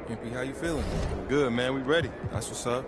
MP, how you feeling? Good, man. We ready. That's what's up.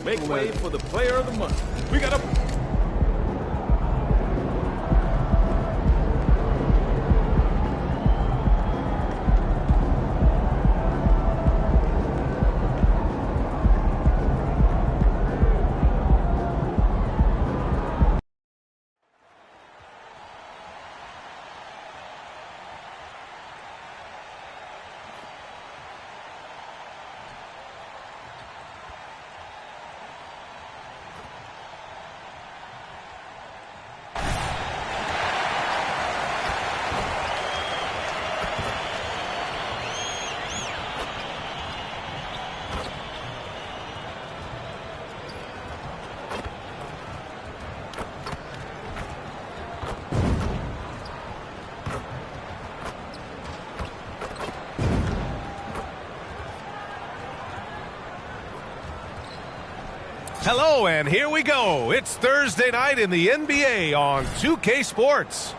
Make way for the player of the month. We got a... Hello, and here we go. It's Thursday night in the NBA on 2K Sports.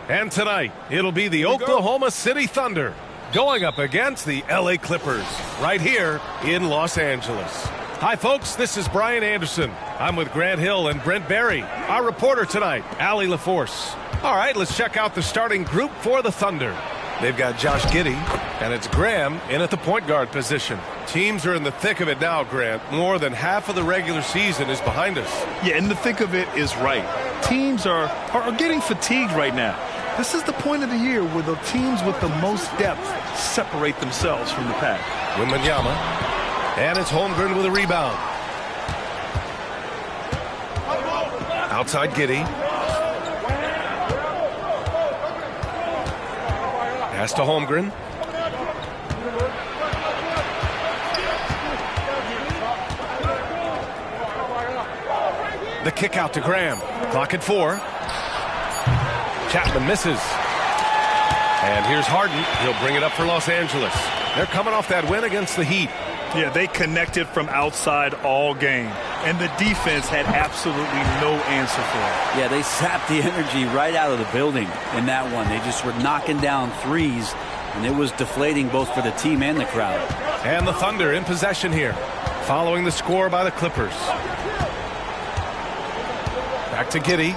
And tonight, it'll be the Oklahoma City Thunder going up against the LA Clippers right here in Los Angeles. Hi, folks. This is Brian Anderson. I'm with Grant Hill and Brent Barry. Our reporter tonight, Allie LaForce. All right, let's check out the starting group for the Thunder. They've got Josh Giddey, and it's Graham in at the point guard position. Teams are in the thick of it now, Grant. More than half of the regular season is behind us. Yeah, in the thick of it is right. Teams are getting fatigued right now. This is the point of the year where the teams with the most depth separate themselves from the pack. Wembanyama, and it's Holmgren with a rebound. Outside Giddey. Pass to Holmgren. The kick out to Graham. Clock at 4. Chapman misses. And here's Harden. He'll bring it up for Los Angeles. They're coming off that win against the Heat. Yeah, they connected from outside all game. And the defense had absolutely no answer for it. Yeah, they sapped the energy right out of the building in that one. They just were knocking down threes, and it was deflating both for the team and the crowd. And the Thunder in possession here, following the score by the Clippers. Back to Giddey.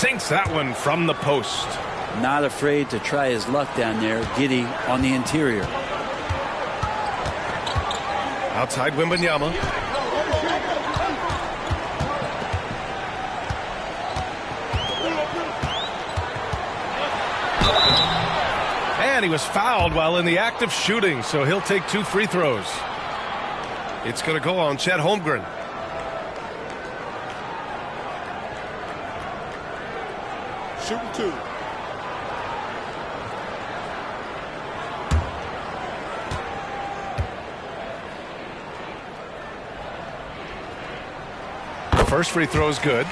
Sinks that one from the post. Not afraid to try his luck down there. Giddey on the interior. Outside Wembanyama. And he was fouled while in the act of shooting, so he'll take 2 free throws. It's going to go on Chet Holmgren. Shooting 2. First free throw is good.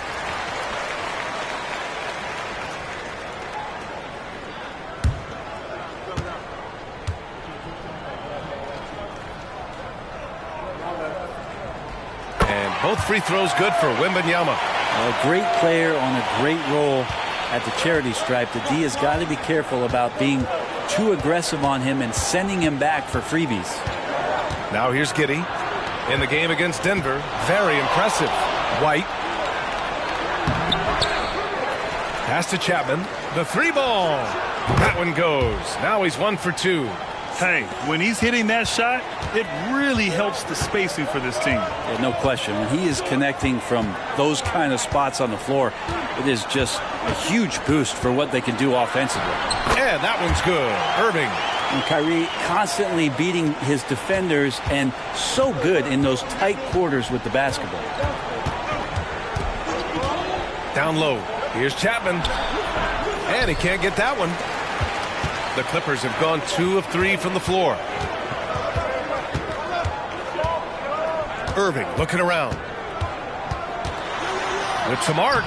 And both free throws good for Wembanyama. A great player on a great role at the charity stripe. The D has got to be careful about being too aggressive on him and sending him back for freebies. Now here's Giddey in the game against Denver. Very impressive. White. Pass to Chapman. The 3 ball. That one goes. Now he's 1 for 2. Hey, when he's hitting that shot, it really helps the spacing for this team. Yeah, no question. When he is connecting from those kind of spots on the floor, it is just a huge boost for what they can do offensively. And that one's good. Irving And Kyrie constantly beating his defenders and so good in those tight quarters with the basketball. Down low. Here's Chapman. And he can't get that one. The Clippers have gone 2 of 3 from the floor. Irving looking around. With some arc.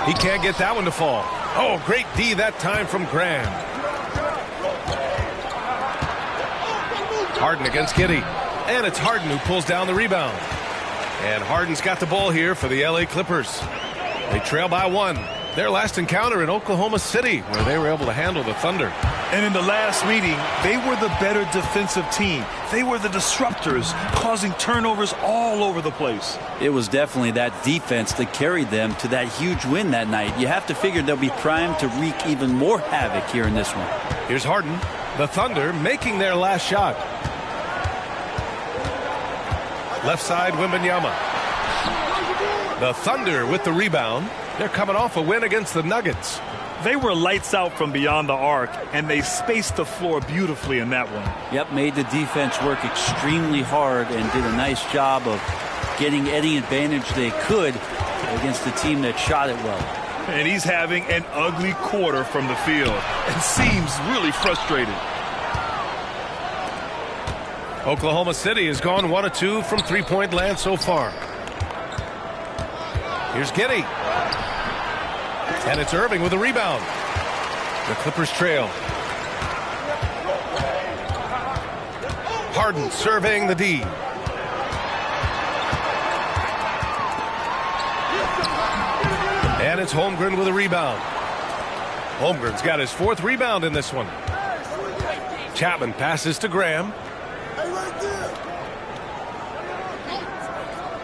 He can't get that one to fall. Oh, great D that time from Graham. Harden against Giddey. And it's Harden who pulls down the rebound. And Harden's got the ball here for the LA Clippers. They trail by 1. Their last encounter in Oklahoma City, where they were able to handle the Thunder. And in the last meeting, they were the better defensive team. They were the disruptors, causing turnovers all over the place. It was definitely that defense that carried them to that huge win that night. You have to figure they'll be primed to wreak even more havoc here in this one. Here's Harden. The Thunder making their last shot. Left side, Wembanyama. The Thunder with the rebound. They're coming off a win against the Nuggets. They were lights out from beyond the arc, and they spaced the floor beautifully in that one. Yep, made the defense work extremely hard and did a nice job of getting any advantage they could against the team that shot it well. And he's having an ugly quarter from the field and seems really frustrated. Oklahoma City has gone 1 of 2 from three-point land so far. Here's Giddey. And it's Irving with a rebound. The Clippers trail. Harden surveying the D. And it's Holmgren with a rebound. Holmgren's got his 4th rebound in this one. Chapman passes to Graham.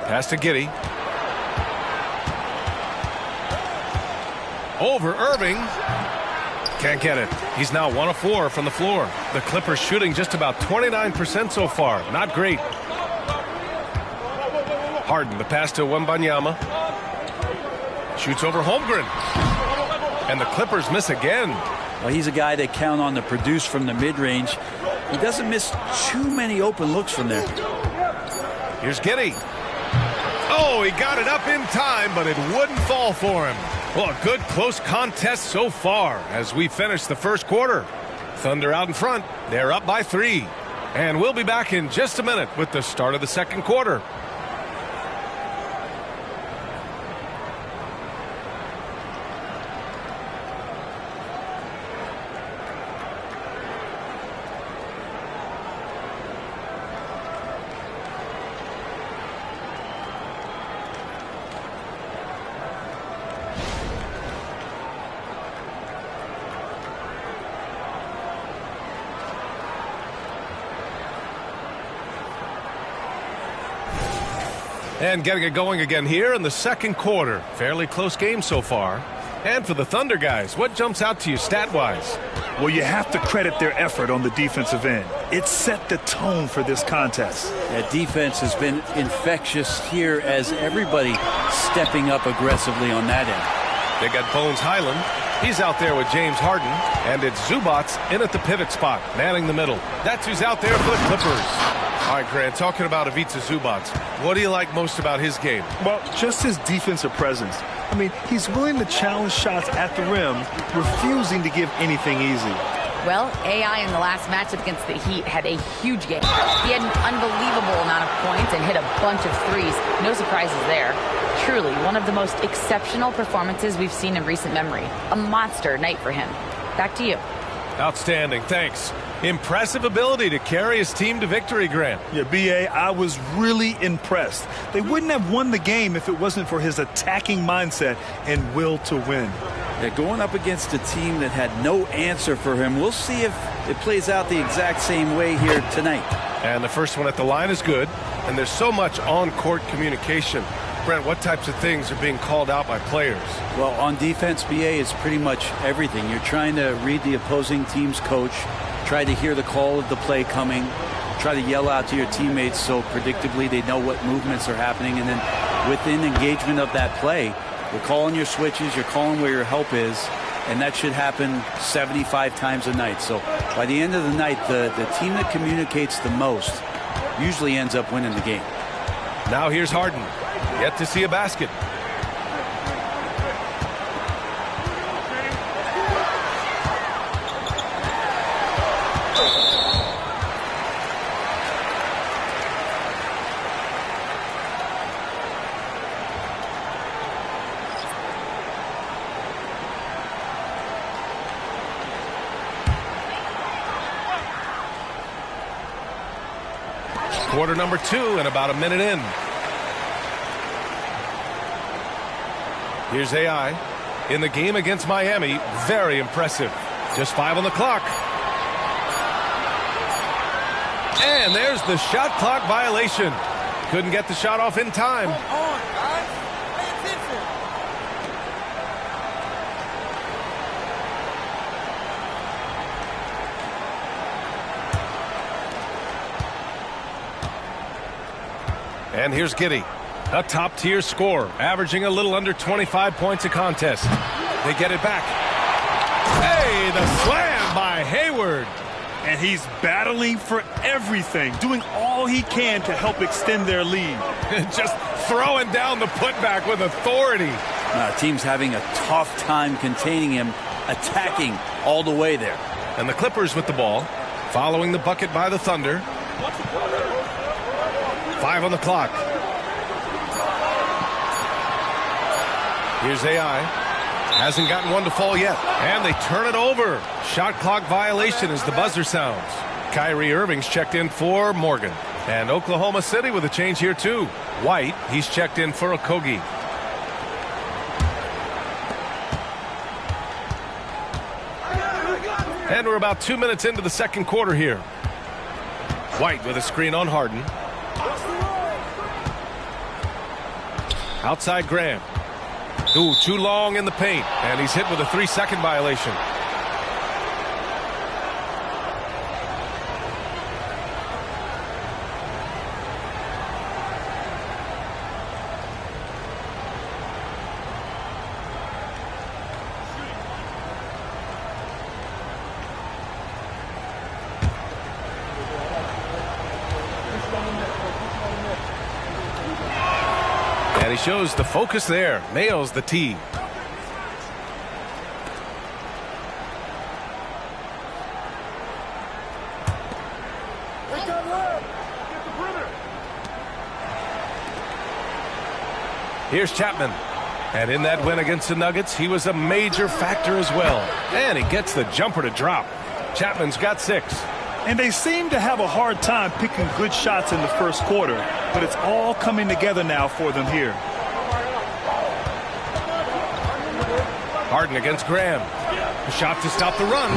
Pass to Giddey. Over Irving. Can't get it. He's now 1 of 4 from the floor. The Clippers shooting just about 29% so far. Not great. Harden, the pass to Wembanyama. Shoots over Holmgren. And the Clippers miss again. Well, he's a guy they count on to produce from the mid-range. He doesn't miss too many open looks from there. Here's Giddey. Oh, he got it up in time, but it wouldn't fall for him. Well, a good close contest so far as we finish the first quarter. Thunder out in front. They're up by 3. And we'll be back in just a minute with the start of the second quarter. And getting it going again here in the second quarter. Fairly close game so far. And for the Thunder guys, what jumps out to you stat-wise? Well, you have to credit their effort on the defensive end. It set the tone for this contest. That defense has been infectious here as everybody stepping up aggressively on that end. They got Bones Highland. He's out there with James Harden. And it's Zubats in at the pivot spot, manning the middle. That's who's out there for the Clippers. All right, Grant, talking about Ivica Zubats, what do you like most about his game? Well, just his defensive presence. I mean, he's willing to challenge shots at the rim, refusing to give anything easy. Well, AI in the last matchup against the Heat had a huge game. He had an unbelievable amount of points and hit a bunch of threes. No surprises there. Truly, one of the most exceptional performances we've seen in recent memory. A monster night for him. Back to you. Outstanding, thanks. Impressive ability to carry his team to victory, Grant. Yeah, B.A., I was really impressed. They wouldn't have won the game if it wasn't for his attacking mindset and will to win. Yeah, going up against a team that had no answer for him. We'll see if it plays out the exact same way here tonight. And the first one at the line is good, and there's so much on-court communication. Brent, what types of things are being called out by players? Well, on defense, BA, it's pretty much everything. You're trying to read the opposing team's coach, try to hear the call of the play coming, try to yell out to your teammates so predictably they know what movements are happening, and then within engagement of that play, you're calling your switches, you're calling where your help is, and that should happen 75 times a night. So by the end of the night, the team that communicates the most usually ends up winning the game. Now here's Harden. Yet to see a basket. Quarter number 2 and about a minute in. Here's AI. In the game against Miami, very impressive. Just 5 on the clock. And there's the shot clock violation. Couldn't get the shot off in time. And here's Giddey, a top-tier scorer, averaging a little under 25 points a contest. They get it back. Hey, the slam by Hayward. And he's battling for everything, doing all he can to help extend their lead. Just throwing down the putback with authority. Team's having a tough time containing him, attacking all the way there. And the Clippers with the ball, following the bucket by the Thunder. 5 on the clock. Here's AI. Hasn't gotten one to fall yet. And they turn it over. Shot clock violation as the buzzer sounds. Kyrie Irving's checked in for Morgan. And Oklahoma City with a change here too. White, he's checked in for Okogie. And we're about 2 minutes into the second quarter here. White with a screen on Harden. Outside Graham. Ooh, too long in the paint. And he's hit with a 3-second violation. And he shows the focus there. Nails the tee. Here's Chapman. And in that win against the Nuggets, he was a major factor as well. And he gets the jumper to drop. Chapman's got 6. And they seem to have a hard time picking good shots in the first quarter, but it's all coming together now for them here. Harden against Graham. A shot to stop the run.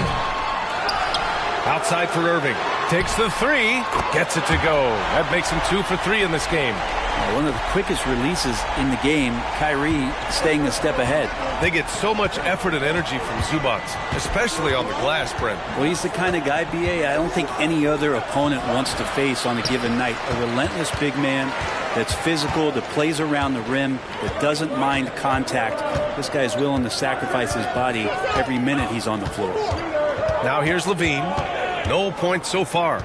Outside for Irving. Takes the 3. Gets it to go. That makes him 2 for 3 in this game. One of the quickest releases in the game. Kyrie staying a step ahead. They get so much effort and energy from Zubac, especially on the glass, Brent. Well, he's the kind of guy, BA, I don't think any other opponent wants to face on a given night. A relentless big man that's physical, that plays around the rim, that doesn't mind contact. This guy's willing to sacrifice his body every minute he's on the floor. Now here's Levine. No points so far.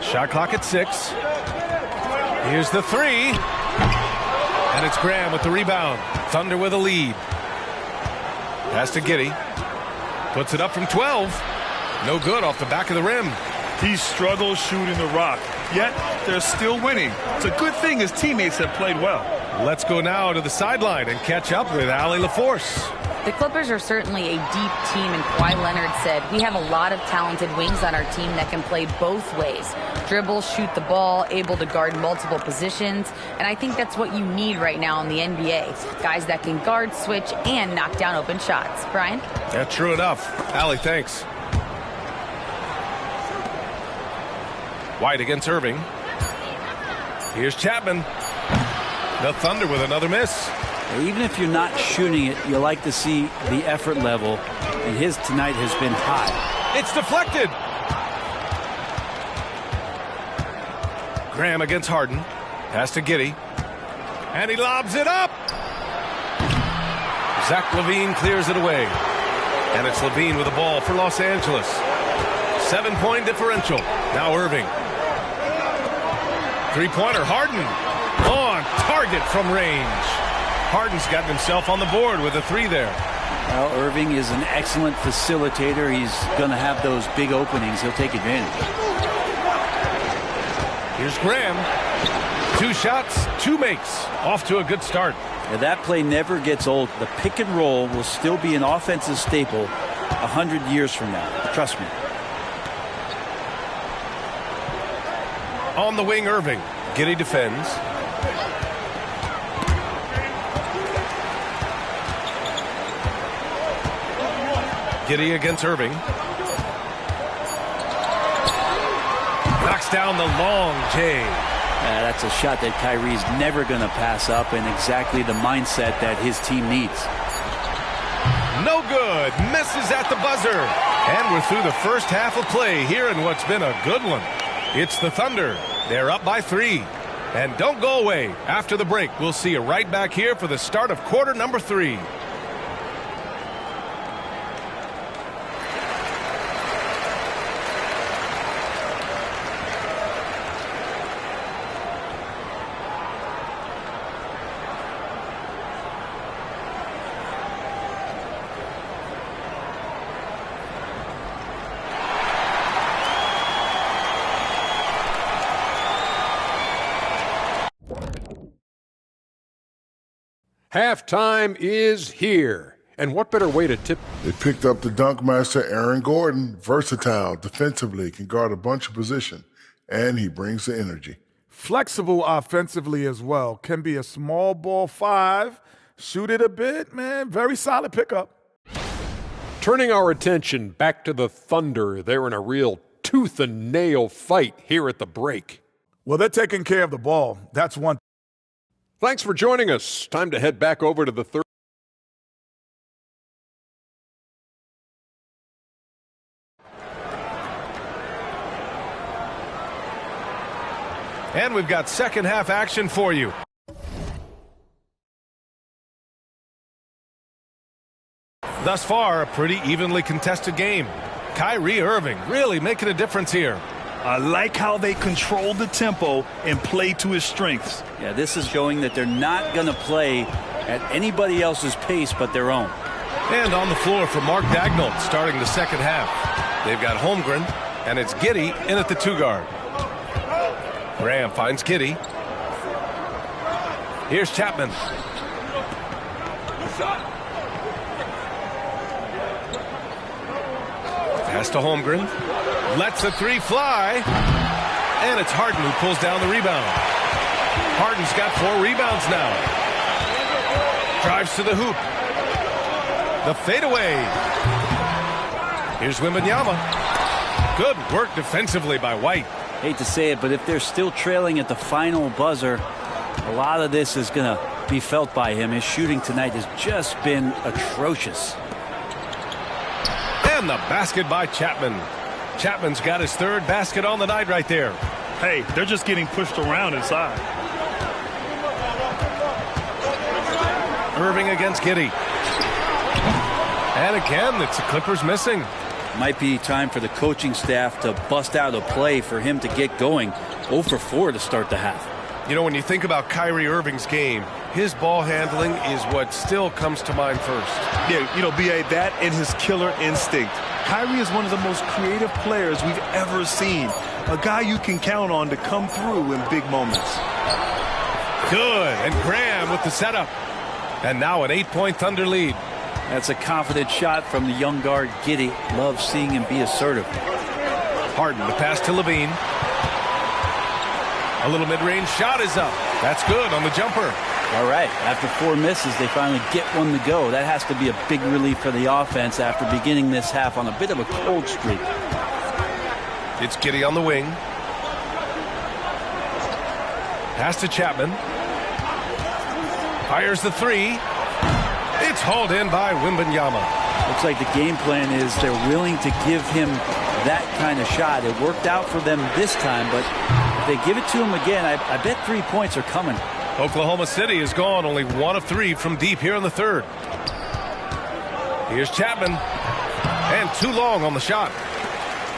Shot clock at 6. Here's the 3. And it's Graham with the rebound. Thunder with a lead. Pass to Giddey. Puts it up from 12. No good off the back of the rim. He struggles shooting the rock, yet they're still winning. It's a good thing his teammates have played well. Let's go now to the sideline and catch up with Allie LaForce. The Clippers are certainly a deep team, and Kawhi Leonard said, we have a lot of talented wings on our team that can play both ways. Dribble, shoot the ball, able to guard multiple positions, and I think that's what you need right now in the NBA. Guys that can guard, switch, and knock down open shots. Brian? Yeah, true enough. Allie, thanks. White against Irving. Here's Chapman. The Thunder with another miss. Even if you're not shooting it, you like to see the effort level, and his tonight has been high. It's deflected. Graham against Harden. Pass to Giddey. And he lobs it up. Zach LaVine clears it away. And it's LaVine with the ball for Los Angeles. 7-point differential. Now Irving. Three-pointer, Harden. On target from range. Harden's gotten himself on the board with a three there. Well, Irving is an excellent facilitator. He's going to have those big openings. He'll take advantage. Here's Graham. 2 shots, 2 makes. Off to a good start. Now, that play never gets old. The pick and roll will still be an offensive staple 100 years from now. Trust me. On the wing, Irving. Giddey defends. Giddey against Irving. Knocks down the long J. That's a shot that Kyrie's never going to pass up, and exactly the mindset that his team needs. No good. Misses at the buzzer. And we're through the first half of play here in what's been a good one. It's the Thunder. They're up by 3. And don't go away. After the break, we'll see you right back here for the start of quarter number 3. Halftime is here. And what better way to tip? They picked up the dunk master, Aaron Gordon. Versatile, defensively, can guard a bunch of position. And he brings the energy. Flexible offensively as well. Can be a small ball 5. Shoot it a bit, man. Very solid pickup. Turning our attention back to the Thunder. They're in a real tooth and nail fight here at the break. Well, they're taking care of the ball. That's one. Thanks for joining us. Time to head back over to the third. And we've got second half action for you. Thus far, a pretty evenly contested game. Kyrie Irving really making a difference here. I like how they control the tempo and play to his strengths. Yeah, this is showing that they're not going to play at anybody else's pace but their own. And on the floor for Mark Daigneault starting the second half. They've got Holmgren, and it's Giddey in at the 2 guard. Graham finds Giddey. Here's Chapman. Pass to Holmgren. Lets the 3 fly. And it's Harden who pulls down the rebound. Harden's got 4 rebounds now. Drives to the hoop. The fadeaway. Here's Wembanyama. Good work defensively by White. Hate to say it, but if they're still trailing at the final buzzer, a lot of this is going to be felt by him. His shooting tonight has just been atrocious. And the basket by Chapman. Chapman's got his 3rd basket on the night right there. Hey, they're just getting pushed around inside. Irving against Giddey. And again, it's the Clippers missing. Might be time for the coaching staff to bust out a play for him to get going. 0 for 4 to start the half. You know, when you think about Kyrie Irving's game, his ball handling is what still comes to mind first. Yeah, you know, B.A., that and his killer instinct. Kyrie is one of the most creative players we've ever seen. A guy you can count on to come through in big moments. Good, and Graham with the setup. And now an 8-point Thunder lead. That's a confident shot from the young guard, Giddey. Love seeing him be assertive. Harden, the pass to LaVine. A little mid-range shot is up. That's good on the jumper. All right, after 4 misses, they finally get one to go. That has to be a big relief for the offense after beginning this half on a bit of a cold streak. It's Giddey on the wing. Pass to Chapman. Fires the 3. It's hauled in by Wembanyama. Looks like the game plan is they're willing to give him that kind of shot. It worked out for them this time, but if they give it to him again, I bet 3 points are coming. Oklahoma City has gone only 1 of 3 from deep here in the 3rd. Here's Chapman. And too long on the shot.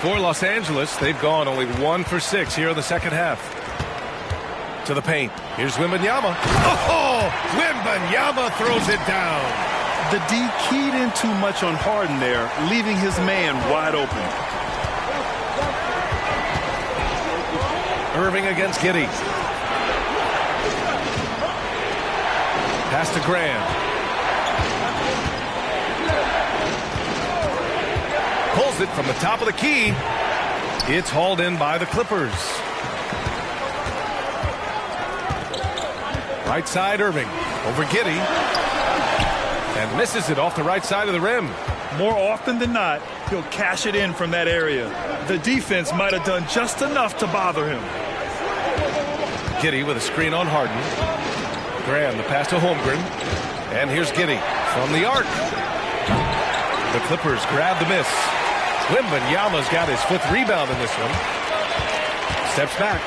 For Los Angeles, they've gone only 1 for 6 here in the second half. To the paint. Here's Wembanyama. Oh! Wembanyama throws it down. The D keyed in too much on Harden there, leaving his man wide open. Irving against Giddey. Pass to Graham. Pulls it from the top of the key. It's hauled in by the Clippers. Right side, Irving. Over Giddey. And misses it off the right side of the rim. More often than not, he'll cash it in from that area. The defense might have done just enough to bother him. Giddey with a screen on Harden. Graham, the pass to Holmgren. And here's Giddey from the arc. The Clippers grab the miss. Wembanyama's got his 5th rebound in this one. Steps back.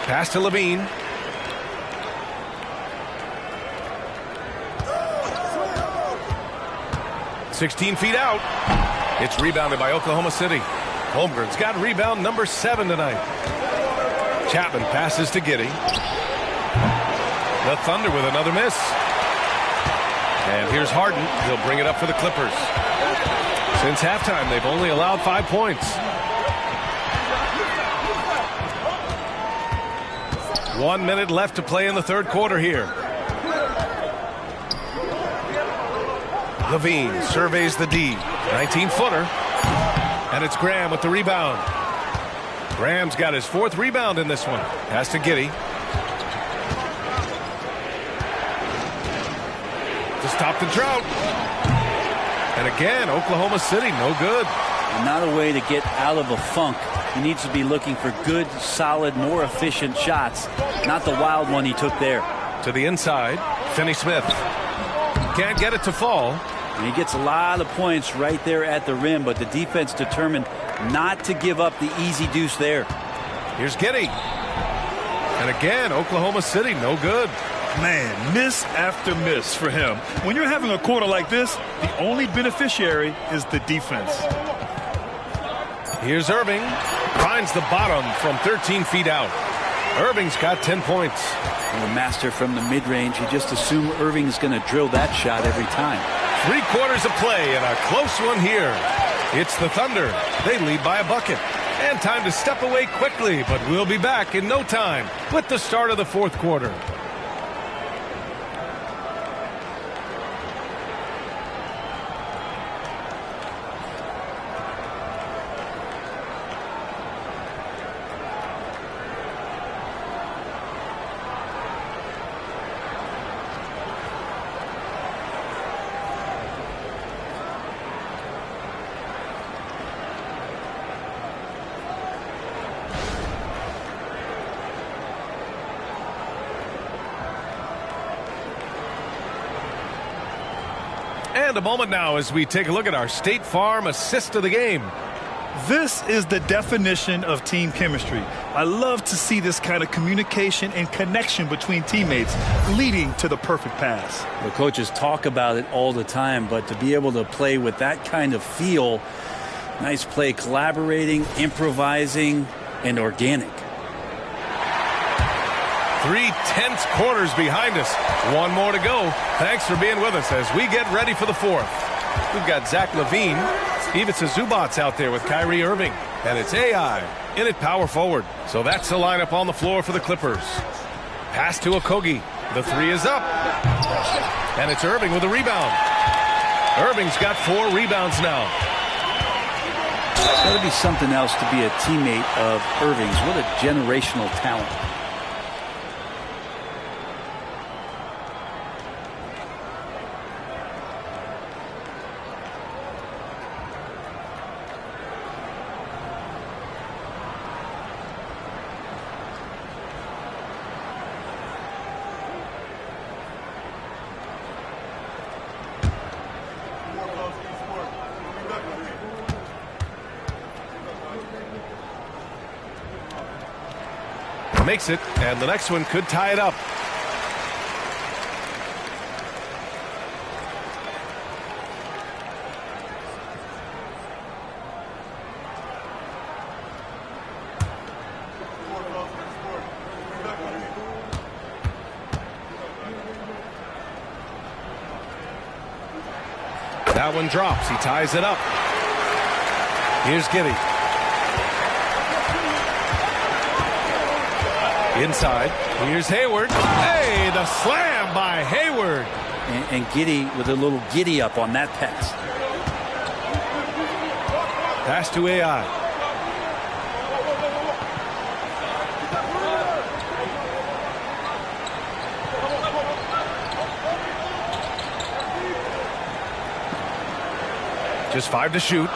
Pass to Levine. "16 feet out." It's rebounded by Oklahoma City. Holmgren's got rebound number 7 tonight. Chapman passes to Giddey. The Thunder with another miss. And here's Harden. He'll bring it up for the Clippers. Since halftime, they've only allowed 5 points. 1 minute left to play in the third quarter here. Levine surveys the D. 19-footer. And it's Graham with the rebound. Graham's got his 4th rebound in this one. Pass to Giddey. To stop the drought. And again, Oklahoma City, no good. Not a way to get out of a funk. He needs to be looking for good, solid, more efficient shots. Not the wild one he took there. To the inside, Finney-Smith. Can't get it to fall. And he gets a lot of points right there at the rim, but the defense determined not to give up the easy deuce there. Here's Giddey. And again, Oklahoma City, no good. Man, miss after miss for him. When you're having a quarter like this, the only beneficiary is the defense. Here's Irving. Finds the bottom from 13 feet out. Irving's got 10 points. And the master from the mid-range, you just assume Irving's going to drill that shot every time. 3 quarters of play and a close one here. It's the Thunder. They lead by a bucket. And time to step away quickly, but we'll be back in no time with the start of the fourth quarter. And a moment now as we take a look at our State Farm assist of the game. This is the definition of team chemistry. I love to see this kind of communication and connection between teammates leading to the perfect pass. The coaches talk about it all the time, but to be able to play with that kind of feel, nice play, collaborating, improvising, and organic. 3 tense quarters behind us. 1 more to go. Thanks for being with us as we get ready for the fourth. We've got Zach LaVine, Ivica Zubac's out there with Kyrie Irving, and it's AI in at power forward. So that's the lineup on the floor for the Clippers. Pass to Okogie. The 3 is up. And it's Irving with a rebound. Irving's got 4 rebounds now. It's got to be something else to be a teammate of Irving's. What a generational talent. Makes it, and the next one could tie it up. That one drops. He ties it up. Here's Giddey. Inside. Here's Hayward. Hey, the slam by Hayward. And Giddey with a little giddy up on that pass. Pass to AI. Just 5 to shoot.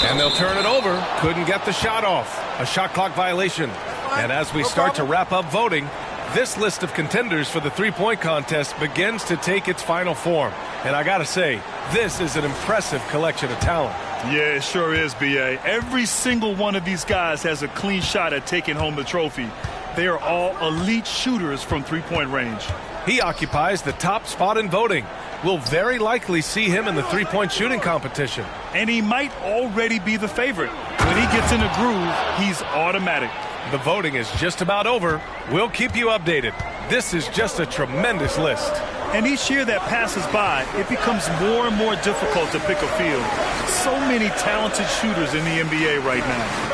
And they'll turn it over. Couldn't get the shot off. A shot clock violation. And as we start to wrap up voting, this list of contenders for the three-point contest begins to take its final form. And I got to say, this is an impressive collection of talent. Yeah, it sure is, B.A. Every single one of these guys has a clean shot at taking home the trophy. They are all elite shooters from three-point range. He occupies the top spot in voting. We'll very likely see him in the three-point shooting competition. And he might already be the favorite. When he gets in a groove, he's automatic. The voting is just about over. We'll keep you updated. This is just a tremendous list. And each year that passes by, it becomes more and more difficult to pick a field. So many talented shooters in the NBA right now.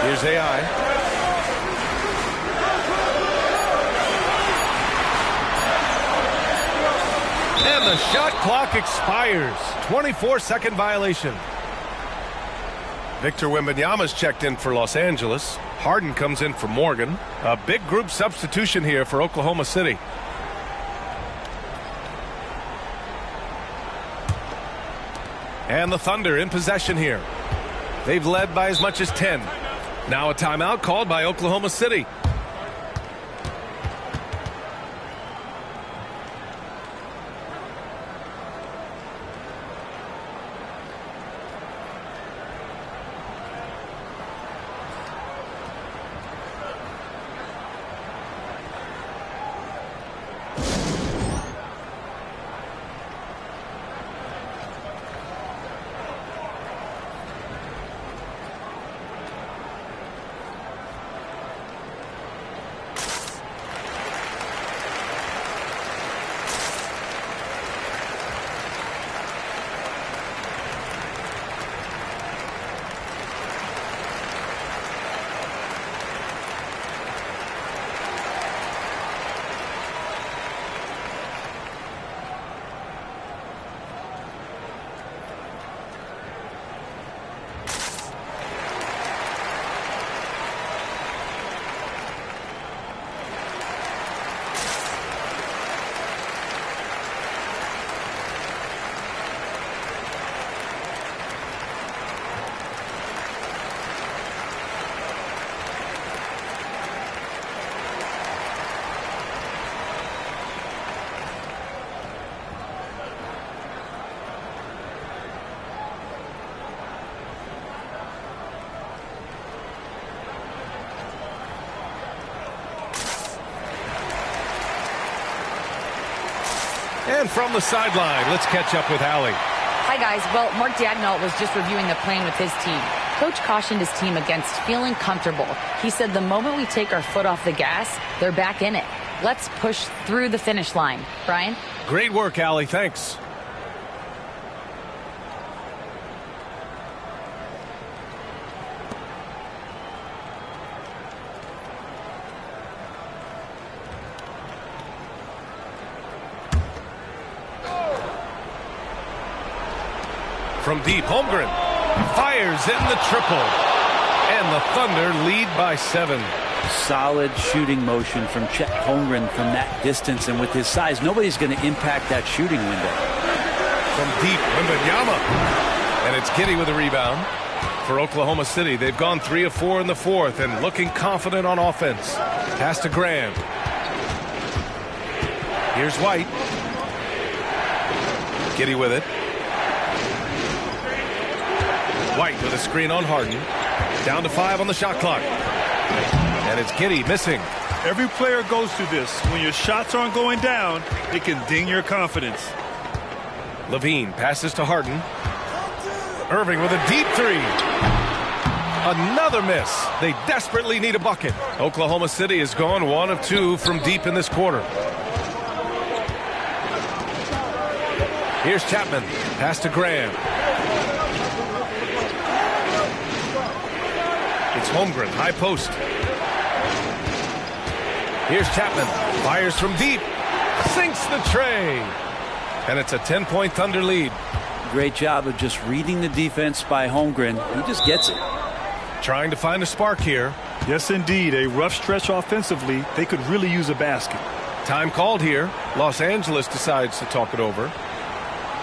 Here's AI. And the shot clock expires. 24-second violation. Victor Wembanyama's checked in for Los Angeles. Harden comes in for Morgan. A big group substitution here for Oklahoma City. And the Thunder in possession here. They've led by as much as 10. Now a timeout called by Oklahoma City. And from the sideline, let's catch up with Allie. Hi, guys. Well, Mark Daigneault was just reviewing the plan with his team. Coach cautioned his team against feeling comfortable. He said the moment we take our foot off the gas, they're back in it. Let's push through the finish line. Brian? Great work, Allie. Thanks. From deep, Holmgren fires in the triple. And the Thunder lead by 7. Solid shooting motion from Chet Holmgren from that distance. And with his size, nobody's going to impact that shooting window. From deep, Wembanyama. And it's Giddey with a rebound for Oklahoma City. They've gone 3 of 4 in the fourth and looking confident on offense. Pass to Graham. Here's White. Giddey with it. White with a screen on Harden. Down to 5 on the shot clock. And it's Giddey missing. Every player goes through this. When your shots aren't going down, it can ding your confidence. Levine passes to Harden. Irving with a deep 3. Another miss. They desperately need a bucket. Oklahoma City has gone 1 of 2 from deep in this quarter. Here's Chapman. Pass to Graham. It's Holmgren. High post. Here's Chapman. Fires from deep. Sinks the tray. And it's a 10-point Thunder lead. Great job of just reading the defense by Holmgren. He just gets it. Trying to find a spark here. Yes, indeed. A rough stretch offensively. They could really use a basket. Time called here. Los Angeles decides to talk it over.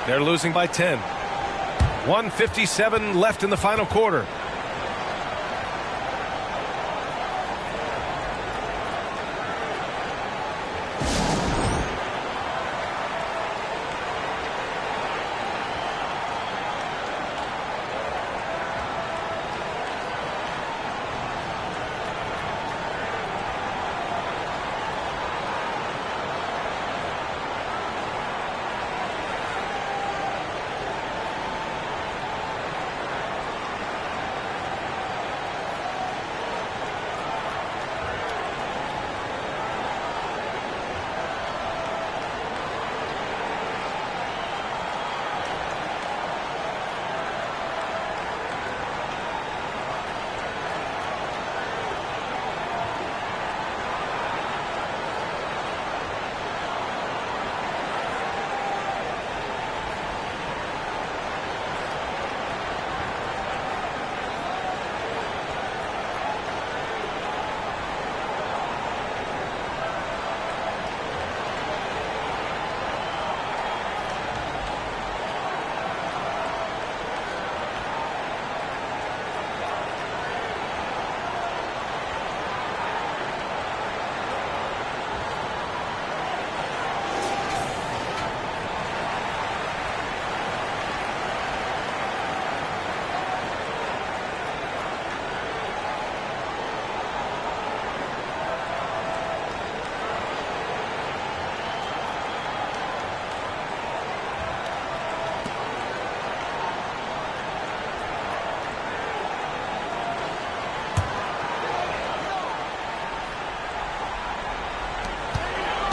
They're losing by 10. 1:57 left in the final quarter.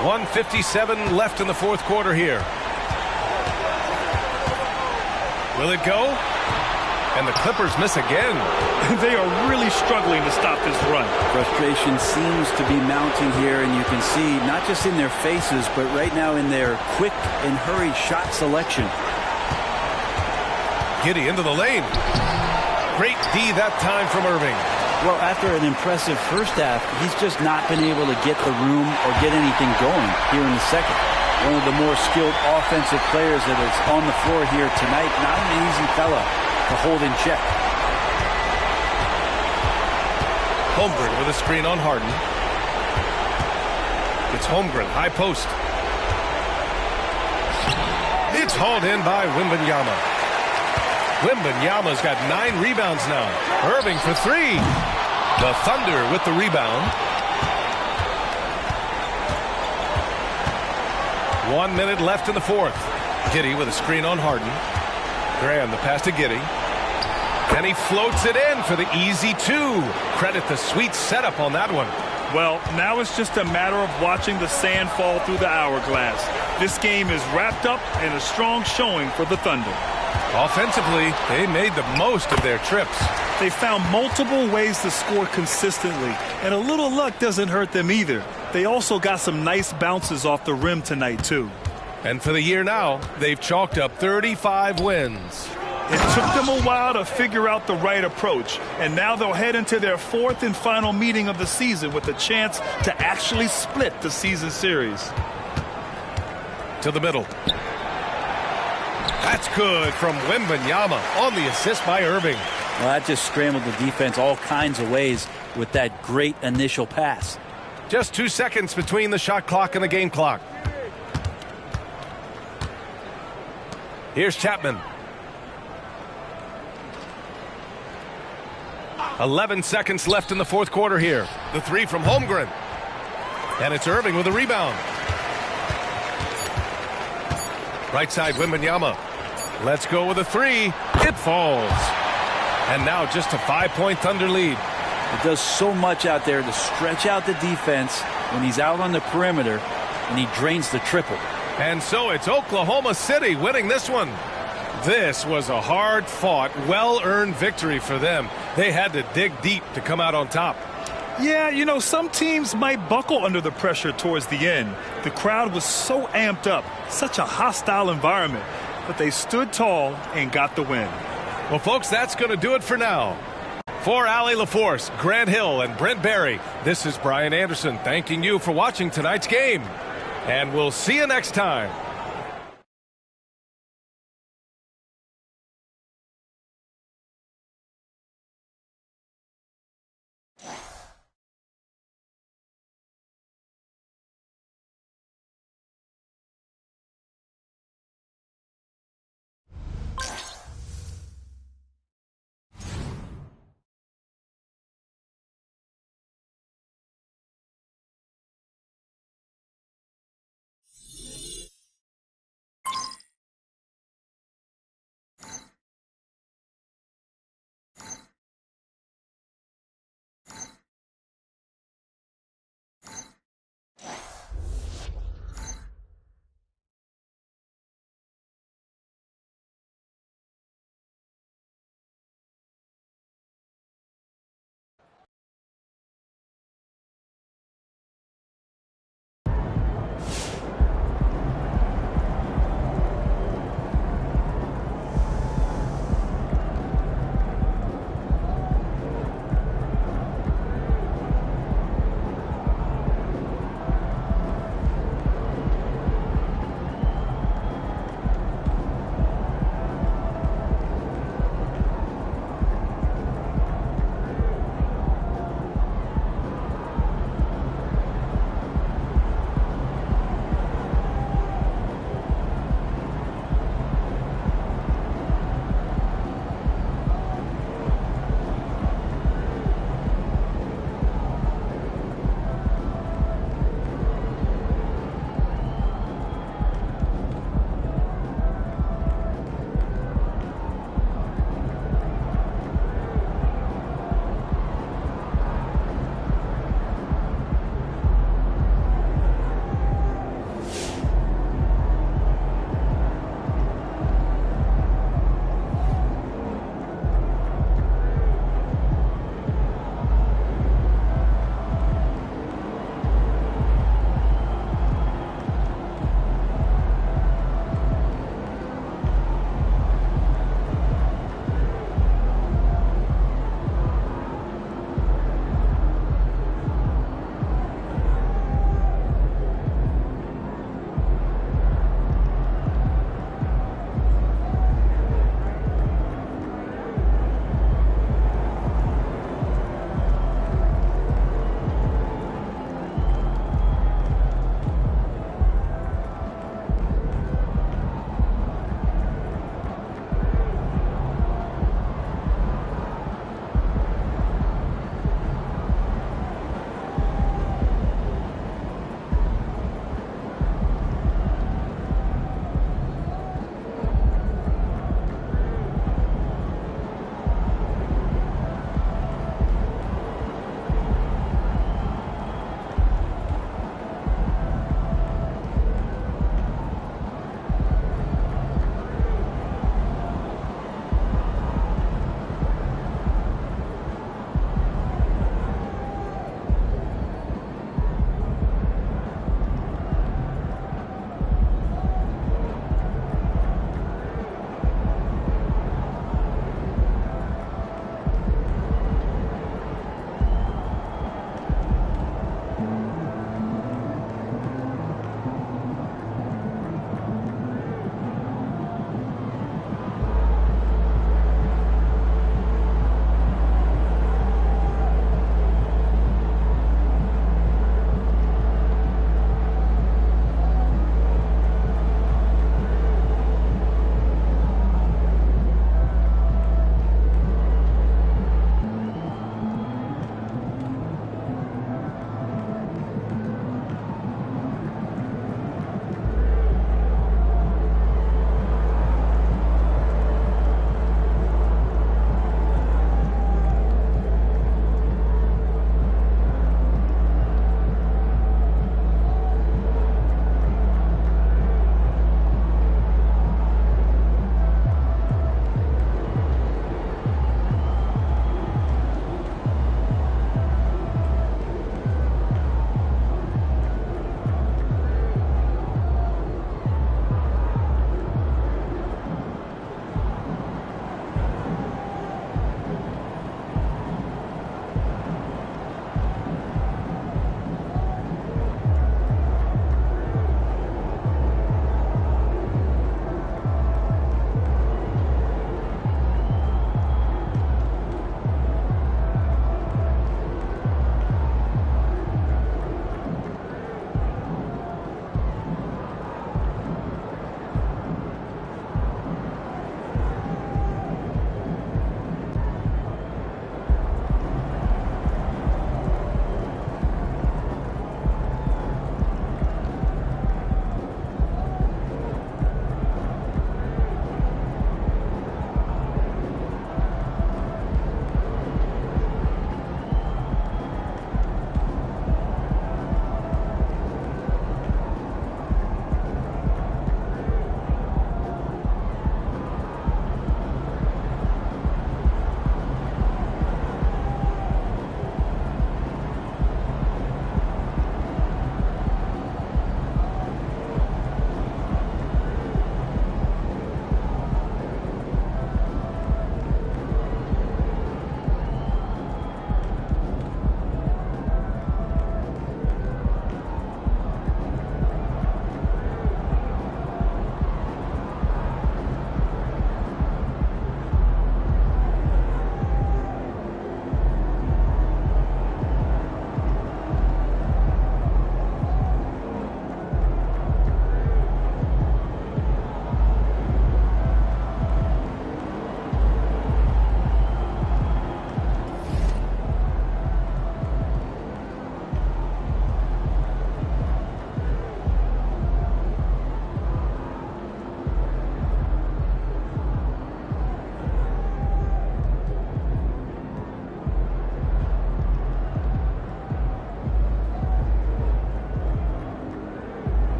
.157 left in the fourth quarter here. Will it go? And the Clippers miss again. They are really struggling to stop this run. Frustration seems to be mounting here, and you can see not just in their faces, but right now in their quick and hurried shot selection. Giddey into the lane. Great D that time from Irving. Well, after an impressive first half, he's just not been able to get the room or get anything going here in the second. One of the more skilled offensive players that is on the floor here tonight. Not an easy fella to hold in check. Holmgren with a screen on Harden. It's Holmgren, high post. It's hauled in by Wembanyama. Wembanyama's got 9 rebounds now. Irving for 3. The Thunder with the rebound. 1 minute left in the fourth. Giddey with a screen on Harden. Graham the pass to Giddey. And he floats it in for the easy 2. Credit the sweet setup on that one. Well, now it's just a matter of watching the sand fall through the hourglass. This game is wrapped up in a strong showing for the Thunder. Offensively, they made the most of their trips. They found multiple ways to score consistently, and a little luck doesn't hurt them either. They also got some nice bounces off the rim tonight, too. And for the year now, they've chalked up 35 wins. It took them a while to figure out the right approach, and now they'll head into their 4th and final meeting of the season with a chance to actually split the season series. To the middle. That's good from Wembanyama on the assist by Irving. Well, that just scrambled the defense all kinds of ways with that great initial pass. Just 2 seconds between the shot clock and the game clock. Here's Chapman. 11 seconds left in the fourth quarter here. The 3 from Holmgren. And it's Irving with a rebound. Right side, Wembanyama. Let's go with a 3. It falls. And now just a 5-point Thunder lead. It does so much out there to stretch out the defense when he's out on the perimeter, and he drains the triple. And so it's Oklahoma City winning this one. This was a hard-fought, well-earned victory for them. They had to dig deep to come out on top. Yeah, you know, some teams might buckle under the pressure towards the end. The crowd was so amped up, such a hostile environment, but they stood tall and got the win. Well, folks, that's going to do it for now. For Allie LaForce, Grant Hill, and Brent Barry, this is Brian Anderson thanking you for watching tonight's game. And we'll see you next time.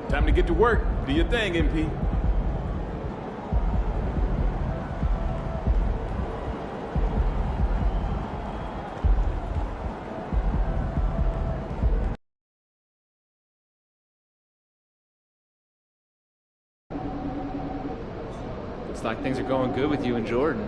Time to get to work. Do your thing, MP. Looks like things are going good with you and Jordan.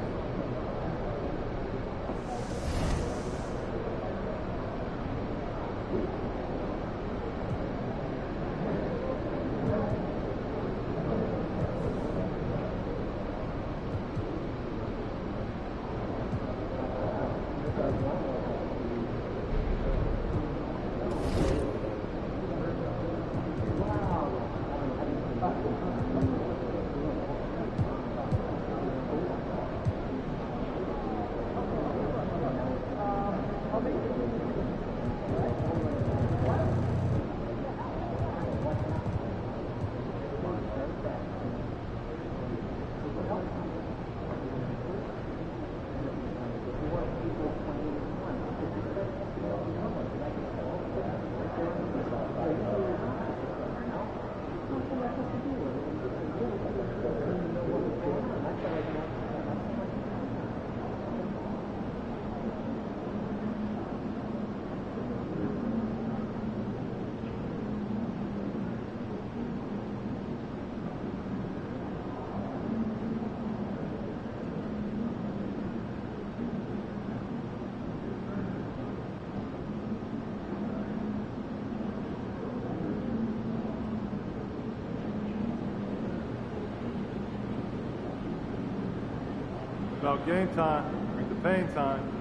About game time, bring the pain time.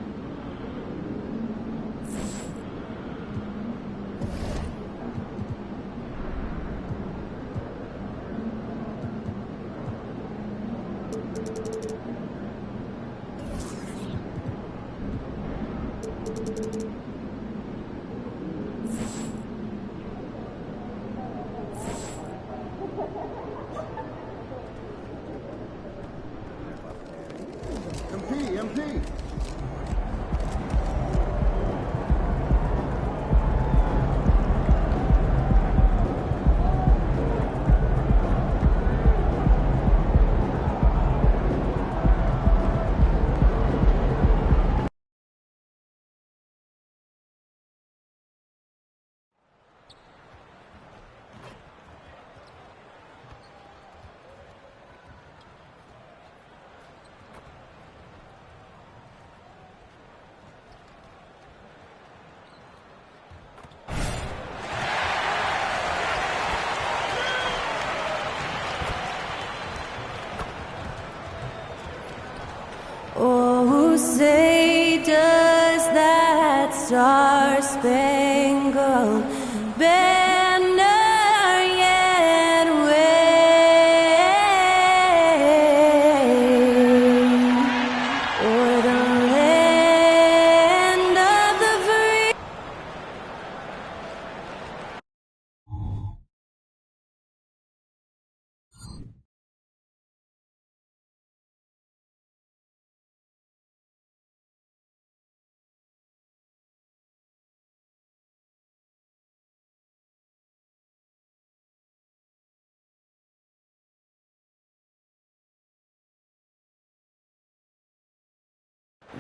MP. say, does that star-spangled banner yet wave o'er the land of the free?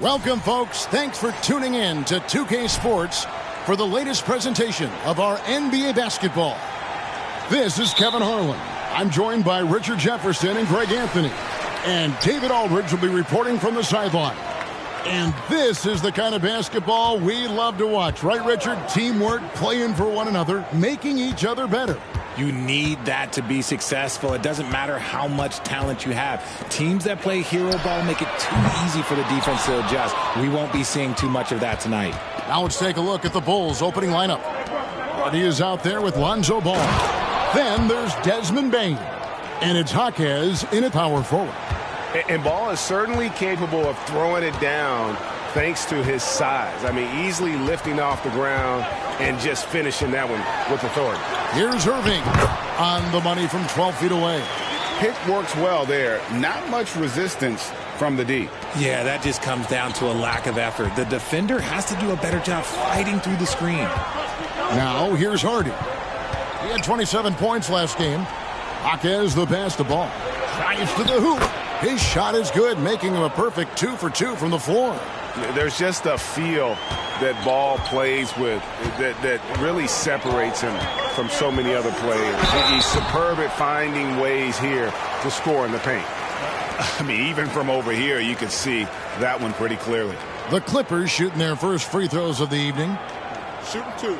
Welcome, folks. Thanks for tuning in to 2K Sports for the latest presentation of our NBA basketball. This is Kevin Harlan. I'm joined by Richard Jefferson and Greg Anthony. And David Aldridge will be reporting from the sideline. And this is the kind of basketball we love to watch. Right, Richard? Teamwork, playing for one another, making each other better. You need that to be successful. It doesn't matter how much talent you have. Teams that play hero ball make it too easy for the defense to adjust. We won't be seeing too much of that tonight. Now let's take a look at the Bulls' opening lineup. Hardy is out there with Lonzo Ball. Then there's Desmond Bane. And it's Jaquez in at power forward. And Ball is certainly capable of throwing it down thanks to his size. I mean, easily lifting off the ground and just finishing that one with authority. Here's Irving on the money from 12 feet away. Pick works well there. Not much resistance from the D. Yeah, that just comes down to a lack of effort. The defender has to do a better job fighting through the screen. Now here's Hardy. He had 27 points last game. Jaquez the pass to Ball. Drives to the hoop. His shot is good, making him a perfect 2 for 2 from the floor. There's just a feel that Ball plays with that really separates him from so many other players. He's superb at finding ways here to score in the paint. I mean, even from over here, you can see that one pretty clearly. The Clippers shooting their first free throws of the evening. Shooting 2.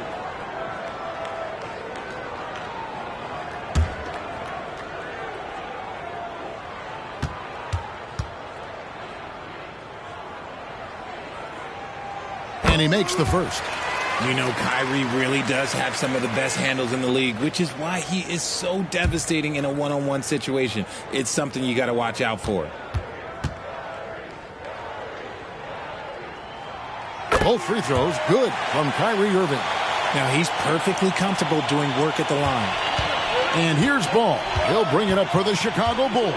And he makes the first. You know, Kyrie really does have some of the best handles in the league, which is why he is so devastating in a one-on-one situation. It's something you got to watch out for. Both free throws good from Kyrie Irving. Now he's perfectly comfortable doing work at the line. And here's Ball. He'll bring it up for the Chicago Bulls.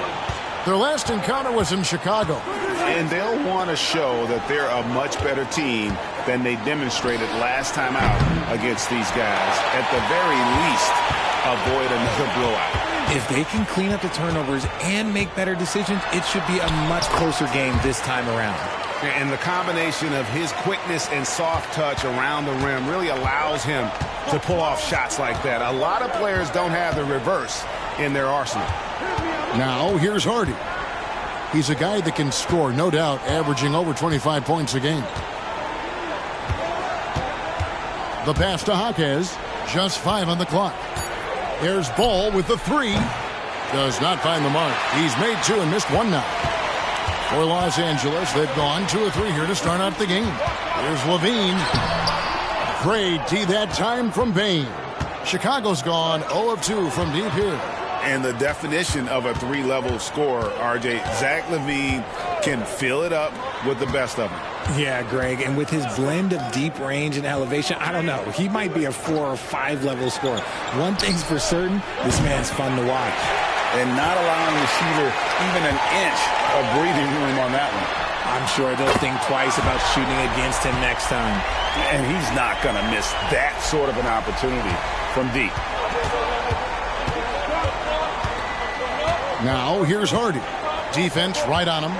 Their last encounter was in Chicago. And they'll want to show that they're a much better team than they demonstrated last time out against these guys. At the very least, avoid another blowout. If they can clean up the turnovers and make better decisions, it should be a much closer game this time around. And the combination of his quickness and soft touch around the rim really allows him to pull off shots like that. A lot of players don't have the reverse in their arsenal. Now here's Hardy. He's a guy that can score, no doubt, averaging over 25 points a game. The pass to Jaquez, just 5 on the clock. There's Ball with the 3. Does not find the mark. He's made 2 and missed 1 now. For Los Angeles, they've gone 2 or 3 here to start out the game. Here's Levine. Great D that time from Bane. Chicago's gone 0 of 2 from deep here. And the definition of a 3-level scorer, RJ, Zach LaVine can fill it up with the best of them. Yeah, Greg, and with his blend of deep range and elevation, I don't know. He might be a 4 or 5 level scorer. One thing's for certain, this man's fun to watch. And not allowing the shooter even an inch of breathing room on that one. I'm sure they'll think twice about shooting against him next time. And he's not going to miss that sort of an opportunity from deep. Now here's Hardy. Defense right on him.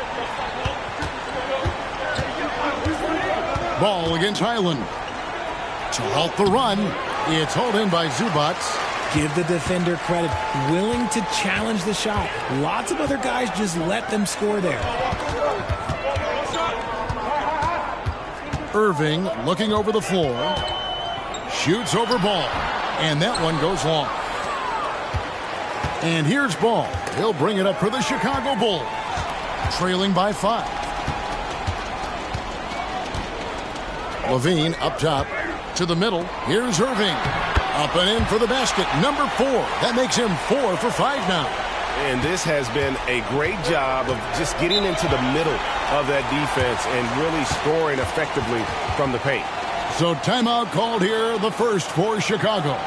Ball against Highland. To halt the run. It's hauled in by Zubac. Give the defender credit. Willing to challenge the shot. Lots of other guys just let them score there. Irving looking over the floor. Shoots over Ball. And that one goes long. And here's Ball. He'll bring it up for the Chicago Bulls. Trailing by 5. Levine up top to the middle. Here's Irving. Up and in for the basket. Number 4. That makes him 4 for 5 now. And this has been a great job of just getting into the middle of that defense and really scoring effectively from the paint. So timeout called here, the first for Chicago.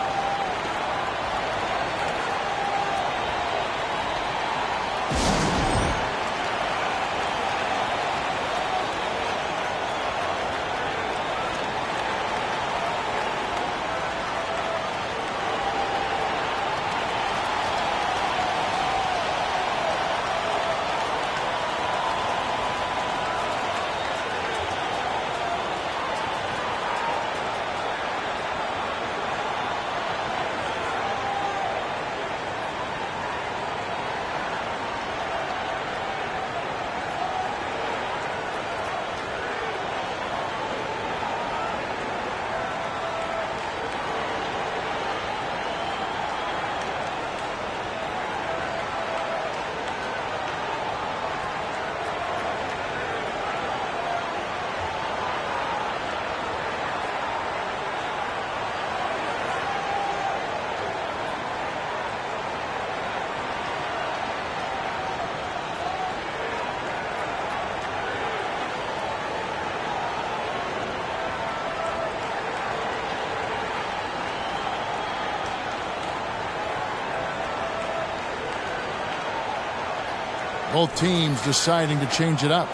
Both teams deciding to change it up.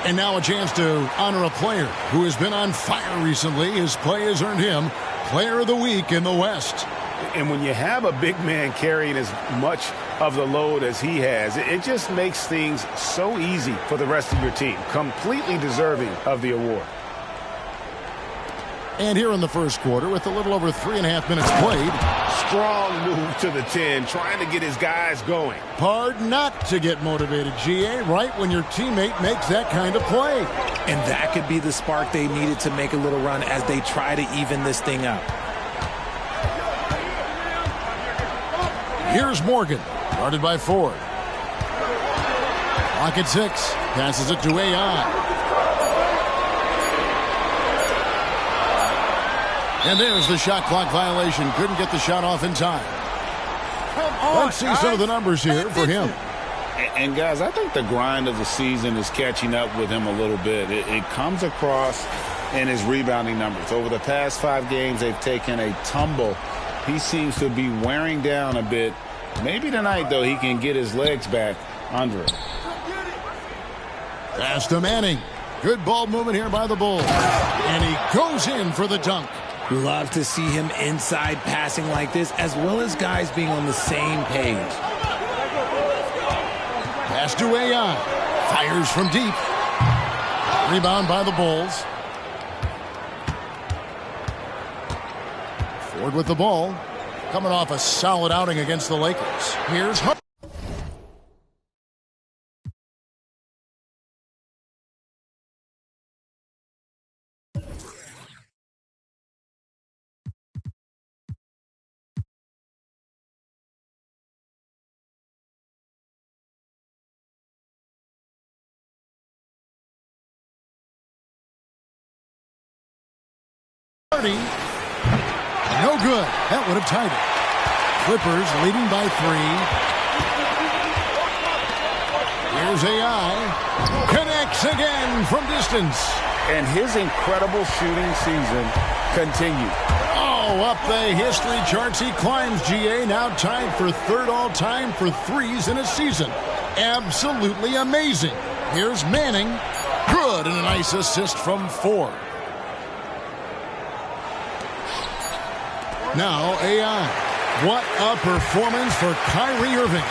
And now a chance to honor a player who has been on fire recently. His play has earned him Player of the Week in the West. And when you have a big man carrying as much of the load as he has, it just makes things so easy for the rest of your team. Completely deserving of the award. And here in the first quarter, with a little over 3.5 minutes played. Strong move to the 10, trying to get his guys going. Hard not to get motivated, GA, right when your teammate makes that kind of play. And that could be the spark they needed to make a little run as they try to even this thing up. Here's Morgan, guarded by Ford. Clock at 6, passes it to AI. And there's the shot clock violation. Couldn't get the shot off in time. Let's see some of the numbers here for him. And guys, I think the grind of the season is catching up with him a little bit. It comes across in his rebounding numbers. Over the past 5 games, they've taken a tumble. He seems to be wearing down a bit. Maybe tonight, though, he can get his legs back under him. Pass to Manning. Good ball movement here by the Bulls. And he goes in for the dunk. Love to see him inside passing like this, as well as guys being on the same page. Pass to AI. Fires from deep. Rebound by the Bulls. Ford with the ball. Coming off a solid outing against the Lakers. Here's Hunt. No good. That would have tied it. Clippers leading by 3. Here's AI. Connects again from distance. And his incredible shooting season continues. Oh, up the history charts he climbs, GA. Now tied for 3rd all-time for threes in a season. Absolutely amazing. Here's Manning. Good, and a nice assist from Ford. Now AI. What a performance for Kyrie Irving.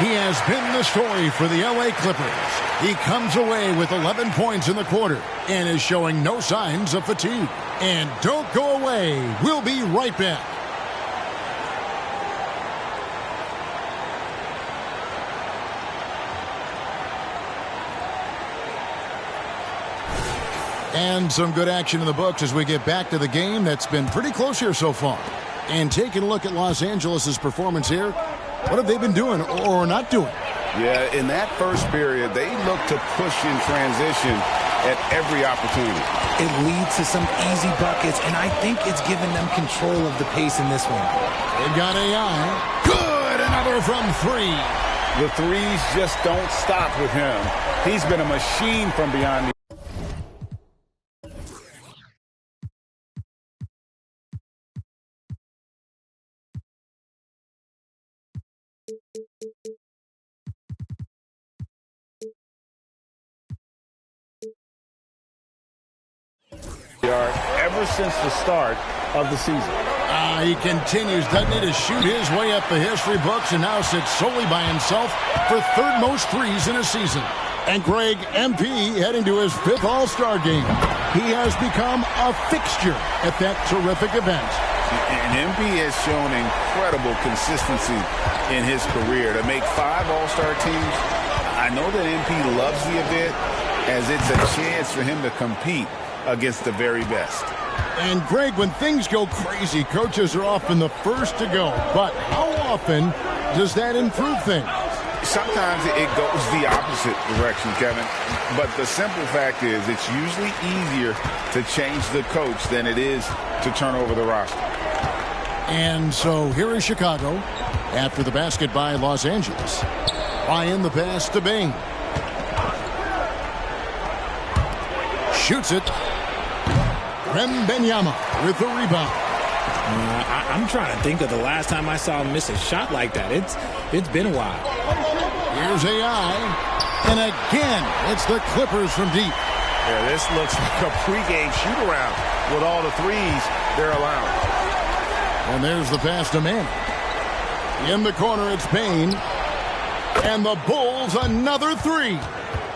He has been the story for the LA Clippers. He comes away with 11 points in the quarter and is showing no signs of fatigue. And don't go away. We'll be right back. And some good action in the books as we get back to the game that's been pretty close here so far. And taking a look at Los Angeles' performance here, what have they been doing or not doing? Yeah, in that first period, they looked to push in transition at every opportunity. it leads to some easy buckets, and I think it's given them control of the pace in this one. They've got AI. Good! Another from 3. The threes just don't stop with him. He's been a machine from beyond the ever since the start of the season. He continues, doesn't he, to shoot his way up the history books and now sits solely by himself for third most threes in a season. And Greg, MP heading to his 5th All-Star game. He has become a fixture at that terrific event. And MP has shown incredible consistency in his career. To make 5 All-Star teams, I know that MP loves the event as it's a chance for him to compete against the very best. And Greg, when things go crazy, coaches are often the first to go. But how often does that improve things? Sometimes it goes the opposite direction, Kevin. But the simple fact is it's usually easier to change the coach than it is to turn over the roster. And so here is Chicago after the basket by Los Angeles. Ryan the pass to Bane. Shoots it. Wembanyama with the rebound. I'm trying to think of the last time I saw him miss a shot like that. It's been a while. Here's AI. And again, it's the Clippers from deep. Yeah, this looks like a pregame shoot-around with all the threes they're allowing. And there's the pass to Mann. In the corner, it's Payne. And the Bulls, another 3.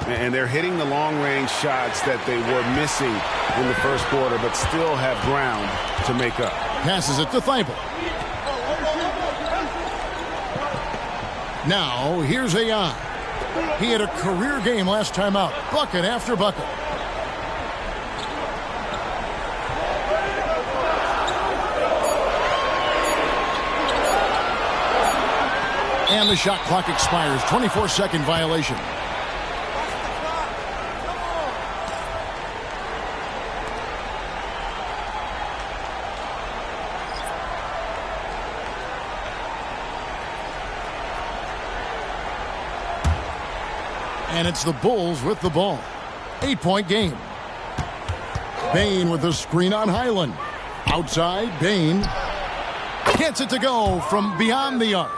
And they're hitting the long-range shots that they were missing in the first quarter, but still have ground to make up. Passes it to Thibault. Now, here's AI. He had a career game last time out. Bucket after bucket. And the shot clock expires. 24-second violation. And it's the Bulls with the ball. 8-point game. Bane with the screen on Highland. Outside, Bane gets it to go from beyond the arc.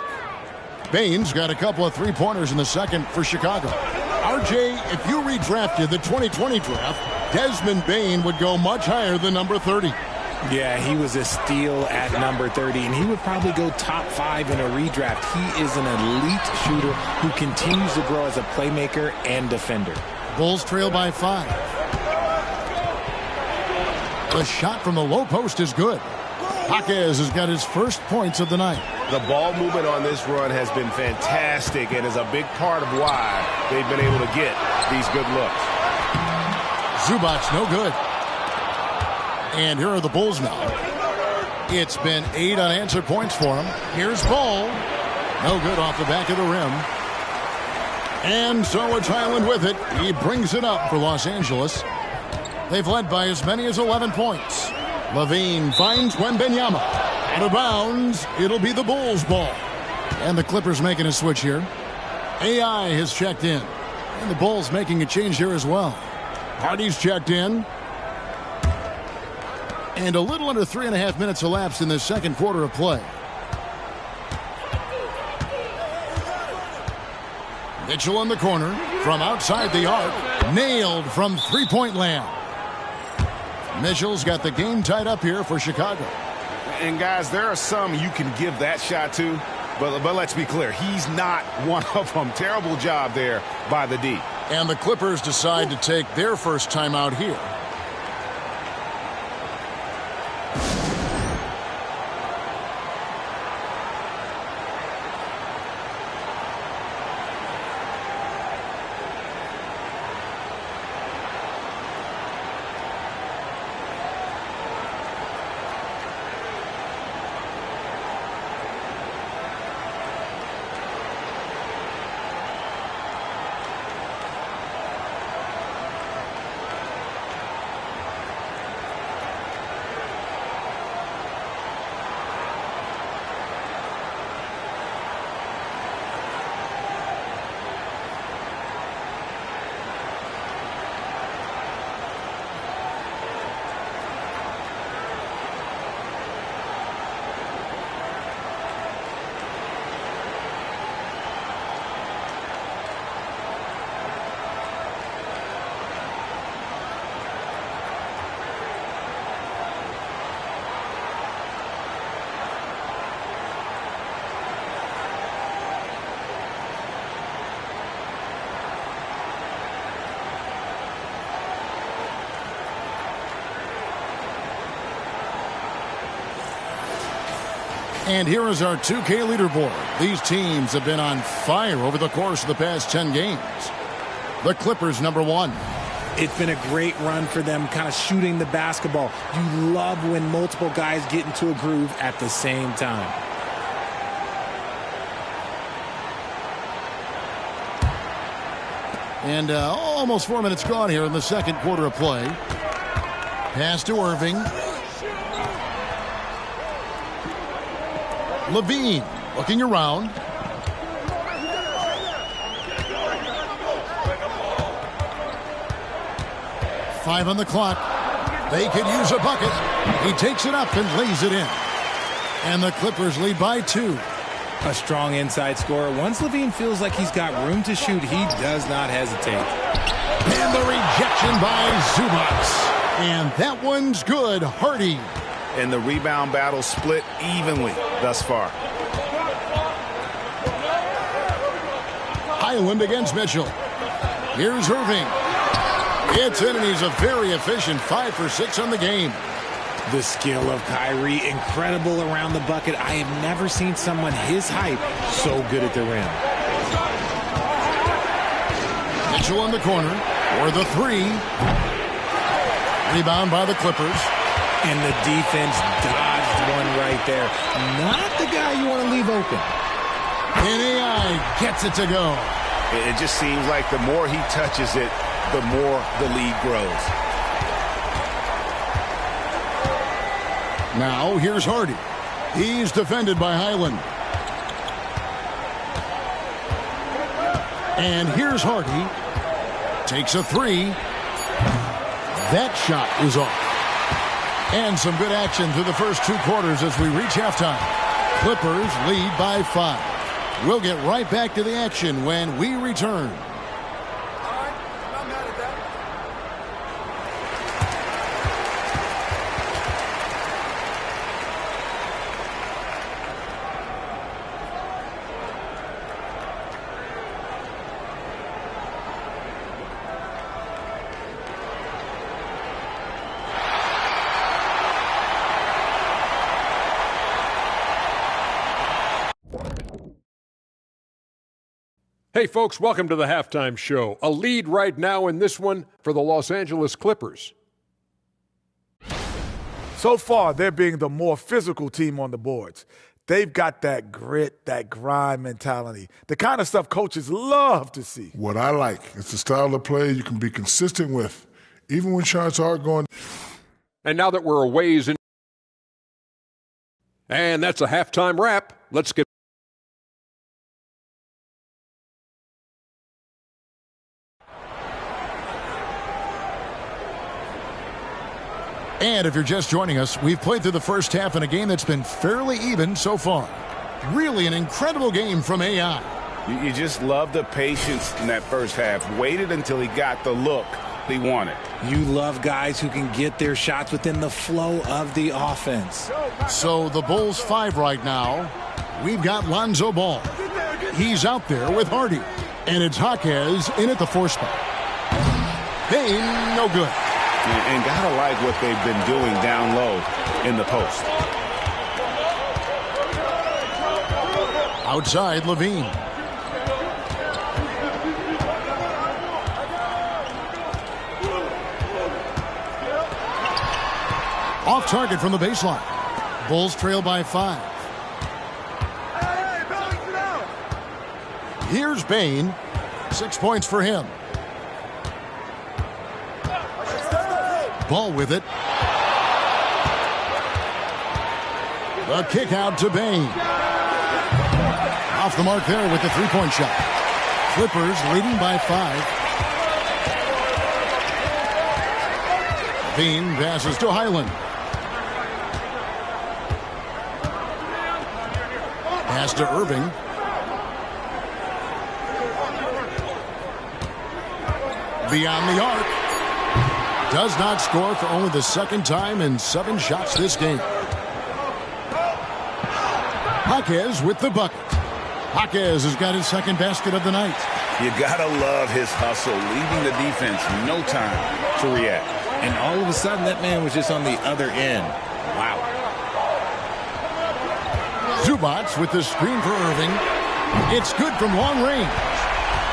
Bane's got a couple of three-pointers in the second for Chicago. RJ, if you redrafted the 2020 draft, Desmond Bane would go much higher than number 30. Yeah, he was a steal at number 30, and he would probably go top 5 in a redraft. He is an elite shooter who continues to grow as a playmaker and defender. Bulls trail by 5. The shot from the low post is good. Jaquez has got his first points of the night. The ball movement on this run has been fantastic and is a big part of why they've been able to get these good looks. Zubac, no good. And here are the Bulls now. It's been 8 unanswered points for him. Here's Ball. No good off the back of the rim. And so it's Highland with it. He brings it up for Los Angeles. They've led by as many as 11 points. Levine finds Wembanyama. Out of bounds. It'll be the Bulls' ball. And the Clippers making a switch here. AI has checked in. And the Bulls making a change here as well. Hardy's checked in. And a little under 3.5 minutes elapsed in the second quarter of play. Mitchell in the corner from outside the arc. Nailed from three-point land. Mitchell's got the game tied up here for Chicago. And guys, there are some you can give that shot to, but let's be clear, he's not one of them. Terrible job there by the D. And the Clippers decide to take their first timeout here. And here is our 2K leaderboard. These teams have been on fire over the course of the past 10 games. The Clippers, number 1. It's been a great run for them, kind of shooting the basketball. You love when multiple guys get into a groove at the same time. And almost 4 minutes gone here in the second quarter of play. Pass to Irving. Levine looking around. Five on the clock. They could use a bucket. He takes it up and lays it in. And the Clippers lead by 2. A strong inside scorer. Once Levine feels like he's got room to shoot, he does not hesitate. And the rejection by Zubac. And that one's good. Hardy. And the rebound battle split evenly thus far. Highland against Mitchell. Here's Irving. It's in, and he's a very efficient 5 for 6 on the game. The skill of Kyrie, incredible around the bucket. I have never seen someone his height so good at the rim. Mitchell in the corner for the 3. Rebound by the Clippers. And the defense dodged one right there. Not the guy you want to leave open. And AI gets it to go. It just seems like the more he touches it, the more the lead grows. Now here's Hardy. He's defended by Highland. And here's Hardy. Takes a 3. That shot is off. And some good action through the first 2 quarters as we reach halftime. Clippers lead by 5. We'll get right back to the action when we return. Hey, folks, welcome to the halftime show. A lead right now in this one for the Los Angeles Clippers. So far, they're being the more physical team on the boards. They've got that grit, that grind mentality, the kind of stuff coaches love to see. What I like is the style of play you can be consistent with, even when shots are going. And now that we're a ways in. And that's a halftime wrap. Let's get. And if you're just joining us, we've played through the first half in a game that's been fairly even so far. Really an incredible game from AI. You just love the patience in that first half. Waited until he got the look he wanted. You love guys who can get their shots within the flow of the offense. So the Bulls 5 right now. We've got Lonzo Ball. He's out there with Hardy. And it's Jaquez in at the 4 spot. Payne, no good. And gotta like what they've been doing down low in the post. Outside, Levine. Off target from the baseline. Bulls trail by 5. Here's Bane. 6 points for him. Ball with it. The kick out to Bane. Off the mark there with the 3-point shot. Clippers leading by 5. Bane passes to Highland. Pass to Irving. Beyond the arc. Does not score for only the second time in 7 shots this game. Jaquez with the bucket. Jaquez has got his second basket of the night. You gotta love his hustle, leaving the defense no time to react. And all of a sudden, that man was just on the other end. Wow. Zubac with the screen for Irving. It's good from long range.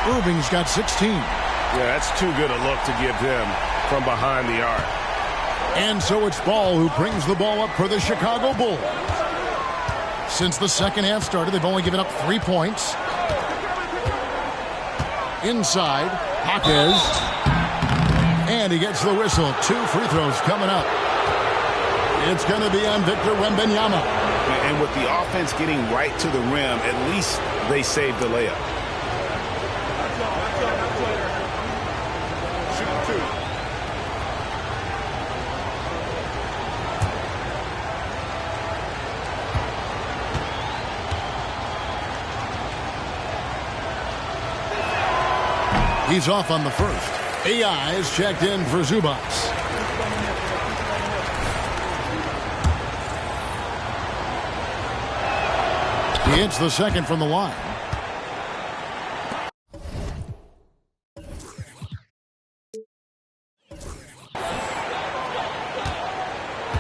Irving's got 16. Yeah, that's too good a look to give them from behind the arc. And so it's Ball who brings the ball up for the Chicago Bulls. Since the second half started, they've only given up 3 points. Inside, Jaquez. And he gets the whistle. 2 free throws coming up. It's going to be on Victor Wembanyama. And with the offense getting right to the rim, at least they saved the layup. He's off on the first. AI is checked in for Zubac. He hits the second from the line.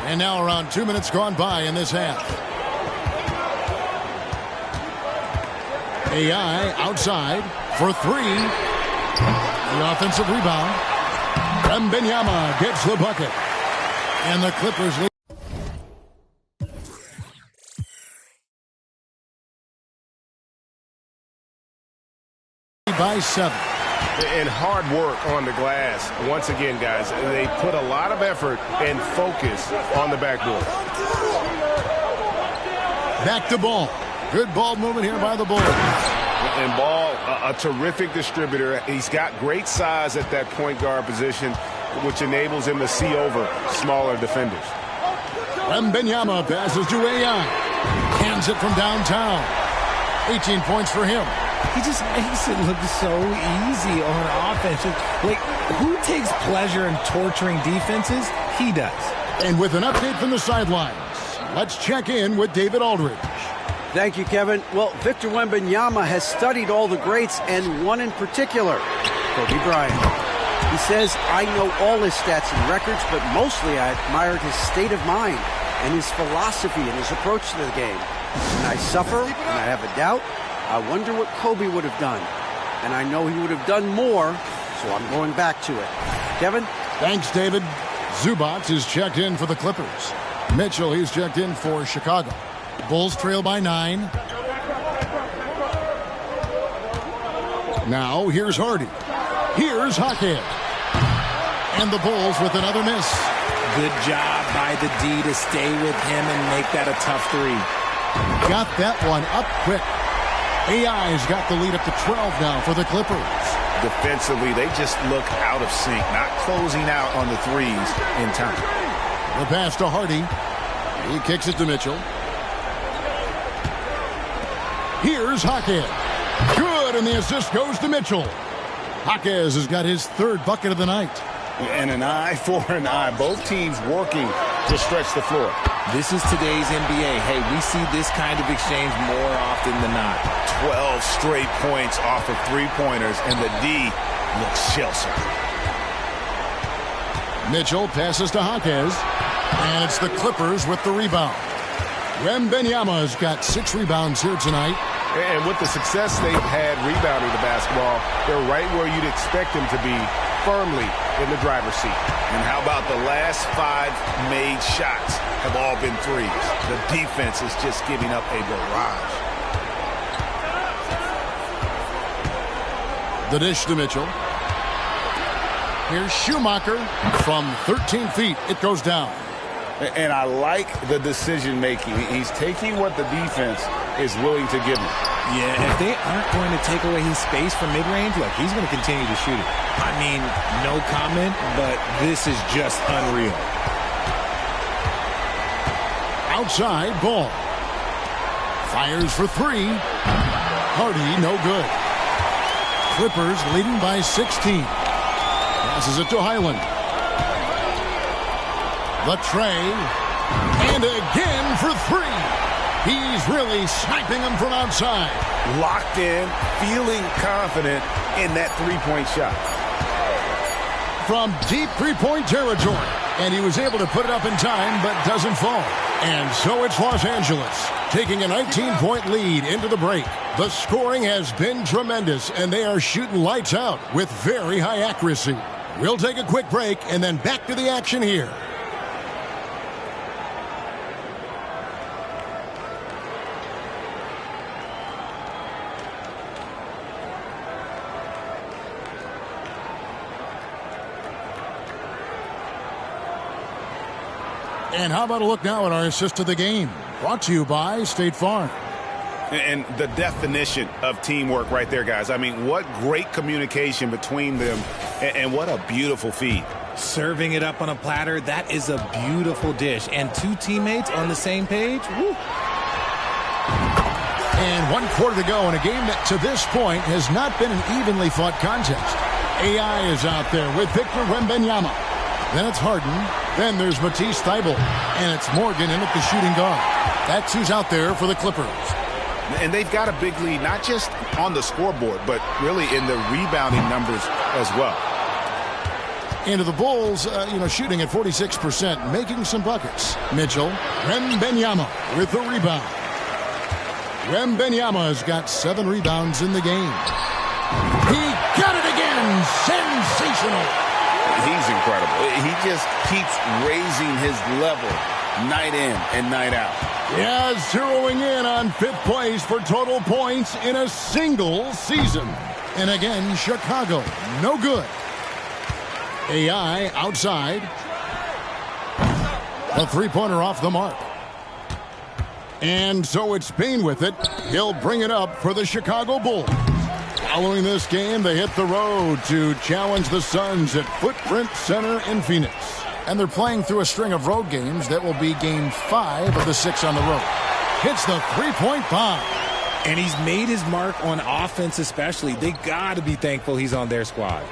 And now around 2 minutes gone by in this half. AI outside for 3. The offensive rebound. Wembanyama gets the bucket. And the Clippers lead by 7. And hard work on the glass. Once again, guys, they put a lot of effort and focus on the backboard. Back to Ball. Good ball movement here by the Bulls. And Ball, a terrific distributor. He's got great size at that point guard position, which enables him to see over smaller defenders. Wembanyama passes to AI. Hands it from downtown. 18 points for him. He just makes it look so easy on offense. Like, who takes pleasure in torturing defenses? He does. And with an update from the sidelines, let's check in with David Aldridge. Thank you, Kevin. Well, Victor Wembanyama has studied all the greats, and one in particular, Kobe Bryant. He says, I know all his stats and records, but mostly I admired his state of mind and his philosophy and his approach to the game. When I suffer and I have a doubt, I wonder what Kobe would have done. And I know he would have done more, so I'm going back to it. Kevin? Thanks, David. Zubac is checked in for the Clippers. Mitchell, he's checked in for Chicago. Bulls trail by 9. Now, here's Hardy. Here's Jaquez. And the Bulls with another miss. Good job by the D to stay with him and make that a tough 3. Got that one up quick. AI's got the lead up to 12 now for the Clippers. Defensively, they just look out of sync, not closing out on the threes in time. The pass to Hardy. He kicks it to Mitchell. Here's Jaquez. Good, and the assist goes to Mitchell. Jaquez has got his 3rd bucket of the night. And an eye for an eye. Both teams working to stretch the floor. This is today's NBA. Hey, we see this kind of exchange more often than not. 12 straight points off of 3-pointers, and the D looks shell-shocked. Mitchell passes to Jaquez, and it's the Clippers with the rebound. Wembanyama's got 6 rebounds here tonight. And with the success they've had rebounding the basketball, they're right where you'd expect them to be, firmly in the driver's seat. And how about the last 5 made shots have all been threes? The defense is just giving up a barrage. The dish to Mitchell. Here's Schumacher from 13 feet. It goes down. And I like the decision-making. He's taking what the defense is willing to give him. Yeah, if they aren't going to take away his space from mid-range, look, he's going to continue to shoot it. I mean, no comment, but this is just unreal. Outside, Ball. Fires for 3. Hardy, no good. Clippers leading by 16. Passes it to Highland. The tray. And again for 3. He's really sniping them from outside. Locked in, feeling confident in that 3-point shot. From deep 3-point territory. And he was able to put it up in time, but doesn't fall. And so it's Los Angeles taking a 19-point lead into the break. The scoring has been tremendous, and they are shooting lights out with very high accuracy. We'll take a quick break and then back to the action here. And how about a look now at our assist of the game? Brought to you by State Farm. And the definition of teamwork right there, guys. I mean, what great communication between them, and what a beautiful feed. Serving it up on a platter, that is a beautiful dish. And two teammates on the same page. Woo. And 1 quarter to go in a game that to this point has not been an evenly fought contest. AI is out there with Victor Wembanyama. Then it's Harden. Then there's Matisse Thybulle. And it's Morgan in at the shooting guard. That's who's out there for the Clippers. And they've got a big lead, not just on the scoreboard, but really in the rebounding numbers as well. Into the Bulls, shooting at 46%, making some buckets. Mitchell, Wembanyama with the rebound. Wembanyama has got 7 rebounds in the game. He got it again! Sensational! He's incredible. He just keeps raising his level night in and night out. Yeah, zeroing in on 5th place for total points in a single season. And again, Chicago, no good. AI outside. A 3-pointer off the mark. And so it's Bane with it. He'll bring it up for the Chicago Bulls. Following this game, they hit the road to challenge the Suns at Footprint Center in Phoenix. And they're playing through a string of road games. That will be game 5 of the 6 on the road. Hits the 3-point bomb. And he's made his mark on offense especially. They got to be thankful he's on their squad.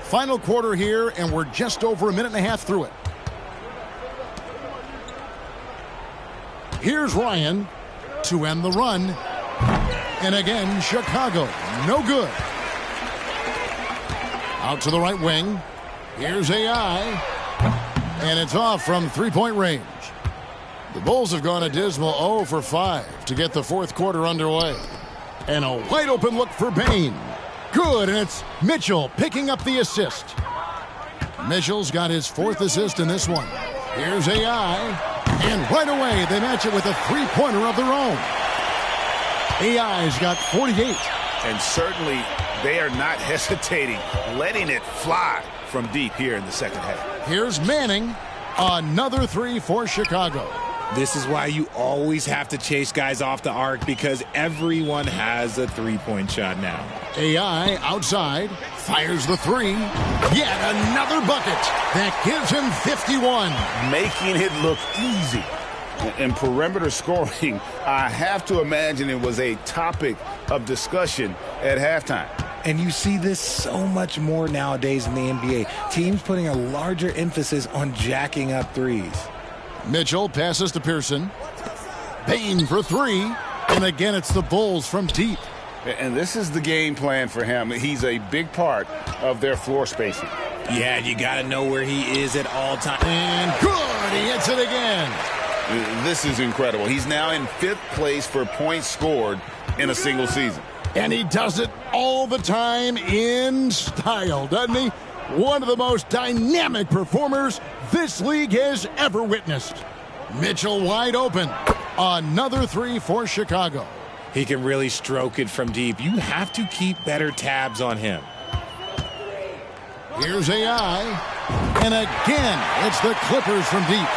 Final quarter here, and we're just over a minute and a half through it. Here's Ryan to end the run. And again, Chicago, no good. Out to the right wing. Here's AI. And it's off from 3-point range. The Bulls have gone a dismal 0 for 5 to get the 4th quarter underway. And a wide open look for Bane. Good, and it's Mitchell picking up the assist. Mitchell's got his 4th assist in this one. Here's AI. And right away, they match it with a 3-pointer of their own. AI's got 48. And certainly, they are not hesitating, letting it fly from deep here in the second half. Here's Manning. Another 3 for Chicago. This is why you always have to chase guys off the arc, because everyone has a 3-point shot now. AI outside, fires the 3. Yet another bucket that gives him 51. Making it look easy. And perimeter scoring, I have to imagine it was a topic of discussion at halftime. And you see this so much more nowadays in the NBA. Teams putting a larger emphasis on jacking up threes. Mitchell passes to Pearson. Bane for 3. And again, it's the Bulls from deep. And this is the game plan for him. He's a big part of their floor spacing. Yeah, you got to know where he is at all times. And good, he hits it again. This is incredible. He's now in 5th place for points scored in a single season. And he does it all the time in style, doesn't he? One of the most dynamic performers this league has ever witnessed. Mitchell wide open. Another 3 for Chicago. He can really stroke it from deep. You have to keep better tabs on him. Here's AI. And again, it's the Clippers from deep.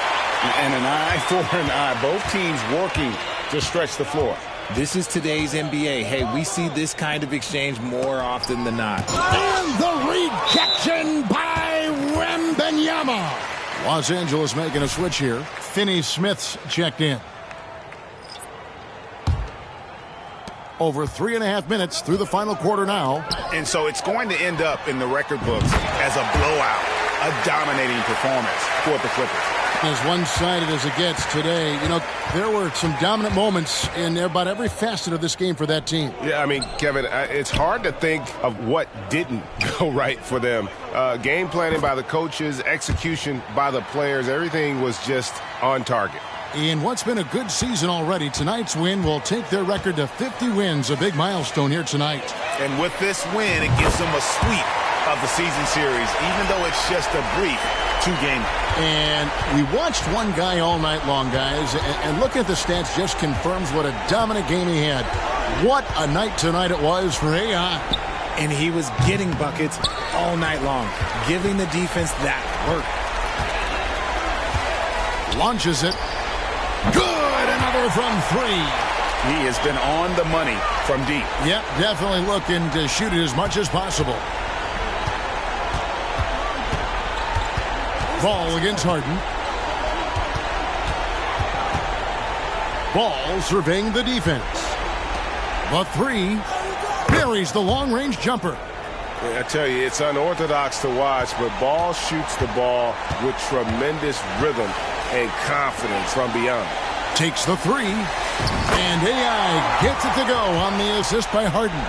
And an eye for an eye. Both teams working to stretch the floor. This is today's NBA. Hey, we see this kind of exchange more often than not. And the rejection by Wembanyama. Los Angeles making a switch here. Finney-Smith's checked in. Over 3.5 minutes through the final quarter now. And so it's going to end up in the record books as a blowout. a dominating performance for the Clippers. As one-sided as it gets today, you know, there were some dominant moments in about every facet of this game for that team. Yeah, I mean, Kevin, it's hard to think of what didn't go right for them. Game planning by the coaches, execution by the players, everything was just on target. In what's been a good season already, tonight's win will take their record to 50 wins, a big milestone here tonight. And with this win, it gives them a sweep of the season series, even though it's just a brief 2-game. And we watched one guy all night long, guys, and looking at the stats just confirms what a dominant game he had. What a night tonight it was for AI. And he was getting buckets all night long, giving the defense that work. Launches it. Good, another from 3. He has been on the money from deep. Yep, definitely looking to shoot it as much as possible. Ball against Harden. Ball surveying the defense. The 3 buries the long-range jumper. I tell you, it's unorthodox to watch, but Ball shoots the ball with tremendous rhythm and confidence from beyond. Takes the 3, and AI gets it to go on the assist by Harden.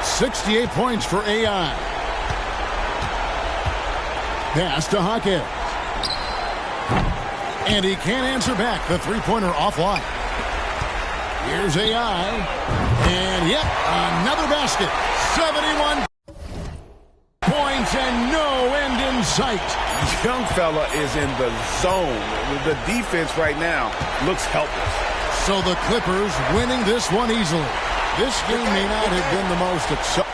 68 points for AI. Pass to Hawkins. And he can't answer back. The three-pointer offline. Here's AI. And yep, another basket. 71 points and no end in sight. Young fella is in the zone. The defense right now looks helpless. So the Clippers winning this one easily. This game may not have been the most exciting.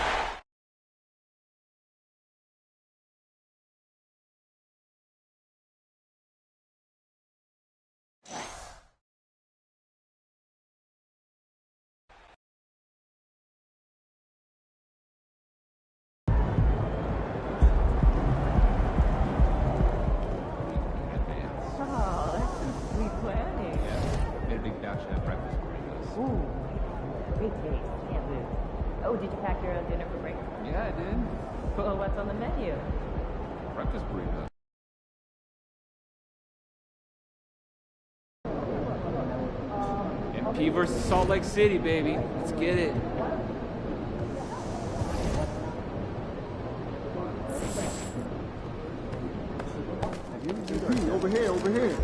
Oh, did you pack your own dinner for breakfast? Yeah, I did. Well, what's on the menu? Breakfast burrito. MP versus Salt Lake City, baby. Let's get it. Over here, over here.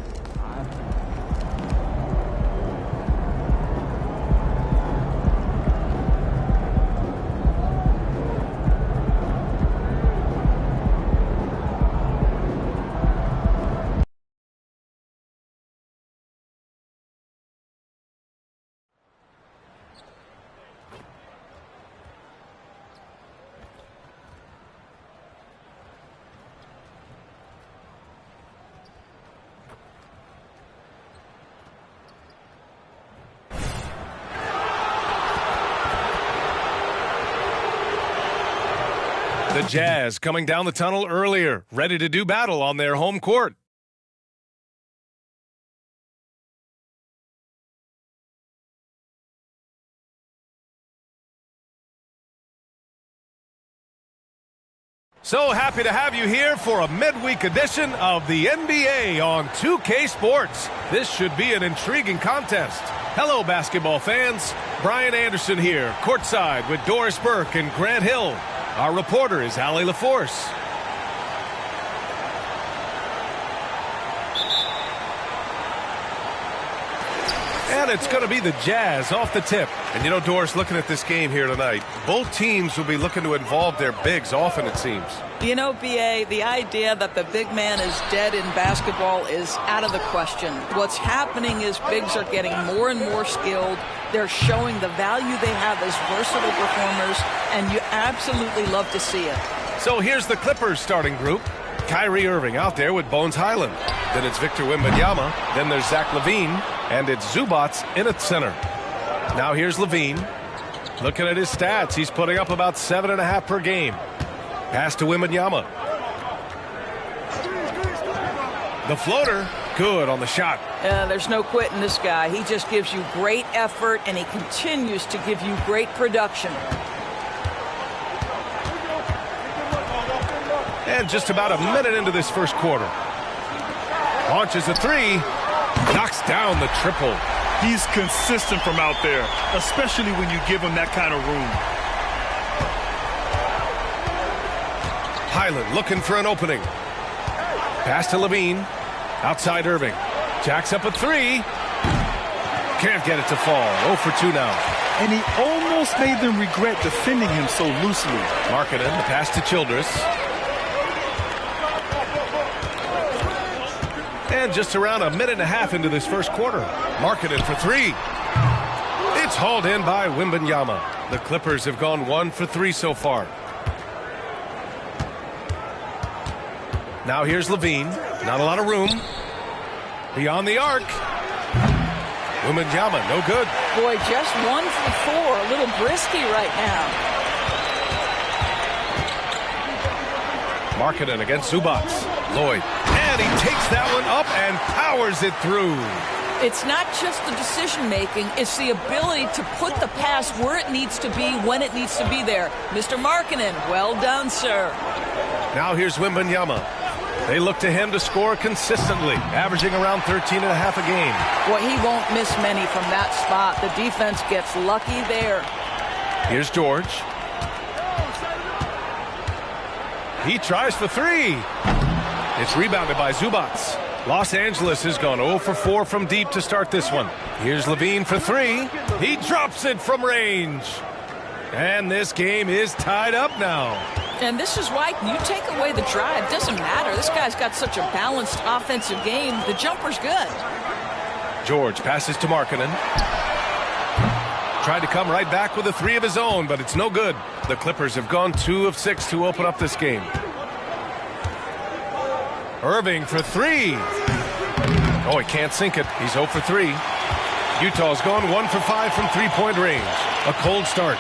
The Jazz coming down the tunnel earlier, ready to do battle on their home court. So happy to have you here for a midweek edition of the NBA on 2K Sports. This should be an intriguing contest. Hello, basketball fans. Brian Anderson here, courtside with Doris Burke and Grant Hill. Our reporter is Allie LaForce. And it's going to be the Jazz off the tip. And you know, Doris, looking at this game here tonight, both teams will be looking to involve their bigs often, it seems. You know, B.A., the idea that the big man is dead in basketball is out of the question. What's happening is bigs are getting more and more skilled. They're showing the value they have as versatile performers, and you absolutely love to see it. So here's the Clippers starting group. Kyrie Irving out there with Bones Highland. Then it's Victor Wembanyama. Then there's Zach LaVine. And it's Zubats in at center. Now here's LaVine. Looking at his stats, he's putting up about 7.5 per game. Pass to Wembanyama. The floater, good on the shot. There's no quitting this guy. He just gives you great effort, and he continues to give you great production. And just about a minute into this first quarter. Launches a three. Knocks down the triple. He's consistent from out there, especially when you give him that kind of room. Highland looking for an opening. Pass to Levine. Outside Irving. Jacks up a three. Can't get it to fall. 0 for 2 now. And he almost made them regret defending him so loosely. Markkanen, the pass to Childress. And just around a minute and a half into this first quarter. Markkanen for three. It's hauled in by Wembanyama. The Clippers have gone 1 for 3 so far. Now here's Levine. Not a lot of room. Beyond the arc. Wembanyama, no good. Boy, just 1 for 4. A little brisky right now. Markkanen against Zubac. Lloyd. And he takes that one up and powers it through. It's not just the decision-making. It's the ability to put the pass where it needs to be, when it needs to be there. Mr. Markkanen, well done, sir. Now here's Wembanyama. They look to him to score consistently, averaging around 13.5 a game. Well, he won't miss many from that spot. The defense gets lucky there. Here's George. He tries for three. It's rebounded by Zubac. Los Angeles has gone 0 for 4 from deep to start this one. Here's Levine for three. He drops it from range. And this game is tied up now. And this is why you take away the drive. Doesn't matter. This guy's got such a balanced offensive game. The jumper's good. George passes to Markkanen. Tried to come right back with a three of his own, but it's no good. The Clippers have gone 2 of 6 to open up this game. Irving for three. Oh, he can't sink it. He's 0 for 3. Utah's gone 1 for 5 from three-point range. A cold start.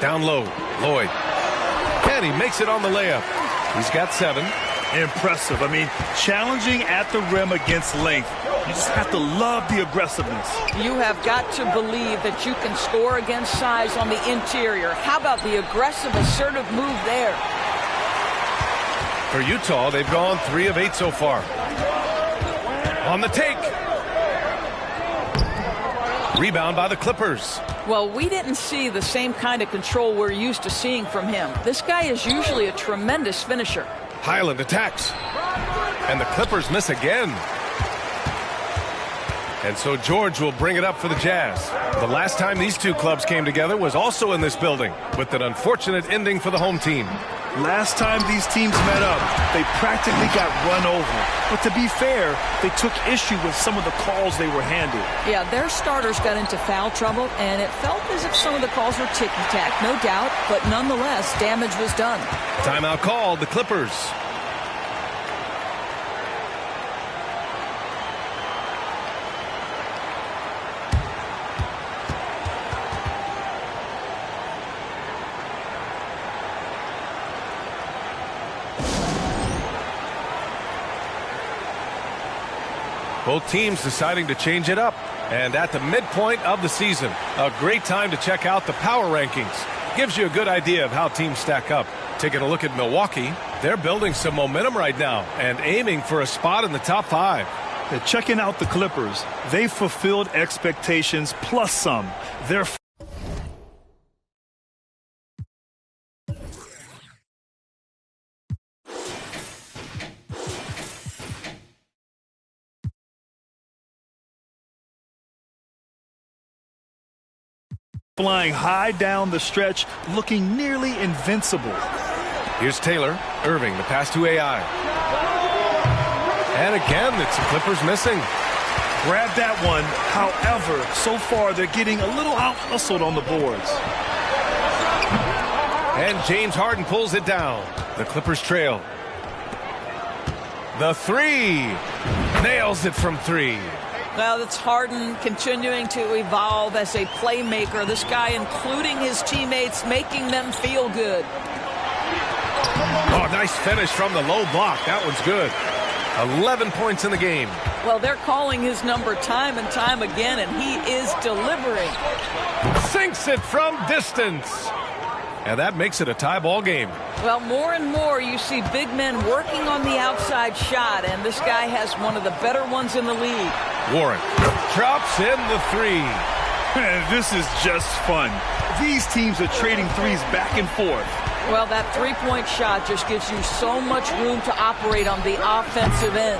Down low, Lloyd. And he makes it on the layup. He's got 7. Impressive. I mean, challenging at the rim against length. You just have to love the aggressiveness. You have got to believe that you can score against size on the interior. How about the aggressive, assertive move there? For Utah, they've gone 3 of 8 so far. On the take. Rebound by the Clippers. Well, we didn't see the same kind of control we're used to seeing from him. This guy is usually a tremendous finisher. Highland attacks. And the Clippers miss again. And so George will bring it up for the Jazz. The last time these two clubs came together was also in this building, with an unfortunate ending for the home team. Last time these teams met up, they practically got run over. But to be fair, they took issue with some of the calls they were handed. Yeah, their starters got into foul trouble, and it felt as if some of the calls were ticky-tack, no doubt. But nonetheless, damage was done. Timeout called, the Clippers. Both teams deciding to change it up. And at the midpoint of the season, a great time to check out the power rankings. Gives you a good idea of how teams stack up. Taking a look at Milwaukee, they're building some momentum right now and aiming for a spot in the top 5. They're checking out the Clippers. They fulfilled expectations plus some. They're flying high down the stretch, looking nearly invincible. Here's Taylor. Irving, the pass to AI. And again, it's the Clippers missing. Grab that one. However, so far they're getting a little out-hustled on the boards. And James Harden pulls it down. The Clippers trail. The three. Nails it from 3. Well, that's Harden continuing to evolve as a playmaker. This guy, including his teammates, making them feel good. Oh, nice finish from the low block. That one's good. 11 points in the game. Well, they're calling his number time and time again, and he is delivering. Sinks it from distance. And that makes it a tie ball game. Well, more and more you see big men working on the outside shot, and this guy has one of the better ones in the league. Warren drops in the three. Man, this is just fun. These teams are trading threes back and forth. Well, that three-point shot just gives you so much room to operate on the offensive end.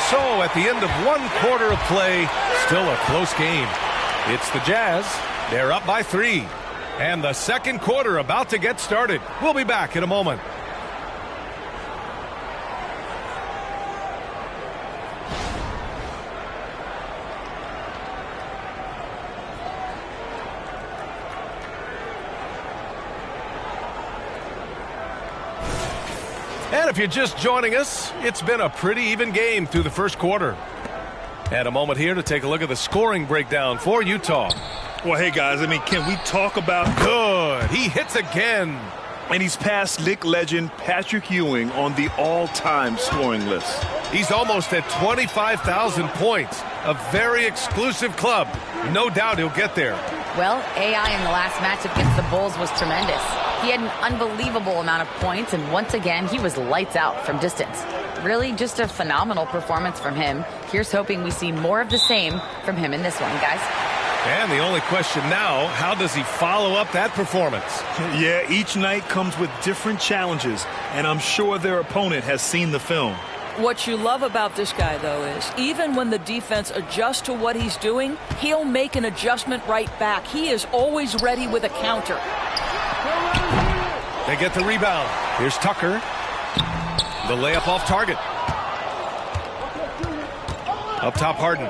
So at the end of 1 quarter of play, still a close game. It's the Jazz. They're up by 3. And the second quarter about to get started. We'll be back in a moment. And if you're just joining us, it's been a pretty even game through the first quarter. And a moment here to take a look at the scoring breakdown for Utah. Well, hey, guys, I mean, can we talk about... Good. He hits again. And he's passed Knick legend Patrick Ewing on the all-time scoring list. He's almost at 25,000 points. A very exclusive club. No doubt he'll get there. Well, AI in the last matchup against the Bulls was tremendous. He had an unbelievable amount of points, and once again, he was lights out from distance. Really just a phenomenal performance from him. Here's hoping we see more of the same from him in this one, guys. And the only question now, how does he follow up that performance? Yeah, each night comes with different challenges, and I'm sure their opponent has seen the film. What you love about this guy, though, is even when the defense adjusts to what he's doing, he'll make an adjustment right back. He is always ready with a counter. They get the rebound. Here's Tucker. The layup off target. Up top, Harden.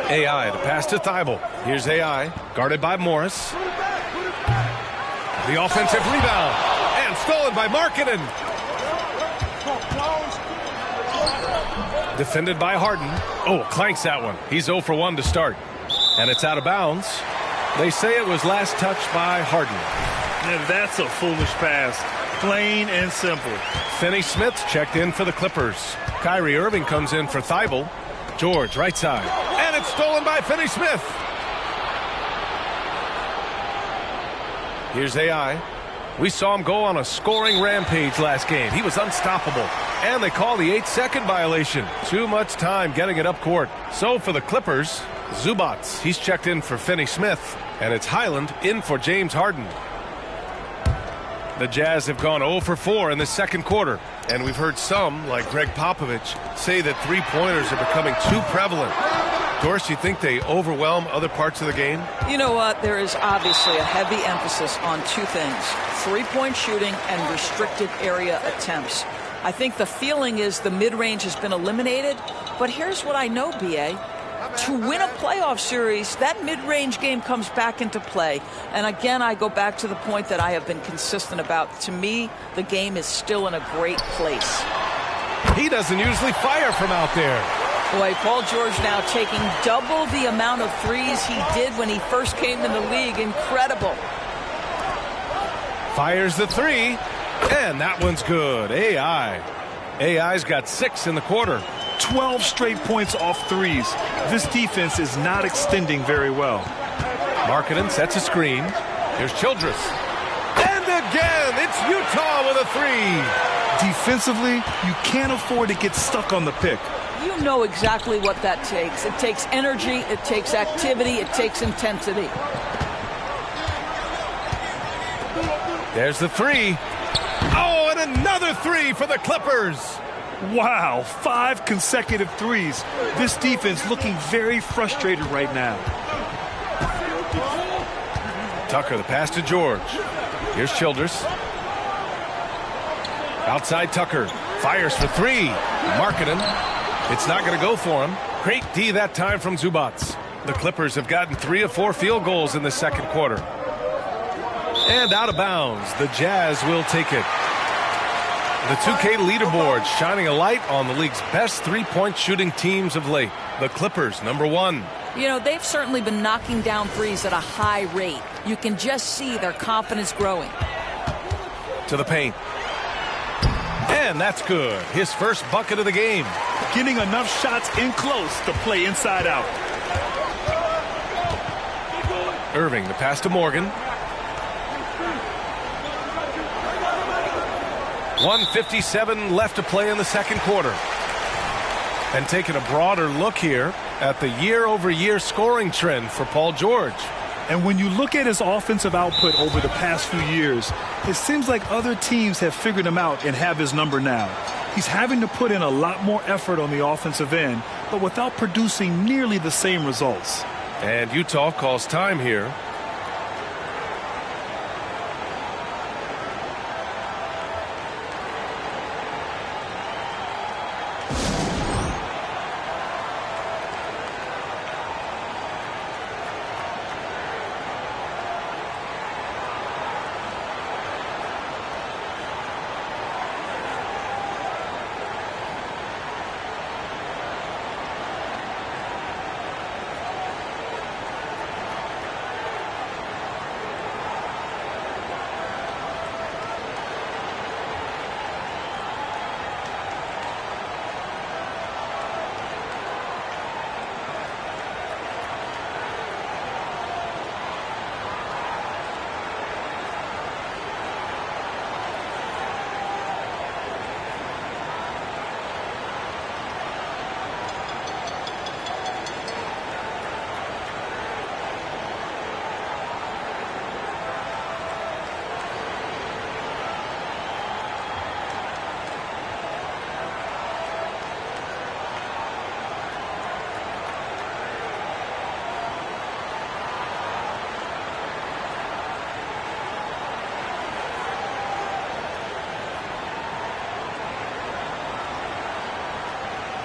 AI, the pass to Thibault. Here's AI, guarded by Morris. The offensive rebound. And stolen by Markkanen. Defended by Harden. Oh, clanks that one. He's 0 for 1 to start. And it's out of bounds. They say it was last touched by Harden. And that's a foolish pass. Plain and simple. Finney-Smith checked in for the Clippers. Kyrie Irving comes in for Thibault. George, right side. And it's stolen by Finney-Smith. Here's AI. We saw him go on a scoring rampage last game. He was unstoppable. And they call the 8-second violation. Too much time getting it up court. So for the Clippers, Zubats. He's checked in for Finney-Smith. And it's Highland in for James Harden. The Jazz have gone 0 for 4 in the second quarter. And we've heard some, like Greg Popovich, say that three-pointers are becoming too prevalent. Doris, you think they overwhelm other parts of the game? You know what? There is obviously a heavy emphasis on two things: three-point shooting and restricted area attempts. I think the feeling is the mid-range has been eliminated. But here's what I know, B.A. To win a playoff series, that mid-range game comes back into play. And again, I go back to the point that I have been consistent about. To me, the game is still in a great place. He doesn't usually fire from out there. Boy, Paul George now taking double the amount of threes he did when he first came in the league. Incredible. Fires the three, and that one's good. AI's got 6 in the quarter. 12 straight points off threes. This defense is not extending very well. Markkanen sets a screen. Here's Childress. And again, it's Utah with a three. Defensively, you can't afford to get stuck on the pick. You know exactly what that takes. It takes energy, it takes activity, it takes intensity. There's the three. Oh, and another three for the Clippers. Wow, 5 consecutive threes. This defense looking very frustrated right now. Tucker, the pass to George. Here's Childress. Outside Tucker. Fires for three. Markkanen. It's not going to go for him. Great D that time from Zubats. The Clippers have gotten 3 of 4 field goals in the second quarter. And out of bounds. The Jazz will take it. The 2K leaderboard shining a light on the league's best three-point shooting teams of late. The Clippers, number 1. You know, they've certainly been knocking down threes at a high rate. You can just see their confidence growing. To the paint. And that's good. His first bucket of the game. Getting enough shots in close to play inside out. Irving, the pass to Morgan. 1:57 left to play in the second quarter. And taking a broader look here at the year-over-year scoring trend for Paul George. And when you look at his offensive output over the past few years, it seems like other teams have figured him out and have his number now. He's having to put in a lot more effort on the offensive end, but without producing nearly the same results. And Utah calls time here.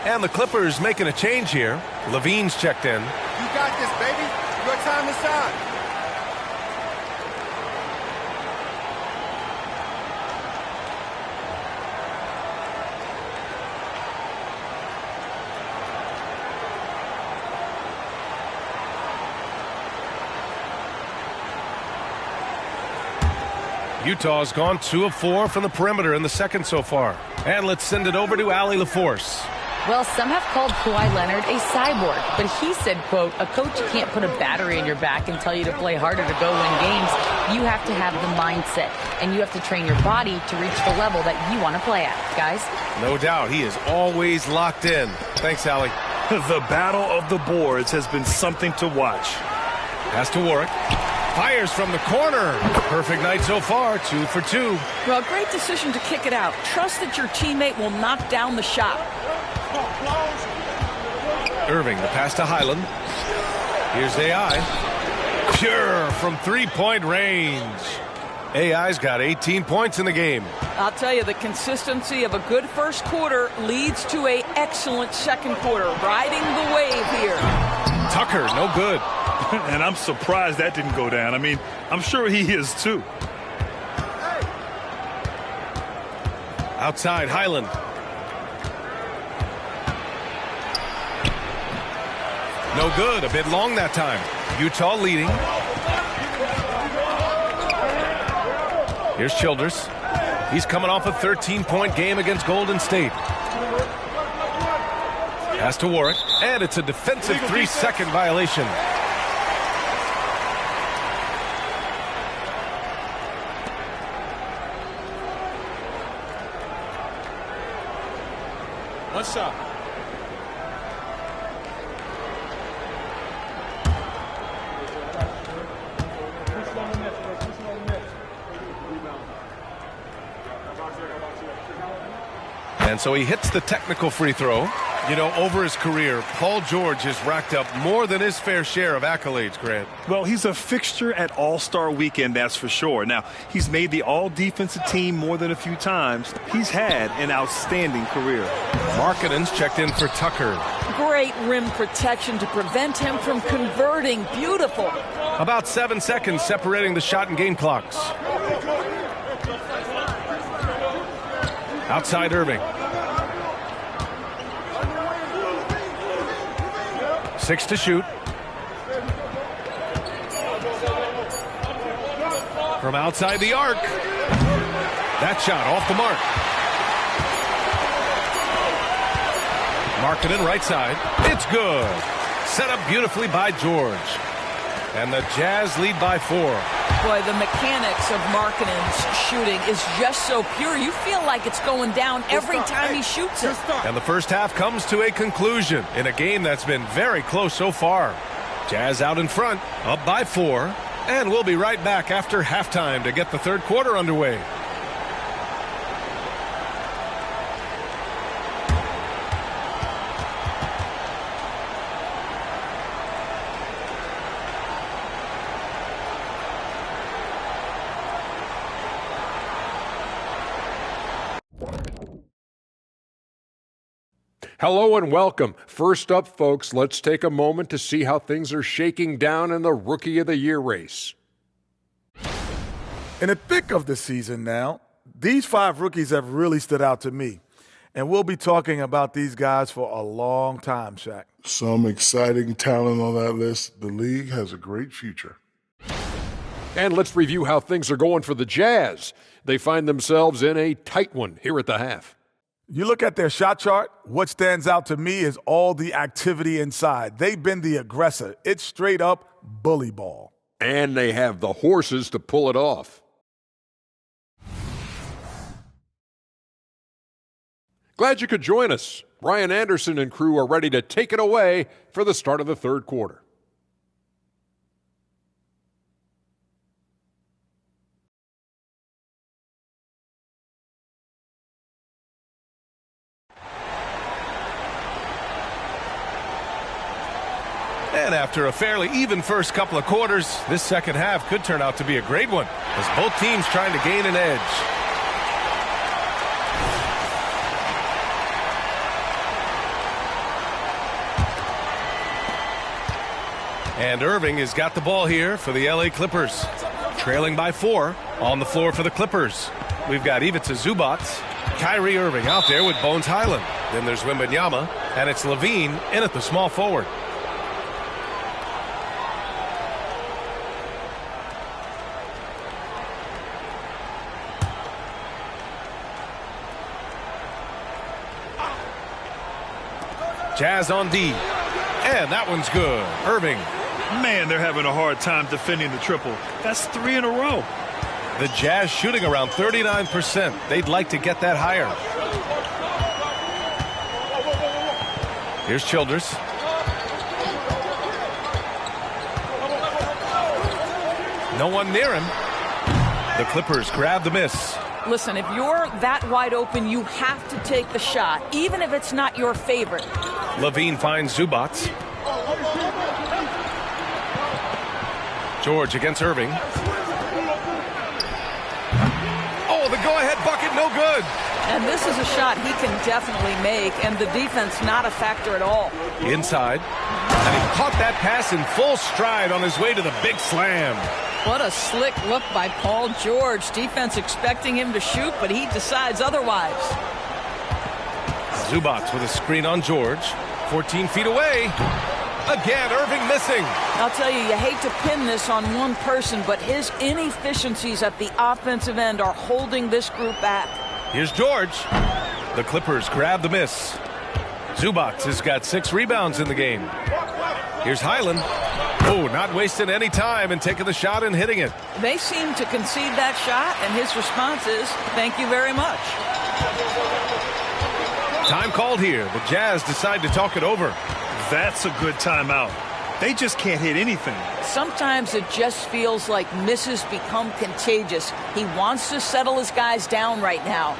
And the Clippers making a change here. Levine's checked in. You got this, baby. Your time to shine. Utah's gone 2 of 4 from the perimeter in the second so far. And let's send it over to Allie LaForce. Well, some have called Kawhi Leonard a cyborg, but he said, quote, a coach can't put a battery in your back and tell you to play harder to go win games. You have to have the mindset, and you have to train your body to reach the level that you want to play at, guys. No doubt. He is always locked in. Thanks, Allie. The battle of the boards has been something to watch. Pass to Warwick. Fires from the corner. Perfect night so far, 2 for 2. Well, great decision to kick it out. Trust that your teammate will knock down the shot. Irving, the pass to Highland. Here's AI. Pure from three-point range. AI's got 18 points in the game. I'll tell you, the consistency of a good first quarter leads to an excellent second quarter. Riding the wave here. Tucker, no good. And I'm surprised that didn't go down. I mean, I'm sure he is too. Outside, Highland. No good. A bit long that time. Utah leading. Here's Childress. He's coming off a 13-point game against Golden State. Pass to Warwick. And it's a defensive 3-second violation. What's up? And so he hits the technical free throw. You know, over his career, Paul George has racked up more than his fair share of accolades, Grant. Well, he's a fixture at All-Star Weekend, that's for sure. Now, he's made the all-defensive team more than a few times. He's had an outstanding career. Markkanen's checked in for Tucker. Great rim protection to prevent him from converting. Beautiful. About 7 seconds separating the shot and game clocks. Outside Irving. 6 to shoot. From outside the arc. That shot off the mark. Markkanen right side. It's good. Set up beautifully by George. And the Jazz lead by 4. Boy, the mechanics of Markkanen's shooting is just so pure. You feel like it's going down every time he shoots it. And the first half comes to a conclusion in a game that's been very close so far. Jazz out in front, up by 4. And we'll be right back after halftime to get the third quarter underway. Hello and welcome. First up, folks, let's take a moment to see how things are shaking down in the Rookie of the Year race. In the thick of the season now, these 5 rookies have really stood out to me. And we'll be talking about these guys for a long time, Shaq. Some exciting talent on that list. The league has a great future. And let's review how things are going for the Jazz. They find themselves in a tight one here at the half. You look at their shot chart, what stands out to me is all the activity inside. They've been the aggressor. It's straight up bully ball. And they have the horses to pull it off. Glad you could join us. Ryan Anderson and crew are ready to take it away for the start of the third quarter. And after a fairly even first couple of quarters, this second half could turn out to be a great one as both teams trying to gain an edge. And Irving has got the ball here for the LA Clippers. Trailing by 4 on the floor for the Clippers. We've got Ivica Zubac, Kyrie Irving out there with Bones Highland. Then there's Wembanyama, and it's Levine in at the small forward. Jazz on D. And that one's good. Irving. Man, they're having a hard time defending the triple. That's 3 in a row. The Jazz shooting around 39%. They'd like to get that higher. Here's Childress. No one near him. The Clippers grab the miss. Listen, if you're that wide open, you have to take the shot, even if it's not your favorite. Levine finds Zubac. George against Irving. Oh, the go-ahead bucket, no good. And this is a shot he can definitely make, and the defense not a factor at all. Inside. And he caught that pass in full stride on his way to the big slam. What a slick look by Paul George. Defense expecting him to shoot, but he decides otherwise. Zubac with a screen on George. 14 feet away. Again, Irving missing. I'll tell you, you hate to pin this on one person, but his inefficiencies at the offensive end are holding this group back. Here's George. The Clippers grab the miss. Zubac has got 6 rebounds in the game. Here's Highland. Oh, not wasting any time and taking the shot and hitting it. They seem to concede that shot, and his response is, thank you very much. Time called here. The Jazz decide to talk it over. That's a good timeout. They just can't hit anything. Sometimes it just feels like misses become contagious. He wants to settle his guys down right now.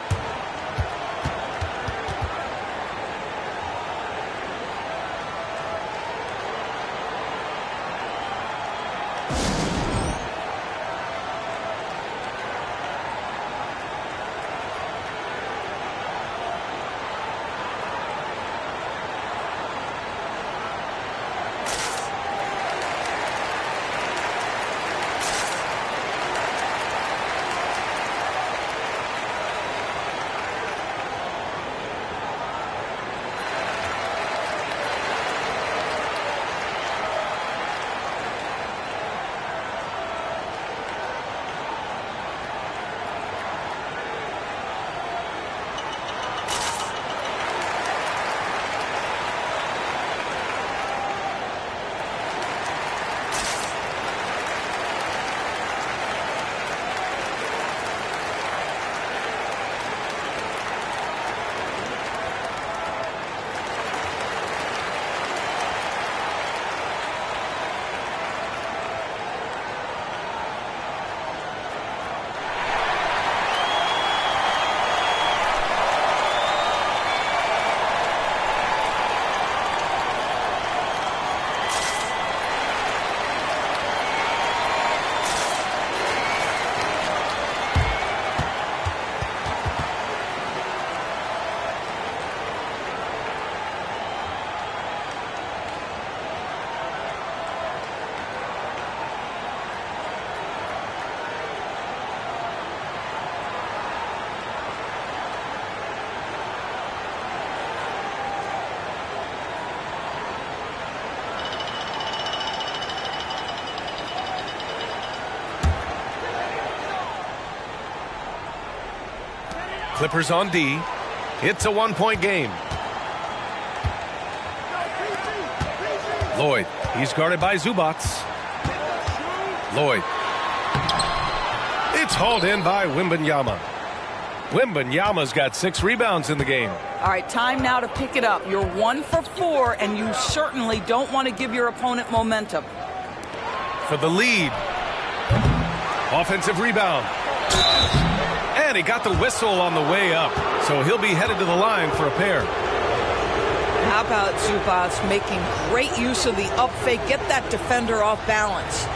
Clippers on D. It's a 1-point game. Lloyd. He's guarded by Zubac. Lloyd. It's hauled in by Wembanyama. Wembanyama's got 6 rebounds in the game. All right, time now to pick it up. You're 1 for 4, and you certainly don't want to give your opponent momentum. For the lead. Offensive rebound. And he got the whistle on the way up, so he'll be headed to the line for a pair. How about Zubac making great use of the up fake, get that defender off balance.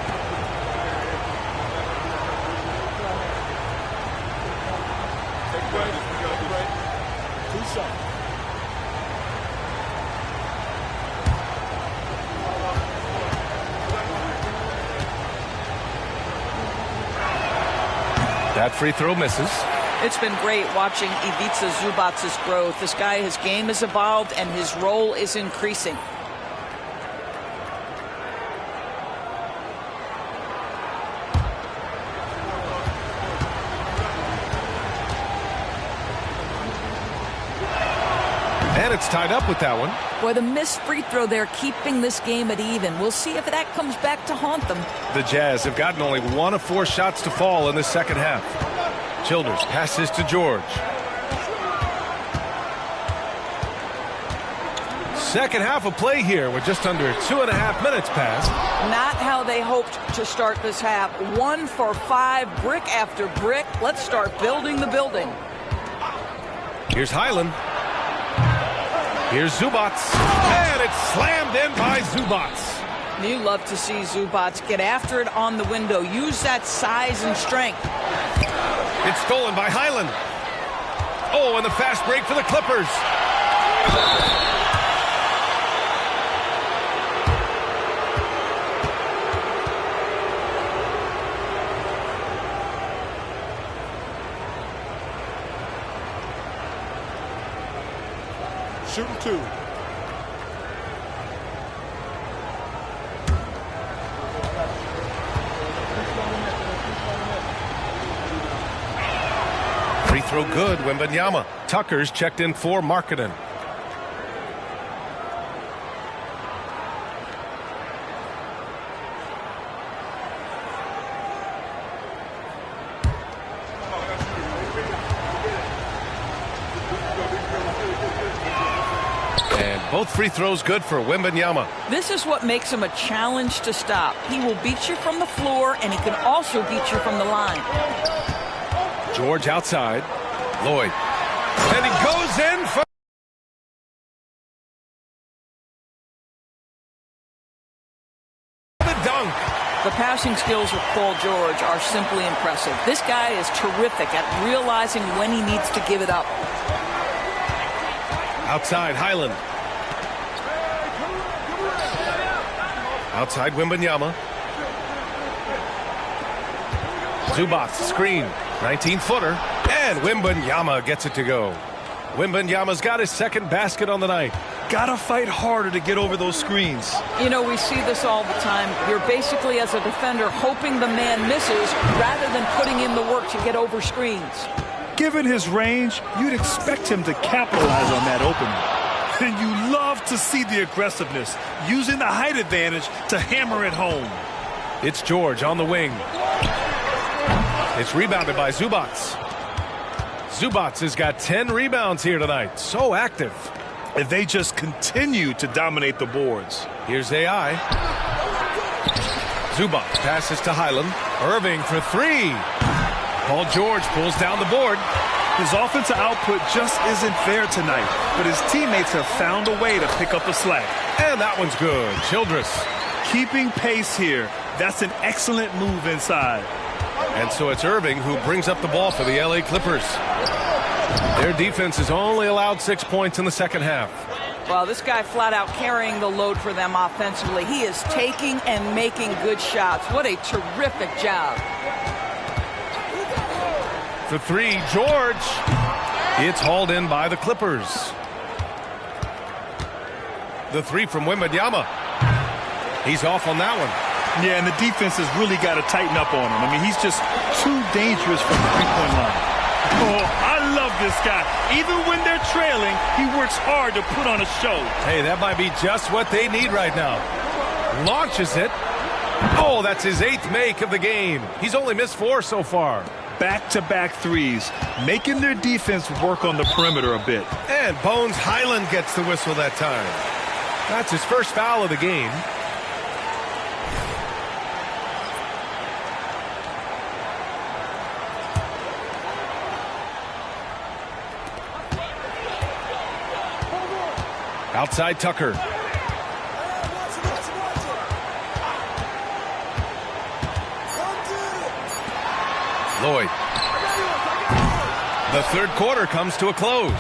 That free throw misses. It's been great watching Ivica Zubac's growth. This guy, his game has evolved and his role is increasing. And it's tied up with that one. Boy, the missed free throw there keeping this game at even. We'll see if that comes back to haunt them. The Jazz have gotten only 1 of 4 shots to fall in this second half. Childers passes to George. Second half of play here with just under 2.5 minutes passed. Not how they hoped to start this half. 1 for 5, brick after brick. Let's start building the building. Here's Highland. Here's Zubac. And it's slammed in by Zubac. You love to see Zubac get after it on the window. Use that size and strength. It's stolen by Highland. Oh, and the fast break for the Clippers. Shooting 2. Free throw good, Wembanyama. Tucker's checked in for Markkanen. And both free throws good for Wembanyama. This is what makes him a challenge to stop. He will beat you from the floor, and he can also beat you from the line. George outside. Lloyd. And he goes in for the dunk. The passing skills of Paul George are simply impressive. This guy is terrific at realizing when he needs to give it up. Outside, Highland. Outside, Wembanyama. Zubac, screen. 19-footer. And Wembanyama gets it to go. Wembanyama's got his second basket on the night. Gotta fight harder to get over those screens. You know, we see this all the time. You're basically, as a defender, hoping the man misses rather than putting in the work to get over screens. Given his range, you'd expect him to capitalize on that opening. And you love to see the aggressiveness, using the height advantage to hammer it home. It's George on the wing. It's rebounded by Zubac. Zubac has got 10 rebounds here tonight. So active. And they just continue to dominate the boards. Here's AI. Zubac passes to Highland. Irving for 3. Paul George pulls down the board. His offensive output just isn't there tonight, but his teammates have found a way to pick up the slack. And that one's good. Childress. Keeping pace here. That's an excellent move inside. And so it's Irving who brings up the ball for the LA Clippers. Their defense has only allowed 6 points in the second half. Well, this guy flat out carrying the load for them offensively. He is taking and making good shots. What a terrific job. For 3, George. It's hauled in by the Clippers. The 3 from Wembanyama. He's off on that one. Yeah, and the defense has really got to tighten up on him. I mean, he's just too dangerous from the three-point line. Oh, I love this guy. Even when they're trailing, he works hard to put on a show. Hey, that might be just what they need right now. Launches it. Oh, that's his 8th make of the game. He's only missed 4 so far. Back-to-back threes, making their defense work on the perimeter a bit. And Bones Highland gets the whistle that time. That's his first foul of the game. Outside Tucker. Lloyd. The third quarter comes to a close.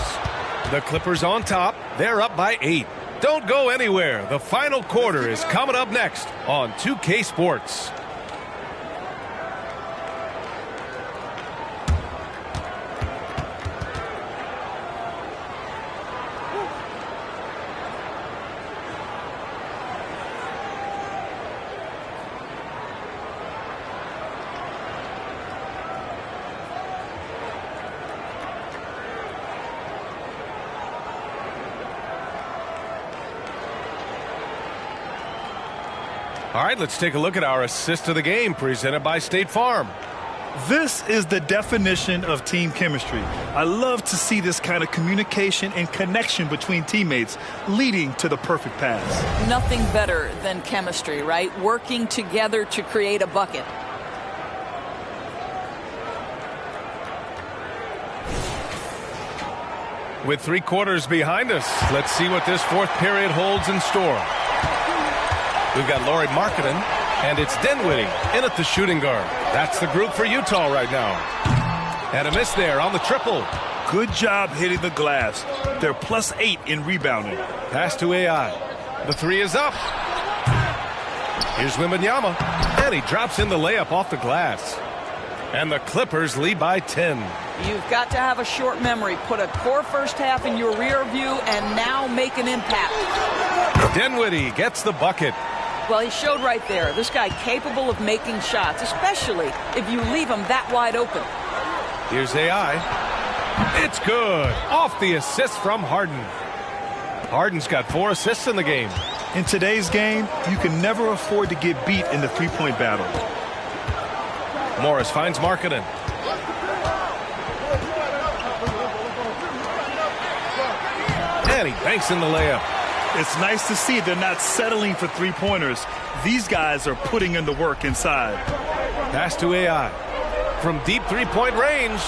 The Clippers on top. They're up by 8. Don't go anywhere. The final quarter is coming up next on 2K Sports. All right, let's take a look at our assist of the game presented by State Farm. This is the definition of team chemistry. I love to see this kind of communication and connection between teammates leading to the perfect pass. Nothing better than chemistry, right? Working together to create a bucket. With 3 quarters behind us, let's see what this 4th period holds in store. We've got Lauri Markkanen, and it's Dinwiddie in at the shooting guard. That's the group for Utah right now. And a miss there on the triple. Good job hitting the glass. They're +8 in rebounding. Pass to AI. The 3 is up. Here's Wembanyama, and he drops in the layup off the glass. And the Clippers lead by 10. You've got to have a short memory. Put a core first half in your rear view and now make an impact. Dinwiddie gets the bucket. Well, he showed right there. This guy capable of making shots, especially if you leave him that wide open. Here's AI. It's good. Off the assist from Harden. Harden's got 4 assists in the game. In today's game, you can never afford to get beat in the three-point battle. Morris finds Markkanen. And he banks in the layup. It's nice to see they're not settling for three-pointers. These guys are putting in the work inside. Pass to AI. From deep three-point range.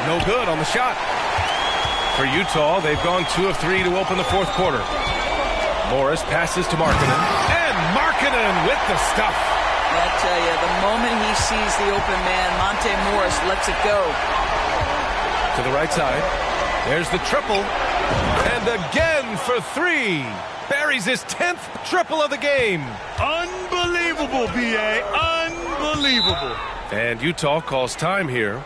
No good on the shot. For Utah, they've gone 2 of 3 to open the 4th quarter. Morris passes to Markkanen. And Markkanen with the stuff. I tell you, the moment he sees the open man, Monte Morris lets it go. To the right side. There's the triple. And again for 3. Buries his 10th triple of the game. Unbelievable, B.A. Unbelievable. And Utah calls time here.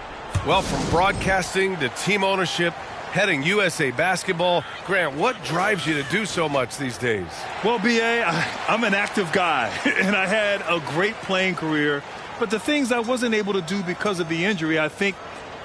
Well, from broadcasting to team ownership, heading USA Basketball, Grant, what drives you to do so much these days? Well, B.A., I'm an active guy, and I had a great playing career. But the things I wasn't able to do because of the injury, I think,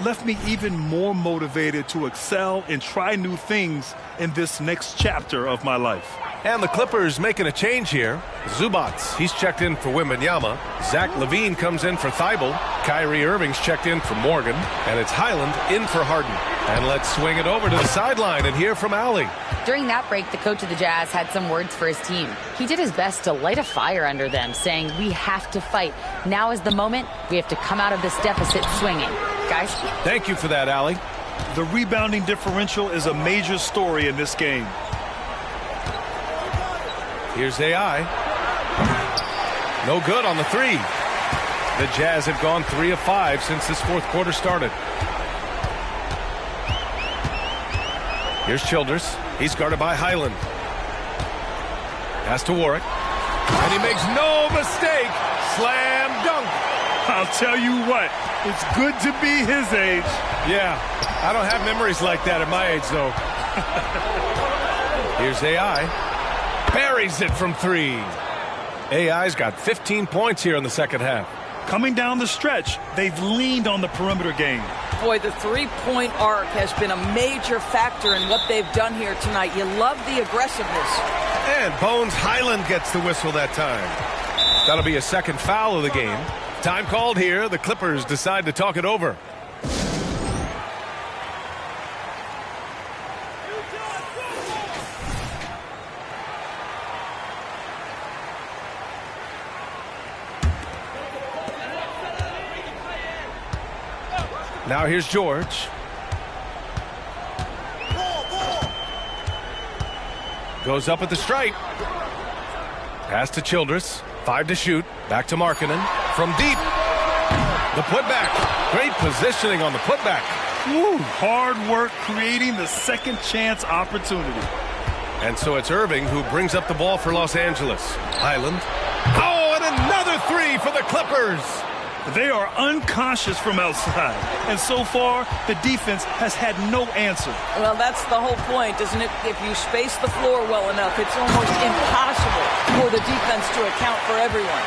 left me even more motivated to excel and try new things in this next chapter of my life. And the Clippers making a change here. Zubats, he's checked in for Wembanyama. Zach LaVine comes in for Thibault. Kyrie Irving's checked in for Morgan. And it's Highland in for Harden. And let's swing it over to the sideline and hear from Allie. During that break, the coach of the Jazz had some words for his team. He did his best to light a fire under them, saying, "We have to fight. Now is the moment. We have to come out of this deficit swinging." Guys? Thank you for that, Allie. The rebounding differential is a major story in this game. Here's AI. No good on the 3. The Jazz have gone 3 of 5 since this 4th quarter started. Here's Childress. He's guarded by Highland. Pass to Warwick. And he makes no mistake. Slam dunk. I'll tell you what, it's good to be his age. Yeah, I don't have memories like that at my age, though. Here's AI. Buries it from 3. AI's got 15 points here in the second half. Coming down the stretch, they've leaned on the perimeter game. Boy, the three-point arc has been a major factor in what they've done here tonight. You love the aggressiveness. And Bones Highland gets the whistle that time. That'll be a second foul of the game. Time called here. The Clippers decide to talk it over. Now here's George. Goes up at the stripe. Pass to Childress. 5 to shoot. Back to Markkanen. From deep. The putback. Great positioning on the putback. Woo, hard work creating the second chance opportunity. And so it's Irving who brings up the ball for Los Angeles. Highland. Oh, and another three for the Clippers. They are unconscious from outside, and so far, the defense has had no answer. Well, that's the whole point, isn't it? If you space the floor well enough, it's almost impossible for the defense to account for everyone.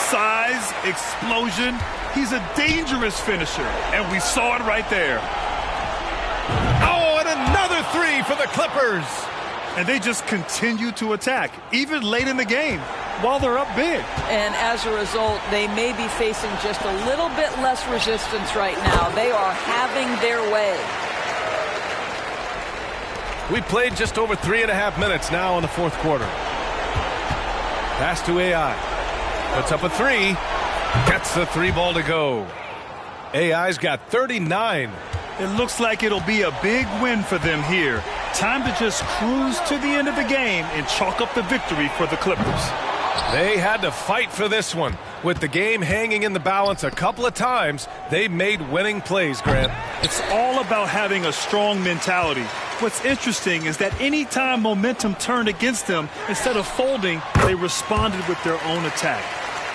Size, explosion, he's a dangerous finisher, and we saw it right there. Oh, and another three for the Clippers. And they just continue to attack, even late in the game, while they're up big. And as a result, they may be facing just a little bit less resistance right now. They are having their way. We played just over 3.5 minutes now in the fourth quarter. Pass to AI. Puts up a three. Gets the three ball to go. AI's got 39. It looks like it'll be a big win for them here. Time to just cruise to the end of the game and chalk up the victory for the Clippers. They had to fight for this one. With the game hanging in the balance a couple of times, they made winning plays, Grant. It's all about having a strong mentality. What's interesting is that anytime momentum turned against them, instead of folding, they responded with their own attack.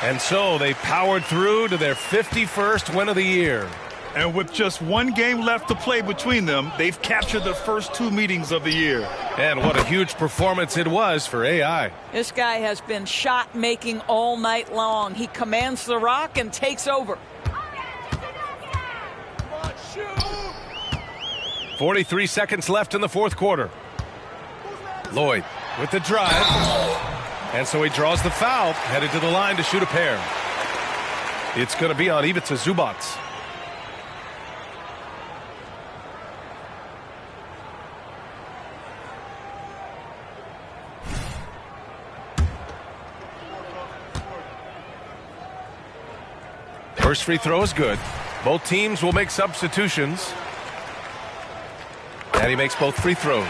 And so they powered through to their 51st win of the year. And with just one game left to play between them, they've captured the first 2 meetings of the year. And what a huge performance it was for AI. This guy has been shot-making all night long. He commands the rock and takes over. 43 seconds left in the fourth quarter. Lloyd with the drive. And so he draws the foul, headed to the line to shoot a pair. It's going to be on Ivica Zubac. First free throw is good. Both teams will make substitutions. And he makes both free throws.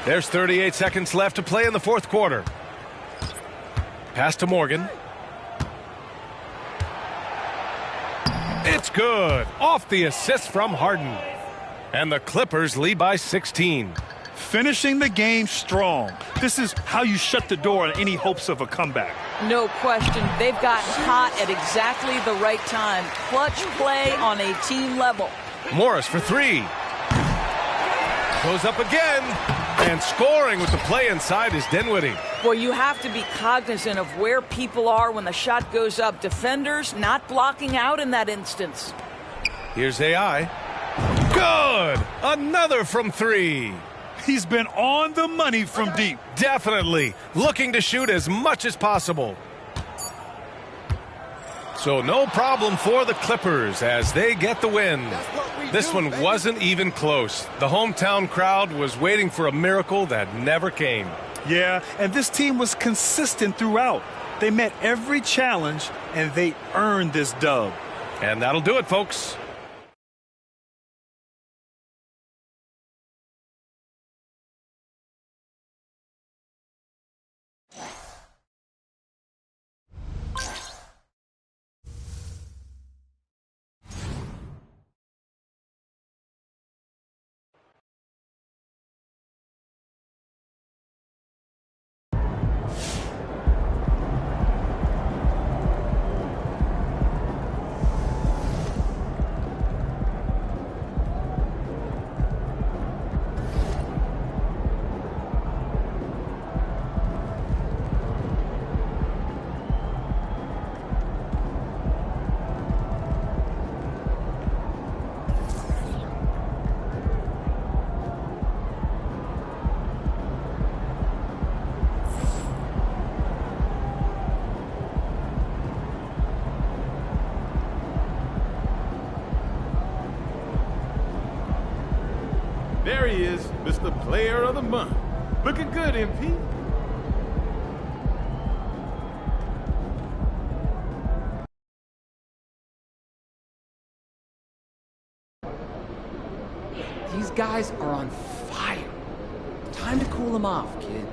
There's 38 seconds left to play in the fourth quarter. Pass to Morgan. It's good. Off the assist from Harden. And the Clippers lead by 16. Finishing the game strong. This is how you shut the door on any hopes of a comeback. No question. They've gotten hot at exactly the right time. Clutch play on a team level. Morris for three. Goes up again. And scoring with the play inside is Dinwiddie. Well, you have to be cognizant of where people are when the shot goes up. Defenders not blocking out in that instance. Here's AI. Good. Another from three. He's been on the money from deep. Definitely. Looking to shoot as much as possible. So no problem for the Clippers as they get the win. This one wasn't even close. The hometown crowd was waiting for a miracle that never came. Yeah, and this team was consistent throughout. They met every challenge, and they earned this dub. And that'll do it, folks. Player of the month. Looking good, MP. These guys are on fire. Time to cool them off, kid.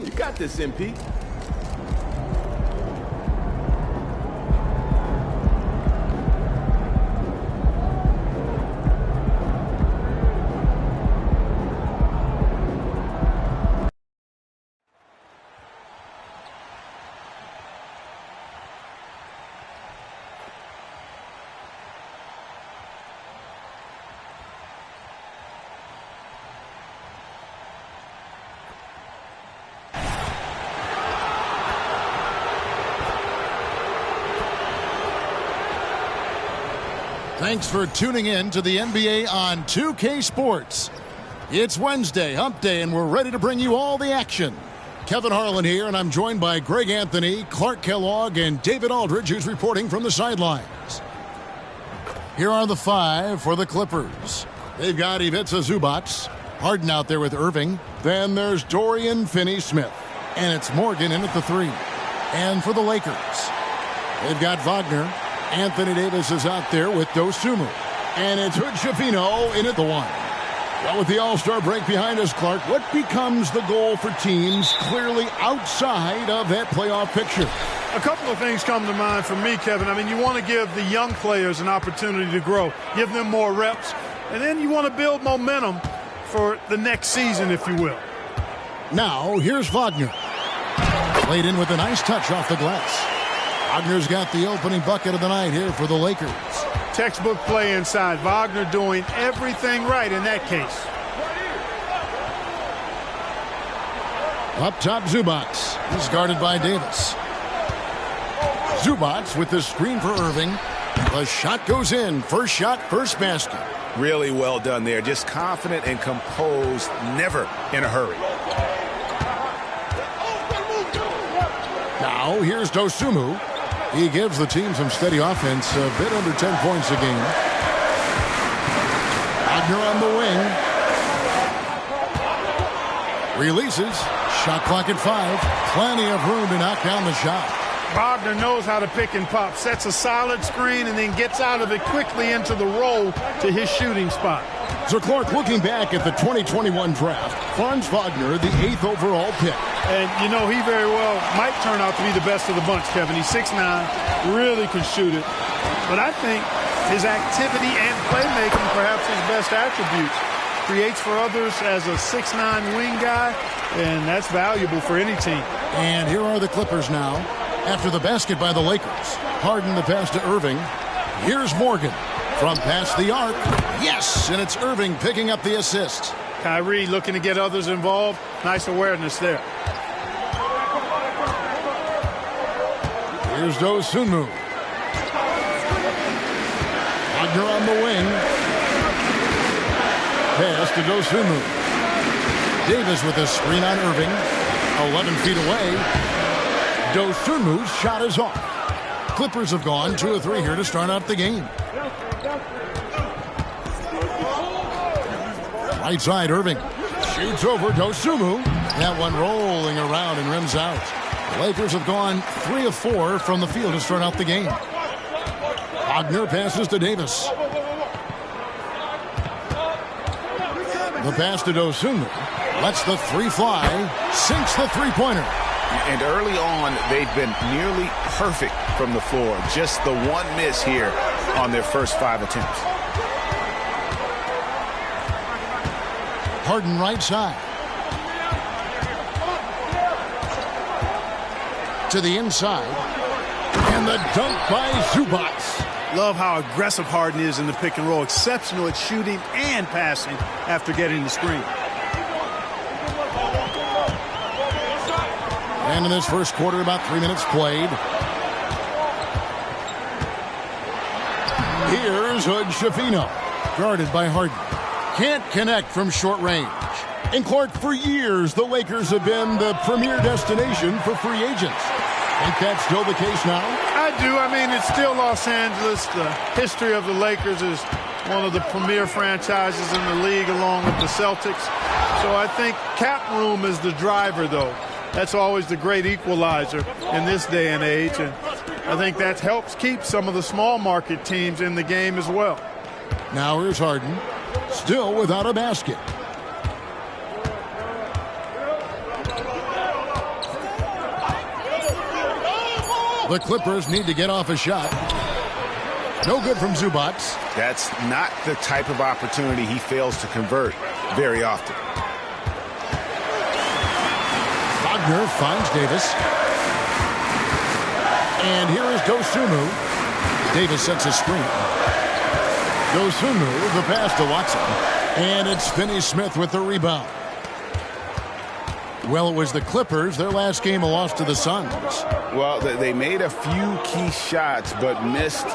You got this, MP. Thanks for tuning in to the NBA on 2K Sports. It's Wednesday, hump day, and we're ready to bring you all the action. Kevin Harlan here, and I'm joined by Greg Anthony, Clark Kellogg, and David Aldridge, who's reporting from the sidelines. Here are the five for the Clippers. They've got Ivica Zubac, Harden out there with Irving. Then there's Dorian Finney-Smith, and it's Morgan in at the three. And for the Lakers, they've got Wagner. Anthony Davis is out there with Dosunmu. And it's Hood-Schifino in at the one. Well, with the All-Star break behind us, Clark, what becomes the goal for teams clearly outside of that playoff picture? A couple of things come to mind for me, Kevin. I mean, you want to give the young players an opportunity to grow, give them more reps, and then you want to build momentum for the next season, if you will. Now, here's Wagner. Played in with a nice touch off the glass. Wagner's got the opening bucket of the night here for the Lakers. Textbook play inside. Wagner doing everything right in that case. Up top, Zubac. He's guarded by Davis. Zubac with the screen for Irving. The shot goes in. First shot, first basket. Really well done there. Just confident and composed, never in a hurry. Now, here's Dosunmu. He gives the team some steady offense, a bit under 10 points a game. Wagner on the wing. Releases. Shot clock at 5. Plenty of room to knock down the shot. Wagner knows how to pick and pop. Sets a solid screen and then gets out of it quickly into the roll to his shooting spot. So, Clark, looking back at the 2021 draft, Franz Wagner, the 8th overall pick. And, you know, he very well might turn out to be the best of the bunch, Kevin. He's 6'9", really can shoot it. But I think his activity and playmaking, perhaps his best attributes, creates for others as a 6'9" wing guy, and that's valuable for any team. And here are the Clippers now. After the basket by the Lakers, Harden the pass to Irving. Here's Morgan from past the arc. Yes, and it's Irving picking up the assist. Kyrie looking to get others involved. Nice awareness there. Here's Dosunmu. Wagner on the wing. Pass to Dosunmu. Davis with a screen on Irving. 11 feet away. Dosunmu's shot is off. Clippers have gone 2 of 3 here to start out the game. Right side, Irving. Shoots over Dosunmu. That one rolling around and rims out. The Lakers have gone 3 of 4 from the field to start out the game. Wagner passes to Davis. The pass to Dosunmu. Lets the three fly. Sinks the three-pointer. And early on, they've been nearly perfect from the floor. Just the one miss here on their first 5 attempts. Harden right side. To the inside. And the dunk by Zubac. Love how aggressive Harden is in the pick and roll. Exceptional at shooting and passing after getting the screen. And in this first quarter, about 3 minutes played. Here's Hood Schifino, guarded by Harden. Can't connect from short range. And Clark, for years, the Lakers have been the premier destination for free agents. Think that's still the case now? I do. I mean, it's still Los Angeles. The history of the Lakers is one of the premier franchises in the league, along with the Celtics. So I think cap room is the driver, though. That's always the great equalizer in this day and age, and I think that helps keep some of the small market teams in the game as well. Now here's Harden, still without a basket. The Clippers need to get off a shot. No good from Zubac. That's not the type of opportunity he fails to convert very often. Wagner finds Davis. And here is Dosunmu. Davis sets a screen. Dosunmu, the pass to Watson. And it's Finney-Smith with the rebound. Well, it was the Clippers. Their last game, a loss to the Suns. Well, they made a few key shots, but missed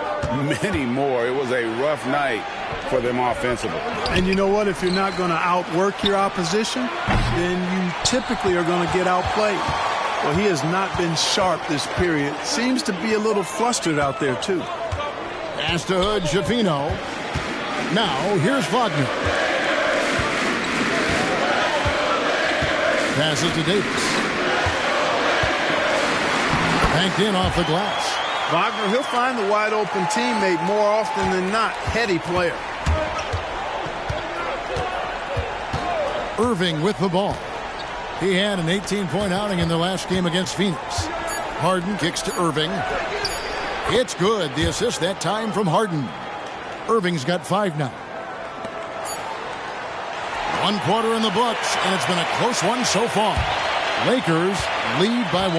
many more. It was a rough night for them offensively. And you know what? If you're not going to outwork your opposition, then you typically are going to get outplayed. Well, he has not been sharp this period. Seems to be a little flustered out there, too. Pass to Hood Schifino. Now, here's Wagner. Passes to Davis. Banked in off the glass. Wagner, he'll find the wide open teammate more often than not. Heady player. Irving with the ball. He had an 18-point outing in their last game against Phoenix. Harden kicks to Irving. It's good. The assist that time from Harden. Irving's got 5 now. 1 quarter in the books, and it's been a close one so far. Lakers lead by 1.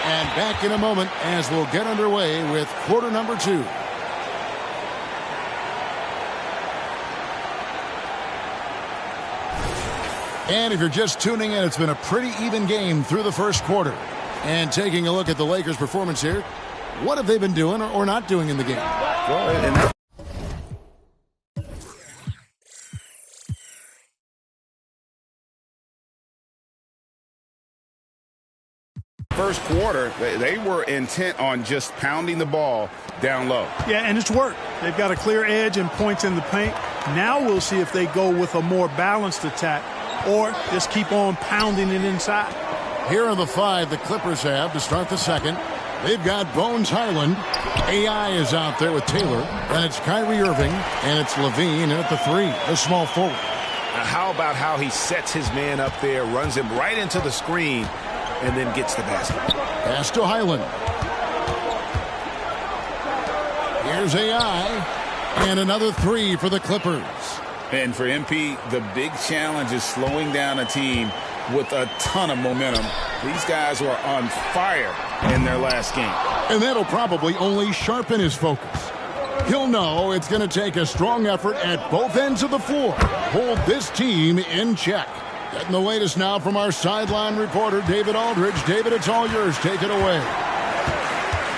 And back in a moment as we'll get underway with quarter number 2. And if you're just tuning in, it's been a pretty even game through the first quarter. And taking a look at the Lakers' performance here, what have they been doing or not doing in the game? Well, first quarter, they were intent on just pounding the ball down low. Yeah, and it's worked. They've got a clear edge and points in the paint. Now we'll see if they go with a more balanced attack or just keep on pounding it inside. Here are the 5 the Clippers have to start the second. They've got Bones Highland. AI is out there with Taylor. Then it's Kyrie Irving, and it's Levine in at the 3, the small forward. Now, how about how he sets his man up there, runs him right into the screen, and then gets the basket. Pass to Highland. Here's AI. And another 3 for the Clippers. And for MP, the big challenge is slowing down a team with a ton of momentum. These guys were on fire in their last game. And that'll probably only sharpen his focus. He'll know it's going to take a strong effort at both ends of the floor. Hold this team in check. Getting the latest now from our sideline reporter, David Aldridge. David, it's all yours. Take it away.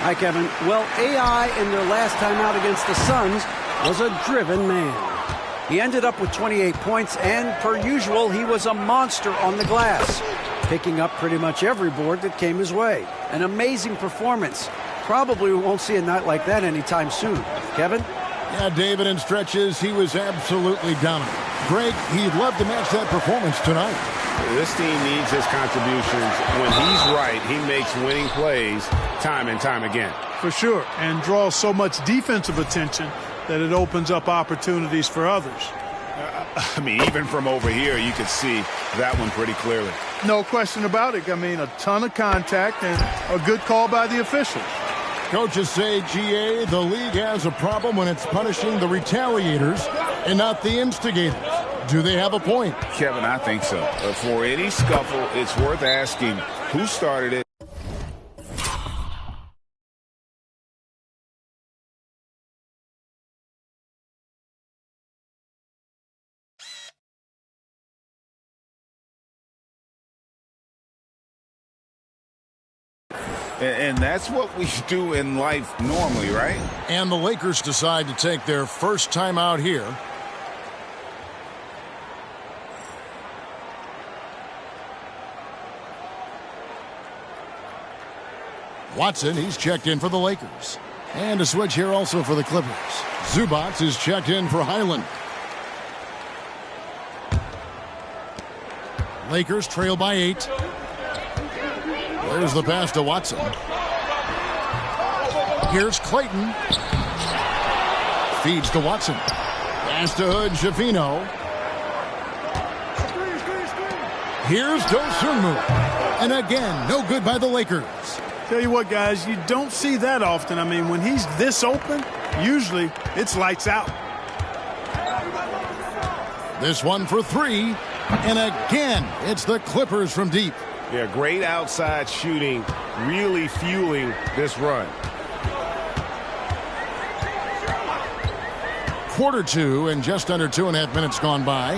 Hi, Kevin. Well, AI in their last time out against the Suns was a driven man. He ended up with 28 points, and per usual, he was a monster on the glass, picking up pretty much every board that came his way. An amazing performance. Probably won't see a night like that anytime soon. Kevin? Yeah, David, in stretches, he was absolutely dominant. Greg, he'd love to match that performance tonight. This team needs his contributions. When he's right, he makes winning plays time and time again. For sure, and draws so much defensive attention that it opens up opportunities for others. I mean, even from over here, you could see that one pretty clearly. No question about it. I mean, a ton of contact and a good call by the official. Coaches say, GA, the league has a problem when it's punishing the retaliators and not the instigators. Do they have a point? Kevin, I think so. But for any scuffle, it's worth asking who started it. And that's what we do in life normally, right? And the Lakers decide to take their first time out here. Watson, he's checked in for the Lakers. And a switch here also for the Clippers. Zubac is checked in for Highland. Lakers trail by 8. There's the pass to Watson. Here's Clayton. Feeds to Watson. Pass to Hood, Schifino. Here's Dosunmu. And again, no good by the Lakers. Tell you what, guys, you don't see that often. I mean, when he's this open, usually it's lights out. This one for 3. And again, it's the Clippers from deep. Yeah, great outside shooting, really fueling this run. Quarter 2 and just under 2.5 minutes gone by.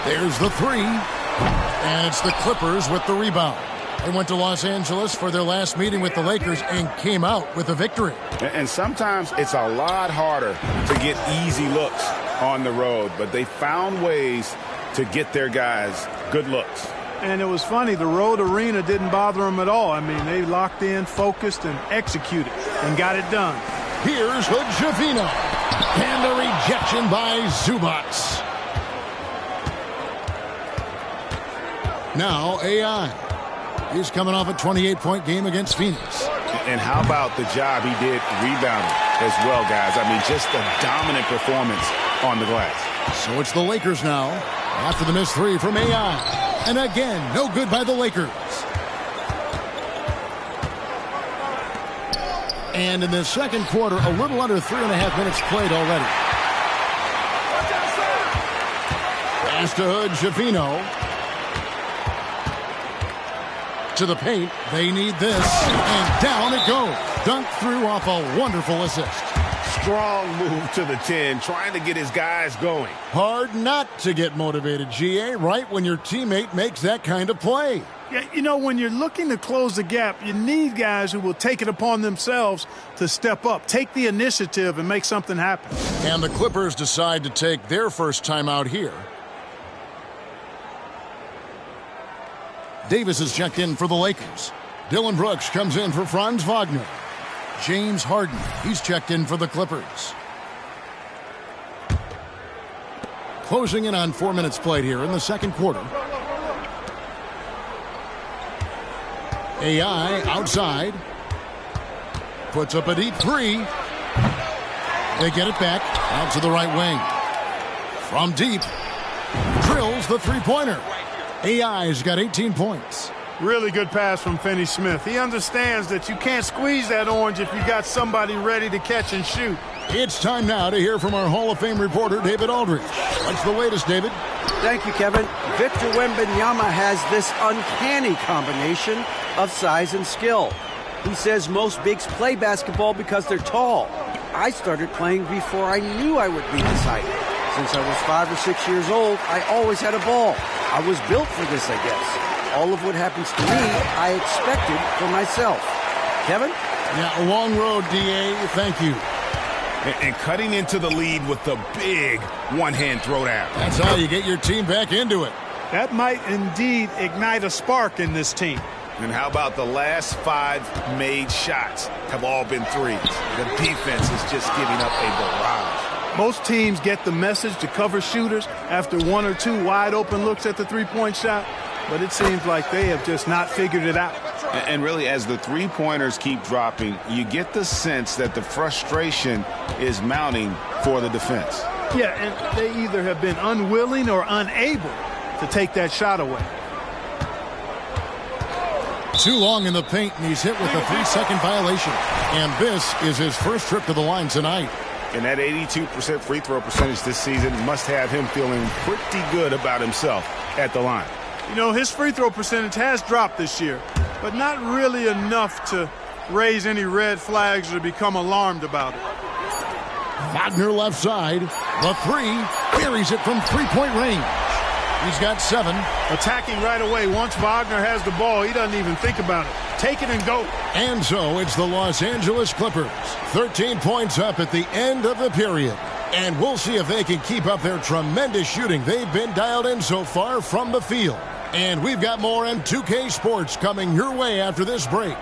There's the 3. And it's the Clippers with the rebound. They went to Los Angeles for their last meeting with the Lakers and came out with a victory. And sometimes it's a lot harder to get easy looks on the road, but they found ways to get their guys good looks. And it was funny, the road arena didn't bother them at all. I mean, they locked in, focused, and executed, and got it done. Here's Hood Schifino. And a rejection by Zubac. Now AI. He's coming off a 28-point game against Phoenix. And how about the job he did rebounding as well, guys? I mean, just a dominant performance on the glass. So it's the Lakers now after the missed 3 from AI. And again, no good by the Lakers. And in the second quarter, a little under 3.5 minutes played already. Pass to Hood, Schifino. To the paint, they need this. And down it goes. Dunked through off a wonderful assist. Strong move to the 10, trying to get his guys going. Hard not to get motivated, GA, right when your teammate makes that kind of play. Yeah, you know, when you're looking to close the gap, you need guys who will take it upon themselves to step up, take the initiative, and make something happen. And the Clippers decide to take their first time out here. Davis is checked in for the Lakers. Dylan Brooks comes in for Franz Wagner. James Harden, he's checked in for the Clippers. Closing in on 4 minutes played here in the second quarter. AI outside. Puts up a deep 3. They get it back out to the right wing. From deep. Drills the three-pointer. AI's got 18 points. Really good pass from Finney Smith. He understands that you can't squeeze that orange if you got somebody ready to catch and shoot. It's time now to hear from our Hall of Fame reporter, David Aldridge. What's the latest, David? Thank you, Kevin. Victor Wembanyama has this uncanny combination of size and skill. He says most bigs play basketball because they're tall. I started playing before I knew I would be this height. Since I was 5 or 6 years old, I always had a ball. I was built for this, I guess. All of what happens to me, I expected for myself. Kevin? Yeah, a long road, DA. Thank you. And cutting into the lead with the big one-hand throwdown. That's how you get your team back into it. That might indeed ignite a spark in this team. And how about the last 5 made shots have all been threes? The defense is just giving up a barrage. Most teams get the message to cover shooters after 1 or 2 wide-open looks at the three-point shot. But it seems like they have just not figured it out. And really, as the three-pointers keep dropping, you get the sense that the frustration is mounting for the defense. Yeah, and they either have been unwilling or unable to take that shot away. Too long in the paint, and he's hit with a 3-second violation. And this is his first trip to the line tonight. And that 82% free throw percentage this season must have him feeling pretty good about himself at the line. You know, his free throw percentage has dropped this year, but not really enough to raise any red flags or become alarmed about it. Wagner left side. The three. Buries it from three-point range. He's got 7. Attacking right away. Once Wagner has the ball, he doesn't even think about it. Take it and go. And so it's the Los Angeles Clippers. 13 points up at the end of the period. And we'll see if they can keep up their tremendous shooting they've been dialed in so far from the field. And we've got more M2K Sports coming your way after this break.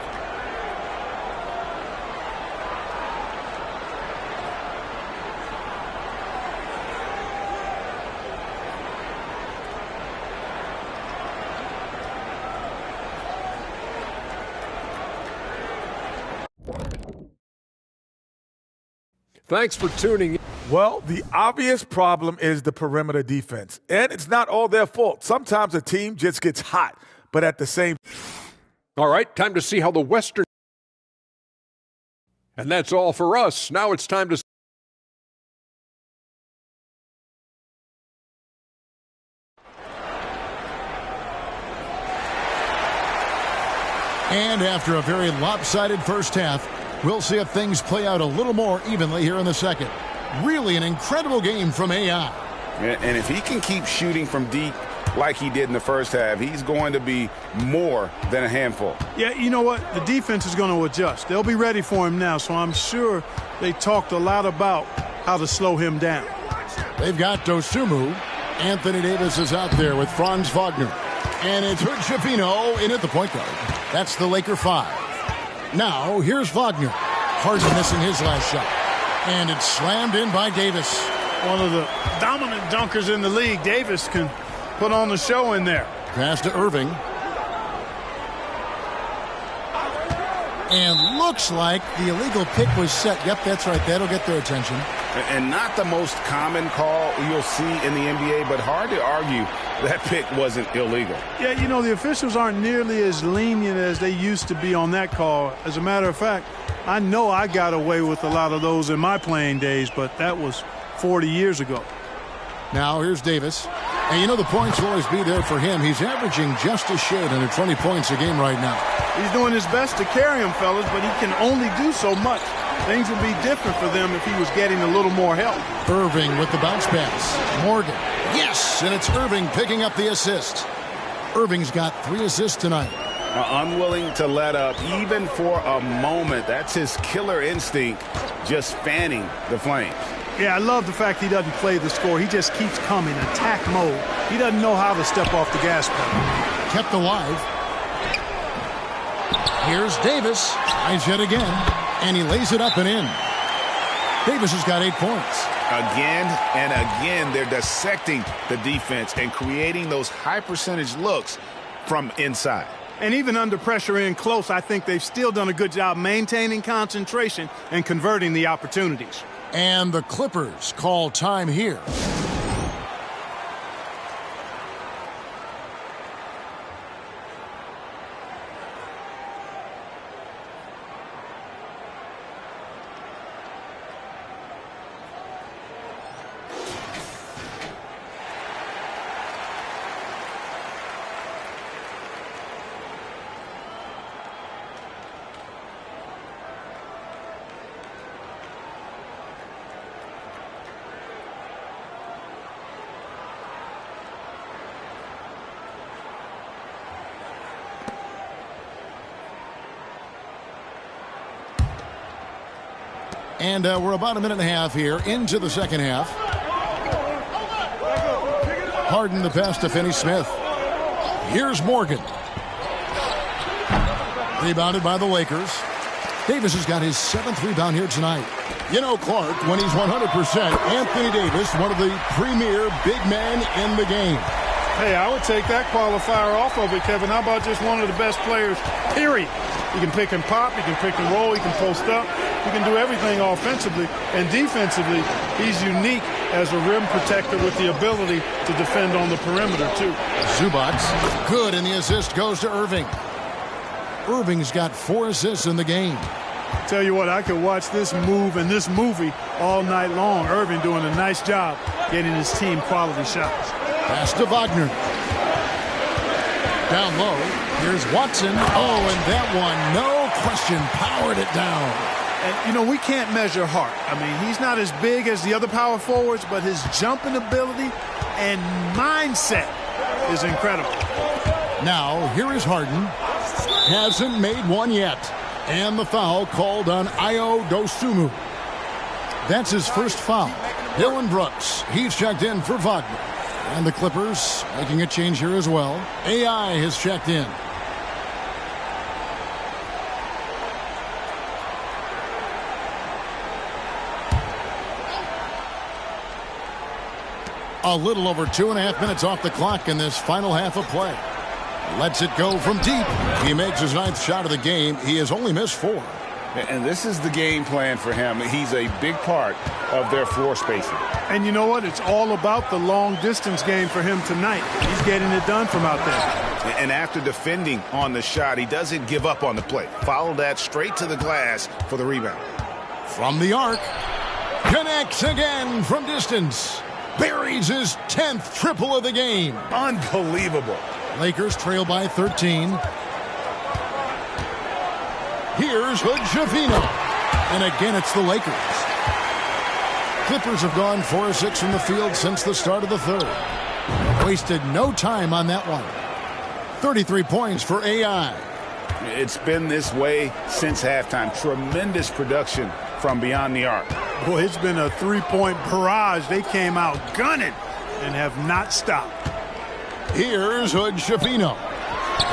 Thanks for tuning in. Well, the obvious problem is the perimeter defense. And it's not all their fault. Sometimes a team just gets hot. But at the same... All right, time to see how the Western... And that's all for us. Now it's time to... And after a very lopsided first half, we'll see if things play out a little more evenly here in the second. Really an incredible game from AI. And if he can keep shooting from deep like he did in the first half, he's going to be more than a handful. Yeah, you know what? The defense is going to adjust. They'll be ready for him now, so I'm sure they talked a lot about how to slow him down. They've got Dosunmu. Anthony Davis is out there with Franz Wagner. And it's Hood-Schifino in at the point guard. That's the Laker 5. Now, here's Wagner. Harden missing his last shot. And it's slammed in by Davis. One of the dominant dunkers in the league. Davis can put on the show in there. Pass to Irving. And looks like the illegal pick was set. Yep, that's right. That'll get their attention. And not the most common call you'll see in the NBA, but hard to argue that pick wasn't illegal. Yeah, you know, the officials aren't nearly as lenient as they used to be on that call. As a matter of fact, I know I got away with a lot of those in my playing days, but that was 40 years ago. Now here's Davis. And you know the points will always be there for him. He's averaging just a shade under 20 points a game right now. He's doing his best to carry him, fellas, but he can only do so much. Things would be different for them if he was getting a little more help. Irving with the bounce pass. Morgan. Yes, and it's Irving picking up the assist. Irving's got 3 assists tonight. Unwilling to let up even for a moment. That's his killer instinct, just fanning the flames. Yeah, I love the fact he doesn't play the score. He just keeps coming, attack mode. He doesn't know how to step off the gas pedal. Kept alive. Here's Davis. Tries yet again. And he lays it up and in. Davis has got 8 points. Again and again, they're dissecting the defense and creating those high percentage looks from inside. And even under pressure in close, I think they've still done a good job maintaining concentration and converting the opportunities. And the Clippers call time here. And we're about a minute and a half here into the second half. Harden the pass to Finney-Smith. Here's Morgan. Rebounded by the Lakers. Davis has got his 7th rebound here tonight. You know, Clark, when he's 100%, Anthony Davis, one of the premier big men in the game. Hey, I would take that qualifier off of it, Kevin. How about just one of the best players, period? You can pick and pop, you can pick and roll, you can post up. He can do everything offensively, and defensively, he's unique as a rim protector with the ability to defend on the perimeter, too. Zubac, good, and the assist goes to Irving. Irving's got 4 assists in the game. Tell you what, I could watch this move and this movie all night long. Irving doing a nice job getting his team quality shots. Pass to Wagner. Down low, here's Watson. Oh, and that one, no question, powered it down. And, you know, we can't measure Hart. I mean, he's not as big as the other power forwards, but his jumping ability and mindset is incredible. Now, here is Harden. Hasn't made one yet. And the foul called on Ayo Dosunmu. That's his first foul. Dillon Brooks, he's checked in for Wagner. And the Clippers making a change here as well. AI has checked in. A little over 2.5 minutes off the clock in this final half of play. Lets it go from deep. He makes his 9th shot of the game. He has only missed 4. And this is the game plan for him. He's a big part of their floor spacing. And you know what? It's all about the long distance game for him tonight. He's getting it done from out there. And after defending on the shot, he doesn't give up on the play. Follow that straight to the glass for the rebound. From the arc. Connects again from distance. Buries his 10th triple of the game. Unbelievable. Lakers trail by 13. Here's Hood-Schifino. And again, it's the Lakers. Clippers have gone 4 of 6 from the field since the start of the third. Wasted no time on that one. 33 points for AI. It's been this way since halftime. Tremendous production from beyond the arc. Boy, it's been a 3-point barrage. They came out gunning and have not stopped. Here's Hood-Schifino.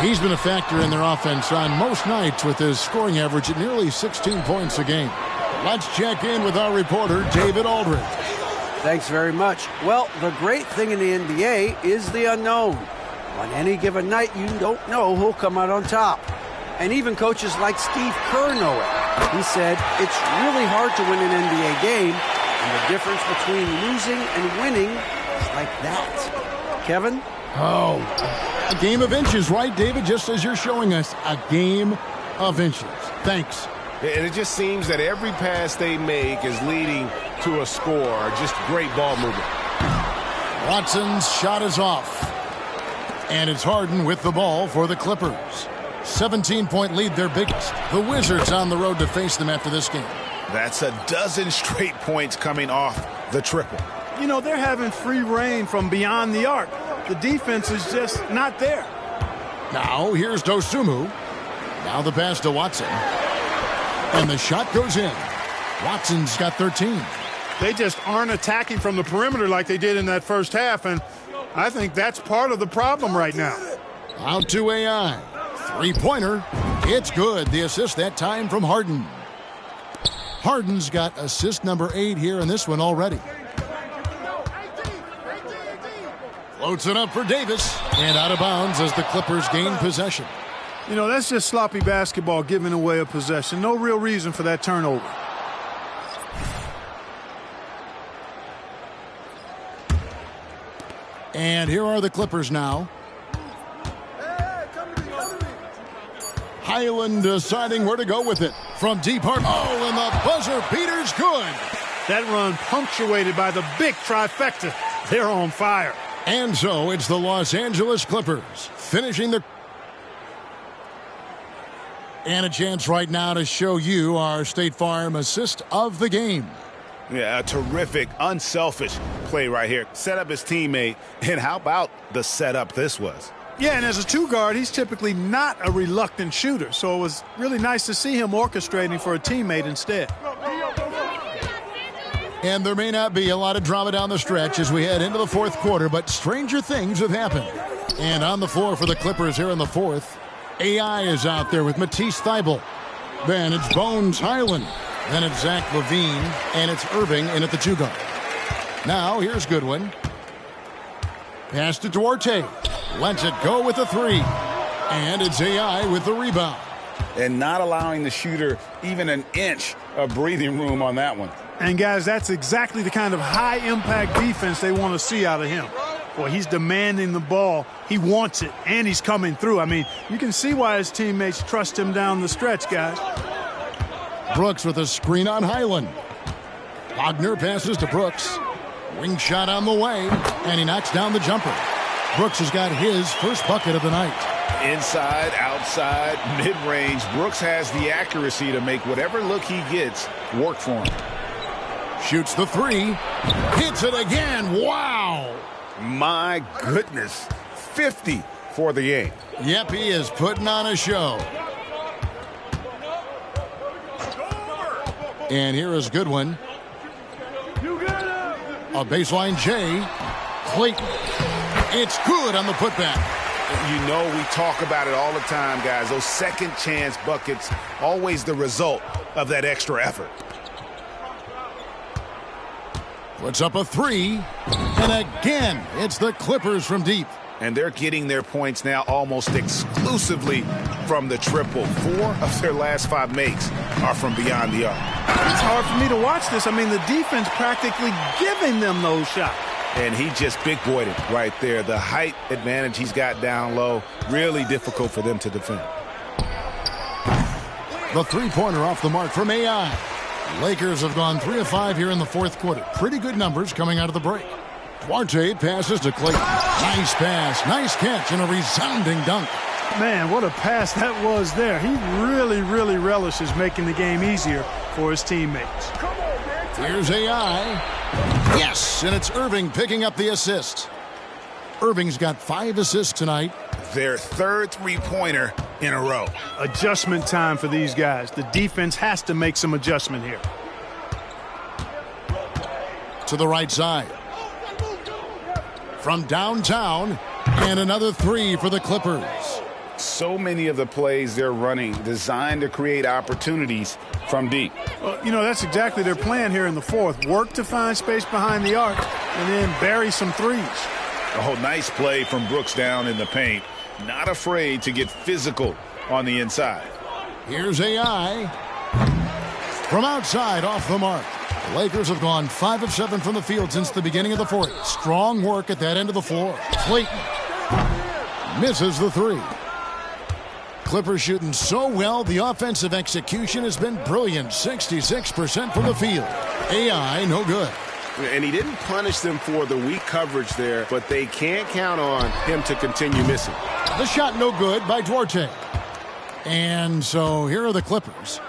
He's been a factor in their offense on most nights with his scoring average at nearly 16 points a game. Let's check in with our reporter, David Aldridge. Thanks very much. Well, the great thing in the NBA is the unknown. On any given night, you don't know who'll come out on top. And even coaches like Steve Kerr know it. He said, it's really hard to win an NBA game, and the difference between losing and winning is like that. Kevin? Oh, a game of inches, right, David? Just as you're showing us, a game of inches. Thanks. And it just seems that every pass they make is leading to a score. Just great ball movement. Watson's shot is off. And it's Harden with the ball for the Clippers. 17-point lead, their biggest. The Wizards on the road to face them after this game. That's a dozen straight points coming off the triple. You know, they're having free reign from beyond the arc. The defense is just not there. Now, here's Dosunmu. Now the pass to Watson. And the shot goes in. Watson's got 13. They just aren't attacking from the perimeter like they did in that first half, and I think that's part of the problem right now. Out to AI. Three-pointer. It's good. The assist that time from Harden. Harden's got assist number 8 here in this one already. Floats it up for Davis. And out of bounds as the Clippers gain possession. You know, that's just sloppy basketball, giving away a possession. No real reason for that turnover. And here are the Clippers now. Highland deciding where to go with it. From deep heart. Oh, and the buzzer beater's good. That run punctuated by the big trifecta. They're on fire. And so it's the Los Angeles Clippers finishing the... And a chance right now to show you our State Farm assist of the game. Yeah, a terrific, unselfish play right here. Set up his teammate, and how about the setup this was? Yeah, and as a two-guard, he's typically not a reluctant shooter, so it was really nice to see him orchestrating for a teammate instead. And there may not be a lot of drama down the stretch as we head into the fourth quarter, but stranger things have happened. And on the floor for the Clippers here in the fourth, AI is out there with Matisse Thybulle. Then it's Bones Highland. Then it's Zach LaVine, and it's Irving in at the two-guard. Now, here's Goodwin. Pass to Duarte. Lets it go with a three. And it's AI with the rebound. and not allowing the shooter even an inch of breathing room on that one. And, guys, that's exactly the kind of high-impact defense they want to see out of him. Well, he's demanding the ball. He wants it, and he's coming through. I mean, you can see why his teammates trust him down the stretch, guys. Brooks with a screen on Highland. Wagner passes to Brooks. Wing shot on the way, and he knocks down the jumper. Brooks has got his first bucket of the night. Inside, outside, mid-range, Brooks has the accuracy to make whatever look he gets work for him. Shoots the three. Hits it again. Wow. My goodness. 50 for the game. Yep, he is putting on a show. And here is Goodwin. A baseline J. Clayton. It's good on the putback. You know we talk about it all the time, guys. Those second chance buckets, always the result of that extra effort. Puts up a three. And again, it's the Clippers from deep. And they're getting their points now almost exclusively from the triple. 4 of their last 5 makes are from beyond the arc. It's hard for me to watch this. I mean, the defense practically giving them those shots. And he just big-boyed it right there. The height advantage he's got down low, really difficult for them to defend. The three-pointer off the mark from AI. Lakers have gone 3 of 5 here in the fourth quarter. Pretty good numbers coming out of the break. Duarte passes to Clayton. Nice pass, nice catch, and a resounding dunk. Man, what a pass that was there. He really, really relishes making the game easier for his teammates. Here's AI. Yes, and it's Irving picking up the assist. Irving's got 5 assists tonight. Their third three-pointer in a row. Adjustment time for these guys. The defense has to make some adjustment here. To the right side. From downtown, and another three for the Clippers. So many of the plays they're running designed to create opportunities from deep. Well, you know, that's exactly their plan here in the fourth. Work to find space behind the arc and then bury some threes. Oh, nice play from Brooks down in the paint. Not afraid to get physical on the inside. Here's AI. From outside, off the mark. The Lakers have gone 5 of 7 from the field since the beginning of the fourth. Strong work at that end of the floor. Clayton misses the three. Clippers shooting so well, the offensive execution has been brilliant. 66% from the field. AI, no good. And he didn't punish them for the weak coverage there, but they can't count on him to continue missing. The shot no good by Duarte. And so here are the Clippers.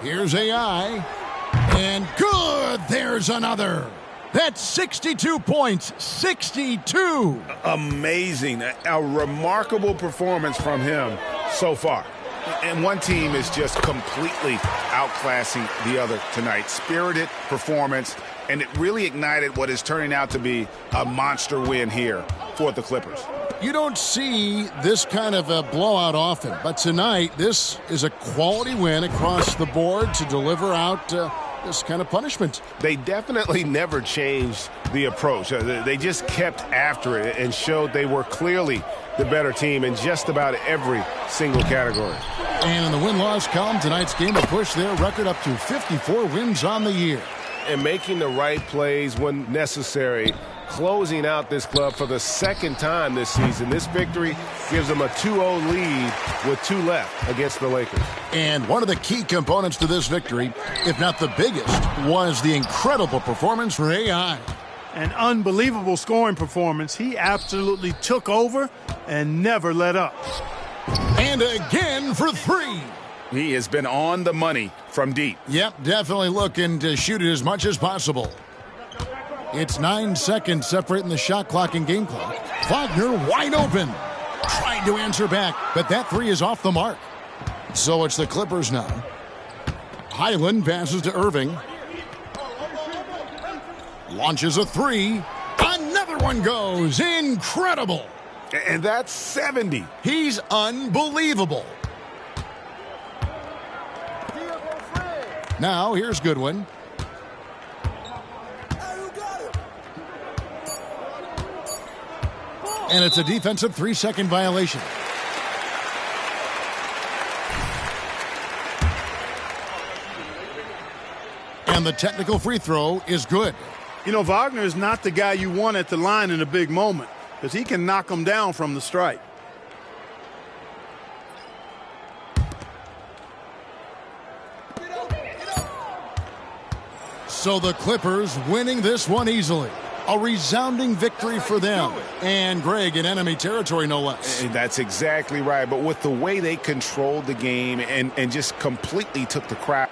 Here's AI. And good! There's another. That's 62 points. 62. Amazing. A remarkable performance from him so far. And one team is just completely outclassing the other tonight. Spirited performance, and it really ignited what is turning out to be a monster win here for the Clippers. You don't see this kind of a blowout often, but tonight this is a quality win across the board to deliver out this kind of punishment. They definitely never changed the approach. They just kept after it and showed they were clearly the better team in just about every single category. And in the win-loss column, tonight's game will push their record up to 54 wins on the year. And making the right plays when necessary, closing out this club for the second time this season. This victory gives them a 2-0 lead with 2 left against the Lakers. And one of the key components to this victory, if not the biggest, was the incredible performance for AI. An unbelievable scoring performance. He absolutely took over and never let up. And again for 3. He has been on the money from deep. Yep, definitely looking to shoot it as much as possible. It's 9 seconds separating the shot clock and game clock. Wagner wide open. Tried to answer back, but that 3 is off the mark. So it's the Clippers now. Highland passes to Irving. Launches a 3. Another one goes. Incredible. And that's 70. He's unbelievable. Now, here's Goodwin. And it's a defensive 3-second violation. the technical free throw is good. You know, Wagner is not the guy you want at the line in a big moment because he can knock them down from the stripe. So the Clippers winning this one easily. A resounding victory for them. And Greg in enemy territory, no less. That's exactly right. But with the way they controlled the game and just completely took the crowd.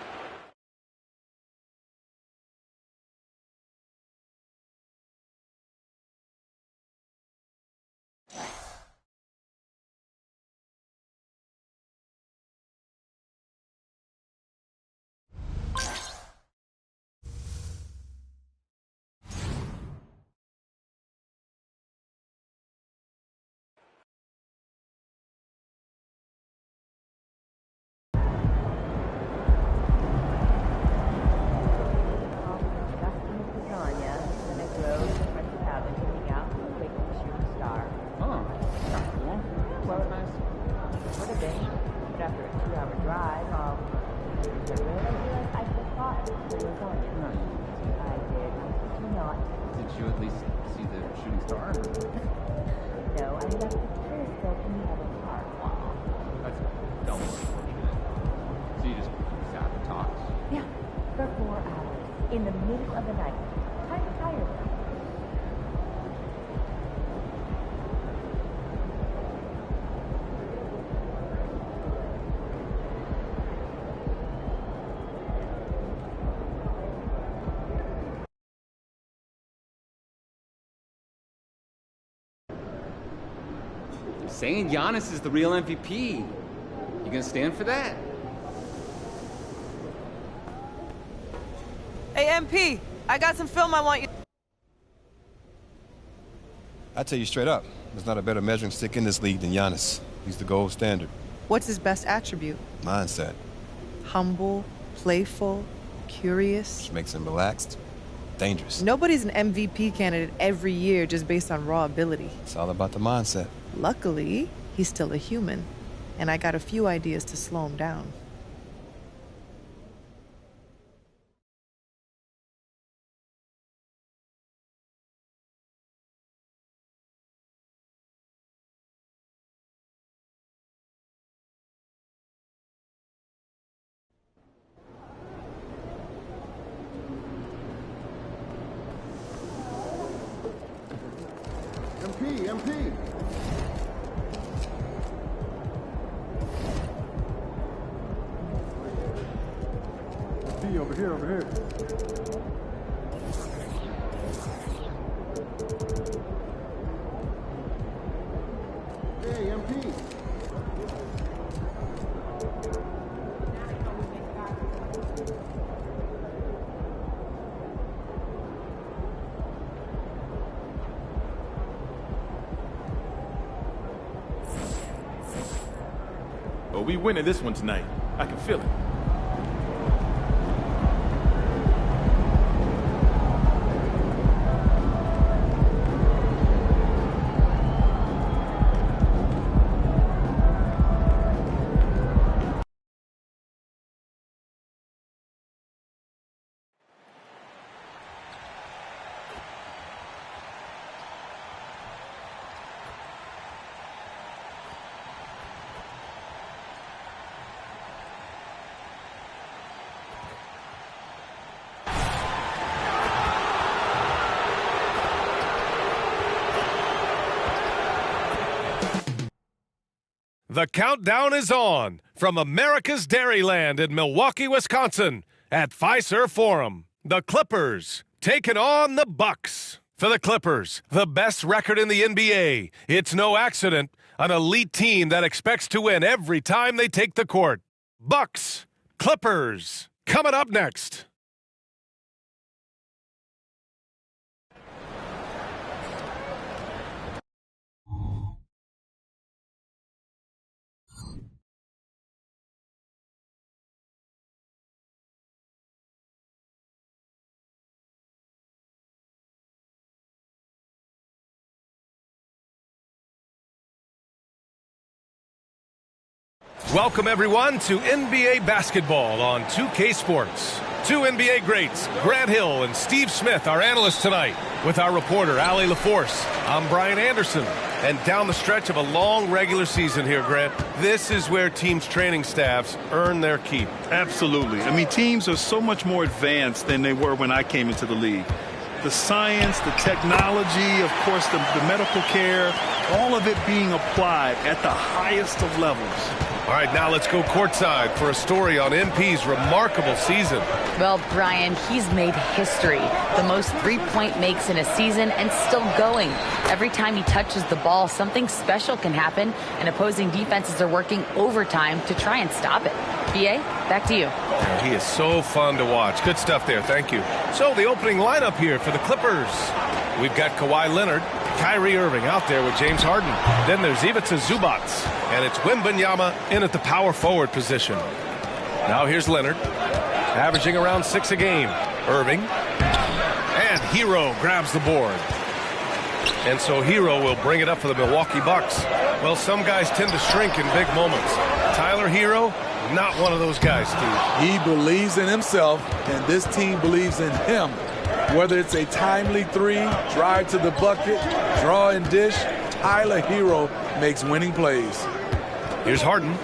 Saying Giannis is the real MVP. You gonna stand for that? Hey, MP, I got some film I want you. I tell you straight up, there's not a better measuring stick in this league than Giannis. He's the gold standard. What's his best attribute? Mindset. Humble, playful, curious. Which makes him relaxed, dangerous. Nobody's an MVP candidate every year just based on raw ability. It's all about the mindset. Luckily, he's still a human, and I got a few ideas to slow him down. MP. Over here. Hey, MP. Well, we winning this one tonight. I can feel it. The countdown is on from America's Dairyland in Milwaukee, Wisconsin at Fiserv Forum. The Clippers taking on the Bucks. For the Clippers, the best record in the NBA. It's no accident. An elite team that expects to win every time they take the court. Bucks, Clippers, coming up next. Welcome, everyone, to NBA basketball on 2K Sports. Two NBA greats, Grant Hill and Steve Smith, our analysts tonight, with our reporter, Allie LaForce. I'm Brian Anderson. And down the stretch of a long regular season here, Grant, this is where teams' training staffs earn their keep. Absolutely. I mean, teams are so much more advanced than they were when I came into the league. The science, the technology, of course, the medical care, all of it being applied at the highest of levels. All right, now let's go courtside for a story on MP's remarkable season. Well, Brian, he's made history. The most three-point makes in a season and still going. Every time he touches the ball, something special can happen, and opposing defenses are working overtime to try and stop it. BA, back to you. Yeah, he is so fun to watch. Good stuff there. Thank you. So the opening lineup here for the Clippers. We've got Kawhi Leonard, Kyrie Irving out there with James Harden. Then there's Ivica Zubac, and it's Wembanyama in at the power forward position. Now here's Leonard, averaging around 6 a game. Irving, and Hero grabs the board. And so Hero will bring it up for the Milwaukee Bucks. Well, some guys tend to shrink in big moments. Tyler Hero, not one of those guys, Steve. He believes in himself, and this team believes in him. Whether it's a timely three, drive to the bucket, draw and dish, Tyler Hero makes winning plays. Here's Harden,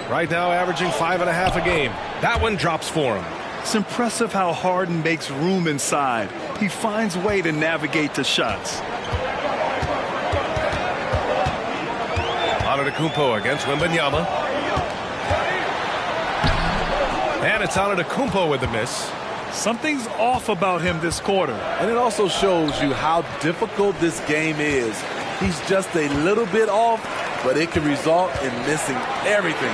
right now averaging 5.5 a game. That one drops for him. It's impressive how Harden makes room inside. He finds a way to navigate the shots. Antetokounmpo against Wembanyama. And it's Antetokounmpo with the miss. Something's off about him this quarter. And it also shows you how difficult this game is. He's just a little bit off, but it can result in missing everything.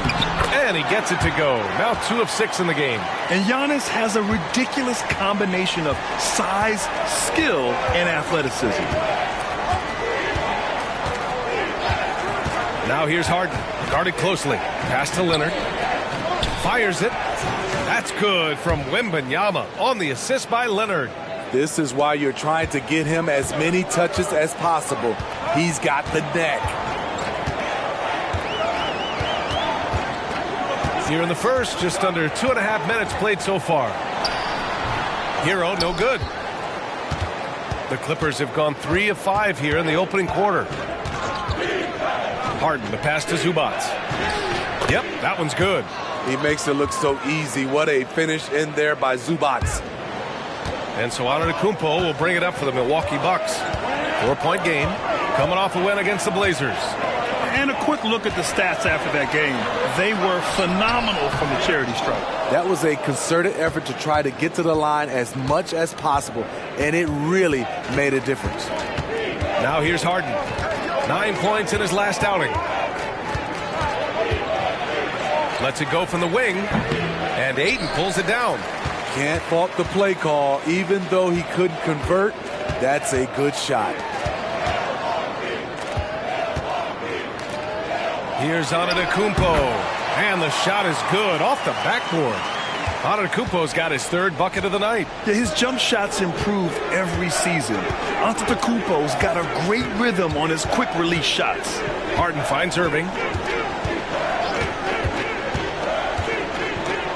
And he gets it to go. Now 2 of 6 in the game. And Giannis has a ridiculous combination of size, skill, and athleticism. Now here's Harden, guarded closely. Pass to Leonard. Fires it. That's good from Wembanyama on the assist by Leonard. This is why you're trying to get him as many touches as possible. He's got the neck. Here in the first, just under 2.5 minutes played so far. Hero, no good. The Clippers have gone 3 of 5 here in the opening quarter. Harden, the pass to Zubac. Yep, that one's good. He makes it look so easy. What a finish in there by Zubac. And so Antetokounmpo will bring it up for the Milwaukee Bucks. 4-point game, coming off a win against the Blazers. And a quick look at the stats after that game. They were phenomenal from the charity stripe. That was a concerted effort to try to get to the line as much as possible, and it really made a difference. Now here's Harden. 9 points in his last outing. Lets it go from the wing, and Ayton pulls it down. Can't fault the play call. Even though he couldn't convert, that's a good shot. Here's Antetokounmpo, and the shot is good off the backboard. Antetokounmpo's got his 3rd bucket of the night. Yeah, his jump shots improve every season. Antetokounmpo's got a great rhythm on his quick release shots. Harden finds Irving.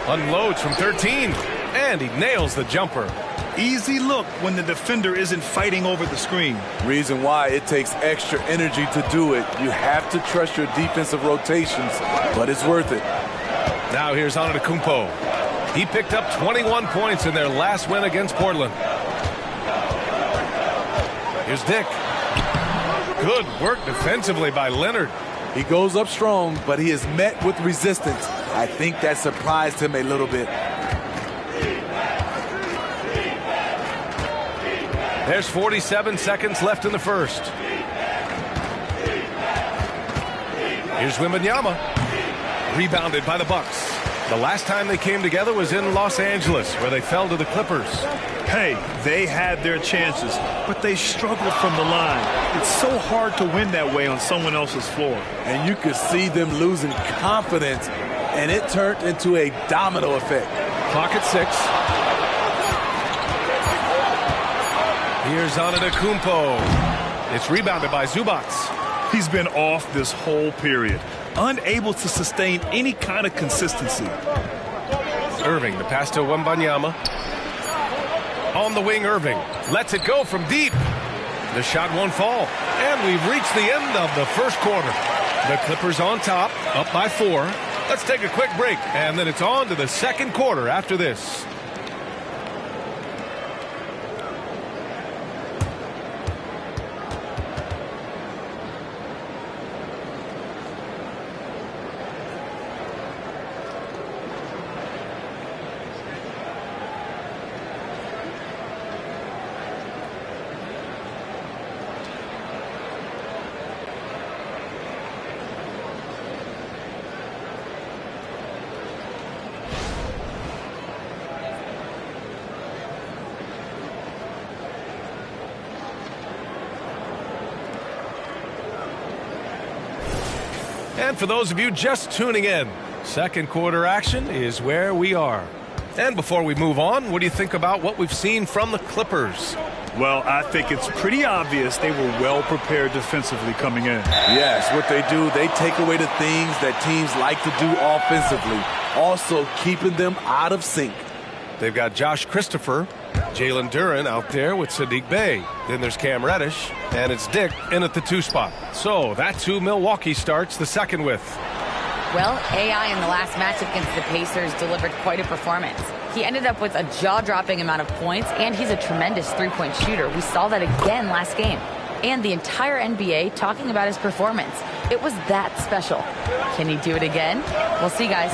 Unloads from 13, and he nails the jumper. Easy look when the defender isn't fighting over the screen. Reason why it takes extra energy to do it. You have to trust your defensive rotations, but it's worth it. Now here's Antetokounmpo. He picked up 21 points in their last win against Portland. Here's Dick. Good work defensively by Leonard. He goes up strong, but he is met with resistance. I think that surprised him a little bit. There's 47 seconds left in the first. Here's Wembanyama. Rebounded by the Bucks. The last time they came together was in Los Angeles, where they fell to the Clippers. Hey, they had their chances, but they struggled from the line. It's so hard to win that way on someone else's floor. And you could see them losing confidence, and it turned into a domino effect. Clock at 6. Here's Antetokounmpo. It's rebounded by Zubac. He's been off this whole period, unable to sustain any kind of consistency. Irving, the pass to Wembanyama. On the wing, Irving lets it go from deep. The shot won't fall. And we've reached the end of the first quarter. The Clippers on top, up by 4. Let's take a quick break, and then it's on to the second quarter after this. And for those of you just tuning in, second quarter action is where we are. And before we move on, what do you think about what we've seen from the Clippers? Well, I think it's pretty obvious they were well prepared defensively coming in. Yes, what they do, they take away the things that teams like to do offensively, also keeping them out of sync. They've got Josh Christopher, Jalen Duren out there with Sadiq Bey. Then there's Cam Reddish, and it's Dick in at the 2 spot. So that's who Milwaukee starts the second with. Well, AI in the last match against the Pacers delivered quite a performance. He ended up with a jaw-dropping amount of points, and he's a tremendous three-point shooter. We saw that again last game. And the entire NBA talking about his performance. It was that special. Can he do it again? We'll see, guys.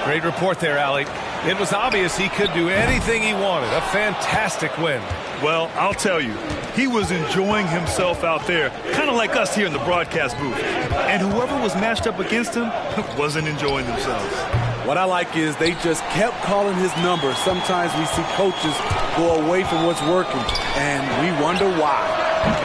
Great report there, Allie. It was obvious he could do anything he wanted. A fantastic win. Well, I'll tell you, he was enjoying himself out there, kind of like us here in the broadcast booth. And whoever was matched up against him wasn't enjoying themselves. What I like is they just kept calling his number. Sometimes we see coaches go away from what's working, and we wonder why.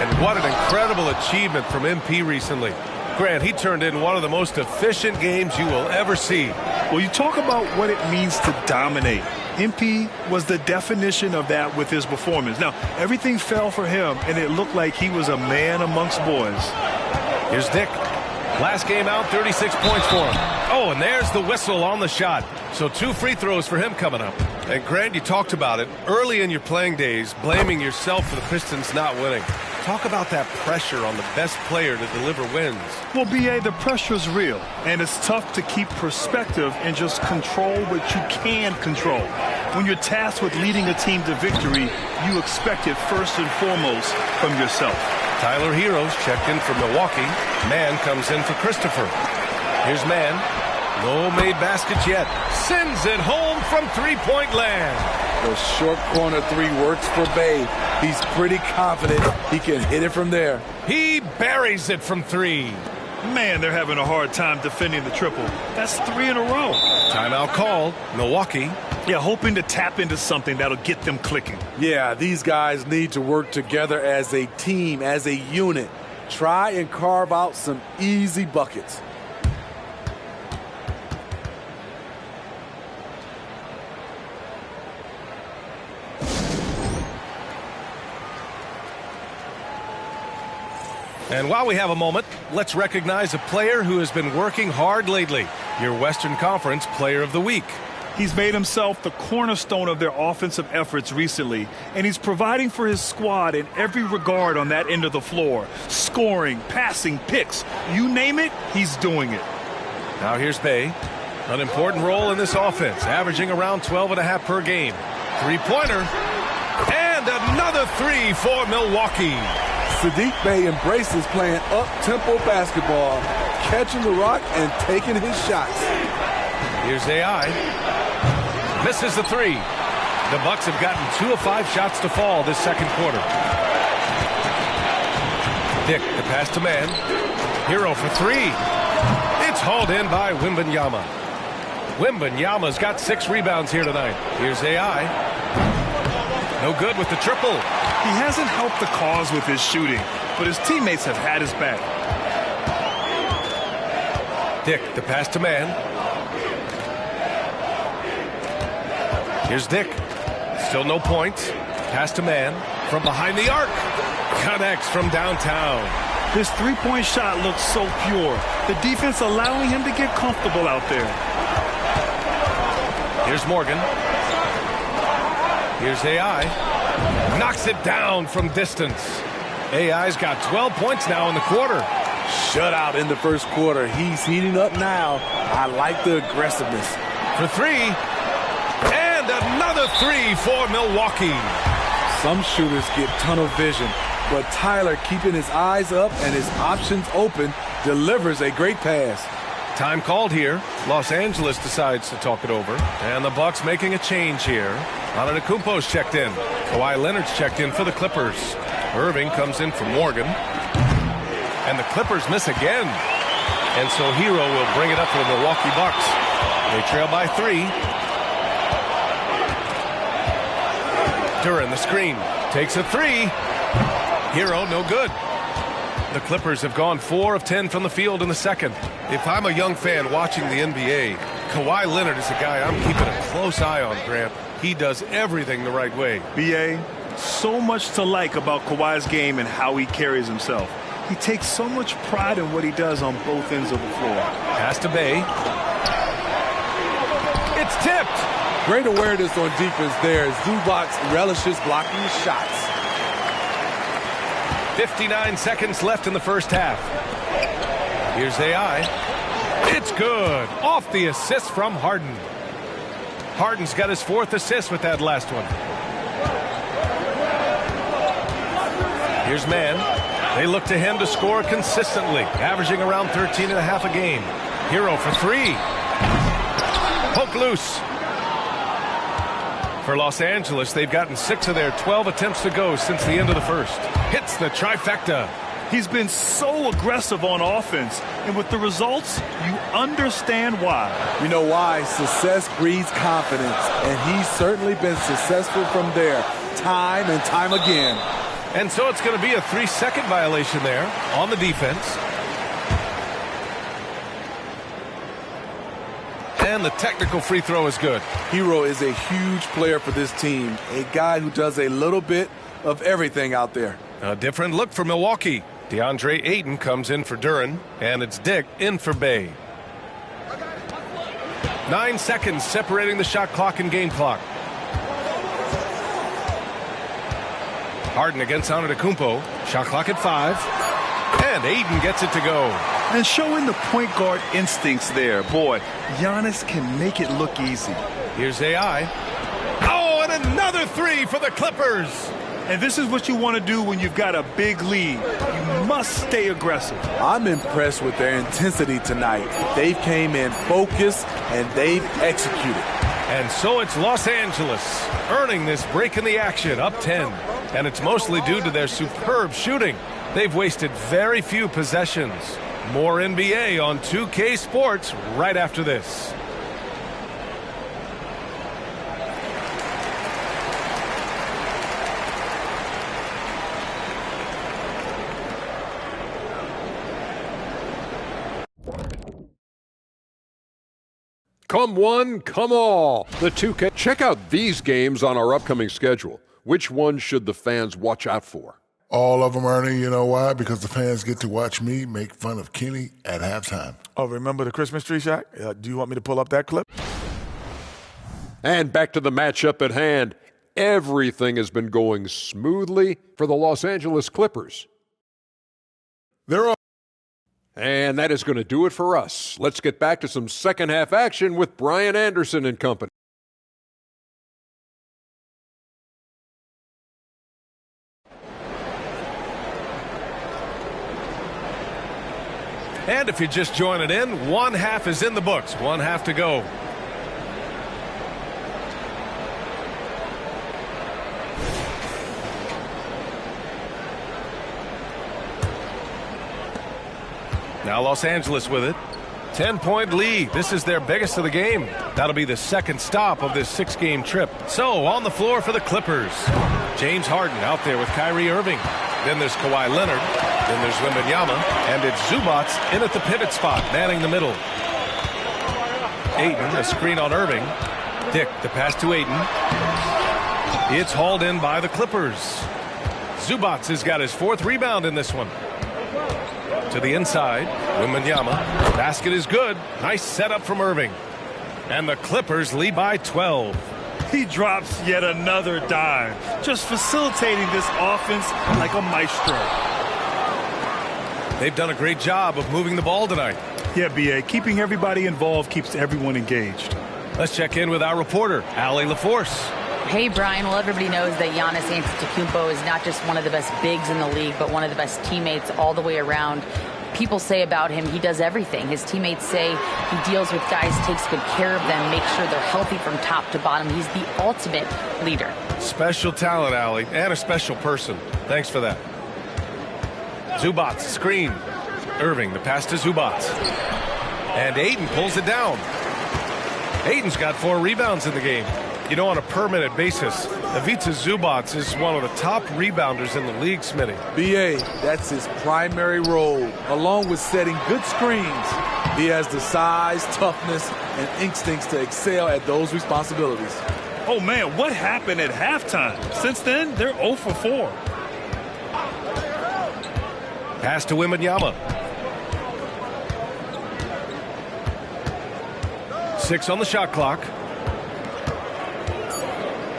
And what an incredible achievement from MP recently. Grant, he turned in one of the most efficient games you will ever see. Well, you talk about what it means to dominate. MP was the definition of that with his performance. Now, everything fell for him, and it looked like he was a man amongst boys. Here's Dick. Last game out, 36 points for him. Oh, and there's the whistle on the shot. So 2 free throws for him coming up. And Grant, you talked about it early in your playing days, blaming yourself for the Pistons not winning. Talk about that pressure on the best player to deliver wins. Well, B.A., the pressure's real, and it's tough to keep perspective and just control what you can control. When you're tasked with leading a team to victory, you expect it first and foremost from yourself. Tyler Heroes checked in for Milwaukee. Mann comes in for Christopher. Here's Mann. No made baskets yet. Sends it home from three-point land. The short corner 3 works for Bey. He's pretty confident he can hit it from there. He buries it from 3. Man, they're having a hard time defending the triple. That's 3 in a row. Timeout called. Milwaukee. Yeah, hoping to tap into something that'll get them clicking. Yeah, these guys need to work together as a team, as a unit. Try and carve out some easy buckets. And while we have a moment, let's recognize a player who has been working hard lately. Your Western Conference Player of the Week. He's made himself the cornerstone of their offensive efforts recently, and he's providing for his squad in every regard on that end of the floor. Scoring, passing, picks, you name it, he's doing it. Now here's Bey. An important role in this offense, averaging around 12.5 per game. Three-pointer, and another 3 for Milwaukee. Sadiq Bey embraces playing up-tempo basketball, catching the rock and taking his shots. Here's AI. Misses the 3. The Bucks have gotten 2 of 5 shots to fall this second quarter. Dick, the pass to Mann. Hero for 3. It's hauled in by Wembanyama. Wembanyama's got 6 rebounds here tonight. Here's AI. No good with the triple. He hasn't helped the cause with his shooting, but his teammates have had his back. Dick, the pass to Mann. Here's Dick. Still no points. Pass to Mann. From behind the arc. Connects from downtown. His three-point shot looks so pure. The defense allowing him to get comfortable out there. Here's Morgan. Here's AI. Knocks it down from distance. AI's got 12 points now in the quarter. Shutout in the first quarter. He's heating up now. I like the aggressiveness. For three. And another three for Milwaukee. Some shooters get tunnel vision, but Tyler, keeping his eyes up and his options open, delivers a great pass. Time called here. Los Angeles decides to talk it over. And the Bucks making a change here. Antetokounmpo's checked in. Kawhi Leonard's checked in for the Clippers. Irving comes in for Morgan. And the Clippers miss again. And so Hero will bring it up for the Milwaukee Bucks. They trail by 3. Duran, the screen. Takes a 3. Hero, no good. The Clippers have gone 4 of 10 from the field in the second. If I'm a young fan watching the NBA, Kawhi Leonard is a guy I'm keeping a close eye on, Grant. He does everything the right way. B.A., so much to like about Kawhi's game and how he carries himself. He takes so much pride in what he does on both ends of the floor. Pass to Bay. It's tipped. Great awareness on defense there. Zubac relishes blocking the shots. 59 seconds left in the first half. Here's AI. It's good. Off the assist from Harden. Harden's got his 4th assist with that last one. Here's Mann. They look to him to score consistently, averaging around 13.5 a game. Hero for 3. Poke loose. For Los Angeles, they've gotten 6 of their 12 attempts to go since the end of the first. Hits the trifecta. He's been so aggressive on offense, and with the results, you understand why. You know why? Success breeds confidence, and he's certainly been successful from there, time and time again. And so it's going to be a 3-second violation there on the defense. And the technical free throw is good. Hero is a huge player for this team, a guy who does a little bit of everything out there. A different look for Milwaukee. DeAndre Ayton comes in for Duran, and it's Dick in for Bay. 9 seconds separating the shot clock and game clock. Harden against Antetokounmpo. Shot clock at 5. And Ayton gets it to go. And showing the point guard instincts there. Boy, Giannis can make it look easy. Here's AI. Oh, and another 3 for the Clippers. And this is what you want to do when you've got a big lead. You must stay aggressive. I'm impressed with their intensity tonight. They came in focused, and they've executed. And so it's Los Angeles earning this break in the action, up 10. And it's mostly due to their superb shooting. They've wasted very few possessions. More NBA on 2K Sports right after this. Come one, come all. The 2K. Check out these games on our upcoming schedule. Which ones should the fans watch out for? All of them, Ernie. You know why? Because the fans get to watch me make fun of Kenny at halftime. Oh, remember the Christmas tree shot? Do you want me to pull up that clip? And back to the matchup at hand. Everything has been going smoothly for the Los Angeles Clippers. They're all. And that is going to do it for us. Let's get back to some second half action with Brian Anderson and company. And if you're just joining in, 1 half is in the books. 1 half to go. Now Los Angeles with it. 10-point lead. This is their biggest of the game. That'll be the second stop of this 6-game trip. So on the floor for the Clippers. James Harden out there with Kyrie Irving. Then there's Kawhi Leonard. Then there's Wembanyama. And it's Zubac in at the pivot spot, manning the middle. Ayton, a screen on Irving. Dick, the pass to Ayton. It's hauled in by the Clippers. Zubac has got his 4th rebound in this one. To the inside, Wembanyama. Basket is good. Nice setup from Irving. And the Clippers lead by 12. He drops yet another dime, just facilitating this offense like a maestro. They've done a great job of moving the ball tonight. Yeah, B.A., keeping everybody involved keeps everyone engaged. Let's check in with our reporter, Allie LaForce. Hey, Brian. Well, everybody knows that Giannis Antetokounmpo is not just one of the best bigs in the league, but one of the best teammates all the way around. People say about him, he does everything. His teammates say he deals with guys, takes good care of them, makes sure they're healthy from top to bottom. He's the ultimate leader. Special talent, Allie, and a special person. Thanks for that. Zubac, screen. Irving, the pass to Zubac. And Ayton pulls it down. Ayton's got 4 rebounds in the game. You know, on a per-minute basis, Ivica Zubac is one of the top rebounders in the league, Smitty. B.A., that's his primary role, along with setting good screens. He has the size, toughness, and instincts to excel at those responsibilities. Oh, man, what happened at halftime? Since then, they're 0 for 4. Pass to Wembanyama. 6 on the shot clock.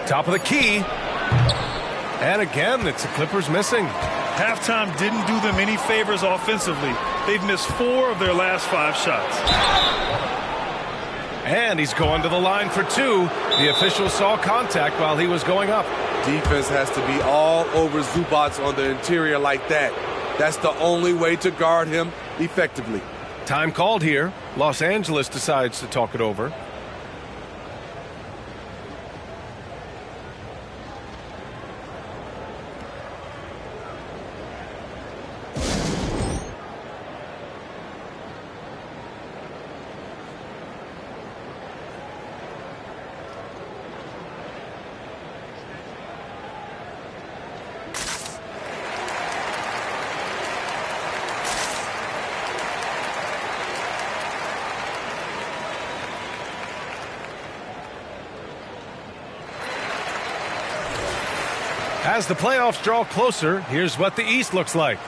Top of the key. And again, it's the Clippers missing. Halftime didn't do them any favors offensively. They've missed 4 of their last 5 shots. And he's going to the line for 2. The official saw contact while he was going up. Defense has to be all over Zubac on the interior like that. That's the only way to guard him effectively. Time called here. Los Angeles decides to talk it over. As the playoffs draw closer, here's what the East looks like.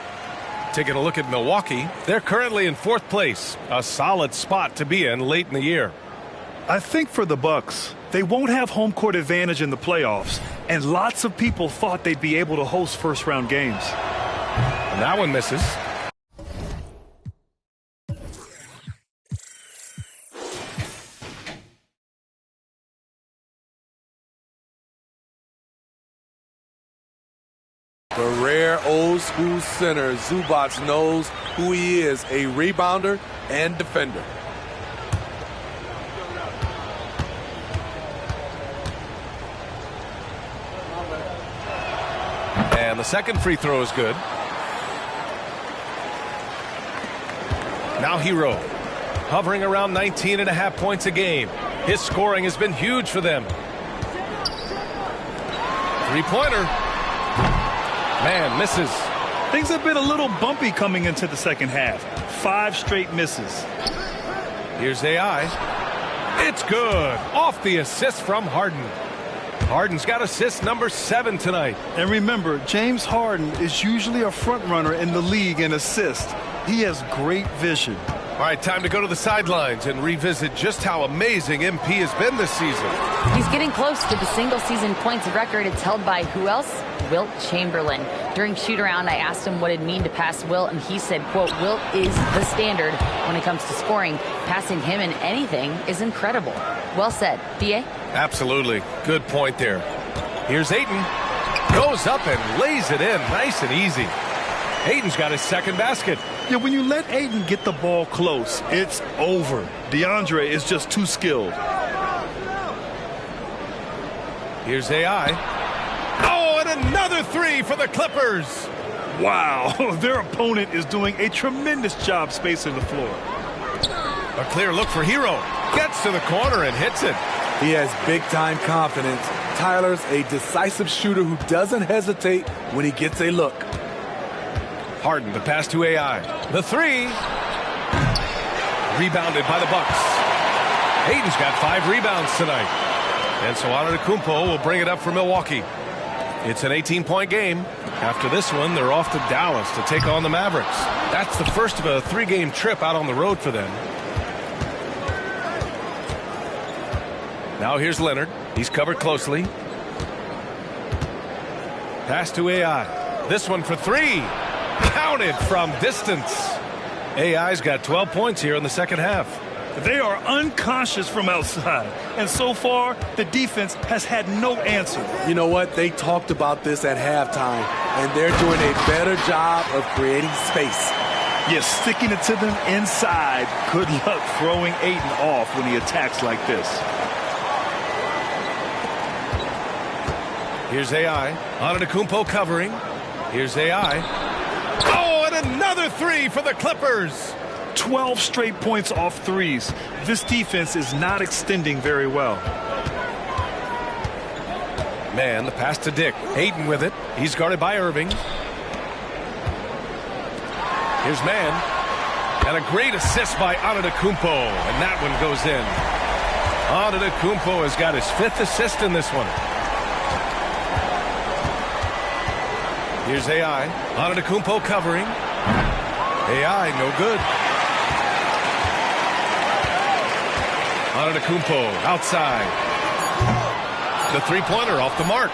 Taking a look at Milwaukee, they're currently in 4th place, a solid spot to be in late in the year. I think for the Bucks, they won't have home court advantage in the playoffs, and lots of people thought they'd be able to host first-round games. And that one misses. The rare old-school center, Zubac, knows who he is, a rebounder and defender. And the second free throw is good. Now Hero, hovering around 19.5 points a game. His scoring has been huge for them. Three-pointer. Man, misses. Things have been a little bumpy coming into the second half. 5 straight misses. Here's AI. It's good. Off the assist from Harden. Harden's got assist number 7 tonight. And remember, James Harden is usually a front runner in the league in assists. He has great vision. All right, time to go to the sidelines and revisit just how amazing MP has been this season. He's getting close to the single-season points record. It's held by who else? Wilt Chamberlain. During shoot-around, I asked him what it'd mean to pass Wilt, and he said, quote, Wilt is the standard when it comes to scoring. Passing him in anything is incredible. Well said. B.A.? Absolutely. Good point there. Here's Ayton. Goes up and lays it in nice and easy. Ayton's got his second basket. Yeah, when you let Ayton get the ball close, it's over. DeAndre is just too skilled. Here's AI. Oh, and another 3 for the Clippers. Wow, their opponent is doing a tremendous job spacing the floor. A clear look for Hero. Gets to the corner and hits it. He has big-time confidence. Tyler's a decisive shooter who doesn't hesitate when he gets a look. Harden, the pass to AI. The 3. Rebounded by the Bucks. Ayton's got 5 rebounds tonight. And so Antetokounmpo will bring it up for Milwaukee. It's an 18-point game. After this one, they're off to Dallas to take on the Mavericks. That's the first of a 3-game trip out on the road for them. Now here's Leonard. He's covered closely. Pass to AI. This one for three. Counted from distance. AI's got 12 points here in the second half. They are unconscious from outside, and so far, the defense has had no answer. You know what? They talked about this at halftime, and they're doing a better job of creating space. Yes, sticking it to them inside. Good luck throwing Ayton off when he attacks like this. Here's AI. Antetokounmpo covering. Here's AI. Oh, and another three for the Clippers. 12 straight points off threes. This defense is not extending very well. Man, the pass to Dick. Ayton with it. He's guarded by Irving. Here's Man. And a great assist by Antetokounmpo. And that one goes in. Antetokounmpo has got his 5th assist in this one. Here's AI. Antetokounmpo covering. AI, no good. Antetokounmpo outside. The three-pointer off the mark.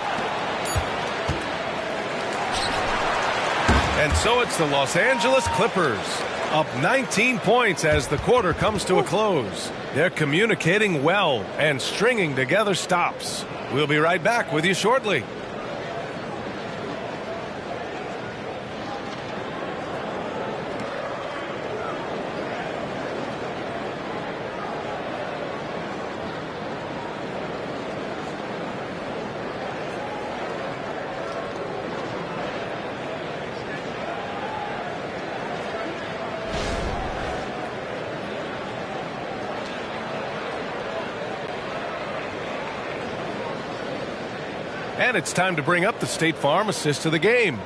And so it's the Los Angeles Clippers up 19 points as the quarter comes to a close. They're communicating well and stringing together stops. We'll be right back with you shortly. And it's time to bring up the State Farm assist of the game.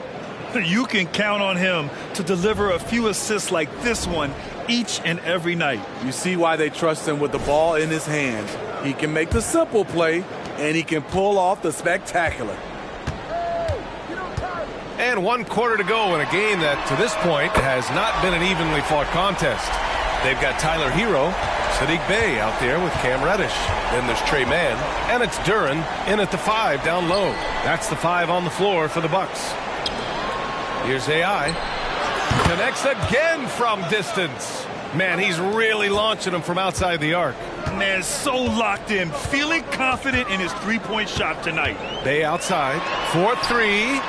You can count on him to deliver a few assists like this one each and every night. You see why they trust him with the ball in his hands. He can make the simple play, and he can pull off the spectacular. And 1 quarter to go in a game that, to this point, has not been an evenly fought contest. They've got Tyler Hero, Saddiq Bey out there with Cam Reddish. Then there's Trey Mann, and it's Duren in at the 5 down low. That's the 5 on the floor for the Bucks. Here's AI. Connects again from distance. Man, he's really launching them from outside the arc. Man, so locked in, feeling confident in his three-point shot tonight. Bey outside, 4-3.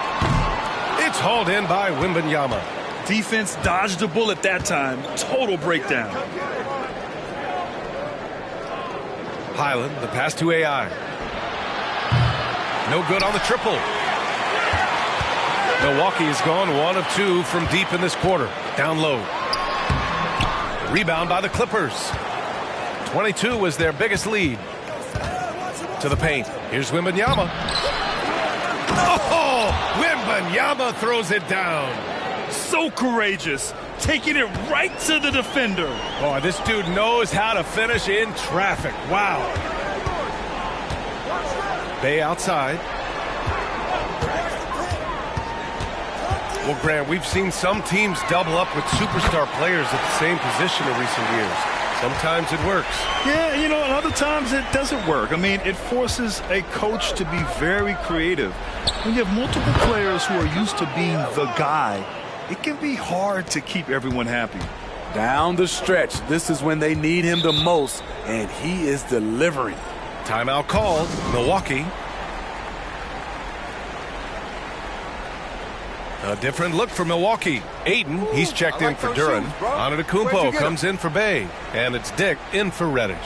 It's hauled in by Wembanyama. Defense dodged a bullet that time. Total breakdown. Highland, the pass to AI. No good on the triple. Milwaukee has gone 1 of 2 from deep in this quarter. Down low. Rebound by the Clippers. 22 was their biggest lead. To the paint. Here's Wembanyama. Oh! Wembanyama throws it down. So courageous. Taking it right to the defender. Boy, this dude knows how to finish in traffic. Wow. Bey outside. Well, Grant, we've seen some teams double up with superstar players at the same position in recent years. Sometimes it works. Yeah, you know, and other times it doesn't work. I mean, it forces a coach to be very creative. When you have multiple players who are used to being the guy, it can be hard to keep everyone happy. Down the stretch, this is when they need him the most, and he is delivering. Timeout called. Milwaukee. A different look for Milwaukee. Ayton, he's checked in for Duren. Antetokounmpo comes in for Bey. And it's Dick in for Reddish.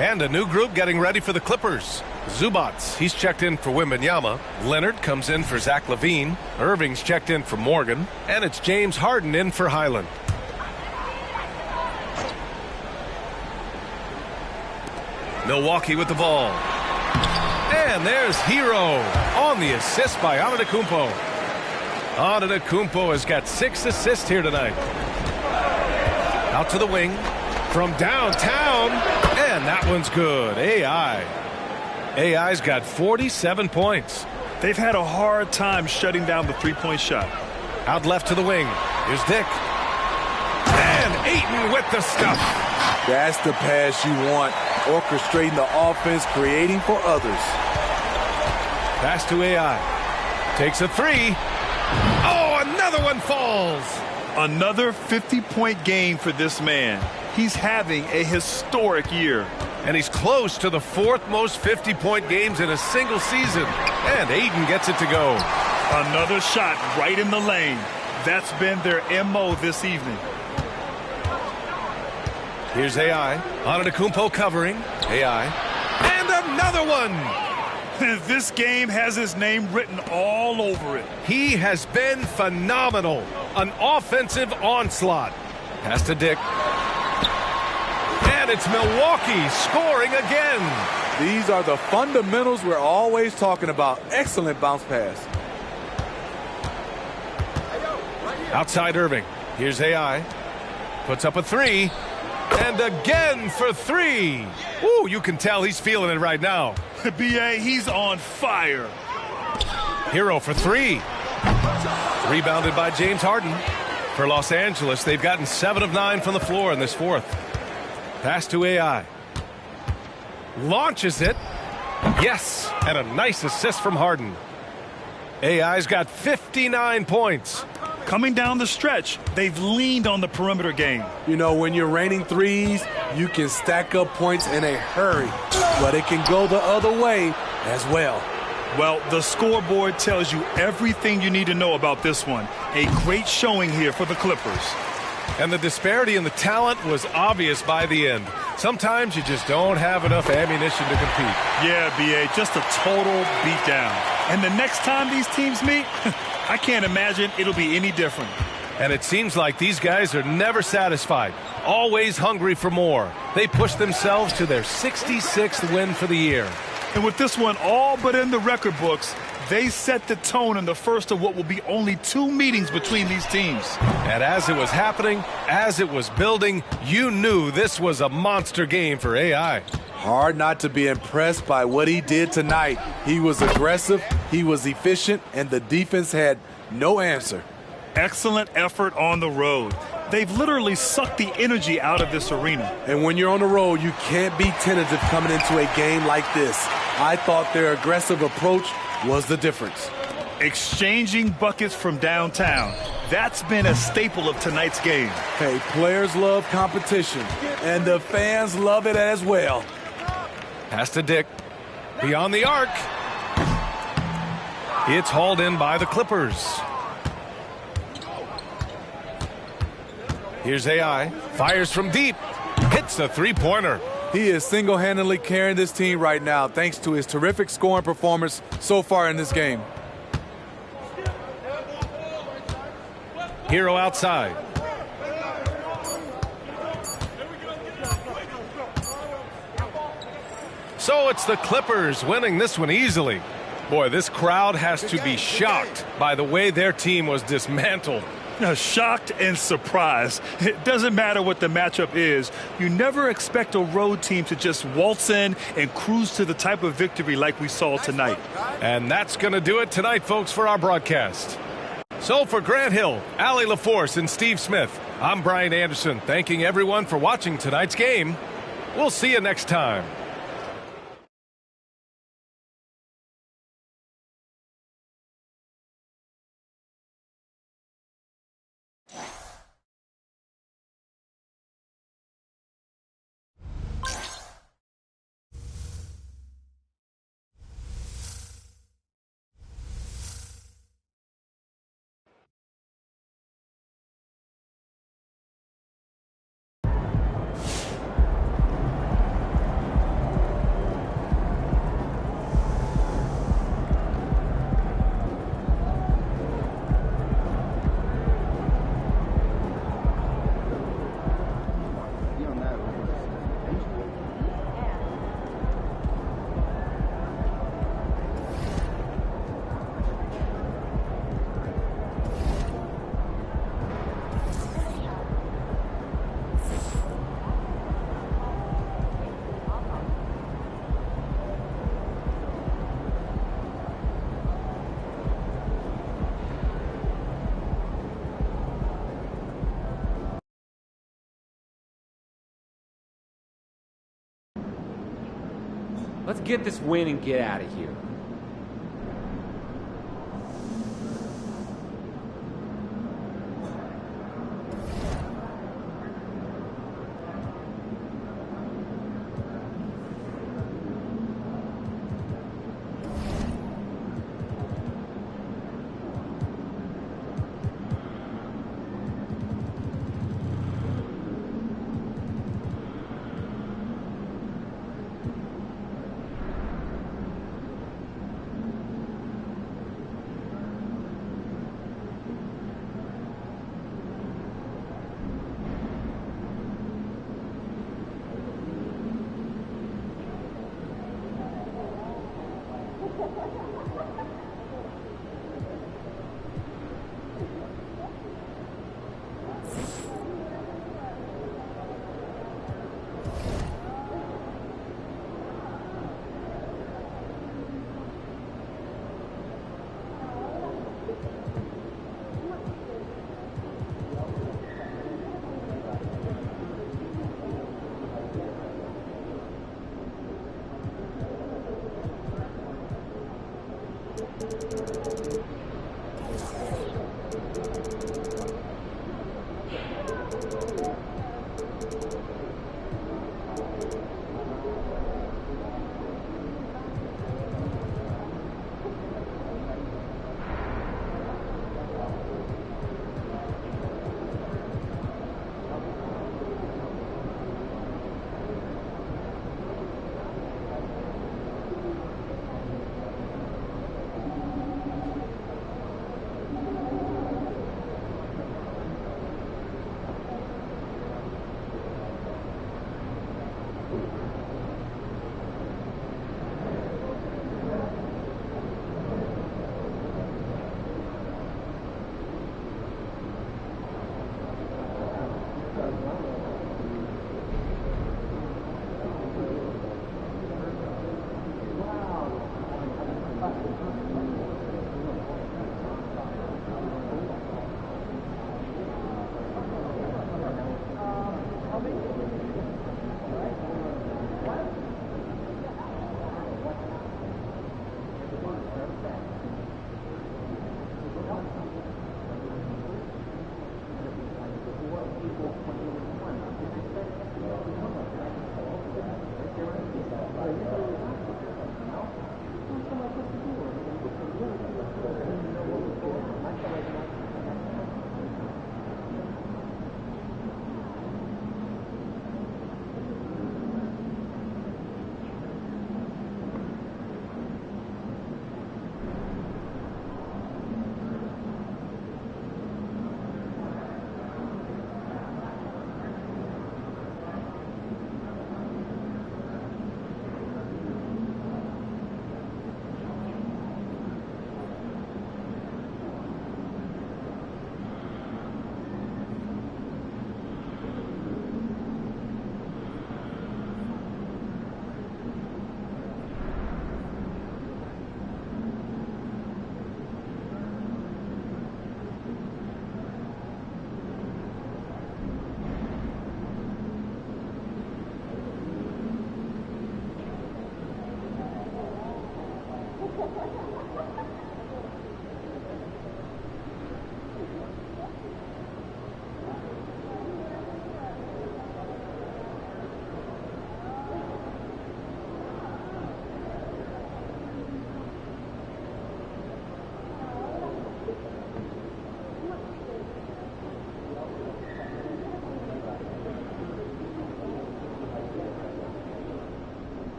And a new group getting ready for the Clippers. Zubats, he's checked in for Wembanyama. Leonard comes in for Zach LaVine. Irving's checked in for Morgan. And it's James Harden in for Highland. Milwaukee with the ball. And there's Hero on the assist by Antetokounmpo. Antetokounmpo has got 6 assists here tonight. Out to the wing from downtown, and that one's good. AI's got 47 points. They've had a hard time shutting down the three-point shot. Out left to the wing. Here's Dick. And Ayton with the stuff. That's the pass you want orchestrating the offense, creating for others. Pass to AI. Takes a three. Oh, another one falls. Another 50-point game for this man. He's having a historic year. And he's close to the fourth most 50-point games in a single season. And Aiden gets it to go. Another shot right in the lane. That's been their MO this evening. Here's AI. Antetokounmpo covering. AI. And another one. This game has his name written all over it. He has been phenomenal. An offensive onslaught. Pass to Dick. And it's Milwaukee scoring again. These are the fundamentals we're always talking about. Excellent bounce pass. Outside Irving. Here's AI. Puts up a three. And again for three. Ooh, you can tell he's feeling it right now. B.A., he's on fire. Hero for three. Rebounded by James Harden. For Los Angeles, they've gotten 7 of 9 from the floor in this fourth. Pass to AI. Launches it. Yes, and a nice assist from Harden. AI's got 59 points. Coming down the stretch, they've leaned on the perimeter game. You know, when you're raining threes, you can stack up points in a hurry, but it can go the other way as well. Well, the scoreboard tells you everything you need to know about this one. A great showing here for the Clippers. And the disparity in the talent was obvious by the end. Sometimes you just don't have enough ammunition to compete. Yeah, B.A., just a total beatdown. And the next time these teams meet, I can't imagine it'll be any different. And it seems like these guys are never satisfied, always hungry for more. They push themselves to their 66th win for the year. And with this one all but in the record books, they set the tone in the first of what will be only 2 meetings between these teams. And as it was happening, as it was building, you knew this was a monster game for AI. Hard not to be impressed by what he did tonight. He was aggressive, he was efficient, and the defense had no answer. Excellent effort on the road. They've literally sucked the energy out of this arena. And when you're on the road, you can't be tentative coming into a game like this. I thought their aggressive approach was the difference. Exchanging buckets from downtown. That's been a staple of tonight's game. Hey, players love competition, and the fans love it as well. Pass to Dick. Beyond the arc. It's hauled in by the Clippers. Here's AI. Fires from deep. Hits a three-pointer. He is single-handedly carrying this team right now thanks to his terrific scoring performance so far in this game. Hero outside. So it's the Clippers winning this one easily. Boy, this crowd has to be shocked by the way their team was dismantled. Shocked and surprised. It doesn't matter what the matchup is. You never expect a road team to just waltz in and cruise to the type of victory like we saw tonight. And that's going to do it tonight, folks, for our broadcast. So for Grant Hill, Allie LaForce, and Steve Smith, I'm Brian Anderson, thanking everyone for watching tonight's game. We'll see you next time. Let's get this win and get out of here.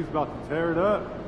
he's about to tear it up.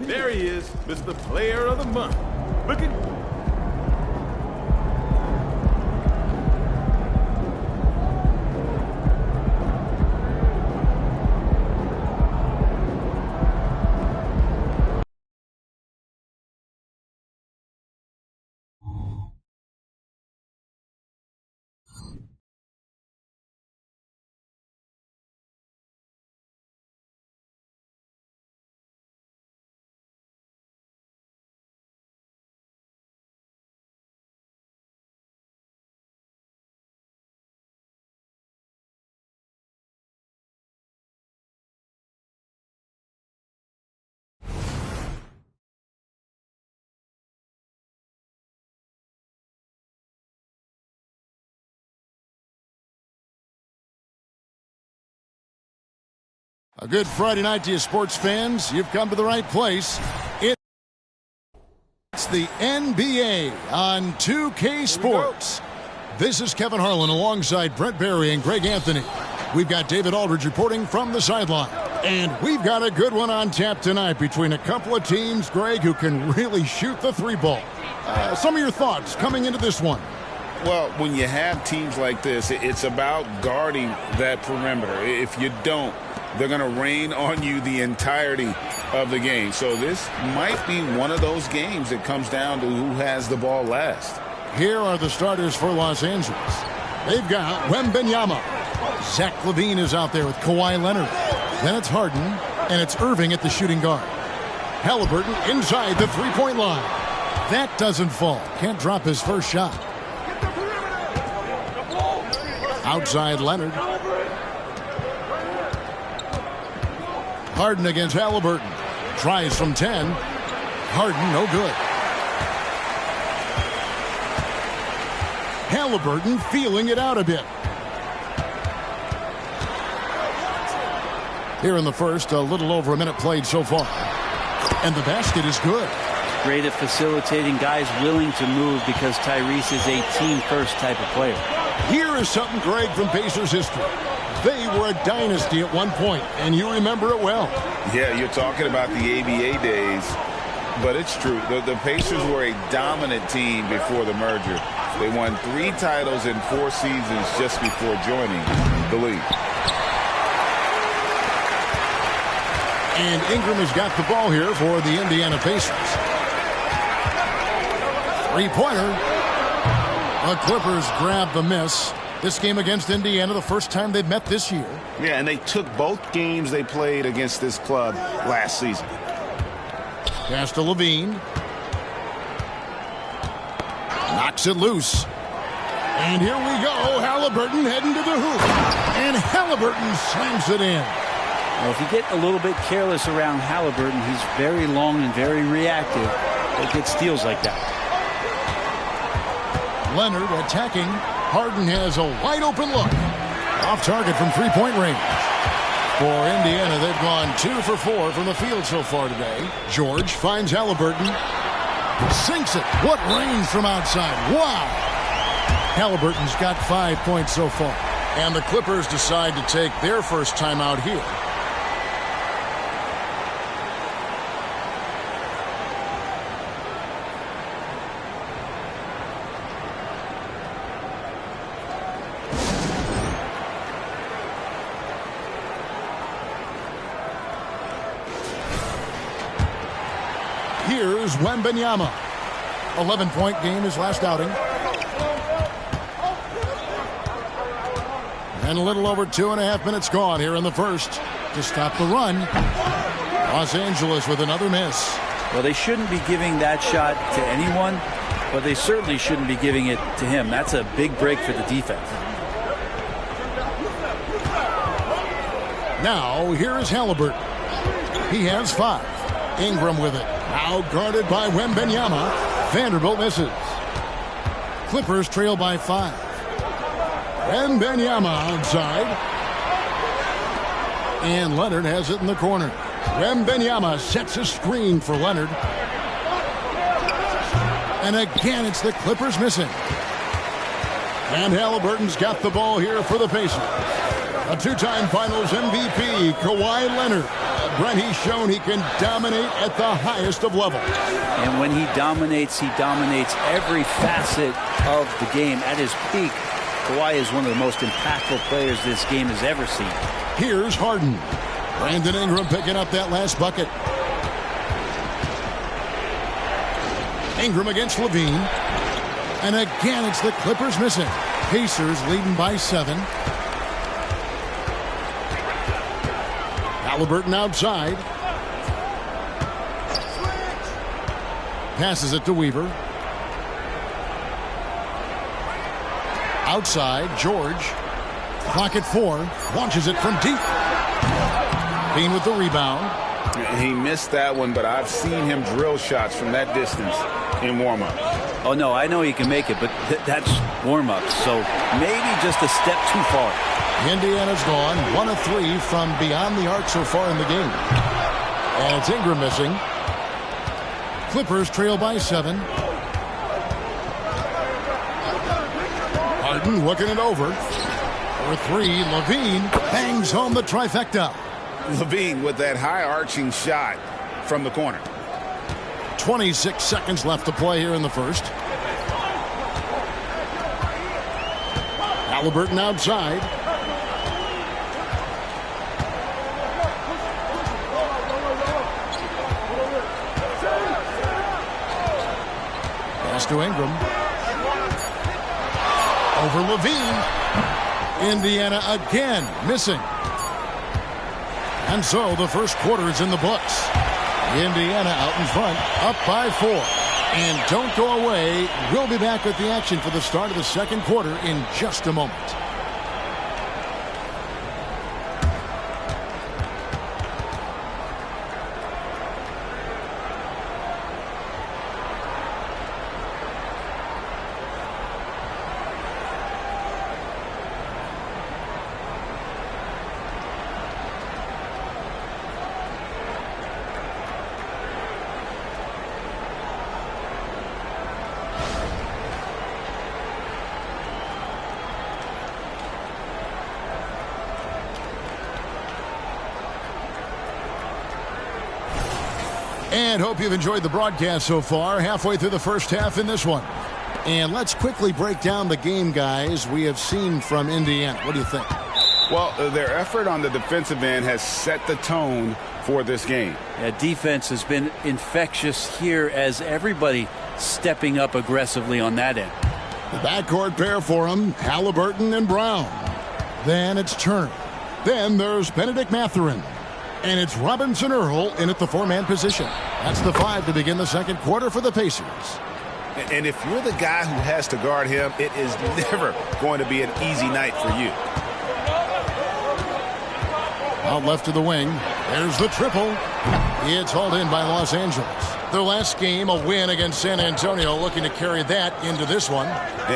There he is, Mr. Player of the Month. Looking. A good Friday night to you, sports fans. You've come to the right place. It's the NBA on 2K Sports. This is Kevin Harlan alongside Brent Barry and Greg Anthony. We've got David Aldridge reporting from the sideline. And we've got a good one on tap tonight between a couple of teams, Greg, who can really shoot the three ball. Some of your thoughts coming into this one. Well, when you have teams like this, it's about guarding that perimeter. If you don't, they're going to rain on you the entirety of the game. So this might be one of those games that comes down to who has the ball last. Here are the starters for Los Angeles. They've got Wembanyama. Zach LaVine is out there with Kawhi Leonard. Then it's Harden, and it's Irving at the shooting guard. Halliburton inside the three-point line. That doesn't fall. Can't drop his first shot. Outside Leonard. Harden against Halliburton. Tries from 10. Harden, no good. Halliburton feeling it out a bit. Here in the first, a little over a minute played so far. And the basket is good. Great at facilitating, guys willing to move because Tyrese is a team-first type of player. Here is something, Greg, from Pacers history. They were a dynasty at one point, and you remember it well. Yeah, you're talking about the ABA days, but it's true. The Pacers were a dominant team before the merger. They won 3 titles in 4 seasons just before joining the league. And Ingram has got the ball here for the Indiana Pacers. Three-pointer. The Clippers grab the miss. This game against Indiana, the first time they've met this year. Yeah, and they took both games they played against this club last season. Pass to LaVine. Knocks it loose. And here we go. Halliburton heading to the hoop. And Halliburton slams it in. Well, if you get a little bit careless around Halliburton, he's very long and very reactive. He'll get steals like that. Leonard attacking. Harden has a wide-open look. Off target from three-point range. For Indiana, they've gone 2 for 4 from the field so far today. George finds Halliburton. Sinks it. What range from outside. Wow. Halliburton's got 5 points so far. And the Clippers decide to take their first time out here. Here's Wembanyama. 11-point game his last outing. And a little over 2.5 minutes gone here in the first to stop the run. Los Angeles with another miss. Well, they shouldn't be giving that shot to anyone, but they certainly shouldn't be giving it to him. That's a big break for the defense. Now, here is Halliburton. He has 5. Ingram with it. Now guarded by Wembanyama. Vanderbilt misses. Clippers trail by 5. Wembanyama outside. And Leonard has it in the corner. Wembanyama sets a screen for Leonard. And again, it's the Clippers missing. And Halliburton's got the ball here for the Pacers. A 2-time Finals MVP, Kawhi Leonard. Brent, he's shown he can dominate at the highest of levels. And when he dominates every facet of the game. At his peak, Kawhi is one of the most impactful players this game has ever seen. Here's Harden. Brandon Ingram picking up that last bucket. Ingram against Levine. And again, it's the Clippers missing. Pacers leading by 7. Halliburton outside. Passes it to Weaver. Outside, George. Clock at 4. Launches it from deep. Bean with the rebound. He missed that one, but I've seen him drill shots from that distance in warm-up. Oh, no, I know he can make it, but that's warm-up, so maybe just a step too far. Indiana's gone 1 of 3 from beyond the arc so far in the game. And it's Ingram missing. Clippers trail by 7. Harden looking it over. For 3, Levine bangs home the trifecta. Levine with that high-arching shot from the corner. 26 seconds left to play here in the first. Halliburton outside. Pass to Ingram. Over Levine. Indiana again missing. And so the first quarter is in the books. Indiana out in front, up by 4. And don't go away. We'll be back with the action for the start of the second quarter in just a moment. And hope you've enjoyed the broadcast so far. Halfway through the first half in this one. And let's quickly break down the game, guys, we have seen from Indiana. What do you think? Well, their effort on the defensive end has set the tone for this game. Yeah, defense has been infectious here as everybody stepping up aggressively on that end. The backcourt pair for them, Halliburton and Brown. Then it's Turner. Then there's Benedict Mathurin. And it's Robinson Earl in at the 4-man position. That's the 5 to begin the second quarter for the Pacers. And if you're the guy who has to guard him, it is never going to be an easy night for you. Out left to the wing. There's the triple. It's hauled in by Los Angeles. Their last game, a win against San Antonio, looking to carry that into this one.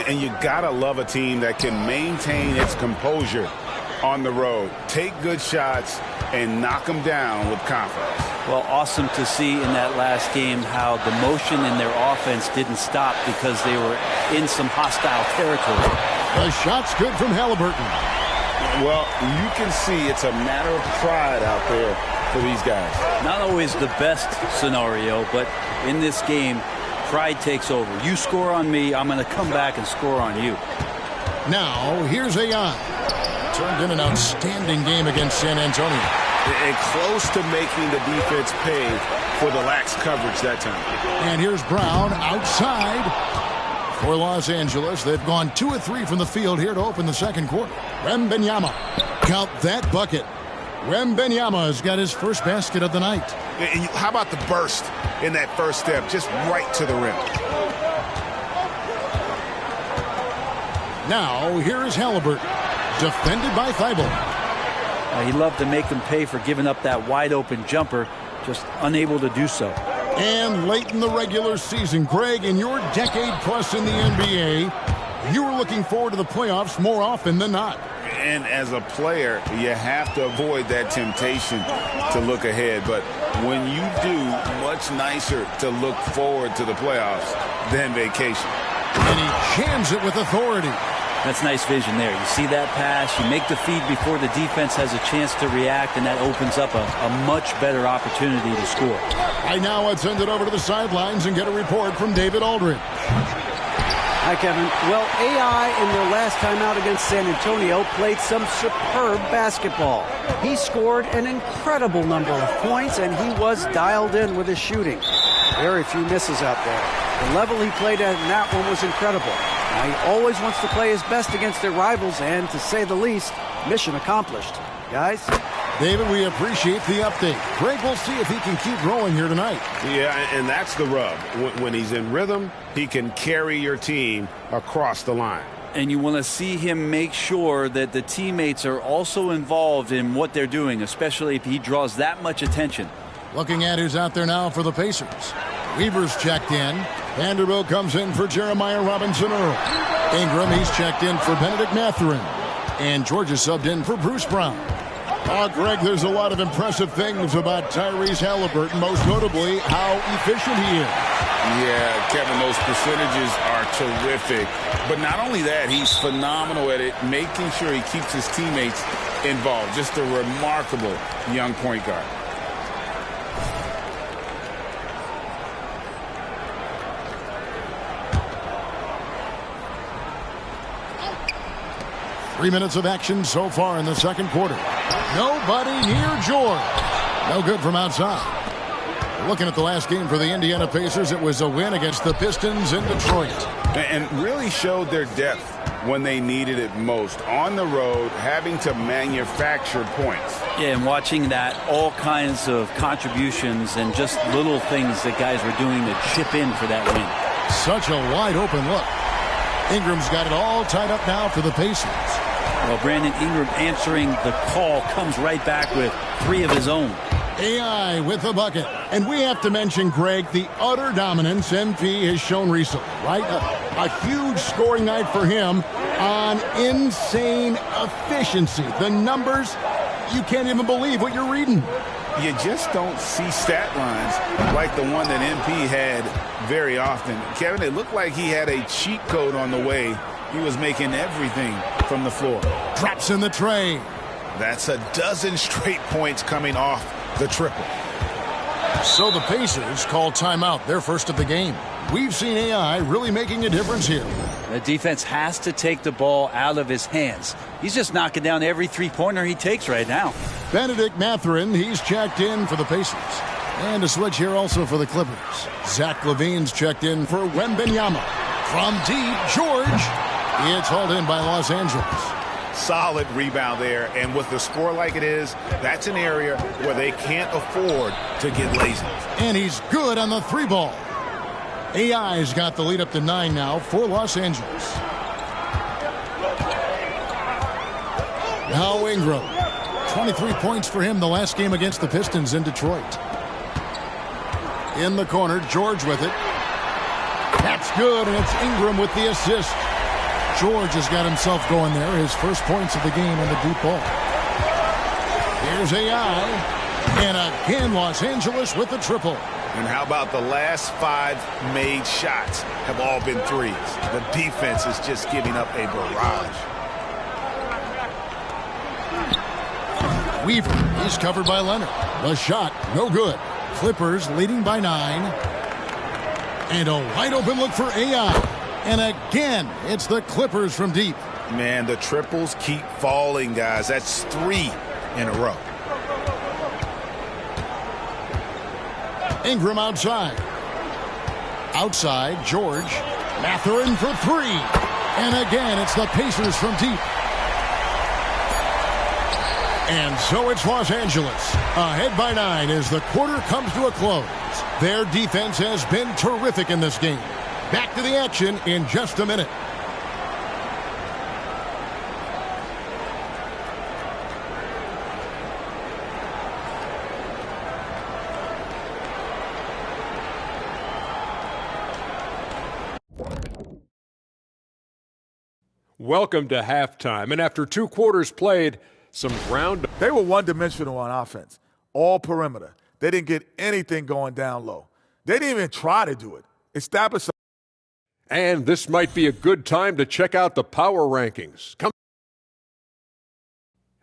And you gotta love a team that can maintain its composure on the road. Take good shots and knock them down with confidence. Well, awesome to see in that last game how the motion in their offense didn't stop because they were in some hostile territory. The shot's good from Halliburton. Well, you can see it's a matter of pride out there for these guys. Not always the best scenario, but in this game, pride takes over. You score on me, I'm going to come back and score on you. Now, here's Ayan. Turned in an outstanding game against San Antonio. And close to making the defense pay for the lax coverage that time. And here's Brown outside for Los Angeles. They've gone 2 of 3 from the field here to open the second quarter. Wembanyama, count that bucket. Wembanyama has got his first basket of the night. And how about the burst in that first step, just right to the rim. Now, here is Halliburton, defended by Thibault. He loved to make him pay for giving up that wide-open jumper, just unable to do so. And late in the regular season, Greg, in your decade plus in the NBA, you were looking forward to the playoffs more often than not. And as a player, you have to avoid that temptation to look ahead. But when you do, much nicer to look forward to the playoffs than vacation. And he jams it with authority. That's nice vision there. You see that pass, you make the feed before the defense has a chance to react, and that opens up a much better opportunity to score. Right now, let's send it over to the sidelines and get a report from David Aldridge. Hi, Kevin. Well, AI in their last time out against San Antonio played some superb basketball. He scored an incredible number of points, and he was dialed in with his shooting. Very few misses out there. The level he played at in that one was incredible. Now, he always wants to play his best against their rivals, and to say the least, mission accomplished. Guys? David, we appreciate the update. Greg, we'll see if he can keep growing here tonight. Yeah, and that's the rub. When he's in rhythm, he can carry your team across the line. And you want to see him make sure that the teammates are also involved in what they're doing, especially if he draws that much attention. Looking at who's out there now for the Pacers. Weaver's checked in. Vanderbilt comes in for Jeremiah Robinson-Earl. Ingram, he's checked in for Benedict Mathurin. And Georgia subbed in for Bruce Brown. Greg, there's a lot of impressive things about Tyrese Halliburton, most notably how efficient he is. Yeah, Kevin, those percentages are terrific. But not only that, he's phenomenal at it, making sure he keeps his teammates involved. Just a remarkable young point guard. Three minutes of action so far in the second quarter. Nobody near George. No good from outside. Looking at the last game for the Indiana Pacers, it was a win against the Pistons in Detroit. And really showed their depth when they needed it most. On the road, having to manufacture points. Yeah, and watching that, all kinds of contributions and just little things that guys were doing to chip in for that win. Such a wide open look. Ingram's got it all tied up now for the Pacers. Well, Brandon Ingram answering the call comes right back with 3 of his own. AI with the bucket. And we have to mention, Greg, the utter dominance MP has shown recently, right? A huge scoring night for him on insane efficiency. The numbers, you can't even believe what you're reading. You just don't see stat lines like the one that MP had very often. Kevin, it looked like he had a cheat code on the way. He was making everything from the floor. Drops in the tray. That's a dozen straight points coming off the triple. So the Pacers call timeout, their first of the game. We've seen AI really making a difference here. The defense has to take the ball out of his hands. He's just knocking down every three-pointer he takes right now. Benedict Mathurin, he's checked in for the Pacers. And a switch here also for the Clippers. Zach LaVine's checked in for Wembanyama. From deep, George. It's hauled in by Los Angeles. Solid rebound there, and with the score like it is, that's an area where they can't afford to get lazy. And he's good on the 3-ball. AI's got the lead up to 9 now for Los Angeles. Now Ingram. 23 points for him the last game against the Pistons in Detroit. In the corner, George with it. That's good, and it's Ingram with the assist. George has got himself going there, his first points of the game on the deep ball. Here's AI, and again Los Angeles with the triple. And how about the last 5 made shots have all been threes? The defense is just giving up a barrage. Weaver, he's covered by Leonard. The shot, no good. Clippers leading by 9. And a wide open look for AI. And again, it's the Clippers from deep. Man, the triples keep falling, guys. That's 3 in a row. Ingram outside. Outside, George. Mathurin for 3. And again, it's the Pacers from deep. And so it's Los Angeles, ahead by 9 as the quarter comes to a close. Their defense has been terrific in this game. Back to the action in just a minute. Welcome to halftime. And after 2 quarters played, some ground. They were one-dimensional on offense, all perimeter. They didn't get anything going down low. They didn't even try to do it. Establish. And this might be a good time to check out the power rankings.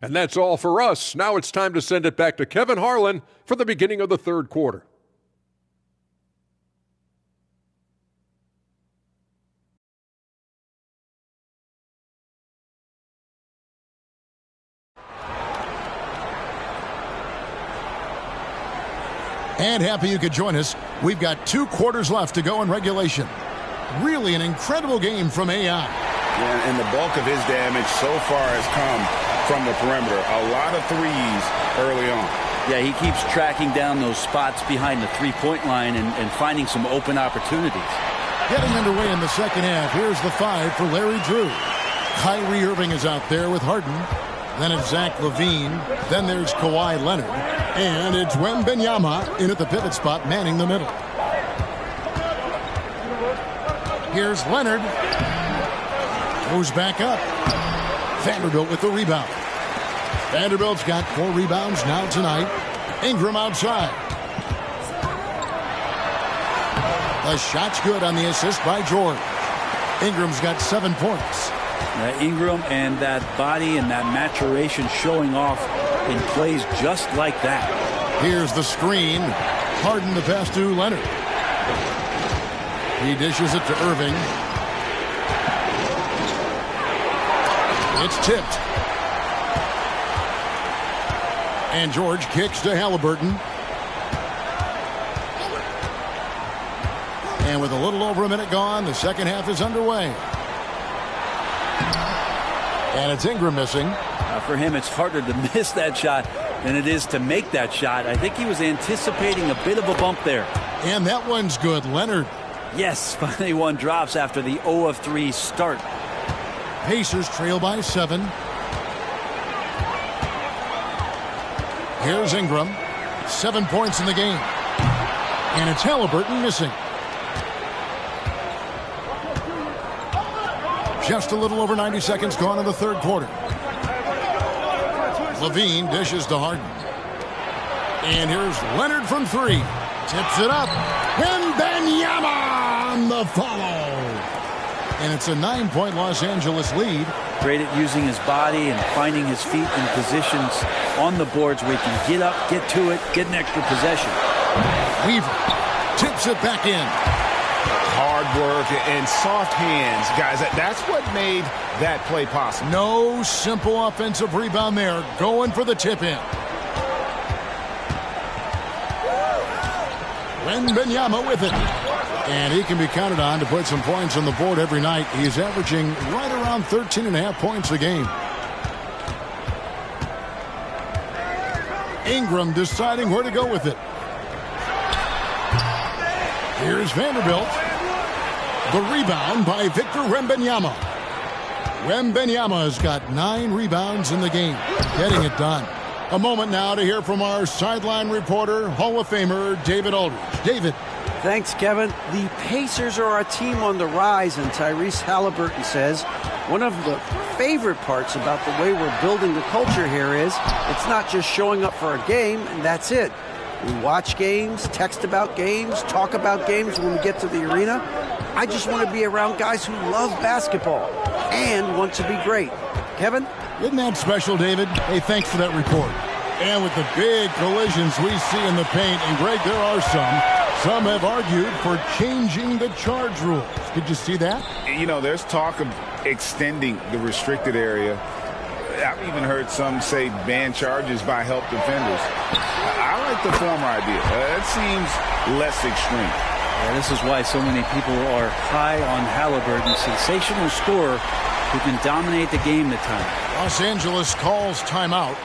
And that's all for us. Now it's time to send it back to Kevin Harlan for the beginning of the third quarter. And happy you could join us. We've got 2 quarters left to go in regulation. Really an incredible game from AI. Yeah, and the bulk of his damage so far has come from the perimeter. A lot of threes early on. Yeah, he keeps tracking down those spots behind the three-point line and finding some open opportunities. Getting underway in the second half. Here's the 5 for Larry Drew. Kyrie Irving is out there with Harden. Then it's Zach LaVine. Then there's Kawhi Leonard. And it's Wembanyama in at the pivot spot, manning the middle. Here's Leonard. Goes back up. Vanderbilt with the rebound. Vanderbilt's got 4 rebounds now tonight. Ingram outside. The shot's good on the assist by George. Ingram's got 7 points. Ingram and that body and that maturation showing off in plays just like that. Here's the screen. Harden the pass to Leonard. He dishes it to Irving. It's tipped. And George kicks to Halliburton. And with a little over a minute gone, the second half is underway. And it's Ingram missing. For him, it's harder to miss that shot than it is to make that shot. I think he was anticipating a bit of a bump there. And that one's good. Leonard. Yes, finally one drops after the 0 of 3 start. Pacers trail by 7. Here's Ingram. 7 points in the game. And it's Halliburton missing. Just a little over 90 seconds gone in the third quarter. LaVine dishes to Harden. And here's Leonard from 3. Tips it up. Wembanyama on the follow. And it's a 9-point Los Angeles lead. Great at using his body and finding his feet in positions on the boards where he can get up, get to it, get an extra possession. Weaver tips it back in. Hard work and soft hands, guys. That's what made that play possible. No simple offensive rebound there. Going for the tip-in. Wembanyama with it. And he can be counted on to put some points on the board every night. He's averaging right around 13.5 points a game. Ingram deciding where to go with it. Here's Vanderbilt. The rebound by Victor Wembanyama. Wembanyama has got 9 rebounds in the game. Getting it done. A moment now to hear from our sideline reporter, Hall of Famer David Aldridge. David. Thanks, Kevin. The Pacers are a team on the rise, and Tyrese Halliburton says one of the favorite parts about the way we're building the culture here is it's not just showing up for a game, and that's it. We watch games, text about games, talk about games when we get to the arena. I just want to be around guys who love basketball and want to be great. Kevin? Isn't that special, David? Hey, thanks for that report. And with the big collisions we see in the paint, and Greg, there are some have argued for changing the charge rules. Did you see that? You know, there's talk of extending the restricted area. I've even heard some say ban charges by help defenders. I like the former idea. It seems less extreme. Yeah, this is why so many people are high on Halliburton. Sensational scorer who can dominate the game at times. Los Angeles calls timeout.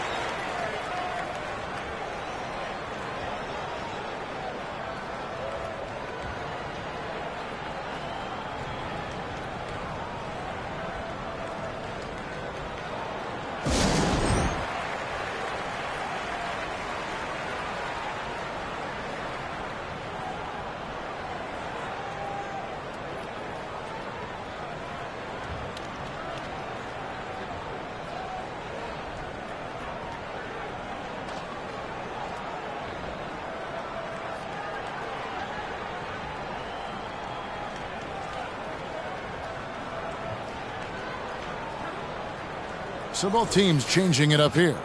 So both teams changing it up here.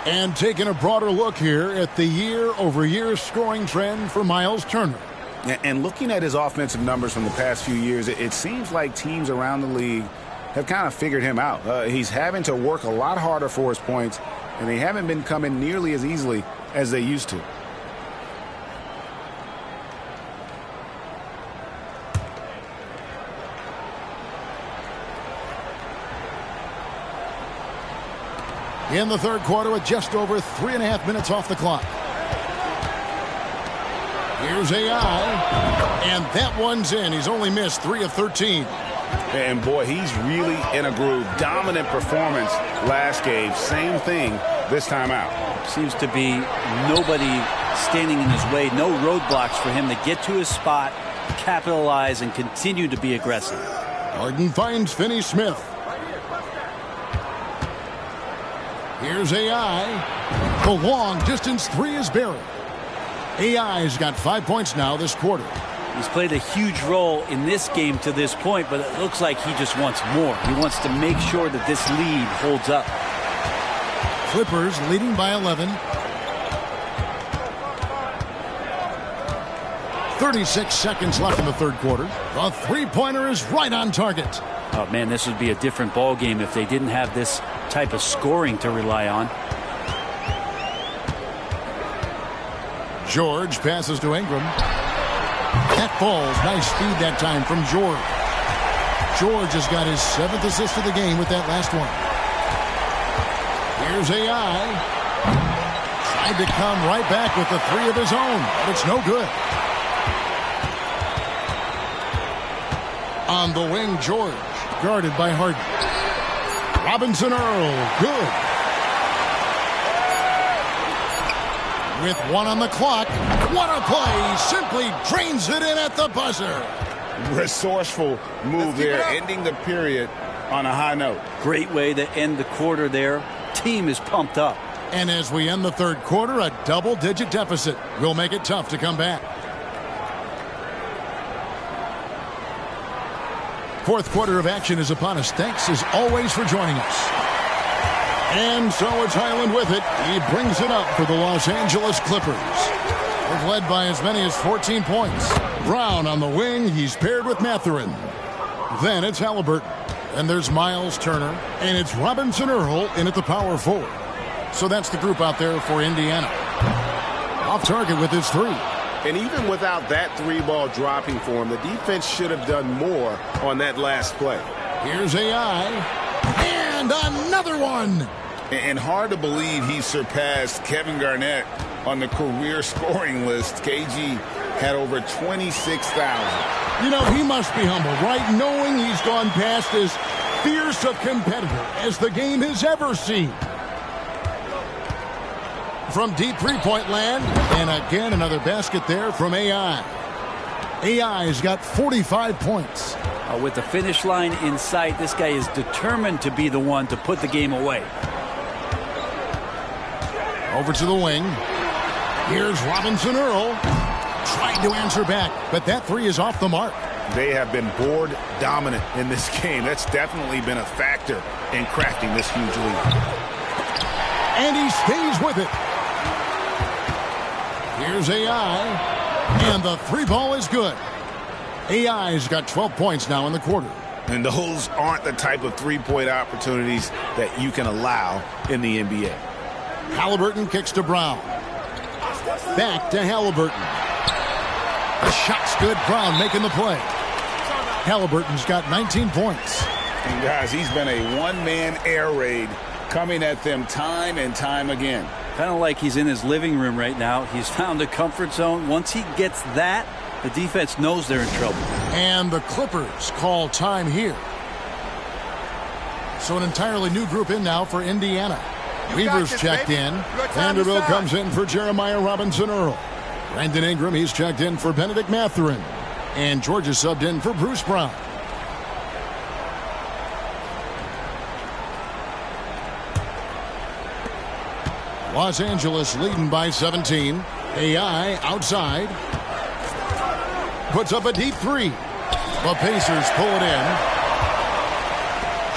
And taking a broader look here at the year-over-year scoring trend for Myles Turner. And looking at his offensive numbers from the past few years, it seems like teams around the league have kind of figured him out. He's having to work a lot harder for his points, and they haven't been coming nearly as easily as they used to. In the third quarter with just over 3.5 minutes off the clock. Here's AI, and that one's in. He's only missed 3 of 13. And boy, he's really in a groove. Dominant performance last game. Same thing this time out. Seems to be nobody standing in his way. No roadblocks for him to get to his spot, capitalize, and continue to be aggressive. Harden finds Finney Smith. Here's AI. The long distance three is buried. AI's got 5 points now this quarter. He's played a huge role in this game to this point, but it looks like he just wants more. He wants to make sure that this lead holds up. Clippers leading by 11. 36 seconds left in the third quarter. The three-pointer is right on target. Oh, man, this would be a different ball game if they didn't have this type of scoring to rely on. George passes to Ingram. That falls. Nice speed that time from George. George has got his 7th assist of the game with that last one. Here's AI. Tried to come right back with the 3 of his own, but it's no good. On the wing, George, guarded by Harden. Robinson Earl, good. With 1 on the clock, what a play! Simply drains it in at the buzzer. Resourceful move there, ending the period on a high note. Great way to end the quarter there. Team is pumped up. And as we end the third quarter, a double-digit deficit will make it tough to come back. Fourth quarter of action is upon us. Thanks as always for joining us. And so it's Highland with it. He brings it up for the Los Angeles Clippers. They've led by as many as 14 points. Brown on the wing. He's paired with Mathurin. Then it's Halliburton. And there's Myles Turner. And it's Robinson Earl in at the power forward. So that's the group out there for Indiana. Off target with his 3. And even without that 3-ball dropping for him, the defense should have done more on that last play. Here's AI. And another one. And hard to believe he surpassed Kevin Garnett on the career scoring list. KG had over 26,000. You know, he must be humble, right? Knowing he's gone past as fierce a competitor as the game has ever seen. From deep three-point land, and again another basket there from AI. AI's got 45 points. With the finish line in sight, this guy is determined to be the one to put the game away. Over to the wing. Here's Robinson Earl. Trying to answer back, but that 3 is off the mark. They have been board dominant in this game. That's definitely been a factor in crafting this huge lead. And he stays with it. Here's AI. And the 3-ball is good. AI's got 12 points now in the quarter. And those aren't the type of 3-point opportunities that you can allow in the NBA. Halliburton kicks to Brown. Back to Halliburton. The shot's good. Brown making the play. Halliburton's got 19 points. And guys, he's been a one-man air raid coming at them time and time again. Kind of like he's in his living room right now. He's found a comfort zone. Once he gets that, the defense knows they're in trouble. And the Clippers call time here. So an entirely new group in now for Indiana. Weaver's checked in. Vanderbilt comes in for Jeremiah Robinson Earl. Brandon Ingram, he's checked in for Benedict Mathurin. And Georgia subbed in for Bruce Brown. Los Angeles leading by 17. AI outside. Puts up a deep 3. The Pacers pull it in.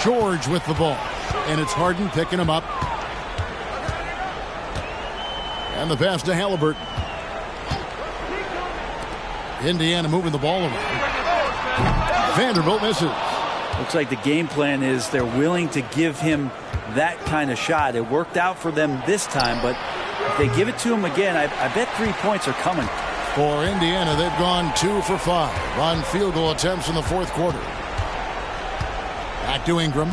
George with the ball. And it's Harden picking him up. And the pass to Halliburton. Indiana moving the ball around. Vanderbilt misses. Looks like the game plan is they're willing to give him that kind of shot. It worked out for them this time, but if they give it to him again, I bet 3 points are coming. For Indiana, they've gone 2 for 5 on field goal attempts in the fourth quarter. Back to Ingram.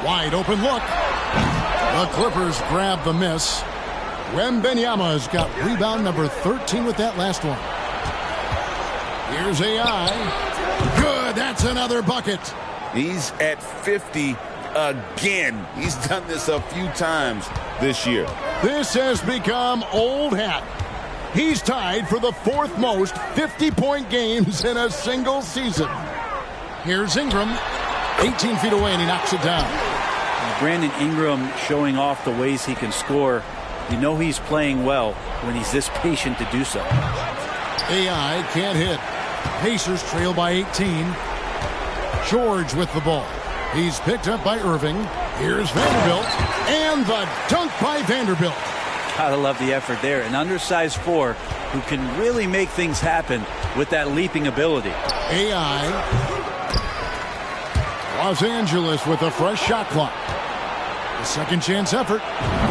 Wide open look. The Clippers grab the miss. Wembanyama has got rebound number 13 with that last one. Here's AI. Good. That's another bucket. He's at 50 again. He's done this a few times this year. This has become old hat. He's tied for the 4th most 50-point games in a single season. Here's Ingram. 18 feet away, and he knocks it down. Brandon Ingram showing off the ways he can score. You know he's playing well when he's this patient to do so. AI can't hit. Pacers trail by 18. George with the ball. He's picked up by Irving. Here's Vanderbilt. And the dunk by Vanderbilt. Gotta love the effort there. An undersized 4 who can really make things happen with that leaping ability. AI. Los Angeles with a fresh shot clock. A second chance effort.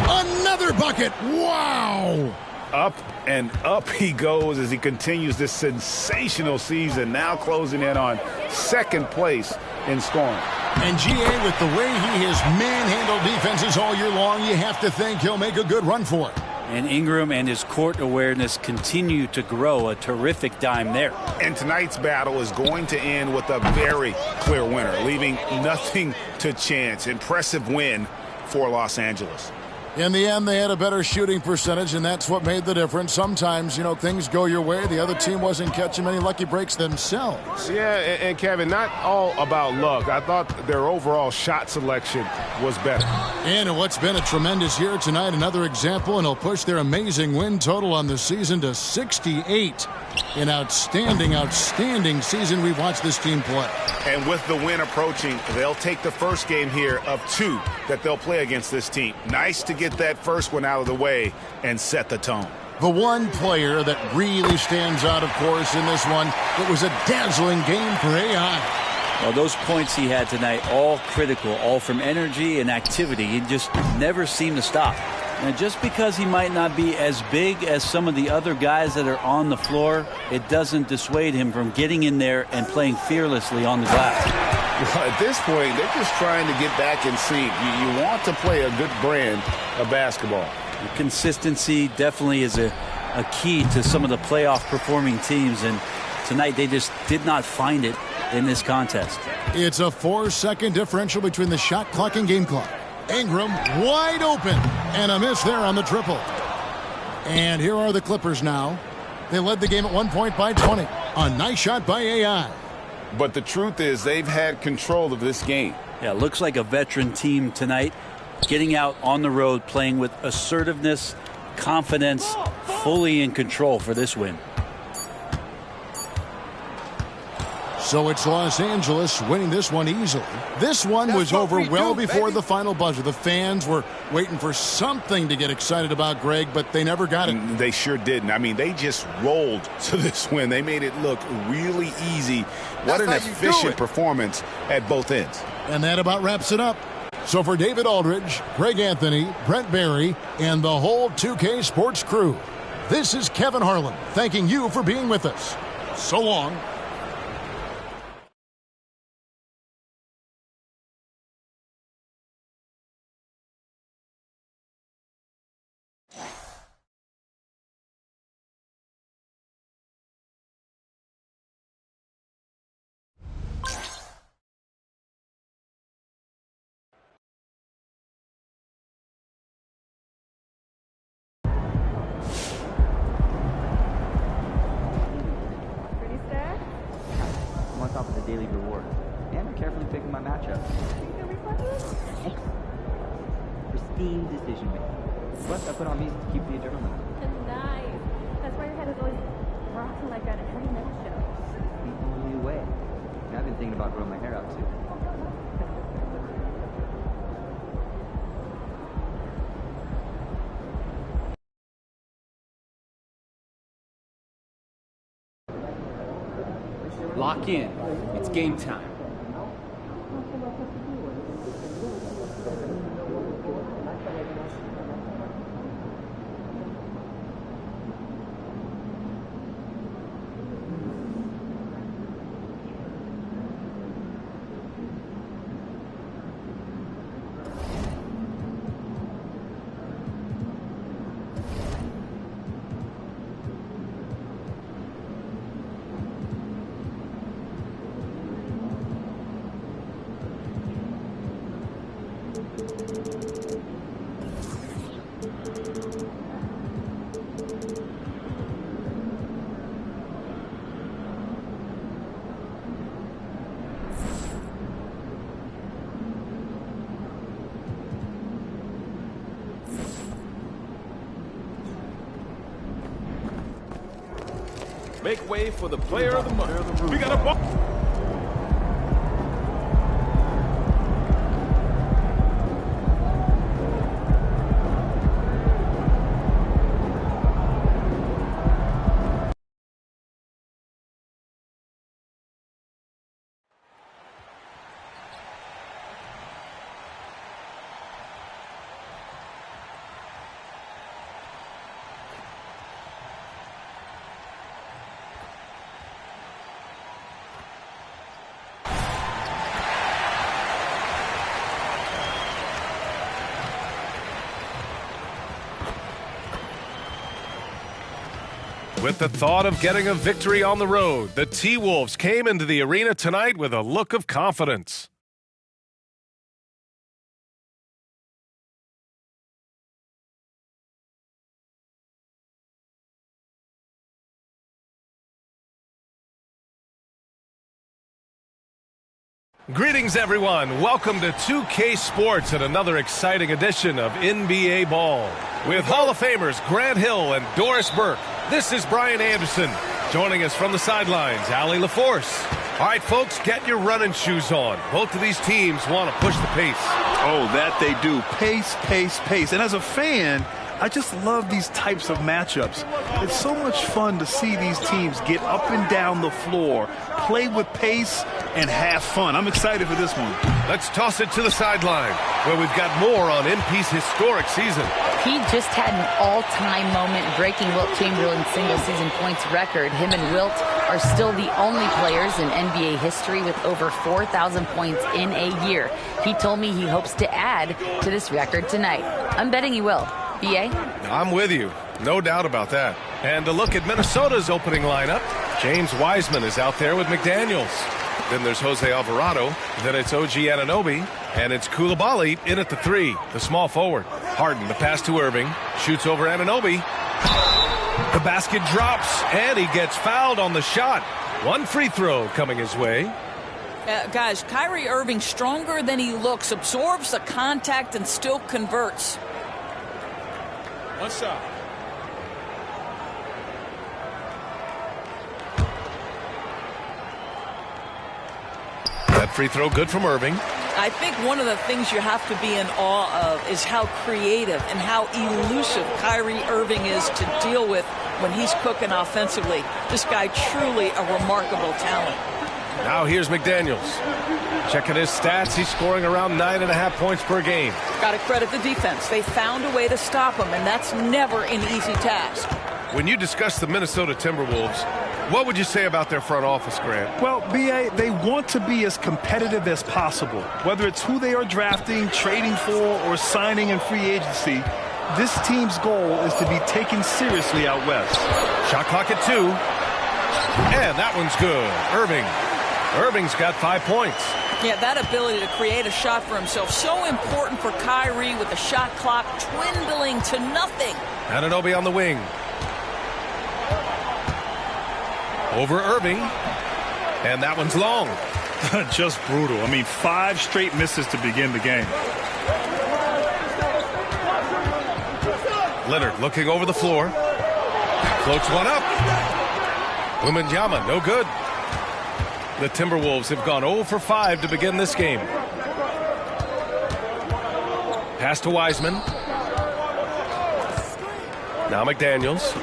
Another bucket. Wow. Up and up he goes as he continues this sensational season, now closing in on second place in scoring. And GA, with the way he has manhandled defenses all year long, you have to think he'll make a good run for it. And Ingram and his court awareness continue to grow. A terrific dime there. And tonight's battle is going to end with a very clear winner, leaving nothing to chance. Impressive win for Los Angeles. In the end, they had a better shooting percentage, and that's what made the difference. Sometimes, things go your way. The other team wasn't catching many lucky breaks themselves. Yeah, and Kevin, not all about luck. I thought their overall shot selection was better. And what's been a tremendous year tonight, another example, and he'll push their amazing win total on the season to 68. An outstanding season we've watched this team play. And with the win approaching, they'll take the first game here of 2 that they'll play against this team. Nice to get that first one out of the way and set the tone. The one player that really stands out, of course, in this one, it was a dazzling game for AI. Well, those points he had tonight, all critical, all from energy and activity. He just never seemed to stop. And just because he might not be as big as some of the other guys that are on the floor, it doesn't dissuade him from getting in there and playing fearlessly on the glass. Well, at this point, they're just trying to get back in sync. You want to play a good brand of basketball. The consistency definitely is a key to some of the playoff performing teams, and tonight they just did not find it in this contest. It's a 4-second differential between the shot clock and game clock. Ingram wide open, and a miss there on the triple. And here are the Clippers now. They led the game at 1 point by 20. A nice shot by AI. But the truth is they've had control of this game. Yeah, looks like a veteran team tonight, getting out on the road, playing with assertiveness, confidence, fully in control for this win. So it's Los Angeles winning this one easily. This one was over well before the final buzzer. The fans were waiting for something to get excited about, Greg, but they never got it. They sure didn't. I mean, they just rolled to this win. They made it look really easy. What an efficient performance at both ends. And that about wraps it up. So for David Aldridge, Greg Anthony, Brent Barry, and the whole 2K Sports crew, this is Kevin Harlan thanking you for being with us. So long. Top of the daily reward. And I'm carefully picking my matchup. Pristine decision making. Plus, I put on music to keep the adrenaline. Nice. That's why your head is always rocking like that at every night show. The only way. And I've been thinking about growing my hair out too. Lock in. It's game time. Make way for the player of the month. We got a ball. With the thought of getting a victory on the road, the T-Wolves came into the arena tonight with a look of confidence. Greetings, everyone. Welcome to 2K Sports and another exciting edition of NBA Ball. With Hall of Famers Grant Hill and Doris Burke, this is Brian Anderson. Joining us from the sidelines, Allie LaForce. All right, folks, get your running shoes on. Both of these teams want to push the pace. Oh, that they do. Pace, pace, pace. And as a fan, I just love these types of matchups. It's so much fun to see these teams get up and down the floor, play with pace, and have fun. I'm excited for this one. Let's toss it to the sideline, where we've got more on MP's historic season. He just had an all-time moment breaking Wilt Chamberlain's single-season points record. Him and Wilt are still the only players in NBA history with over 4,000 points in a year. He told me he hopes to add to this record tonight. I'm betting he will. BA? I'm with you. No doubt about that. And to look at Minnesota's opening lineup, James Wiseman is out there with McDaniels. Then there's Jose Alvarado. Then it's OG Anunoby. And it's Coulibaly in at the 3, the small forward. Harden, the pass to Irving. Shoots over Anunoby. The basket drops, and he gets fouled on the shot. One free throw coming his way. Guys, Kyrie Irving, stronger than he looks, absorbs the contact and still converts. One shot. That free throw good from Irving. I think one of the things you have to be in awe of is how creative and how elusive Kyrie Irving is to deal with when he's cooking offensively. This guy truly a remarkable talent. Now here's McDaniels. Checking his stats, he's scoring around 9.5 points per game. Got to credit the defense. They found a way to stop him, and that's never an easy task. When you discuss the Minnesota Timberwolves, what would you say about their front office, Grant? Well, B.A., they want to be as competitive as possible. Whether it's who they are drafting, trading for, or signing in free agency, this team's goal is to be taken seriously out west. Shot clock at 2. And that one's good. Irving's got 5 points. Yeah, that ability to create a shot for himself, so important for Kyrie with the shot clock dwindling to nothing. Anunoby on the wing. Over Irving. And that one's long. Just brutal. I mean, 5 straight misses to begin the game. Leonard looking over the floor. Floats one up. Wembanyama, no good. The Timberwolves have gone 0 for 5 to begin this game. Pass to Wiseman. Now McDaniels.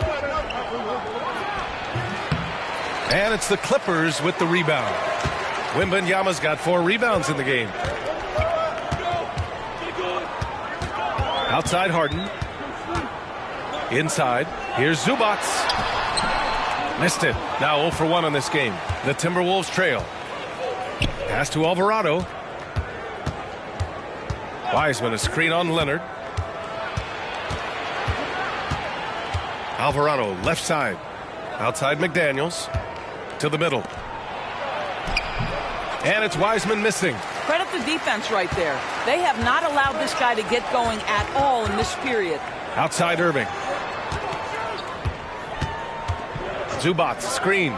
And it's the Clippers with the rebound. Wembanyama's got 4 rebounds in the game. Outside Harden. Inside. Here's Zubac. Missed it. Now 0 for 1 on this game. The Timberwolves trail. Pass to Alvarado. Wiseman, a screen on Leonard. Alvarado, left side. Outside McDaniels. To the middle. And it's Wiseman missing. Credit the defense right there. They have not allowed this guy to get going at all in this period. Outside Irving. Zubac, screen.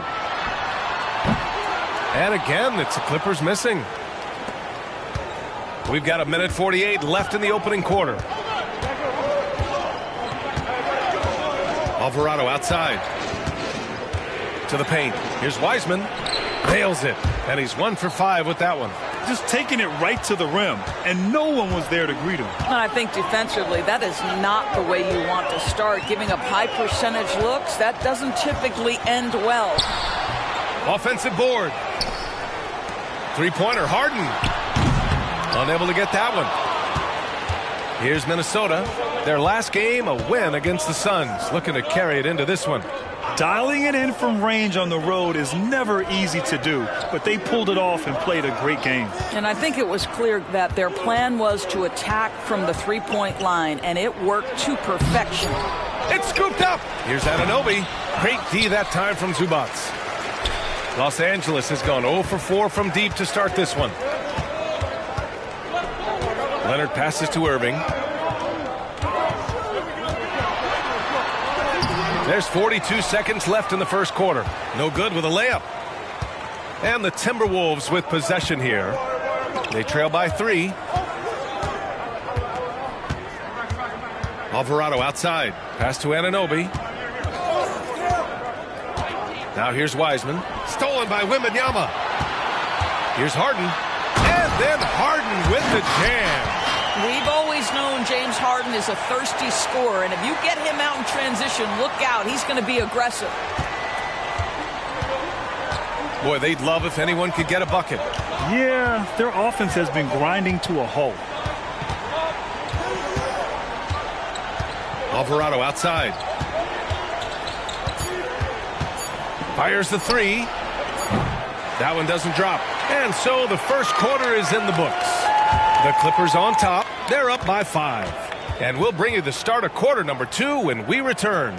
And again, it's the Clippers missing. We've got 1:48 left in the opening quarter. Alvarado outside. To the paint. Here's Wiseman. Nails it. And he's 1 for 5 with that one. Just taking it right to the rim, and no one was there to greet him. I think defensively, that is not the way you want to start. Giving up high percentage looks, that doesn't typically end well. Offensive board. Three-pointer, Harden. Unable to get that one. Here's Minnesota. Their last game, a win against the Suns. Looking to carry it into this one. Dialing it in from range on the road is never easy to do, but they pulled it off and played a great game. And I think it was clear that their plan was to attack from the three-point line, and it worked to perfection. It's scooped up. Here's Anunoby. Great D that time from Zubac. Los Angeles has gone 0 for 4 from deep to start this one. Leonard passes to Irving. There's 42 seconds left in the first quarter. No good with a layup. And the Timberwolves with possession here. They trail by 3. Alvarado outside. Pass to Anunoby. Now here's Wiseman. Stolen by Wembanyama. Here's Harden. And then Harden with the jam. We've always known James Harden is a thirsty scorer, and if you get him out in transition, look out. He's going to be aggressive. Boy, they'd love if anyone could get a bucket. Yeah, their offense has been grinding to a halt. Alvarado outside. Fires the 3. That one doesn't drop. And so the first quarter is in the books. The Clippers on top. They're up by 5. And we'll bring you the start of quarter number 2 when we return.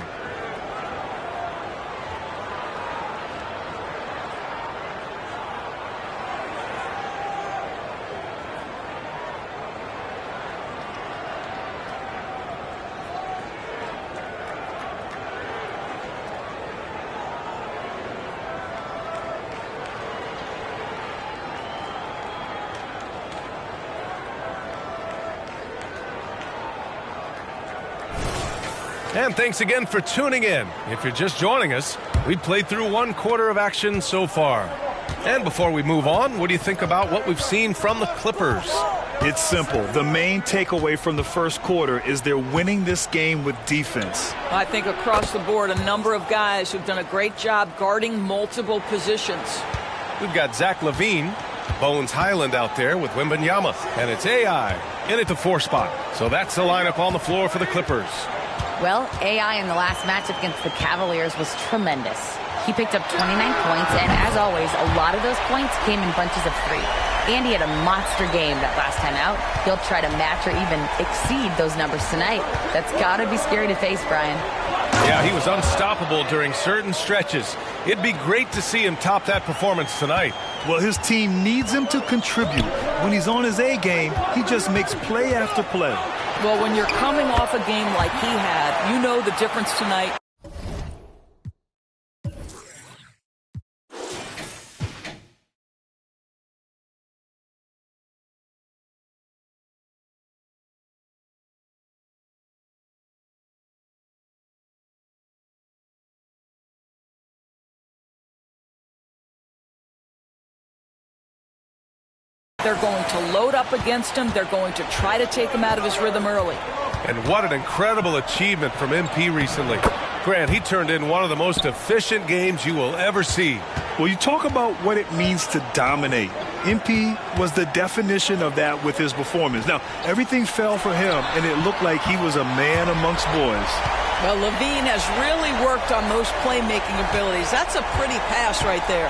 And thanks again for tuning in. If you're just joining us, we've played through 1 quarter of action so far. And before we move on, what do you think about what we've seen from the Clippers? It's simple. The main takeaway from the first quarter is they're winning this game with defense. I think across the board, a number of guys who've done a great job guarding multiple positions. We've got Zach LaVine, Bones Highland out there with Wembanyama, and it's AI in at the 4 spot. So that's the lineup on the floor for the Clippers. Well, AI in the last matchup against the Cavaliers was tremendous. He picked up 29 points, and as always, a lot of those points came in bunches of 3. And he had a monster game that last time out. He'll try to match or even exceed those numbers tonight. That's got to be scary to face, Brian. Yeah, he was unstoppable during certain stretches. It'd be great to see him top that performance tonight. Well, his team needs him to contribute. When he's on his A game, he just makes play after play. Well, when you're coming off a game like he had, you know the difference tonight. They're going to load up against him. They're going to try to take him out of his rhythm early. And what an incredible achievement from MP recently. Grant, he turned in one of the most efficient games you will ever see. Well, you talk about what it means to dominate. MP was the definition of that with his performance. Now, everything fell for him, and it looked like he was a man amongst boys. Well, LaVine has really worked on those playmaking abilities. That's a pretty pass right there.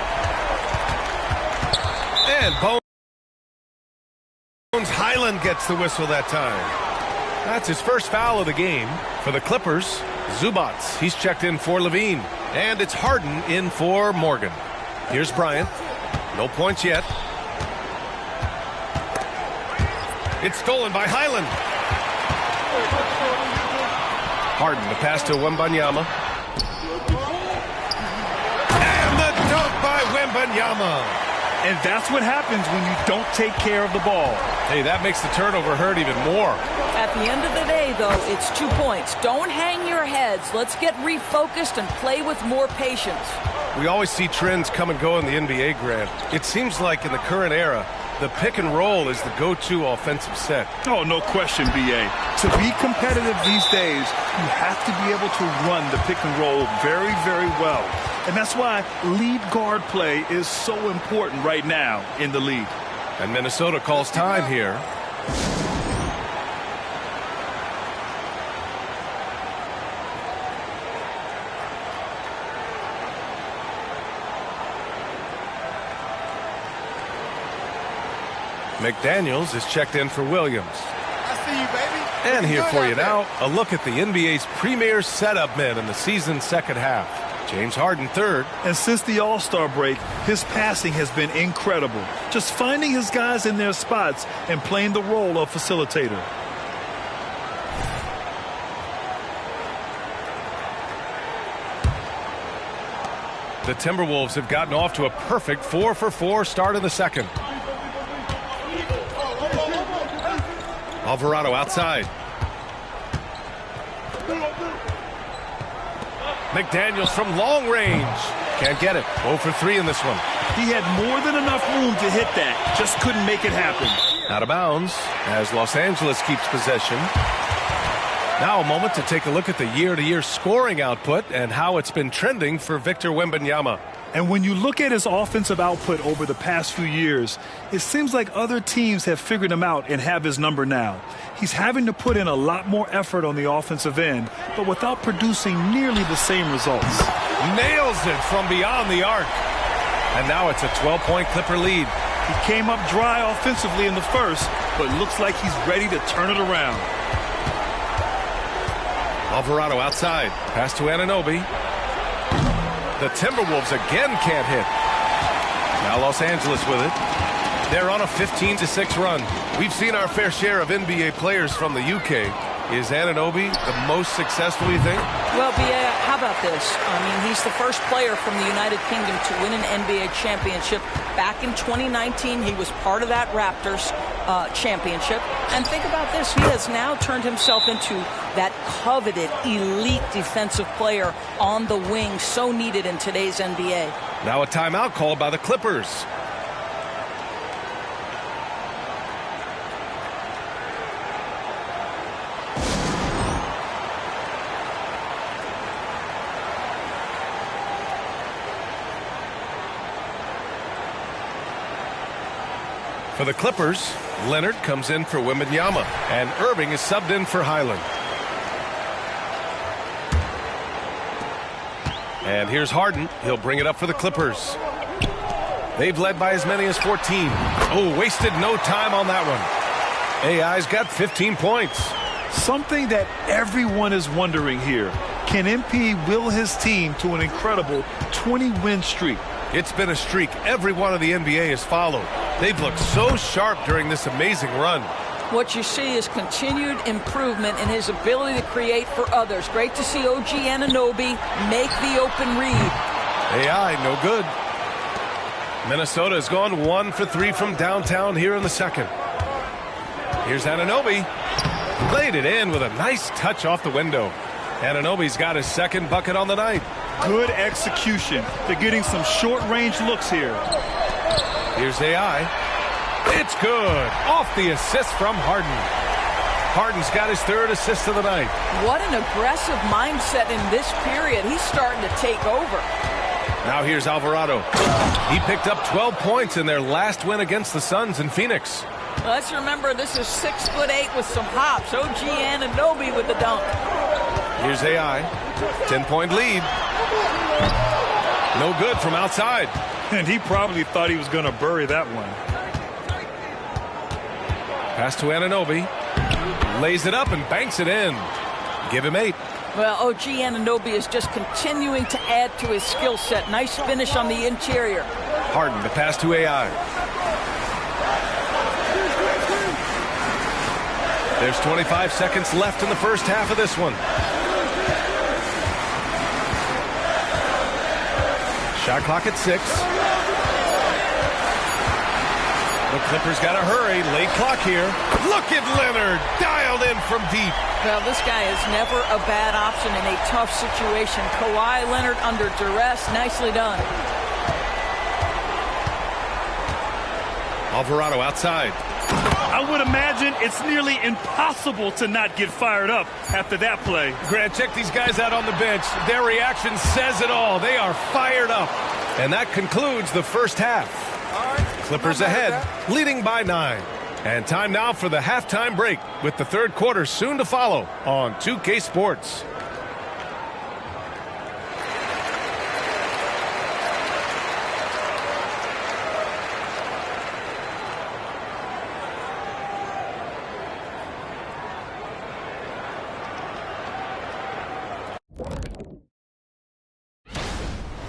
And Bones Highland gets the whistle that time. That's his first foul of the game. For the Clippers, Zubac. He's checked in for LaVine. And it's Harden in for Morgan. Here's Bryant. No points yet. It's stolen by Highland. Harden, the pass to Wembanyama. And the dunk by Wembanyama. And that's what happens when you don't take care of the ball. Hey, that makes the turnover hurt even more. At the end of the day, though, it's 2 points. Don't hang your heads. Let's get refocused and play with more patience. We always see trends come and go in the NBA, Grant. It seems like in the current era, the pick and roll is the go-to offensive set. Oh, no question, B.A. To be competitive these days, you have to be able to run the pick and roll very, very well. And that's why lead guard play is so important right now in the league. And Minnesota calls time here. McDaniels is checked in for Williams. I see you, baby. And here for you now, a look at the NBA's premier setup men in the season's second half. James Harden third. And since the All-Star break, his passing has been incredible. Just finding his guys in their spots and playing the role of facilitator. The Timberwolves have gotten off to a perfect 4-for-4 start in the second. Alvarado outside. McDaniels from long range. Can't get it. 0 for 3 in this one. He had more than enough room to hit that. Just couldn't make it happen. Out of bounds as Los Angeles keeps possession. Now a moment to take a look at the year-to-year scoring output and how it's been trending for Victor Wembanyama. And when you look at his offensive output over the past few years, it seems like other teams have figured him out and have his number now. He's having to put in a lot more effort on the offensive end, but without producing nearly the same results. Nails it from beyond the arc. And now it's a 12-point Clipper lead. He came up dry offensively in the first, but looks like he's ready to turn it around. Alvarado outside. Pass to Anunoby. The Timberwolves again can't hit. Now Los Angeles with it. They're on a 15-6 run. We've seen our fair share of NBA players from the UK. Is Anunoby the most successful, you think? Well, B.A., how about this? I mean, he's the first player from the United Kingdom to win an NBA championship. Back in 2019, he was part of that Raptors championship. And think about this. He has now turned himself into that coveted, elite defensive player on the wing, so needed in today's NBA. Now a timeout called by the Clippers. For the Clippers, Leonard comes in for Wembanyama, and Irving is subbed in for Highland. And here's Harden. He'll bring it up for the Clippers. They've led by as many as 14. Oh, wasted no time on that one. AI's got 15 points. Something that everyone is wondering here. Can MP will his team to an incredible 20-win streak? It's been a streak every one of the NBA has followed. They've looked so sharp during this amazing run. What you see is continued improvement in his ability to create for others. Great to see OG Anunoby make the open read. AI, no good. Minnesota has gone 1 for 3 from downtown here in the second. Here's Anunoby. Laid it in with a nice touch off the window. Anunoby's got his second bucket on the night. Good execution. They're getting some short-range looks here. Here's AI. It's good. Off the assist from Harden. Harden's got his 3rd assist of the night. What an aggressive mindset in this period. He's starting to take over. Now here's Alvarado. He picked up 12 points in their last win against the Suns in Phoenix. Let's remember this is 6'8" with some hops. OG Anunoby with the dunk. Here's AI. 10-point lead. No good from outside. And he probably thought he was going to bury that one. Pass to Anunoby. Lays it up and banks it in. Give him 8. Well, OG Anunoby is just continuing to add to his skill set. Nice finish on the interior. Harden to pass to AI. There's 25 seconds left in the first half of this one. Shot clock at 6. The Clippers got to hurry. Late clock here. Look at Leonard. Dialed in from deep. Well, this guy is never a bad option in a tough situation. Kawhi Leonard under duress. Nicely done. Alvarado outside. I would imagine it's nearly impossible to not get fired up after that play. Grant, check these guys out on the bench. Their reaction says it all. They are fired up. And that concludes the first half. Clippers ahead, leading by 9. And time now for the halftime break, with the third quarter soon to follow on 2K Sports.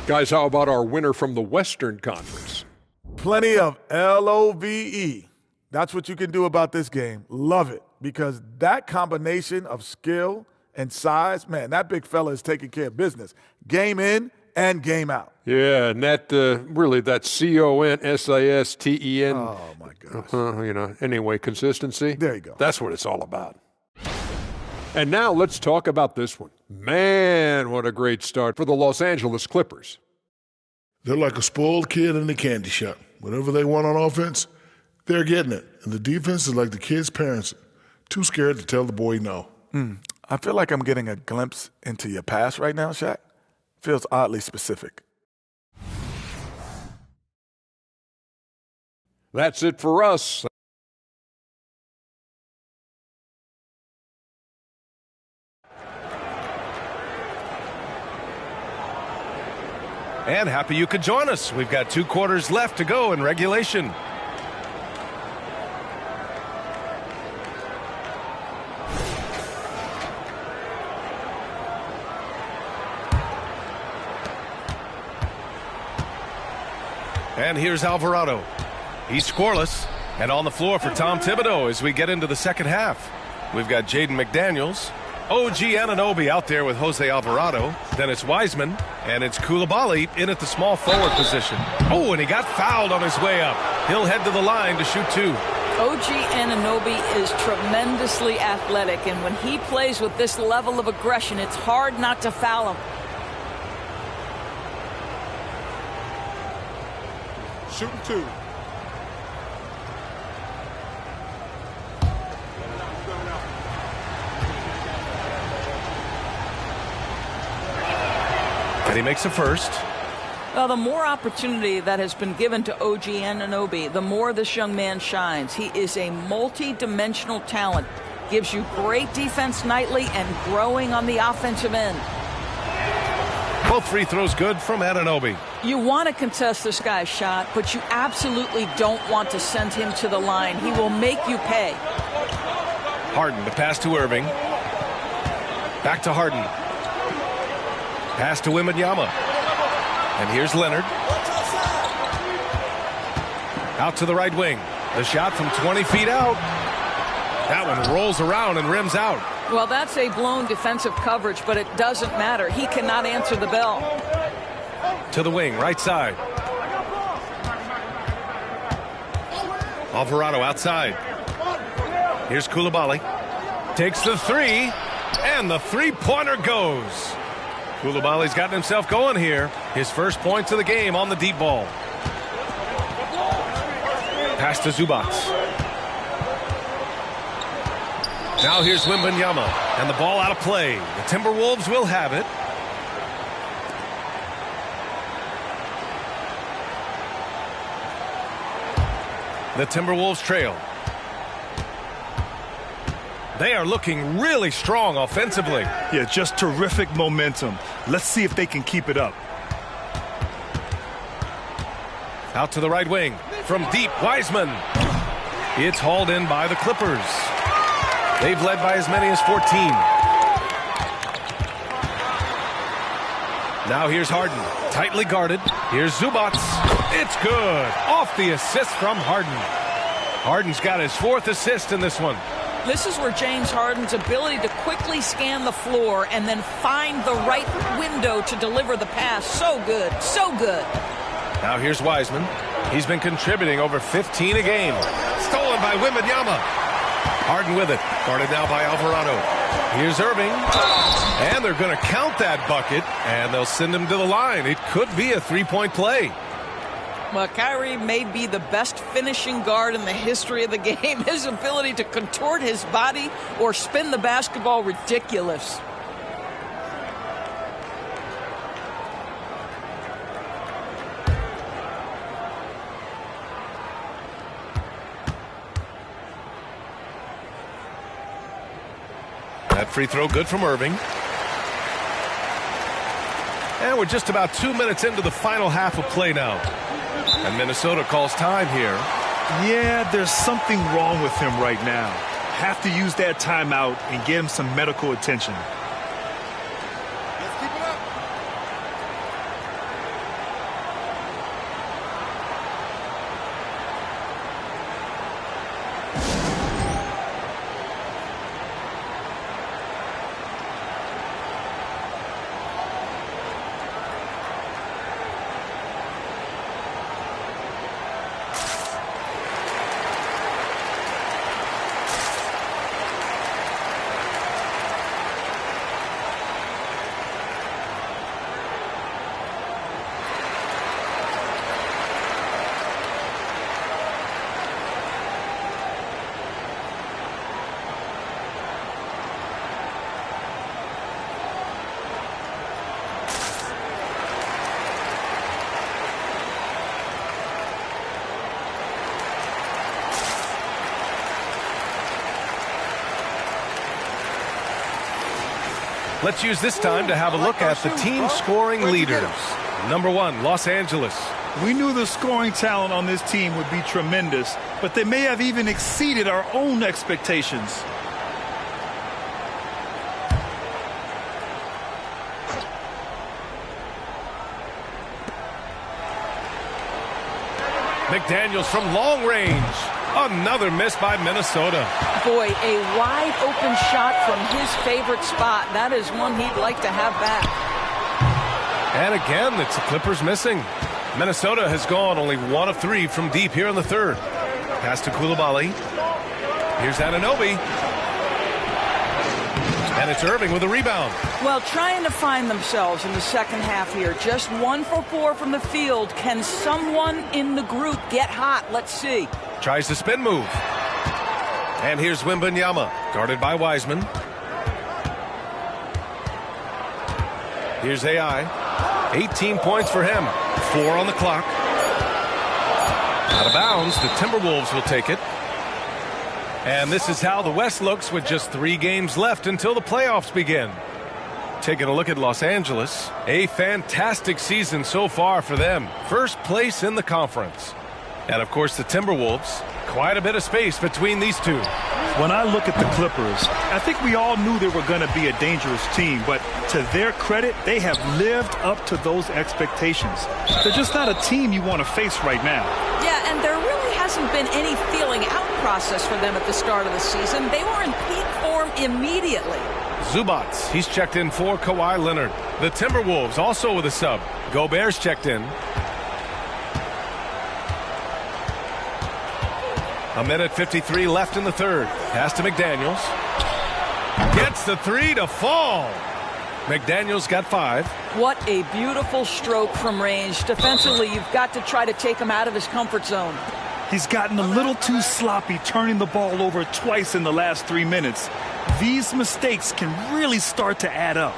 Guys, how about our winner from the Western Conference? Plenty of LOVE. That's what you can do about this game. Love it, because that combination of skill and size, man, that big fella is taking care of business. Game in and game out. Yeah, and that really, that CONSISTEN. Oh, my goodness. Anyway, consistency. There you go. That's what it's all about. And now let's talk about this one. Man, what a great start for the Los Angeles Clippers. They're like a spoiled kid in a candy shop. Whatever they want on offense, they're getting it. And the defense is like the kid's parents, too scared to tell the boy no. I feel like I'm getting a glimpse into your past right now, Shaq. Feels oddly specific. That's it for us. And happy you could join us. We've got 2 quarters left to go in regulation. And here's Alvarado. He's scoreless. And on the floor for Tom Thibodeau as we get into the second half. We've got Jaden McDaniels. OG Anunoby out there with Jose Alvarado. Then it's Wiseman. And it's Coulibaly in at the small forward position. Oh, and he got fouled on his way up. He'll head to the line to shoot 2. OG Anunoby is tremendously athletic. And when he plays with this level of aggression, it's hard not to foul him. Shooting 2. And he makes a first. Well, the more opportunity that has been given to OG Anunoby, the more this young man shines. He is a multi-dimensional talent. Gives you great defense nightly and growing on the offensive end. Both free throws good from Anunoby. You want to contest this guy's shot, but you absolutely don't want to send him to the line. He will make you pay. Harden to pass to Irving. Back to Harden. Pass to Wembanyama. And here's Leonard. Out to the right wing. The shot from 20 feet out. That one rolls around and rims out. Well, that's a blown defensive coverage, but it doesn't matter. He cannot answer the bell. To the wing, right side. Alvarado outside. Here's Coulibaly. Takes the 3, and the three-pointer goes. Coulibaly's gotten himself going here. His first points of the game on the deep ball. Pass to Zubac. Now here's Wembanyama, and the ball out of play. The Timberwolves will have it. The Timberwolves trail. They are looking really strong offensively. Yeah, just terrific momentum. Let's see if they can keep it up. Out to the right wing. From deep, Wiseman. It's hauled in by the Clippers. They've led by as many as 14. Now here's Harden. Tightly guarded. Here's Zubac. It's good. Off the assist from Harden. Harden's got his 4th assist in this one. This is where James Harden's ability to quickly scan the floor and then find the right window to deliver the pass. So good. So good. Now here's Wiseman. He's been contributing over 15 a game. Stolen by Wembanyama. Harden with it. Guarded now by Alvarado. Here's Irving. And they're going to count that bucket, and they'll send him to the line. It could be a 3-point play. Well, Kyrie may be the best finishing guard in the history of the game. His ability to contort his body or spin the basketball, ridiculous. That free throw good from Irving. And we're just about 2 minutes into the final half of play now. And Minnesota calls time here. Yeah, there's something wrong with him right now. Have to use that timeout and get him some medical attention. Let's keep it up. Let's use this time to have a look at the team scoring leaders. Number 1, Los Angeles. We knew the scoring talent on this team would be tremendous, but they may have even exceeded our own expectations. McDaniels from long range. Another miss by Minnesota. Boy, a wide open shot from his favorite spot. That is one he'd like to have back. And again, it's the Clippers missing. Minnesota has gone only 1 of 3 from deep here in the third. Pass to Coulibaly. Here's Anunoby. And it's Irving with a rebound. Well, trying to find themselves in the second half here. Just 1 for 4 from the field. Can someone in the group get hot? Let's see. Tries the spin move. And here's Wembanyama, guarded by Wiseman. Here's AI. 18 points for him. 4 on the clock. Out of bounds. The Timberwolves will take it. And this is how the West looks with just 3 games left until the playoffs begin. Taking a look at Los Angeles. A fantastic season so far for them. First place in the conference. And, of course, the Timberwolves. Quite a bit of space between these two. When I look at the Clippers, I think we all knew they were going to be a dangerous team, but to their credit, they have lived up to those expectations. They're just not a team you want to face right now. Yeah, and there really hasn't been any feeling out process for them at the start of the season. They were in peak form immediately. Zubac, he's checked in for Kawhi Leonard. The Timberwolves also with a sub. Gobert's checked in. A minute 53 left in the third. Pass to McDaniels. Gets the 3 to fall. McDaniels got 5. What a beautiful stroke from range. Defensively, you've got to try to take him out of his comfort zone. He's gotten a little too sloppy, turning the ball over twice in the last 3 minutes. These mistakes can really start to add up.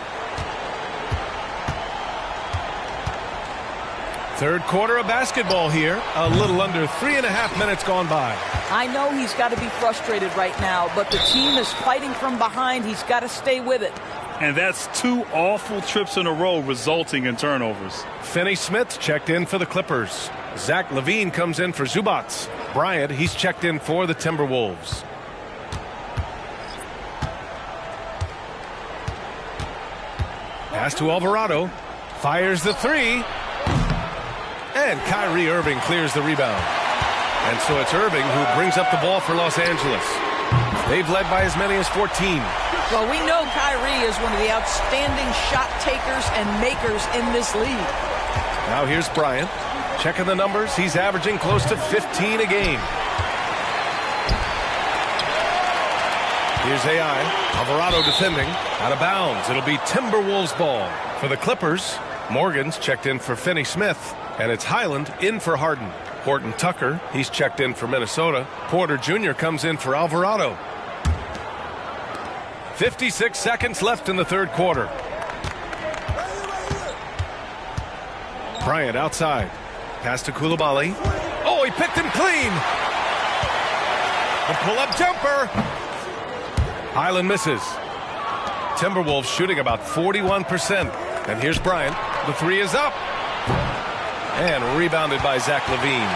Third quarter of basketball here. A little under 3.5 minutes gone by. I know he's got to be frustrated right now, but the team is fighting from behind. He's got to stay with it. And that's 2 awful trips in a row resulting in turnovers. Finney Smith checked in for the Clippers. Zach LaVine comes in for Zubats. Bryant, he's checked in for the Timberwolves. Pass to Alvarado. Fires the 3. And Kyrie Irving clears the rebound. And so it's Irving who brings up the ball for Los Angeles. They've led by as many as 14. Well, we know Kyrie is one of the outstanding shot takers and makers in this league. Now here's Bryant. Checking the numbers. He's averaging close to 15 a game. Here's AI. Alvarado defending. Out of bounds. It'll be Timberwolves ball. For the Clippers, Morgan's checked in for Finney Smith. And it's Highland in for Harden. Horton Tucker, he's checked in for Minnesota. Porter Jr. comes in for Alvarado. 56 seconds left in the third quarter. Bryant outside. Pass to Coulibaly. Oh, he picked him clean. The pull-up jumper. Highland misses. Timberwolves shooting about 41%. And here's Bryant. The 3 is up. And rebounded by Zach LaVine.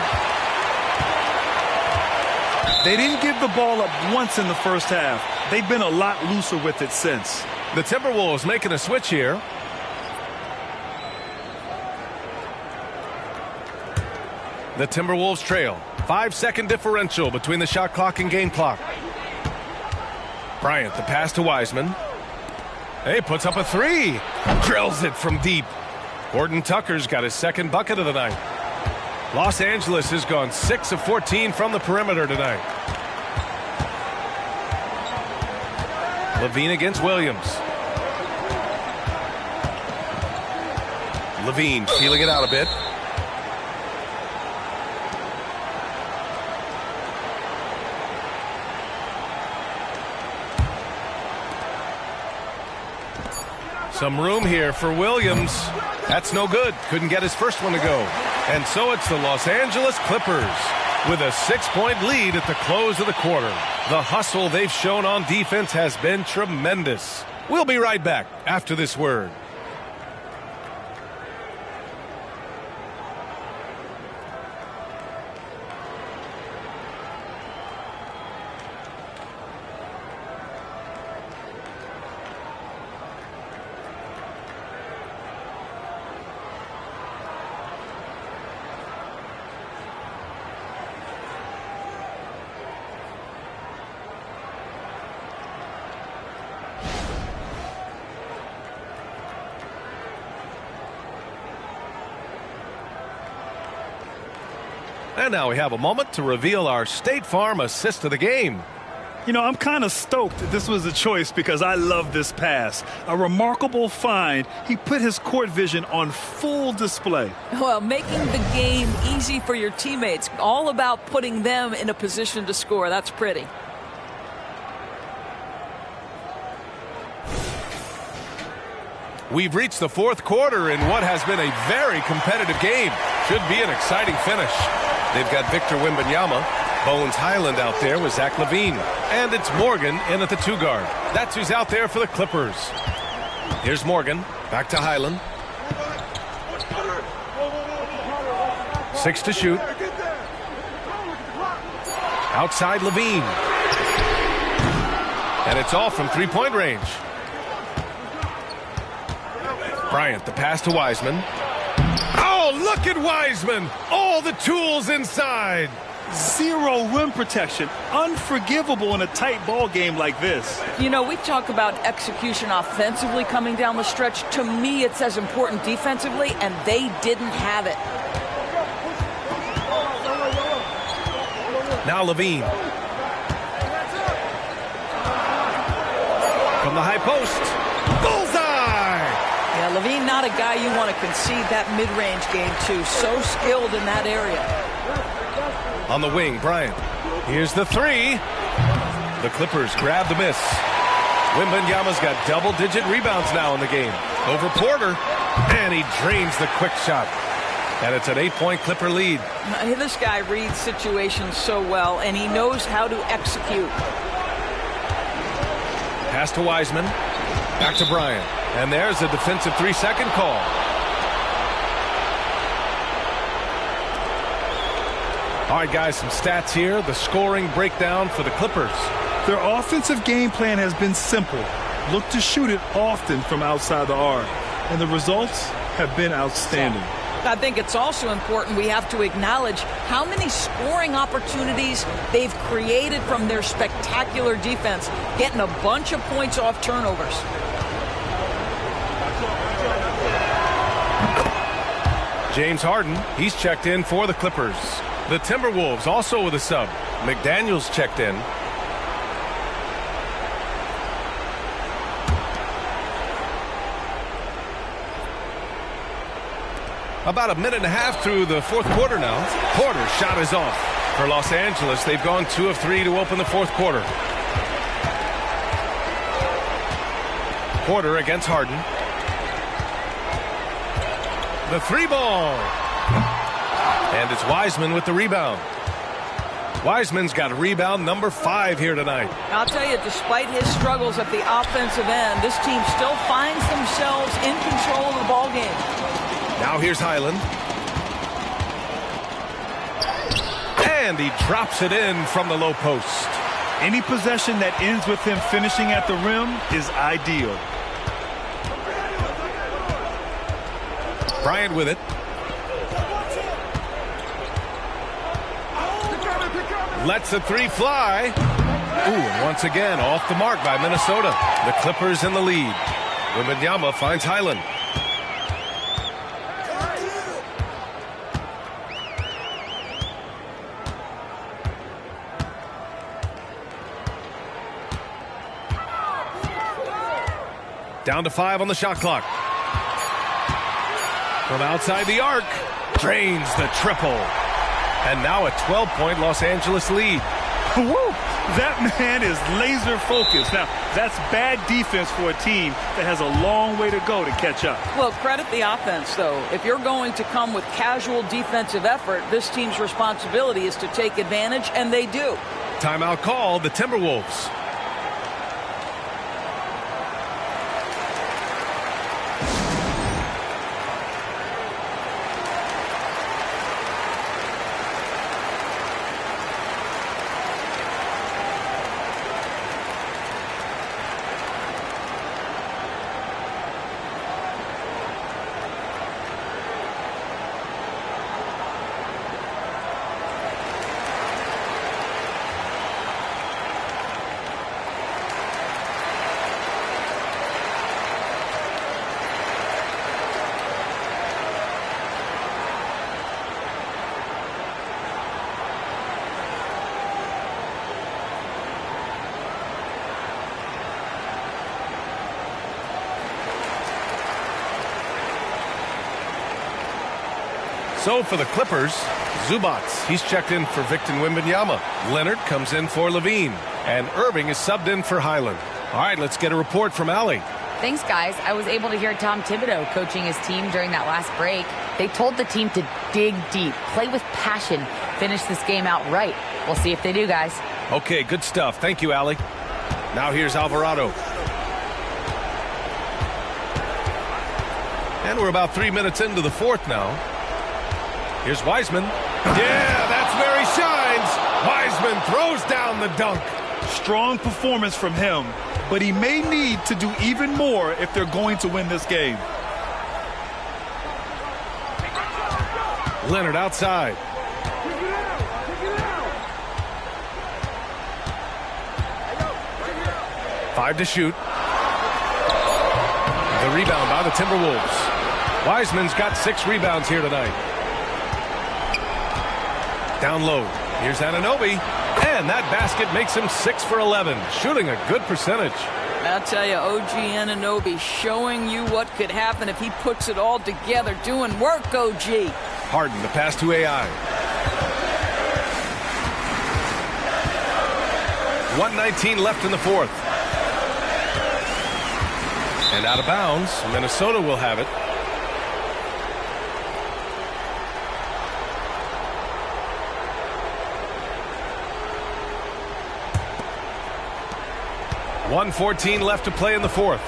They didn't give the ball up once in the first half. They've been a lot looser with it since. The Timberwolves making a switch here. The Timberwolves trail. 5-second differential between the shot clock and game clock. Bryant, the pass to Wiseman. Hey, puts up a 3. Drills it from deep. Horton Tucker's got his second bucket of the night. Los Angeles has gone 6 of 14 from the perimeter tonight. LaVine against Williams. LaVine feeling it out a bit. Some room here for Williams. That's no good. Couldn't get his first one to go. And so it's the Los Angeles Clippers with a 6-point lead at the close of the quarter. The hustle they've shown on defense has been tremendous. We'll be right back after this word. And now we have a moment to reveal our State Farm assist of the game. You know, I'm kind of stoked that this was a choice because I love this pass. A remarkable find. He put his court vision on full display. Well, making the game easy for your teammates. All about putting them in a position to score. That's pretty. We've reached the fourth quarter in what has been a very competitive game. Should be an exciting finish. They've got Victor Wembanyama, Bones Highland out there with Zach LaVine. And it's Morgan in at the 2 guard. That's who's out there for the Clippers. Here's Morgan. Back to Highland. 6 to shoot. Outside LaVine. And it's all from 3-point range. Bryant, the pass to Wiseman. Oh, look at Wiseman. All the tools inside. Zero rim protection. Unforgivable in a tight ball game like this. You know, we talk about execution offensively coming down the stretch. To me, it's as important defensively, and they didn't have it. Now LaVine. From the high post. Bullseye! Yeah, LaVine not a guy you want to concede that mid-range game to. So skilled in that area. On the wing, Bryant. Here's the three. The Clippers grab the miss. Wembanyama's got double-digit rebounds now in the game. Over Porter, and he drains the quick shot. And it's an 8-point Clipper lead. This guy reads situations so well, and he knows how to execute. Pass to Wiseman. Back to Bryant. And there's a defensive 3-second call. All right, guys, some stats here. The scoring breakdown for the Clippers. Their offensive game plan has been simple. Look to shoot it often from outside the arc. And the results have been outstanding. I think it's also important we have to acknowledge how many scoring opportunities they've created from their spectacular defense, getting a bunch of points off turnovers. James Harden, he's checked in for the Clippers. The Timberwolves also with a sub. McDaniels checked in. About a minute and a half through the fourth quarter now. Porter's shot is off. For Los Angeles, they've gone 2 of 3 to open the fourth quarter. Porter against Harden. The three ball. And it's Wiseman with the rebound. Wiseman's got a rebound number 5 here tonight. I'll tell you, despite his struggles at the offensive end, this team still finds themselves in control of the ball game. Now here's Highland. And he drops it in from the low post. Any possession that ends with him finishing at the rim is ideal. Bryant with it. Lets the three fly. Ooh, and once again off the mark by Minnesota. The Clippers in the lead. Wembanyama finds Highland. Down to 5 on the shot clock. From outside the arc, drains the triple. And now a 12-point Los Angeles lead. Woo! That man is laser focused. Now, that's bad defense for a team that has a long way to go to catch up. Well, credit the offense, though. If you're going to come with casual defensive effort, this team's responsibility is to take advantage, and they do. Timeout call, the Timberwolves. So for the Clippers, Zubats, he's checked in for Victor Wembanyama. Leonard comes in for Levine. And Irving is subbed in for Highland. All right, let's get a report from Allie. Thanks, guys. I was able to hear Tom Thibodeau coaching his team during that last break. They told the team to dig deep, play with passion, finish this game out right. We'll see if they do, guys. Okay, good stuff. Thank you, Allie. Now here's Alvarado. And we're about 3 minutes into the fourth now. Here's Wiseman. Yeah, that's where he shines. Wiseman throws down the dunk. Strong performance from him, but he may need to do even more if they're going to win this game. Leonard outside. Five to shoot. The rebound by the Timberwolves. Wiseman's got 6 rebounds here tonight. Down low. Here's Anunoby. And that basket makes him 6 for 11. Shooting a good percentage. I'll tell you, OG Anunoby showing you what could happen if he puts it all together. Doing work, OG. Harden, the pass to AI. 1:19 left in the fourth. And out of bounds, Minnesota will have it. .114 left to play in the fourth.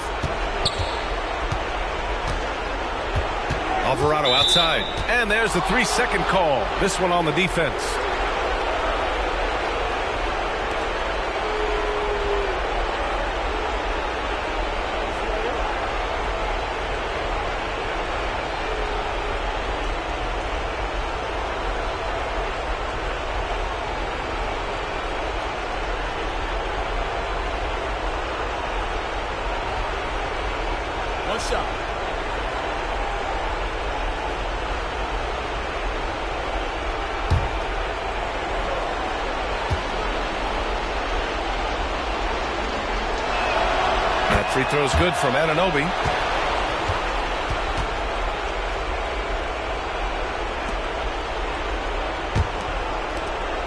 Alvarado outside. And there's the 3-second call. This one on the defense. One shot. That free throw is good from Anunoby.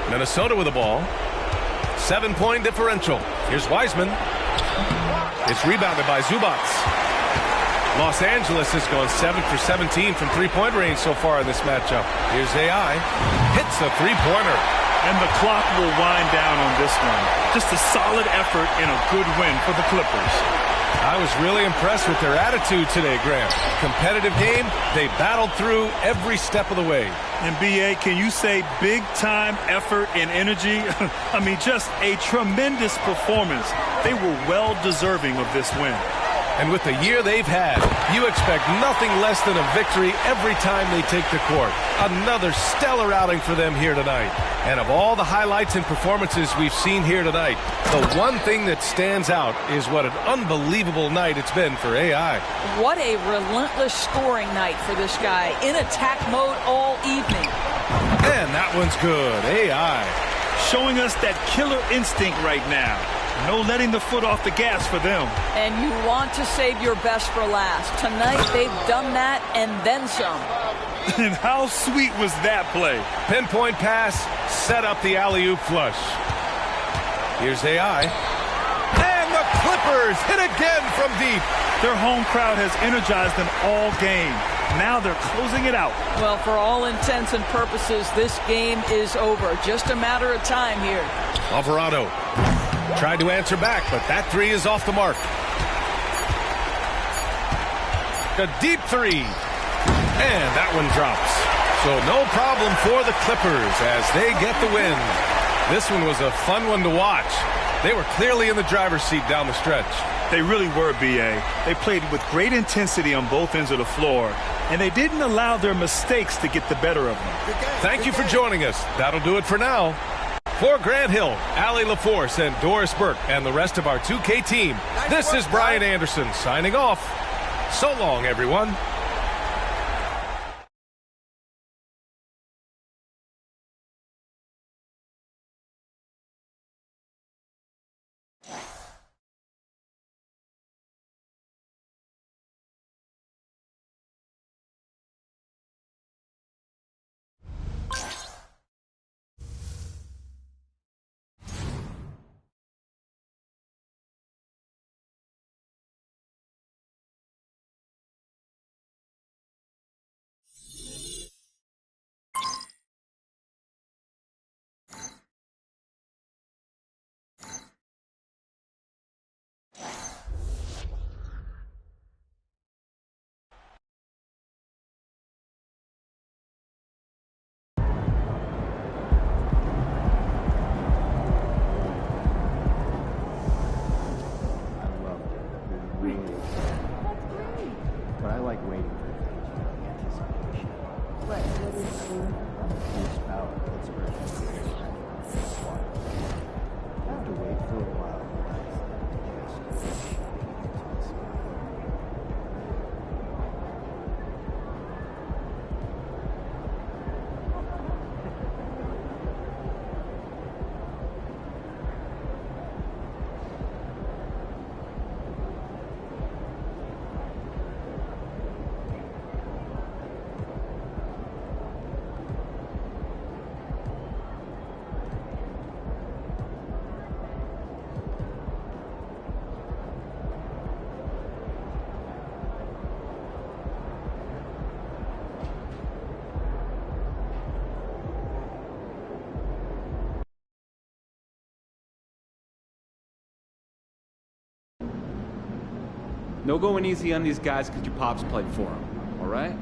Minnesota with the ball. 7-point differential. Here's Wiseman. It's rebounded by Zubac. Los Angeles has gone 7 for 17 from three-point range so far in this matchup. Here's AI. Hits a three-pointer. And the clock will wind down on this one. Just a solid effort and a good win for the Clippers. I was really impressed with their attitude today, Graham. Competitive game. They battled through every step of the way. And BA, can you say big-time effort and energy? I mean, just a tremendous performance. They were well deserving of this win. And with the year they've had, you expect nothing less than a victory every time they take the court. Another stellar outing for them here tonight. And of all the highlights and performances we've seen here tonight, the one thing that stands out is what an unbelievable night it's been for AI. What a relentless scoring night for this guy. In attack mode all evening. And that one's good. AI. Showing us that killer instinct right now. No letting the foot off the gas for them. And you want to save your best for last. Tonight they've done that and then some. And how sweet was that play? Pinpoint pass, set up the alley-oop flush. Here's AI. And the Clippers hit again from deep. Their home crowd has energized them all game. Now they're closing it out. Well, for all intents and purposes, this game is over. Just a matter of time here. Alvarado tried to answer back, but that three is off the mark. A deep three. And that one drops. So no problem for the Clippers as they get the win. This one was a fun one to watch. They were clearly in the driver's seat down the stretch. They really were, BA. They played with great intensity on both ends of the floor, and they didn't allow their mistakes to get the better of them. Thank you for joining us. That'll do it for now. For Grant Hill, Allie LaForce, and Doris Burke, and the rest of our 2K team, this is Brian Anderson signing off. So long, everyone. No going easy on these guys because your pops played for them, all right?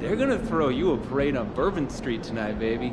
They're gonna throw you a parade on Bourbon Street tonight, baby.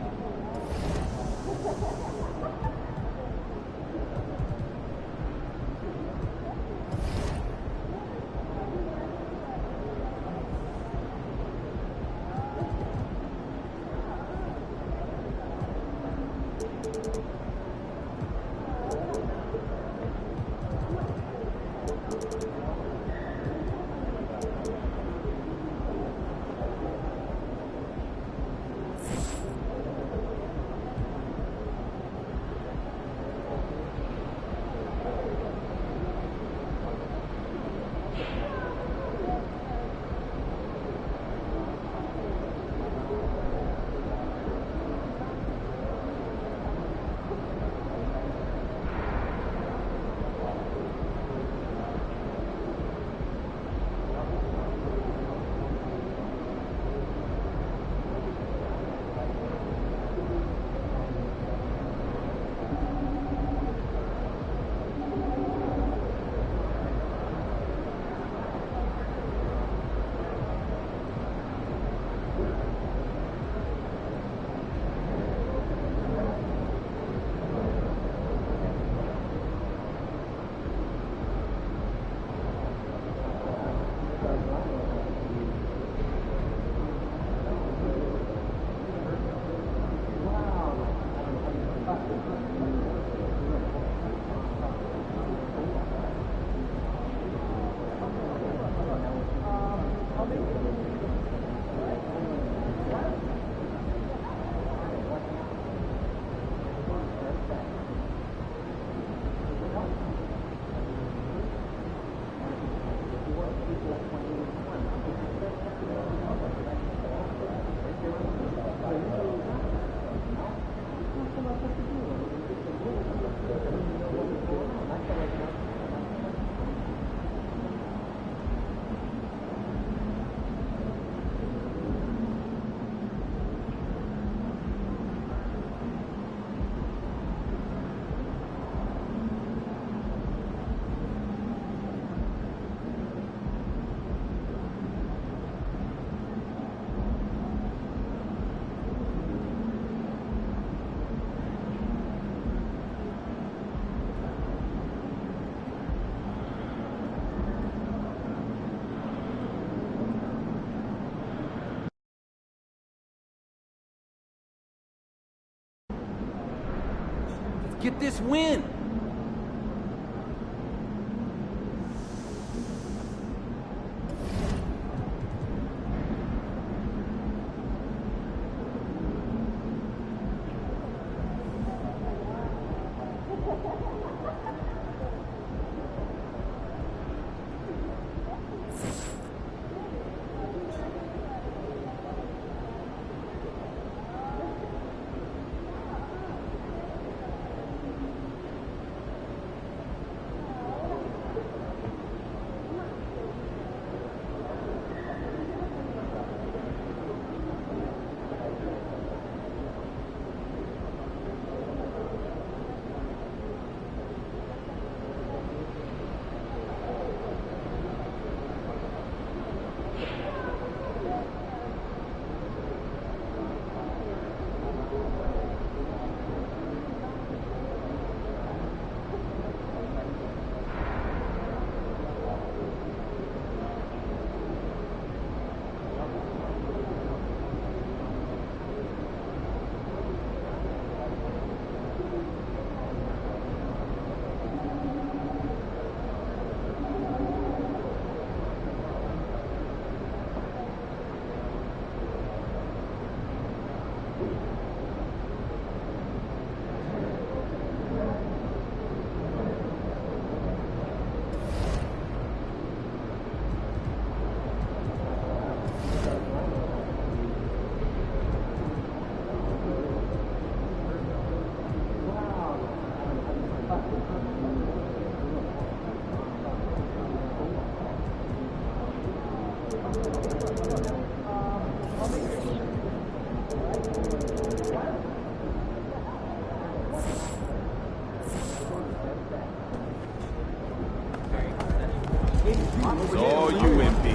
Get this win. It's all you, MP.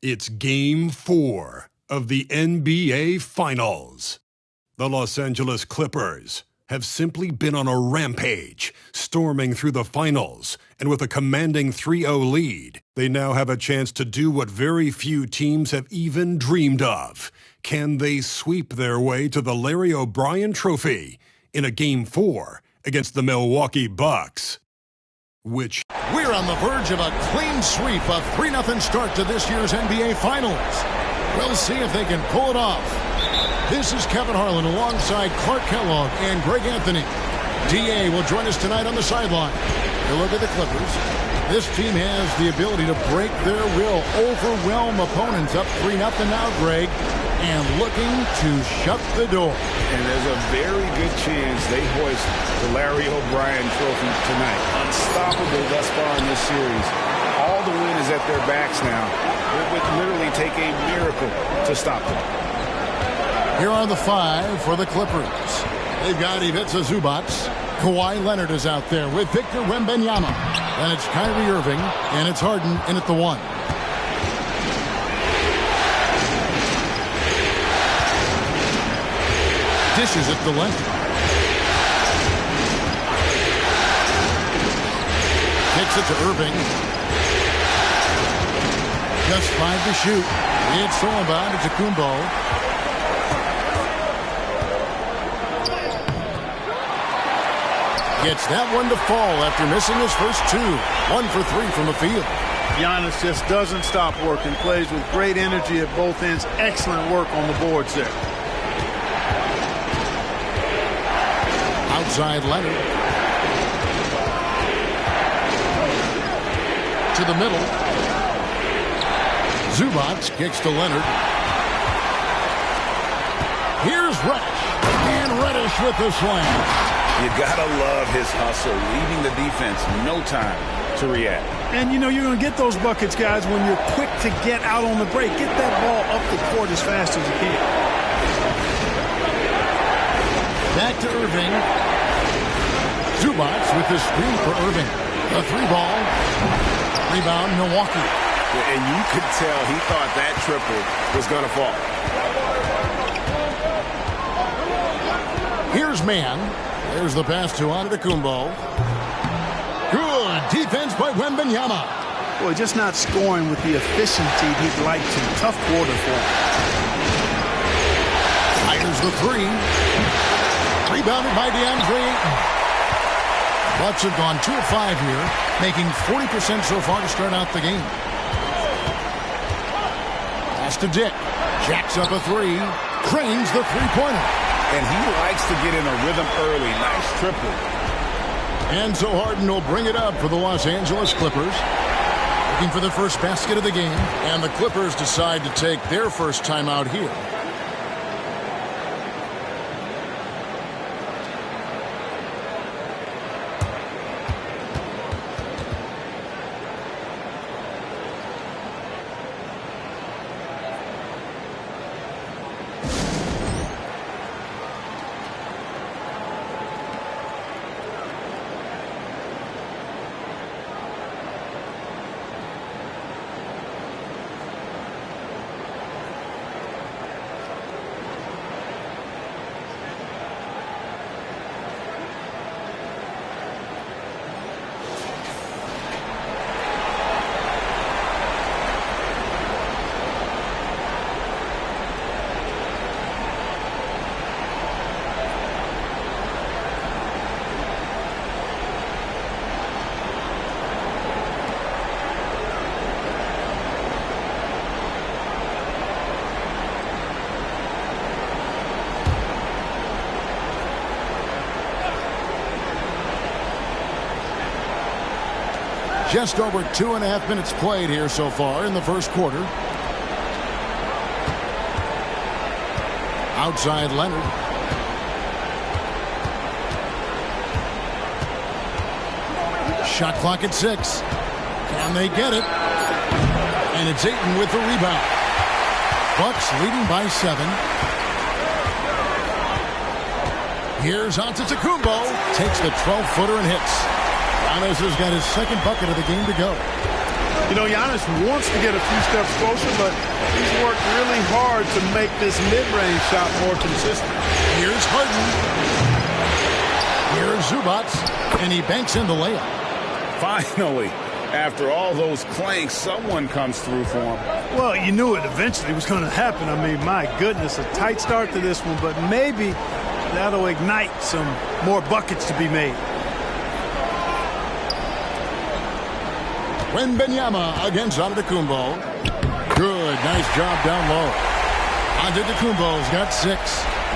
It's Game 4 of the NBA Finals. The Los Angeles Clippers have simply been on a rampage, storming through the finals, and with a commanding 3-0 lead, they now have a chance to do what very few teams have even dreamed of. Can they sweep their way to the Larry O'Brien Trophy in a Game 4 against the Milwaukee Bucks? We're on the verge of a clean sweep, a 3-0 start to this year's NBA Finals. We'll see if they can pull it off. This is Kevin Harlan alongside Clark Kellogg and Greg Anthony. D.A. will join us tonight on the sideline. A look at the Clippers. This team has the ability to break their will, overwhelm opponents. Up 3-0 now, Greg, and looking to shut the door. And there's a very good chance they hoist the Larry O'Brien Trophy tonight. Unstoppable thus far in this series. All the win is at their backs now. It would literally take a miracle to stop them. Here are the 5 for the Clippers. They've got Ivica Zubac. Kawhi Leonard is out there with Victor Wembanyama. Then it's Kyrie Irving, and it's Harden in at the 1. Dishes at the left. Kicks it to Irving. Just 5 to shoot. It's all about it to Kumbo. Gets that one to fall after missing his first 2. 1 for 3 from the field. Giannis just doesn't stop working. Plays with great energy at both ends. Excellent work on the boards there. Outside Leonard. To the middle. Zubac kicks to Leonard. Here's Reddish. And Reddish with the slam. You gotta love his hustle, leaving the defense no time to react. And you know you're going to get those buckets, guys, when you're quick to get out on the break. Get that ball up the court as fast as you can. Back to Irving. Zubac with the screen for Irving. The 3-ball. Rebound, Milwaukee. And you could tell he thought that triple was going to fall. Here's Man. There's the pass to Antetokounmpo. Good defense by Wembanyama. Boy, just not scoring with the efficiency he'd like to. Tough quarter for him. Fires the 3. Rebounded by DeAndre Ayton. Bucks have gone 2 of 5 here, making 40% so far to start out the game. Pass to Dick. Jacks up a 3. Cranes the 3-pointer. And he likes to get in a rhythm early. Nice triple. And so Harden will bring it up for the Los Angeles Clippers. Looking for the first basket of the game. And the Clippers decide to take their first timeout here. Just over 2.5 minutes played here so far in the first quarter. Outside Leonard. Shot clock at 6. Can they get it? And it's Ayton with the rebound. Bucks leading by 7. Here's Antetokounmpo. Takes the 12-footer and hits. Giannis has got his second bucket of the game to go. You know, Giannis wants to get a few steps closer, but he's worked really hard to make this mid-range shot more consistent. Here's Harden. Here's Zubac, and he banks in the layup. Finally, after all those clanks, someone comes through for him. Well, you knew it eventually was going to happen. I mean, my goodness, a tight start to this one, but maybe that'll ignite some more buckets to be made. Wembanyama against Antetokounmpo. Good, nice job down low. Antetokounmpo's got 6.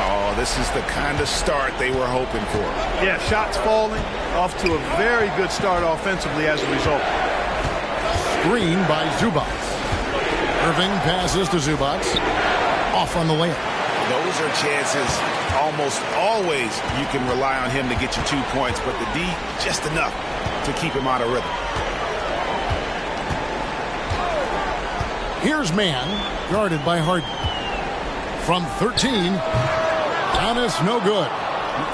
Oh, this is the kind of start they were hoping for. Yeah, shots falling, off to a very good start offensively as a result. Screen by Zubac. Irving passes to Zubac. Off on the layup. Those are chances almost always you can rely on him to get you 2 points, but the D just enough to keep him out of rhythm. Here's Mann, guarded by Harden. From 13, Giannis no good.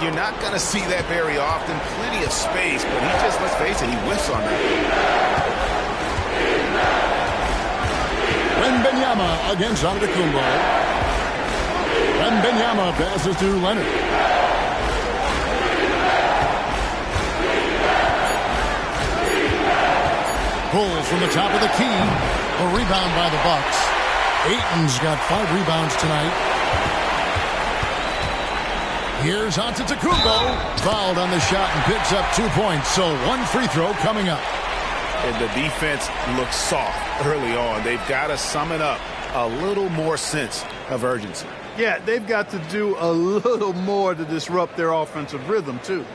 You're not going to see that very often. Plenty of space, but he just, let's face it, he whiffs on that. Wembanyama against Antetokounmpo. Wembanyama passes to Leonard. Pulls from the top of the key. A rebound by the Bucks. Ayton's got 5 rebounds tonight. Here's Antetokounmpo. Fouled on the shot and picks up 2 points. So 1 free throw coming up. And the defense looks soft early on. They've got to sum it up. A little more sense of urgency. Yeah, they've got to do a little more to disrupt their offensive rhythm, too.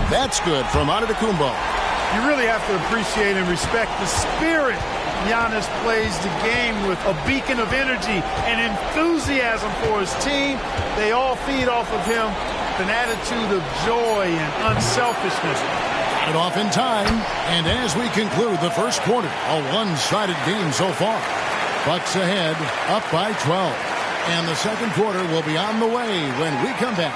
That's good from Antetokounmpo. You really have to appreciate and respect the spirit Giannis plays the game with. A beacon of energy and enthusiasm for his team. They all feed off of him with an attitude of joy and unselfishness. Got it off in time. And as we conclude the first quarter, a one-sided game so far. Bucks ahead, up by 12. And the second quarter will be on the way when we come back.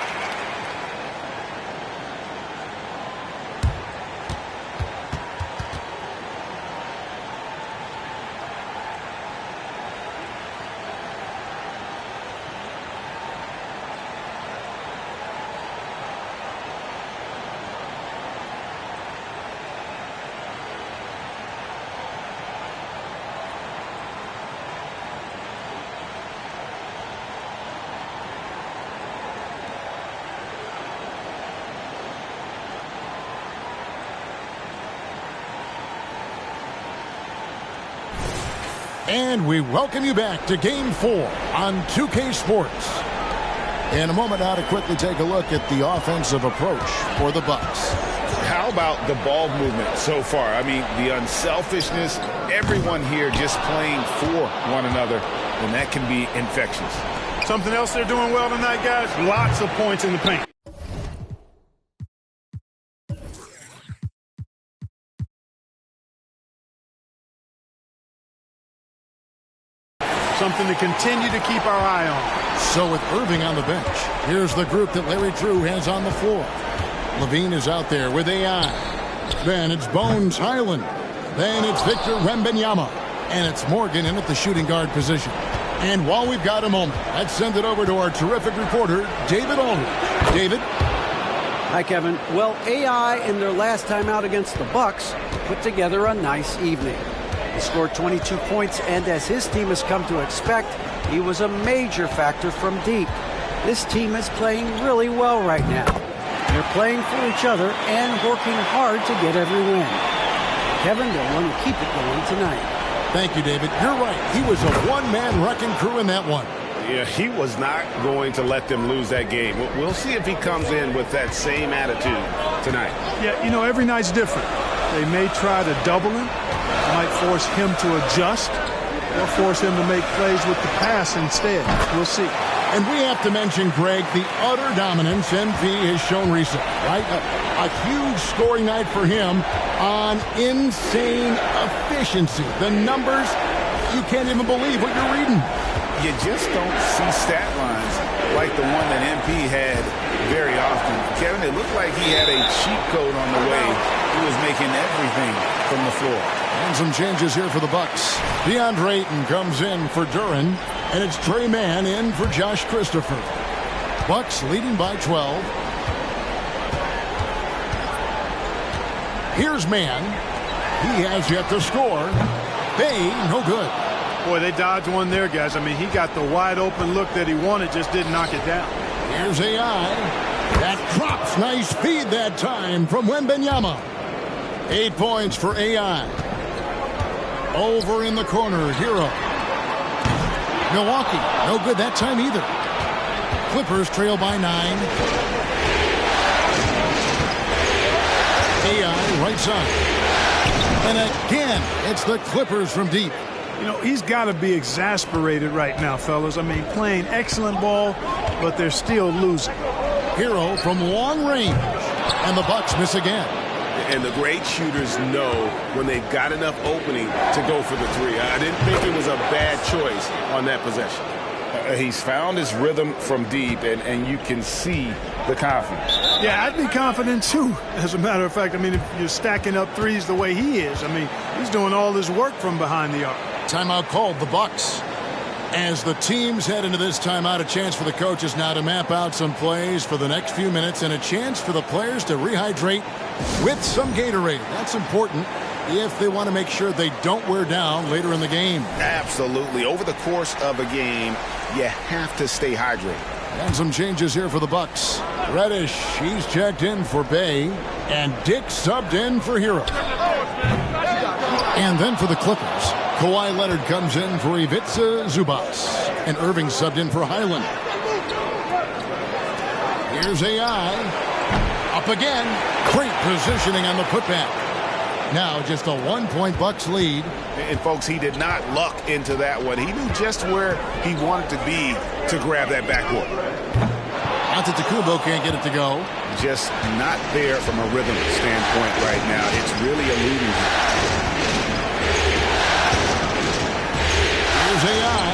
And we welcome you back to Game 4 on 2K Sports. In a moment now to quickly take a look at the offensive approach for the Bucks. How about the ball movement so far? I mean, the unselfishness, everyone here just playing for one another, and that can be infectious. Something else they're doing well tonight, guys? Lots of points in the paint. Something to continue to keep our eye on. So with Irving on the bench, here's the group that Larry Drew has on the floor. Levine is out there with AI. Then it's Bones Highland. Then it's Victor Wembanyama. And it's Morgan in at the shooting guard position. And while we've got a moment, let's send it over to our terrific reporter, David Aldridge. David? Hi, Kevin. Well, AI in their last time out against the Bucks put together a nice evening. He scored 22 points, and as his team has come to expect, he was a major factor from deep. This team is playing really well right now. They're playing for each other and working hard to get every win. Kevin, they'll want to keep it going tonight. Thank you, David. You're right. He was a one-man wrecking crew in that one. Yeah, he was not going to let them lose that game. We'll see if he comes in with that same attitude tonight. Yeah, you know, every night's different. They may try to double him, might force him to adjust, or force him to make plays with the pass instead. We'll see. And we have to mention, Greg, the utter dominance NP has shown recently, right? A huge scoring night for him on insane efficiency. The numbers, you can't even believe what you're reading. You just don't see stat lines like the one that MP had very often. Kevin, it looked like he had a cheat code on the way. He was making everything from the floor. And some changes here for the Bucks. DeAndre Ayton comes in for Duren, and it's Trey Mann in for Josh Christopher. Bucks leading by 12. Here's Mann. He has yet to score. Bay, no good. Boy, they dodged one there, guys. I mean, he got the wide open look that he wanted, just didn't knock it down. Here's AI. That drops. Nice feed that time from Wembanyama. 8 points for AI. Over in the corner, Hero. Milwaukee, no good that time either. Clippers trail by 9. AI right side. And again, it's the Clippers from deep. You know, he's got to be exasperated right now, fellas. I mean, playing excellent ball, but they're still losing. Hero from long range. And the Bucks miss again. And the great shooters know when they've got enough opening to go for the three. I didn't think it was a bad choice on that possession. He's found his rhythm from deep, and you can see the confidence. Yeah, I'd be confident, too, as a matter of fact. I mean, if you're stacking up threes the way he is, I mean, he's doing all his work from behind the arc. Timeout called, the Bucks. As the teams head into this timeout, a chance for the coaches now to map out some plays for the next few minutes and a chance for the players to rehydrate with some Gatorade. That's important if they want to make sure they don't wear down later in the game. Absolutely. Over the course of a game, you have to stay hydrated. And some changes here for the Bucks. Reddish, he's checked in for Bay, and Dick subbed in for Hero. And then for the Clippers, Kawhi Leonard comes in for Ivica Zubac, and Irving subbed in for Highland. Here's AI. Up again. Great positioning on the putback. Now just a 1-point Bucks lead. And folks, he did not luck into that one. He knew just where he wanted to be to grab that backboard. Antetokounmpo can't get it to go. Just not there from a rhythm standpoint right now. It's really eluding him. Here's AI.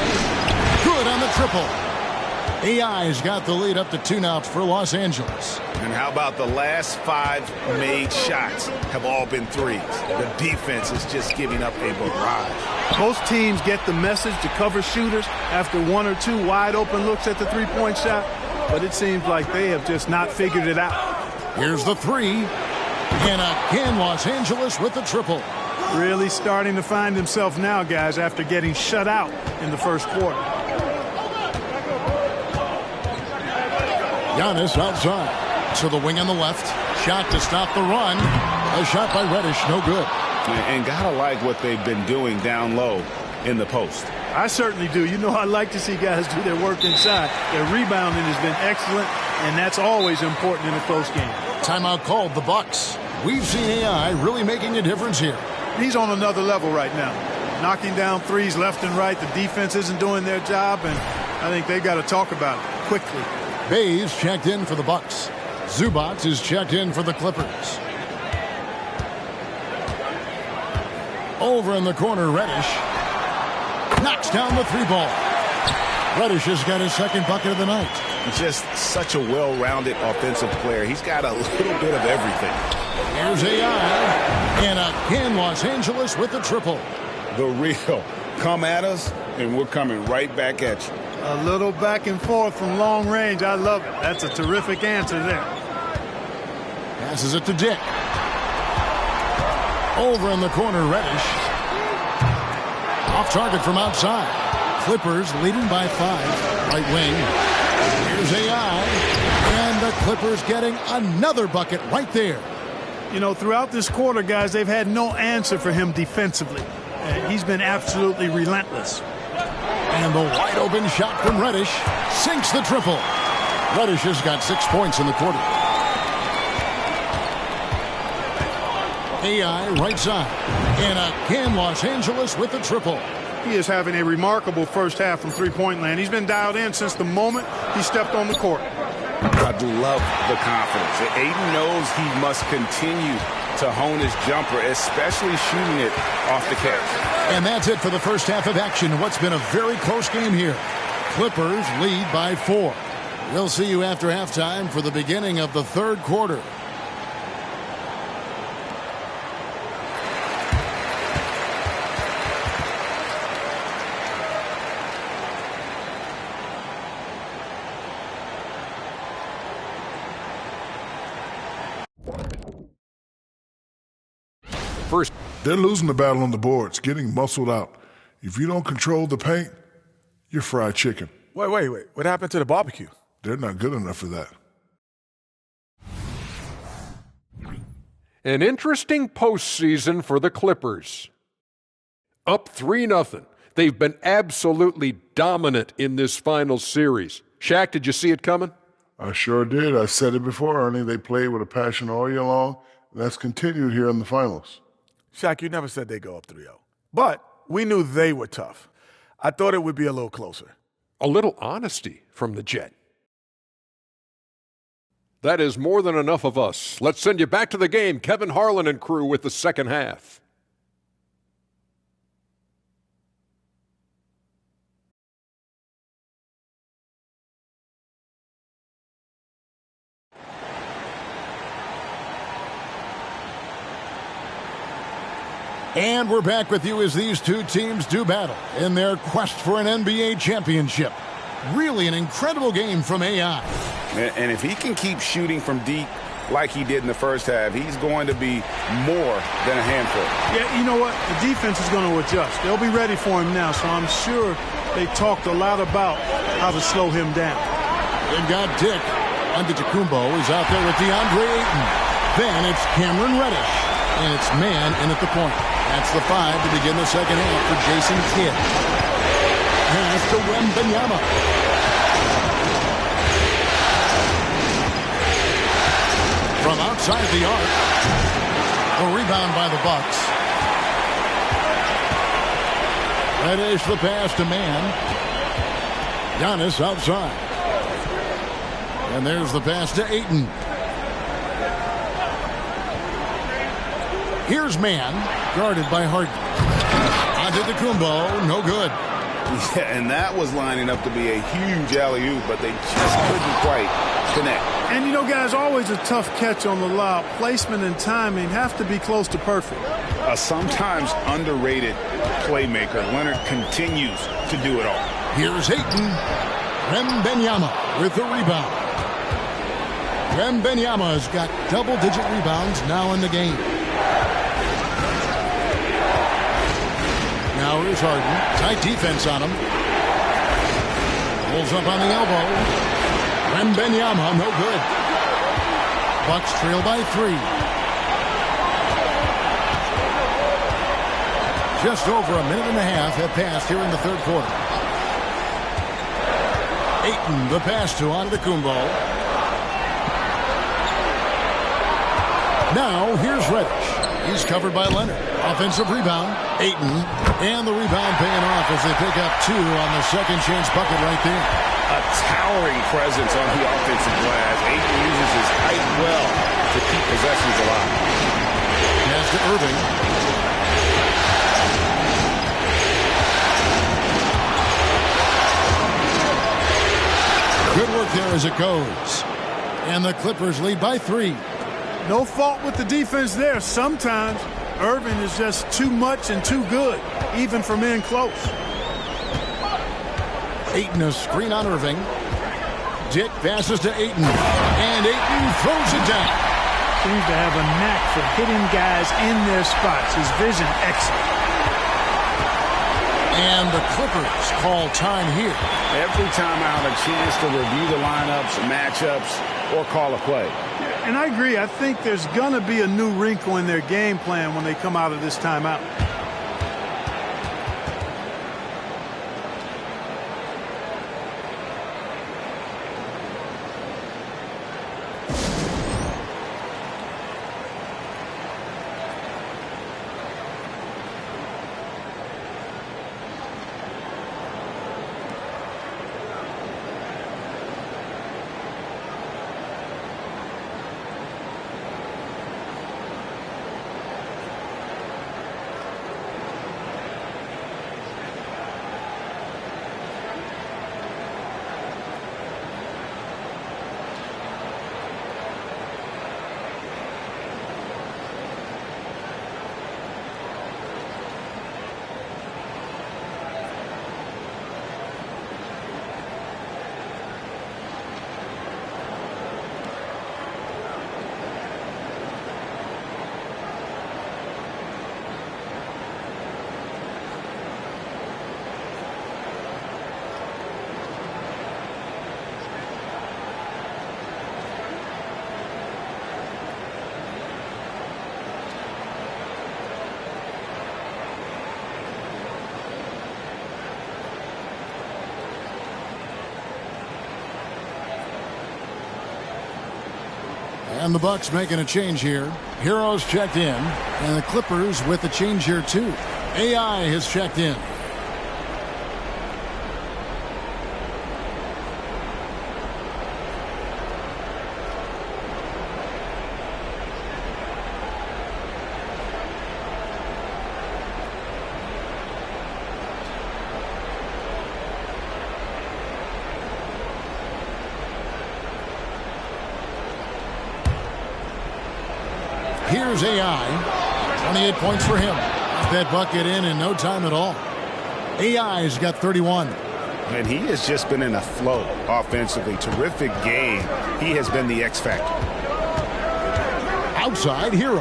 Good on the triple. AI's got the lead up to 2 now for Los Angeles. And how about the last 5 made shots have all been threes? The defense is just giving up a barrage. Most teams get the message to cover shooters after 1 or 2 wide open looks at the three-point shot, but it seems like they have just not figured it out. Here's the 3. And again, Los Angeles with the triple. Really starting to find himself now, guys, after getting shut out in the first quarter. Giannis outside. To the wing on the left. Shot to stop the run. A shot by Reddish. No good. And gotta like what they've been doing down low in the post. I certainly do. You know, I like to see guys do their work inside. Their rebounding has been excellent, and that's always important in a close game. Timeout called, the Bucks. We've seen AI really making a difference here. He's on another level right now. Knocking down threes left and right. The defense isn't doing their job, and I think they've got to talk about it quickly. Bayes checked in for the Bucks. Zubac is checked in for the Clippers. Over in the corner, Reddish knocks down the 3-ball. Reddish has got his second bucket of the night. Just such a well-rounded offensive player. He's got a little bit of everything. Here's AI. And again, Los Angeles with the triple. The real. Come at us, and we're coming right back at you. A little back and forth from long range. I love it. That's a terrific answer there. Passes it to Dick. Over in the corner, Reddish. Off target from outside. Clippers leading by 5. Right wing. Here's AI. And the Clippers getting another bucket right there. You know, throughout this quarter, guys, they've had no answer for him defensively. He's been absolutely relentless. And the wide open shot from Reddish sinks the triple. Reddish has got 6 points in the quarter. AI right side. And again, Los Angeles with the triple. He is having a remarkable first half from three-point land. He's been dialed in since the moment he stepped on the court. I love the confidence. Ayton knows he must continue to hone his jumper, especially shooting it off the catch. And that's it for the first half of action. What's been a very close game here. Clippers lead by 4. We'll see you after halftime for the beginning of the third quarter. First, they're losing the battle on the boards, getting muscled out. If you don't control the paint, you're fried chicken. Wait. What happened to the barbecue? They're not good enough for that. an interesting postseason for the Clippers. Up 3-0. They've been absolutely dominant in this final series. Shaq, did you see it coming? I sure did. I said it before, Ernie. They played with a passion all year long. And that's continued here in the finals. Shaq, you never said they'd go up 3-0. But we knew they were tough. I thought it would be a little closer. A little honesty from the Jet. That is more than enough of us. Let's send you back to the game. Kevin Harlan and crew with the second half. And we're back with you as these two teams do battle in their quest for an NBA championship. Really an incredible game from AI. And if he can keep shooting from deep like he did in the first half, he's going to be more than a handful. Yeah, you know what? The defense is going to adjust. They'll be ready for him now, so I'm sure they talked a lot about how to slow him down. They've got Dick. Antetokounmpo is out there with DeAndre Ayton. Then it's Cameron Reddish. And it's man in at the point. That's the 5 to begin the second half for Jason Kidd. Pass to Wembanyama. From outside the arc. A rebound by the Bucks. Reddish the pass to man. Giannis outside. And there's the pass to Ayton. Here's man, guarded by Harden. Antetokounmpo, no good. Yeah, and that was lining up to be a huge alley-oop, but they just couldn't quite connect. And you know, guys, always a tough catch on the lob. Placement and timing have to be close to perfect. A sometimes underrated playmaker. Leonard continues to do it all. Here's Ayton. Wembanyama with the rebound. Wembanyama's got double-digit rebounds now in the game. Now here's Harden. Tight defense on him. Pulls up on the elbow. Wembanyama, no good. Bucks trail by 3. Just over a minute and a half have passed here in the third quarter. Ayton, the pass to Antetokounmpo. Now here's Reddish. He's covered by Leonard. Offensive rebound. Ayton. And the rebound paying off as they pick up 2 on the second chance bucket right there. A towering presence on the offensive glass. Ayton uses his height well to keep possessions alive. Pass to Irving. Good work there as it goes. And the Clippers lead by 3. No fault with the defense there. Sometimes Irving is just too much and too good, even for men close. Ayton a screen on Irving. Dick passes to Ayton. And Ayton throws it down. Seems to have a knack for hitting guys in their spots. His vision excellent. And the Clippers call time here. Every timeout, a chance to review the lineups, matchups, or call a play. And I agree. I think there's going to be a new wrinkle in their game plan when they come out of this timeout. And the Bucks making a change here. Heroes checked in, and the Clippers with a change here too. AI has checked in. Here's AI. 28 points for him. That bucket in no time at all. AI's got 31. And he has just been in a flow offensively. Terrific game. He has been the X factor. Outside Hero.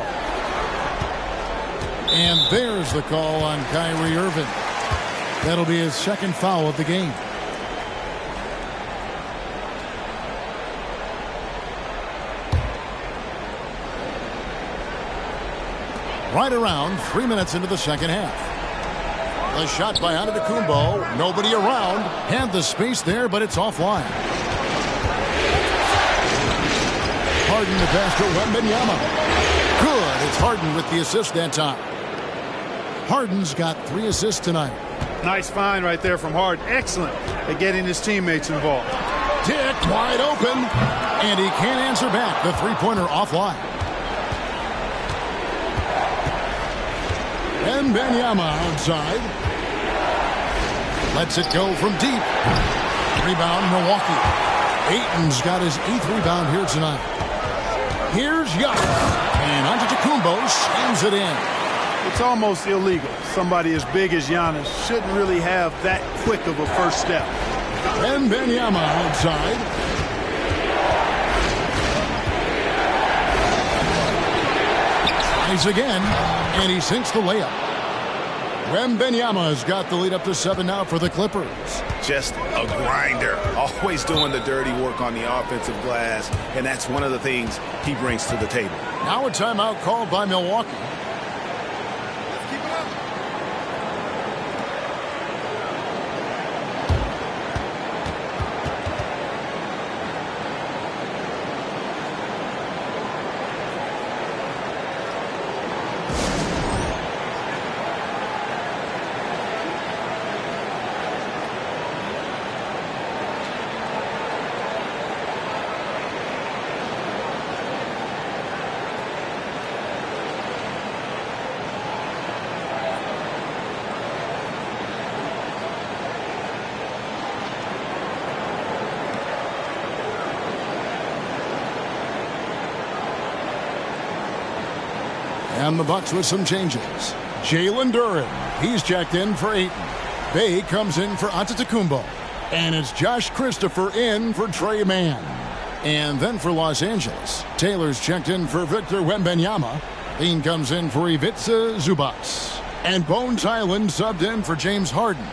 And there's the call on Kyrie Irving. That'll be his second foul of the game. Right around 3 minutes into the second half. The shot by Antetokounmpo. Nobody around. Had the space there, but it's offline. Harden the pass to Wembanyama. Good. It's Harden with the assist that time. Harden's got 3 assists tonight. Nice find right there from Harden. Excellent at getting his teammates involved. Dick wide open. And he can't answer back. The three-pointer offline. Wembanyama outside. Lets it go from deep. Rebound, Milwaukee. Ayton's got his 8th rebound here tonight. Here's Giannis. And Antetokounmpo slams it in. It's almost illegal. Somebody as big as Giannis shouldn't really have that quick of a first step. Wembanyama outside. Tries again, and he sinks the layup. Wembanyama has got the lead up to 7 now for the Clippers. Just a grinder. Always doing the dirty work on the offensive glass, and that's one of the things he brings to the table. Now a timeout called by Milwaukee. And the Bucks with some changes. Jalen Duren, he's checked in for Ayton. Bey comes in for Antetokounmpo. And it's Josh Christopher in for Trey Mann. And then for Los Angeles, Taylor's checked in for Victor Wembanyama. Lean comes in for Ivica Zubac. And Bones Hyland subbed in for James Harden.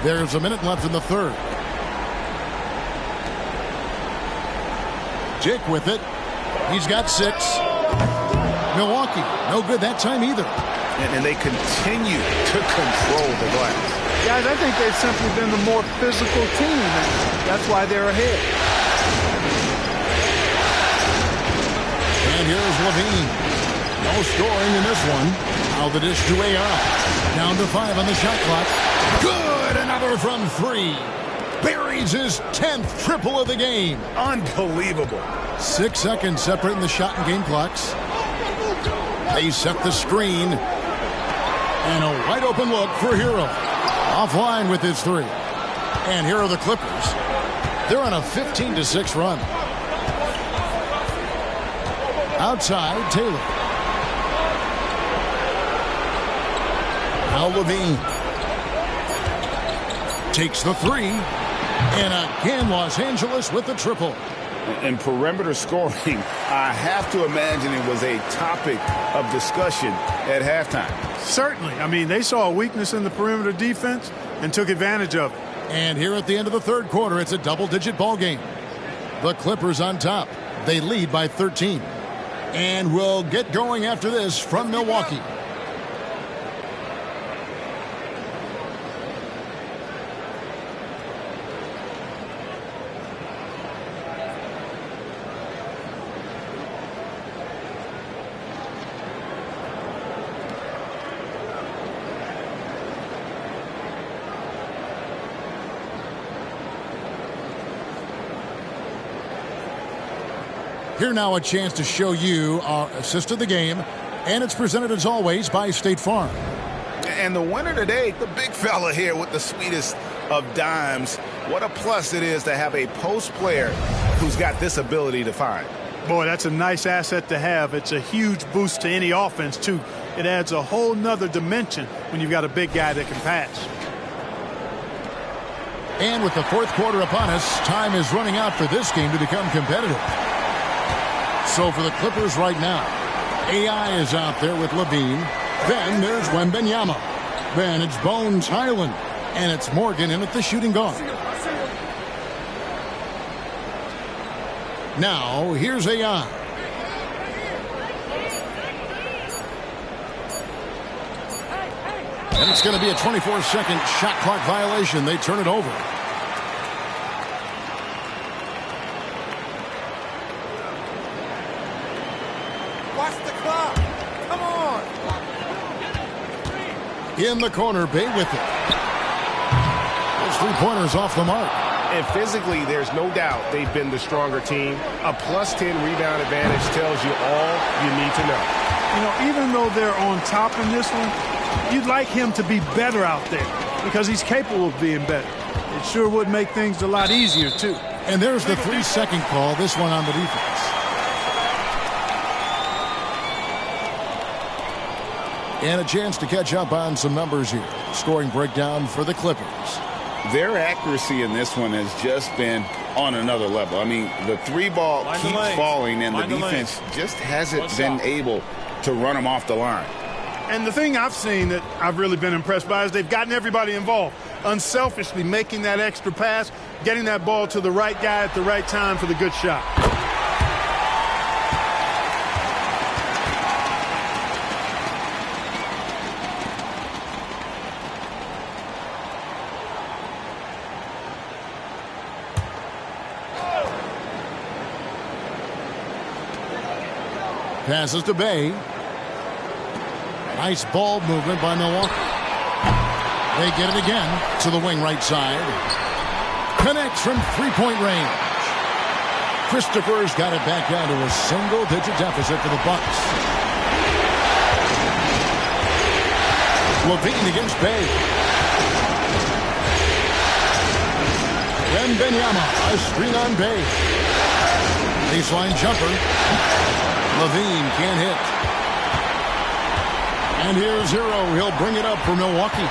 There's a minute left in the third. Jake with it. He's got 6. Milwaukee, no good that time either. And they continue to control the glass. Guys, I think they've simply been the more physical team, and that's why they're ahead. And here's Levine. No scoring in this one. Now the dish to AI. Down to 5 on the shot clock. Good! Another from 3. Buries his 10th triple of the game. Unbelievable. 6 seconds separating the shot and game clocks. They set the screen. And a wide open look for Hero. Offline with his 3. And here are the Clippers. They're on a 15-6 run. Outside, Taylor. Now Levine takes the 3. And again, Los Angeles with the triple. And perimeter scoring, I have to imagine it was a topic of discussion at halftime. Certainly. I mean, they saw a weakness in the perimeter defense and took advantage of it. And here at the end of the third quarter, it's a double-digit ball game. The Clippers on top. They lead by 13. And we'll get going after this from Milwaukee. Here now a chance to show you our assist of the game, and it's presented as always by State Farm. And the winner today, the big fella here with the sweetest of dimes. What a plus it is to have a post player who's got this ability to find. Boy, that's a nice asset to have. It's a huge boost to any offense, too. It adds a whole nother dimension when you've got a big guy that can pass. And with the fourth quarter upon us, time is running out for this game to become competitive. So for the Clippers right now, AI is out there with Levine. Then there's Wembanyama. Then it's Bones Hyland. And it's Morgan in at the shooting guard. Now, here's AI. And it's going to be a 24-second shot clock violation. They turn it over. In the corner, Bay with it. Those 3-pointers off the mark. And physically, there's no doubt they've been the stronger team. A +10 rebound advantage tells you all you need to know. You know, even though they're on top in this one, you'd like him to be better out there because he's capable of being better. It sure would make things a lot easier, too. And there's the 3-second call, this one on the defense. And a chance to catch up on some numbers here. Scoring breakdown for the Clippers. Their accuracy in this one has just been on another level. I mean, the 3-ball keeps falling, and the defense just hasn't been able to run them off the line. And the thing I've seen that I've really been impressed by is they've gotten everybody involved. Unselfishly making that extra pass, getting that ball to the right guy at the right time for the good shot. Passes to Bay. Nice ball movement by Milwaukee. They get it again to the wing right side. Connects from 3-point range. Christopher's got it back down to a single-digit deficit for the Bucks. Levine against Bay. Wembanyama, a screen on Bay. Baseline jumper. Levine can't hit. And here's Hero. He'll bring it up for Milwaukee.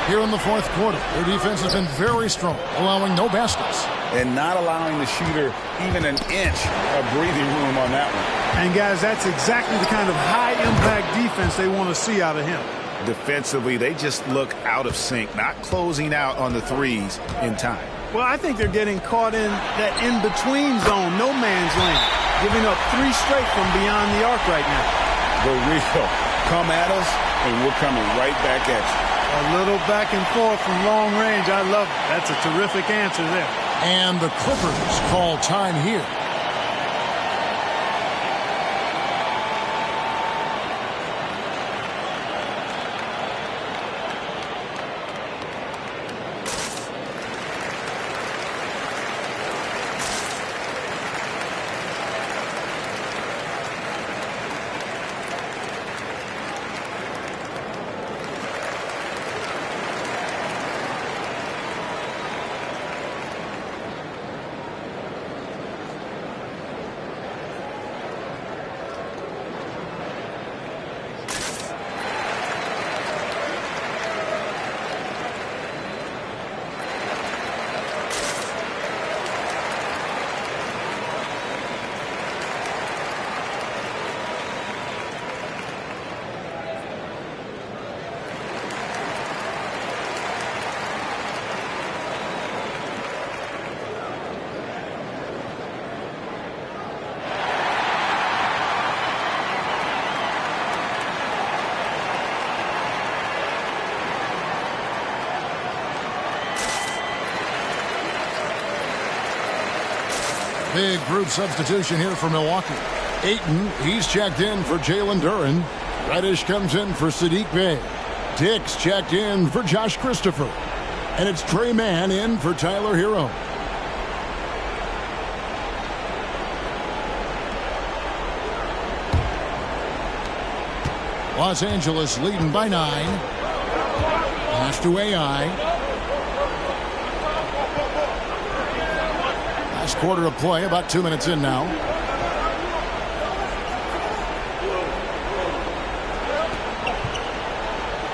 here in the fourth quarter. Their defense has been very strong, allowing no baskets. And not allowing the shooter even an inch of breathing room on that one. And, guys, that's exactly the kind of high-impact defense they want to see out of him. Defensively, they just look out of sync, not closing out on the threes in time. Well, I think they're getting caught in that in-between zone, no man's land, giving up 3 straight from beyond the arc right now. The real come at us, and we're coming right back at you. A little back and forth from long range. I love it. That's a terrific answer there. And the Clippers call time here. Big group substitution here for Milwaukee. Ayton, he's checked in for Jalen Duren. Reddish comes in for Sadiq Bey. Dix checked in for Josh Christopher. And it's Trey Mann in for Tyler Hero. Los Angeles leading by 9. Pass to AI. Last quarter of play, about 2 minutes in now.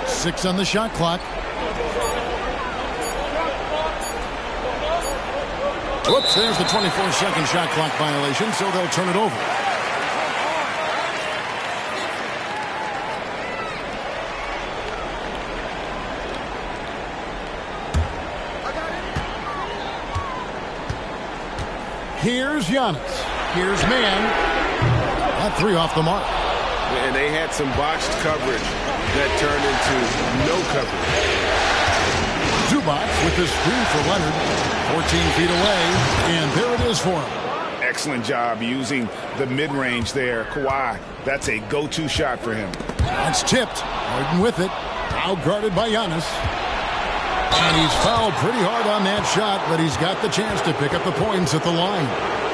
Six on the shot clock. Whoops, there's the 24-second shot clock violation, so they'll turn it over. Here's Giannis. Here's Mann. That 3 off the mark. And they had some botched coverage that turned into no coverage. Zubac with the screen for Leonard. 14 feet away, and there it is for him. Excellent job using the mid-range there. Kawhi, that's a go-to shot for him. That's tipped. Harden with it. Out-guarded by Giannis. And he's fouled pretty hard on that shot, but he's got the chance to pick up the points at the line.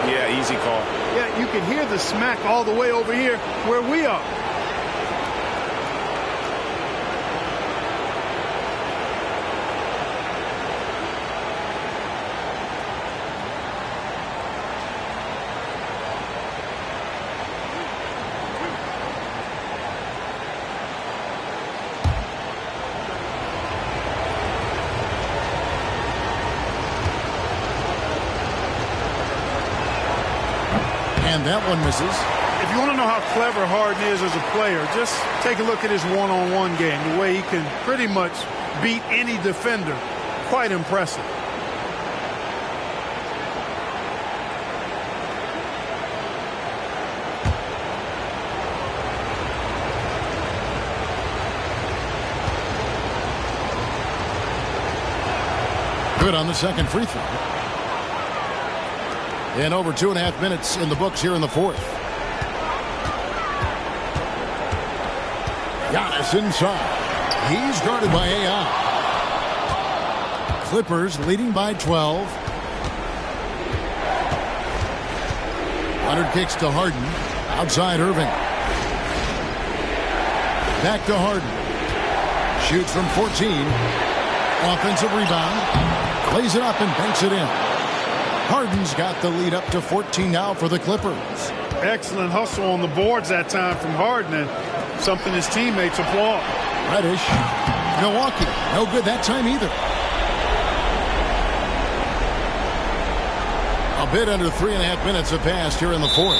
Yeah, easy call. Yeah, you can hear the smack all the way over here where we are. And that one misses. If you want to know how clever Harden is as a player, just take a look at his one-on-one game. The way he can pretty much beat any defender. Quite impressive. Good on the second free throw. And over 2.5 minutes in the books here in the fourth. Giannis inside. He's guarded by AI. Clippers leading by 12. Leonard kicks to Harden. Outside Irving. Back to Harden. Shoots from 14. Offensive rebound. Plays it up and banks it in. Harden's got the lead up to 14 now for the Clippers. Excellent hustle on the boards that time from Harden, and something his teammates applaud. Reddish Milwaukee, no good that time either. A bit under 3.5 minutes have passed here in the fourth.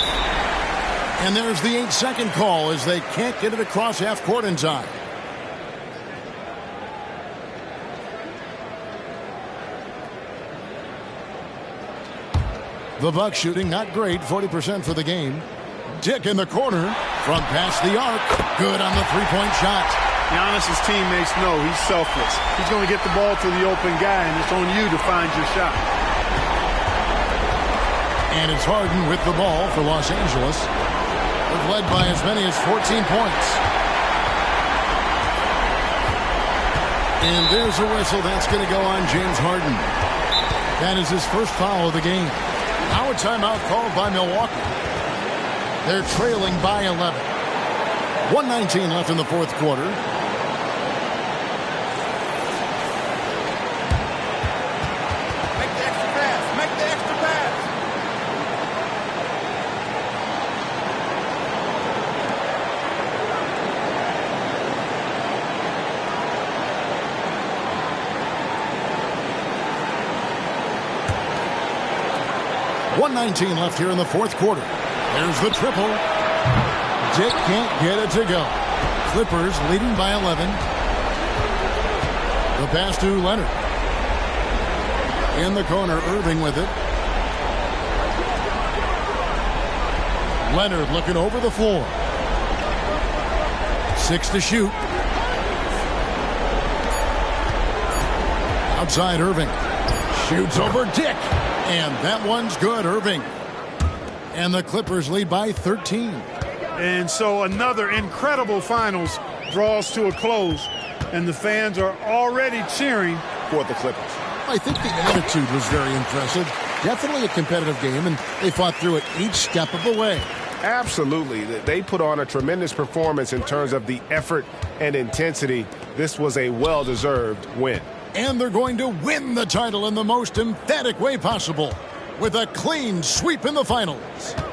And there's the 8-second call as they can't get it across half court in time. The Bucks shooting not great, 40% for the game. Dick in the corner from past the arc. Good on the three-point shot. Giannis' teammates know he's selfless. He's going to get the ball to the open guy, and it's on you to find your shot. And it's Harden with the ball for Los Angeles. They've led by as many as 14 points. And there's a whistle. That's going to go on James Harden. That is his first foul of the game. Now a timeout called by Milwaukee. They're trailing by 11. 1:19 left in the fourth quarter. Make the extra pass. Make the extra pass. .19 left here in the fourth quarter. There's the triple. Dick can't get it to go. Clippers leading by 11. The pass to Leonard. In the corner, Irving with it. Leonard looking over the floor. 6 to shoot. Outside Irving. Shoots over Dick. And that one's good, Irving. And the Clippers lead by 13. And so another incredible finals draws to a close, and the fans are already cheering for the Clippers. I think the attitude was very impressive. Definitely a competitive game, and they fought through it each step of the way. Absolutely. They put on a tremendous performance in terms of the effort and intensity. This was a well-deserved win. And they're going to win the title in the most emphatic way possible with a clean sweep in the finals.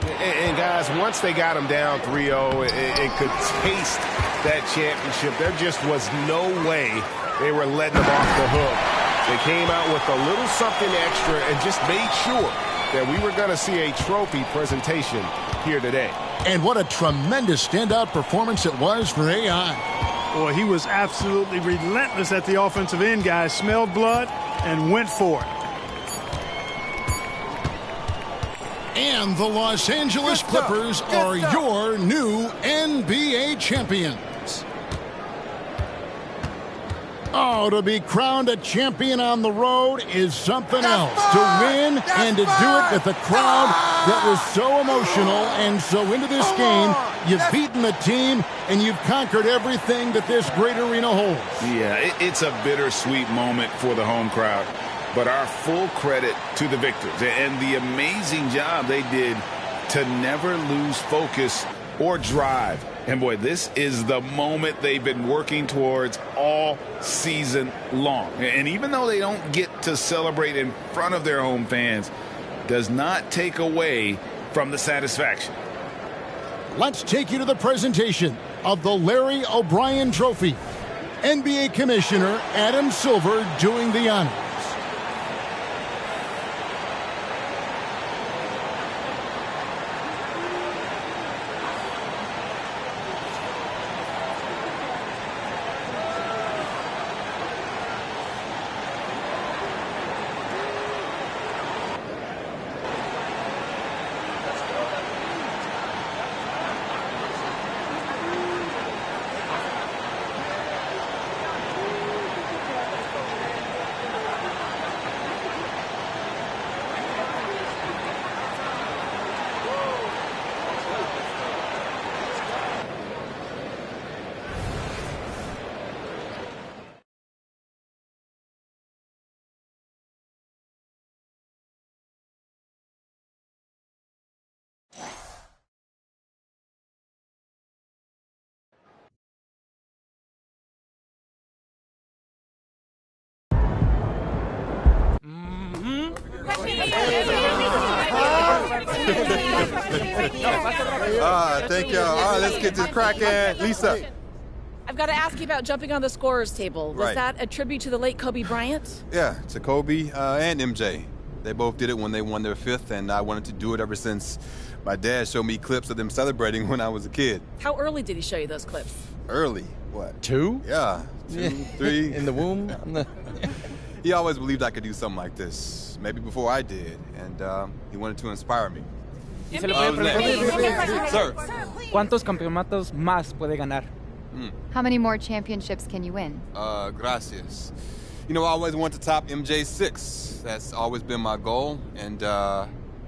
And guys, once they got them down 3-0 and could taste that championship, there just was no way they were letting them off the hook. They came out with a little something extra and just made sure that we were going to see a trophy presentation here today. And what a tremendous standout performance it was for AI. Boy, he was absolutely relentless at the offensive end, guys. Smelled blood and went for it. And the Los Angeles Clippers are your new NBA champions. Oh, to be crowned a champion on the road is something else. To win and to do it with a crowd that was so emotional and so into this game, you've beaten the team and you've conquered everything that this great arena holds. Yeah, it's a bittersweet moment for the home crowd. But our full credit to the victors and the amazing job they did to never lose focus or drive. And boy, this is the moment they've been working towards all season long. And even though they don't get to celebrate in front of their home fans, does not take away from the satisfaction. Let's take you to the presentation of the Larry O'Brien Trophy. NBA Commissioner Adam Silver doing the honors. Thank y'all. All right, let's get this cracking. Lisa. I've got to ask you about jumping on the scorer's table. Was that a tribute to the late Kobe Bryant? Yeah, to Kobe and MJ. They both did it when they won their 5th, and I wanted to do it ever since my dad showed me clips of them celebrating when I was a kid. How early did he show you those clips? Early? What? 2? Yeah, 2, 3. In the womb? He always believed I could do something like this, maybe before I did, and he wanted to inspire me. ¿Se le puede preguntar? Sir. ¿Cuántos campeonatos más puede ganar? How many more championships can you win? Gracias. You know, I always want to top MJ's 6. That's always been my goal. And,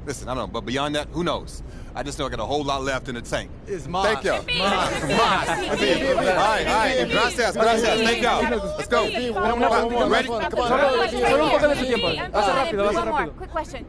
listen, I don't know, but beyond that, who knows? I just know I got a whole lot left in the tank. It's Thank y'all. All right. Gracias. Thank y'all. Let's go. Ready? Solo un poco de su tiempo. Va a ser rápido, va a ser One more. rápido. Quick question.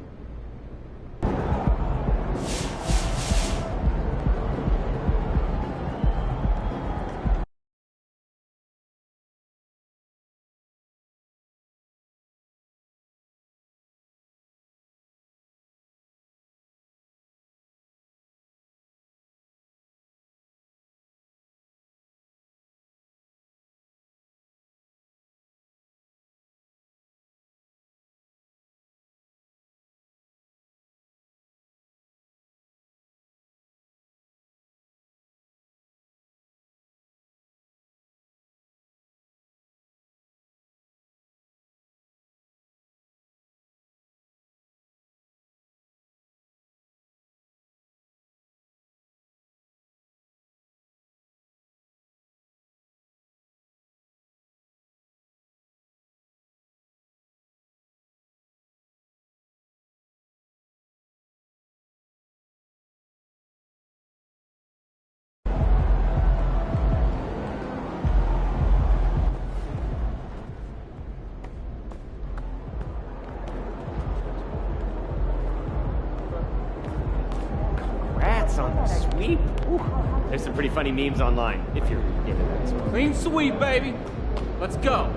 Congrats on the sweep. Whew. There's some pretty funny memes online, if you're into that sort of. Clean sweep, baby. Let's go.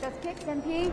Just kicks, MP.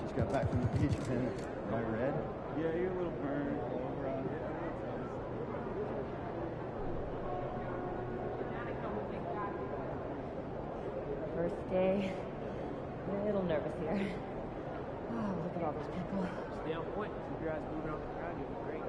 Just got back from the beach, man. Am I red? Yeah, you're a little burned. First day, a little nervous here. Oh, look at all those people. Stay on point. Keep your eyes moving on the crowd. You'll be great.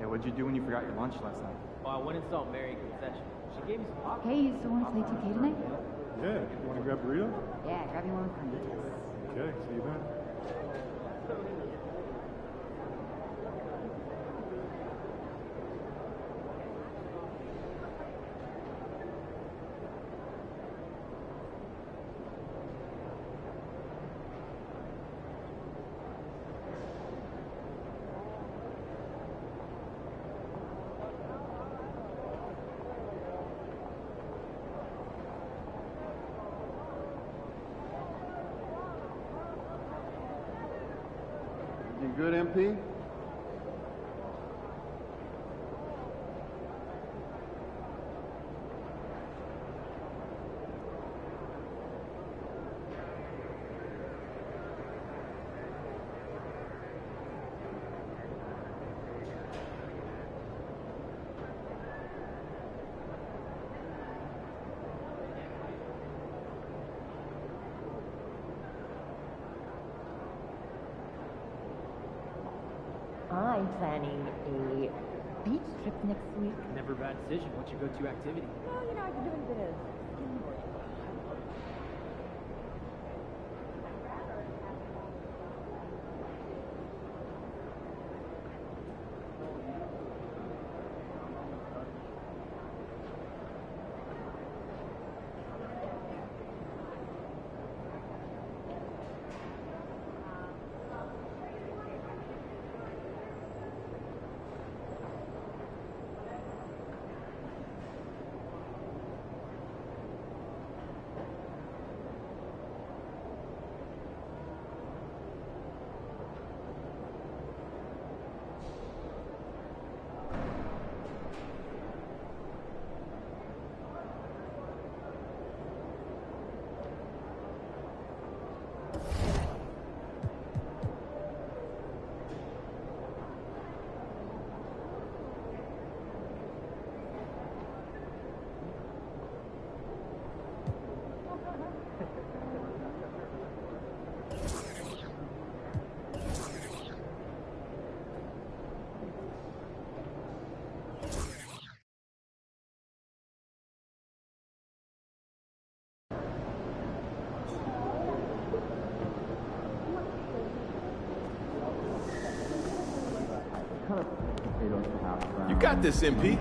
What'd you do when you forgot your lunch last night? Oh, I went and saw Mary at concession. She gave me some popcorn. Hey, you still want to play 2K tonight? Yeah. You want to grab a burrito? Yeah, grab you one from Details. Okay, see you then. You good, MP? I'm planning a beach trip next week. Never a bad decision. What's your go-to activity? Well, you know, I've been doing a bit of skimboarding. You got this, MP.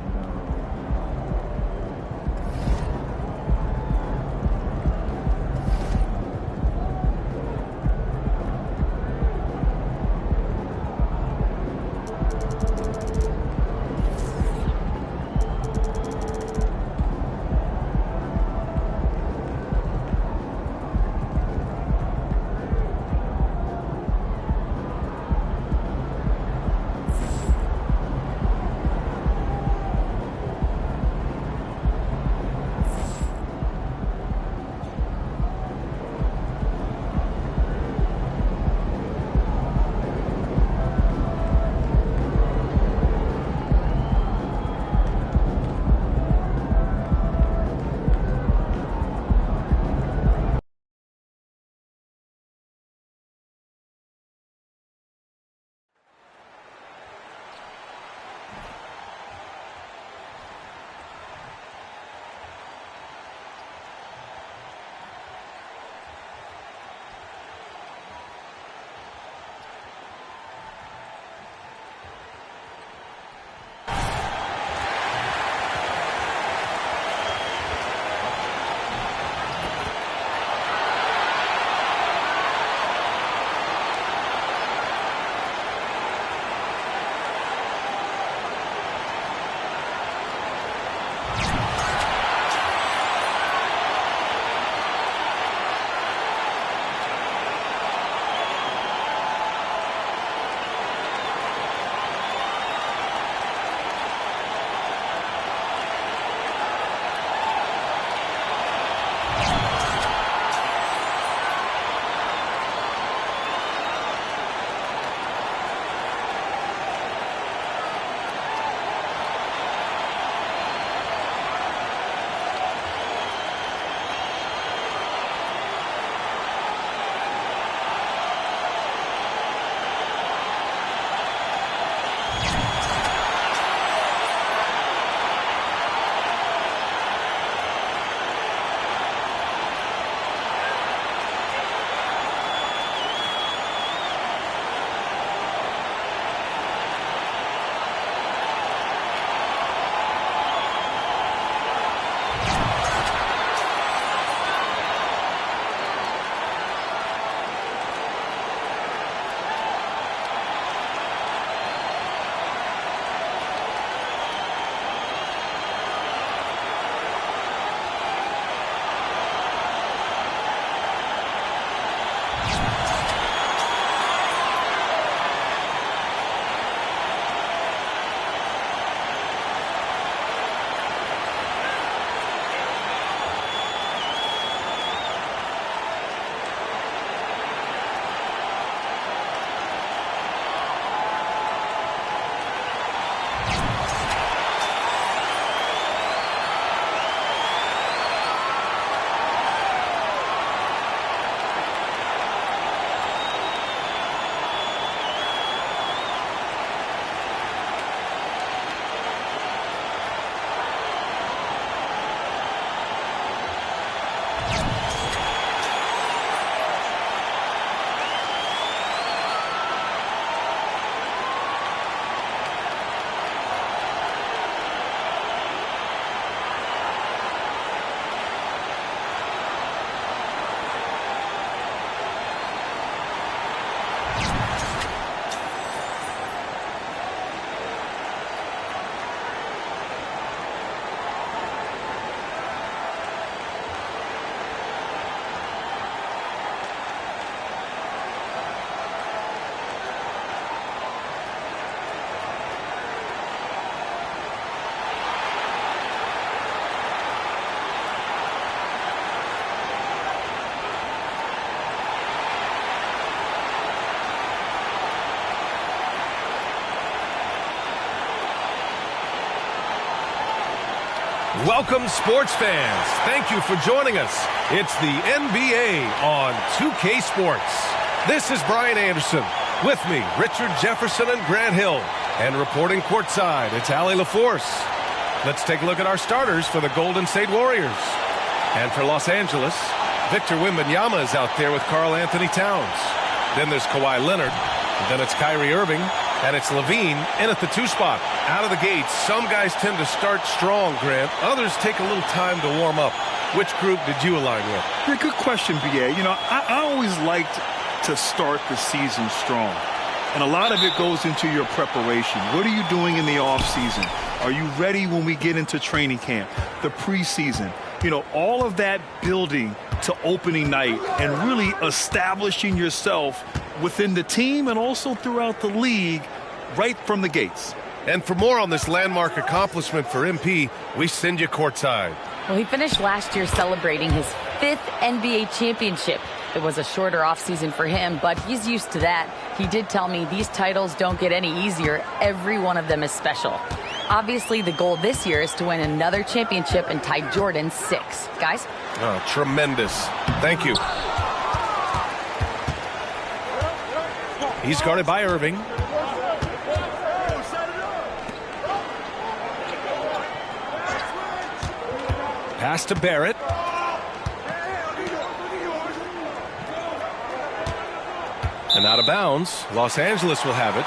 Welcome, sports fans. Thank you for joining us. It's the NBA on 2K Sports. This is Brian Anderson. With me, Richard Jefferson and Grant Hill. And reporting courtside, it's Allie LaForce. Let's take a look at our starters for the Golden State Warriors. And for Los Angeles, Victor Wembanyama is out there with Karl Anthony Towns. Then there's Kawhi Leonard. And then it's Kyrie Irving. And it's LaVine in at the 2 spot. Out of the gates, some guys tend to start strong, Grant. Others take a little time to warm up. Which group did you align with? Yeah, good question, BA. You know, I always liked to start the season strong. And a lot of it goes into your preparation. What are you doing in the offseason? Are you ready when we get into training camp, the preseason? You know, all of that building to opening night and really establishing yourself within the team and also throughout the league right from the gates. And for more on this landmark accomplishment for MP, we send you courtside. Well, he finished last year celebrating his 5th NBA championship. It was a shorter offseason for him, but he's used to that. He did tell me these titles don't get any easier. Every one of them is special. Obviously, the goal this year is to win another championship and tie Jordan's 6. Guys? Oh, tremendous. Thank you. He's guarded by Irving. Pass to Barrett. And out of bounds. Los Angeles will have it.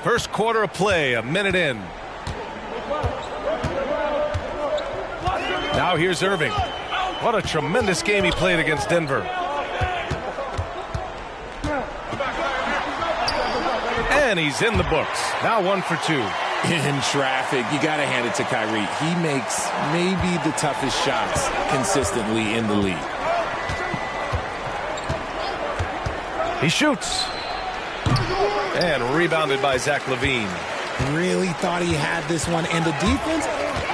First quarter of play, a minute in. Now here's Irving. What a tremendous game he played against Denver. And he's in the books. Now 1 for 2. In traffic, you got to hand it to Kyrie. He makes maybe the toughest shots consistently in the league. He shoots. And rebounded by Zach LaVine. Really thought he had this one. And the defense,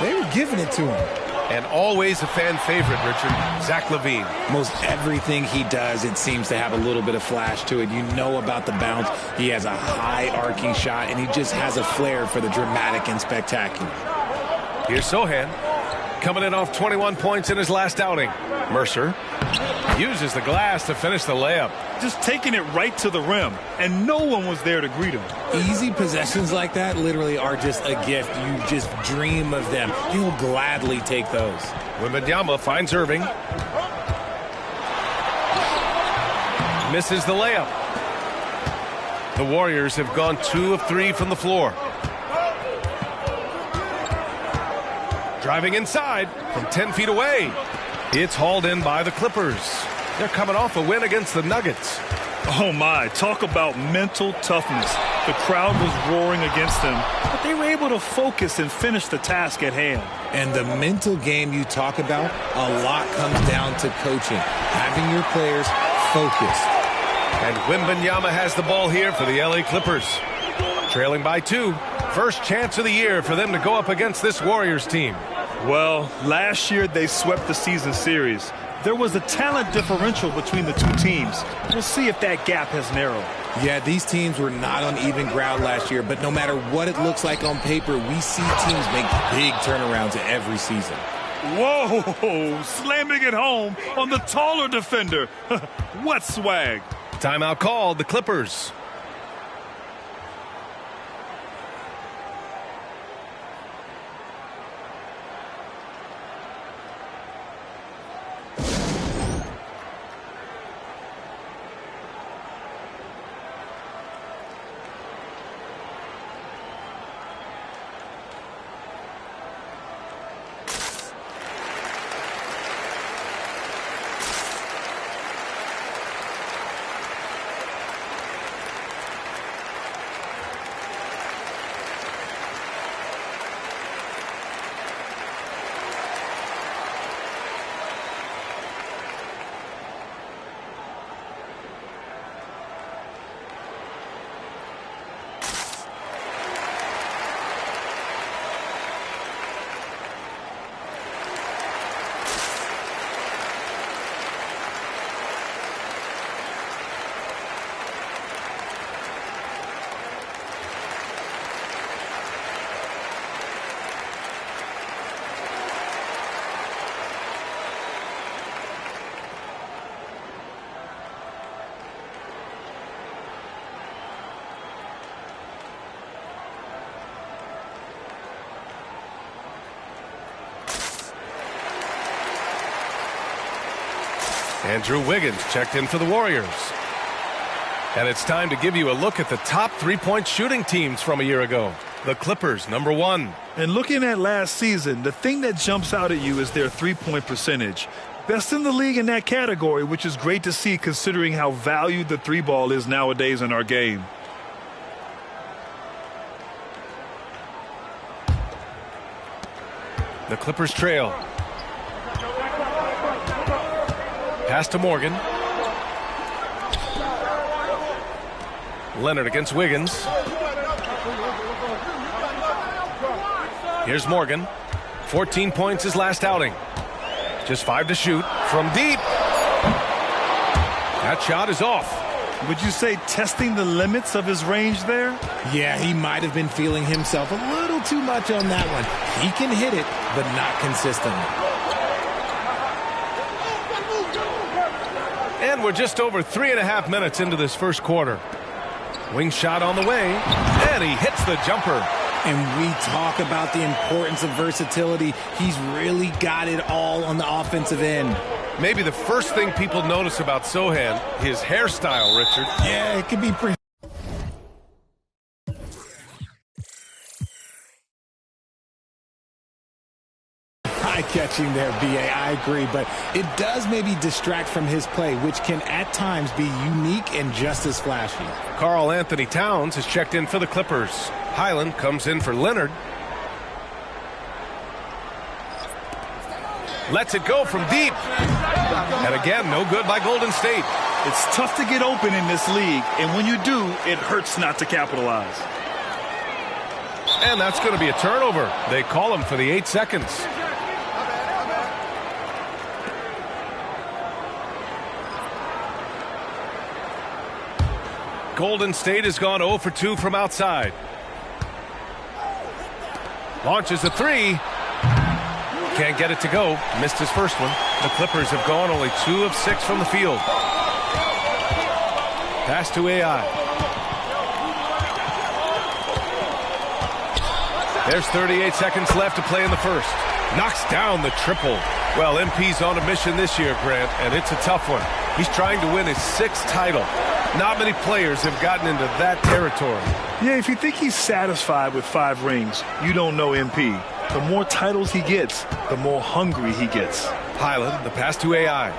they were giving it to him. And always a fan favorite, Richard, Zach LaVine. Most everything he does, it seems to have a little bit of flash to it. You know about the bounce. He has a high arcing shot, and he just has a flair for the dramatic and spectacular. Here's Sohan, coming in off 21 points in his last outing. Mercer uses the glass to finish the layup. Just taking it right to the rim, and no one was there to greet him. Easy possessions like that literally are just a gift. You just dream of them. You'll gladly take those. Wembanyama finds Irving. Misses the layup. The Warriors have gone 2 of 3 from the floor. Driving inside from 10 feet away. It's hauled in by the Clippers. They're coming off a win against the Nuggets. Oh, my. Talk about mental toughness. The crowd was roaring against them, but they were able to focus and finish the task at hand. And the mental game you talk about, a lot comes down to coaching, having your players focused. And Wembanyama has the ball here for the LA Clippers. Trailing by 2. First chance of the year for them to go up against this Warriors team. Well, last year they swept the season series. There was a talent differential between the 2 teams. We'll see if that gap has narrowed. Yeah, these teams were not on even ground last year, but no matter what it looks like on paper, we see teams make big turnarounds every season. Whoa, slamming it home on the taller defender. What swag. Timeout called, the Clippers. Andrew Wiggins checked in for the Warriors. And it's time to give you a look at the top three-point shooting teams from a year ago. The Clippers, number 1. And looking at last season, the thing that jumps out at you is their three-point percentage. Best in the league in that category, which is great to see considering how valued the three ball is nowadays in our game. The Clippers trail. Pass to Morgan. Leonard against Wiggins. Here's Morgan. 14 points his last outing. Just 5 to shoot from deep. That shot is off. Would you say testing the limits of his range there? Yeah, he might have been feeling himself a little too much on that one. He can hit it, but not consistently. And we're just over 3.5 minutes into this first quarter. Wing shot on the way, and he hits the jumper. And we talk about the importance of versatility. He's really got it all on the offensive end. Maybe the first thing people notice about Sochan, his hairstyle, Richard. Yeah, it could be pretty. Eye-catching there, B.A. I agree, but it does maybe distract from his play, which can at times be unique and just as flashy. Karl Anthony Towns has checked in for the Clippers. Highland comes in for Leonard. Lets it go from deep. And again, no good by Golden State. It's tough to get open in this league, and when you do, it hurts not to capitalize. And that's going to be a turnover. They call him for the 8 seconds. Golden State has gone 0 for 2 from outside. Launches a 3. Can't get it to go. Missed his first one. The Clippers have gone only 2 of 6 from the field. Pass to AI. There's 38 seconds left to play in the first. Knocks down the triple. Well, MP's on a mission this year, Grant, and it's a tough one. He's trying to win his 6th title. Not many players have gotten into that territory. Yeah, if you think he's satisfied with 5 rings, you don't know MP. The more titles he gets, the more hungry he gets. Highland, the pass to AI.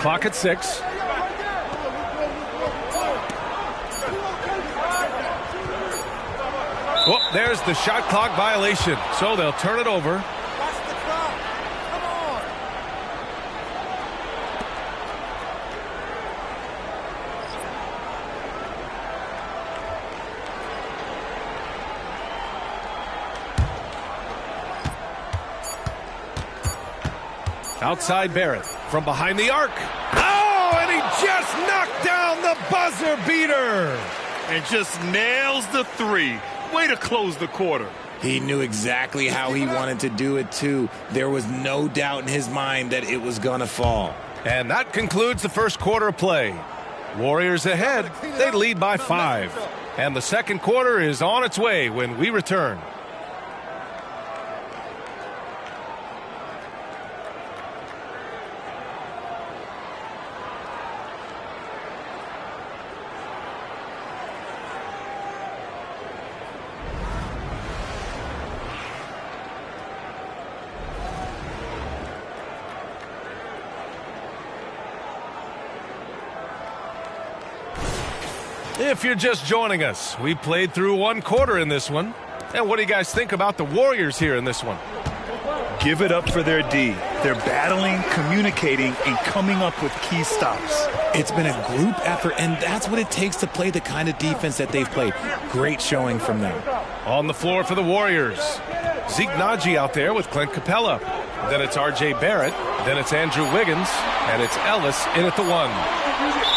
Clock at 6. Well, there's the shot clock violation, so they'll turn it over. Outside Barrett from behind the arc. Oh, and he just knocked down the buzzer beater. And just nails the 3. Way to close the quarter. He knew exactly how he wanted to do it, too. There was no doubt in his mind that it was going to fall. And that concludes the first quarter of play. Warriors ahead. They lead by 5. And the second quarter is on its way when we return. If you're just joining us, we played through 1 quarter in this one. And what do you guys think about the Warriors here in this one? Give it up for their D. They're battling, communicating, and coming up with key stops. It's been a group effort, and that's what it takes to play the kind of defense that they've played. Great showing from them. On the floor for the Warriors, Zeke Naji out there with Clint Capella. Then it's R.J. Barrett. Then it's Andrew Wiggins. And it's Ellis in at the 1.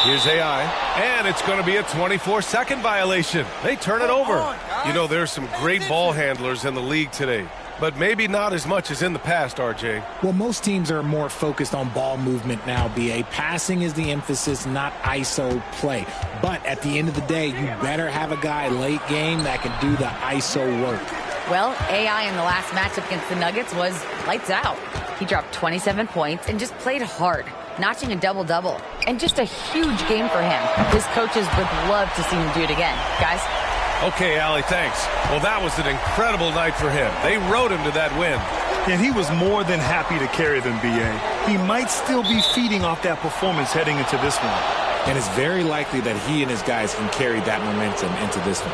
Here's AI, and it's going to be a 24-second violation. They turn it over. You know, there's some great ball handlers in the league today. but maybe not as much as in the past, RJ. Well, most teams are more focused on ball movement now, BA. Passing is the emphasis, not ISO play. But at the end of the day, you better have a guy late game that can do the ISO work. Well, AI in the last matchup against the Nuggets was lights out. He dropped 27 points and just played hard, notching a double-double. And just a huge game for him. His coaches would love to see him do it again. Guys? Okay, Allie, thanks. Well, that was an incredible night for him. They rode him to that win. And he was more than happy to carry them, BA. He might still be feeding off that performance heading into this one. And it's very likely that he and his guys can carry that momentum into this one.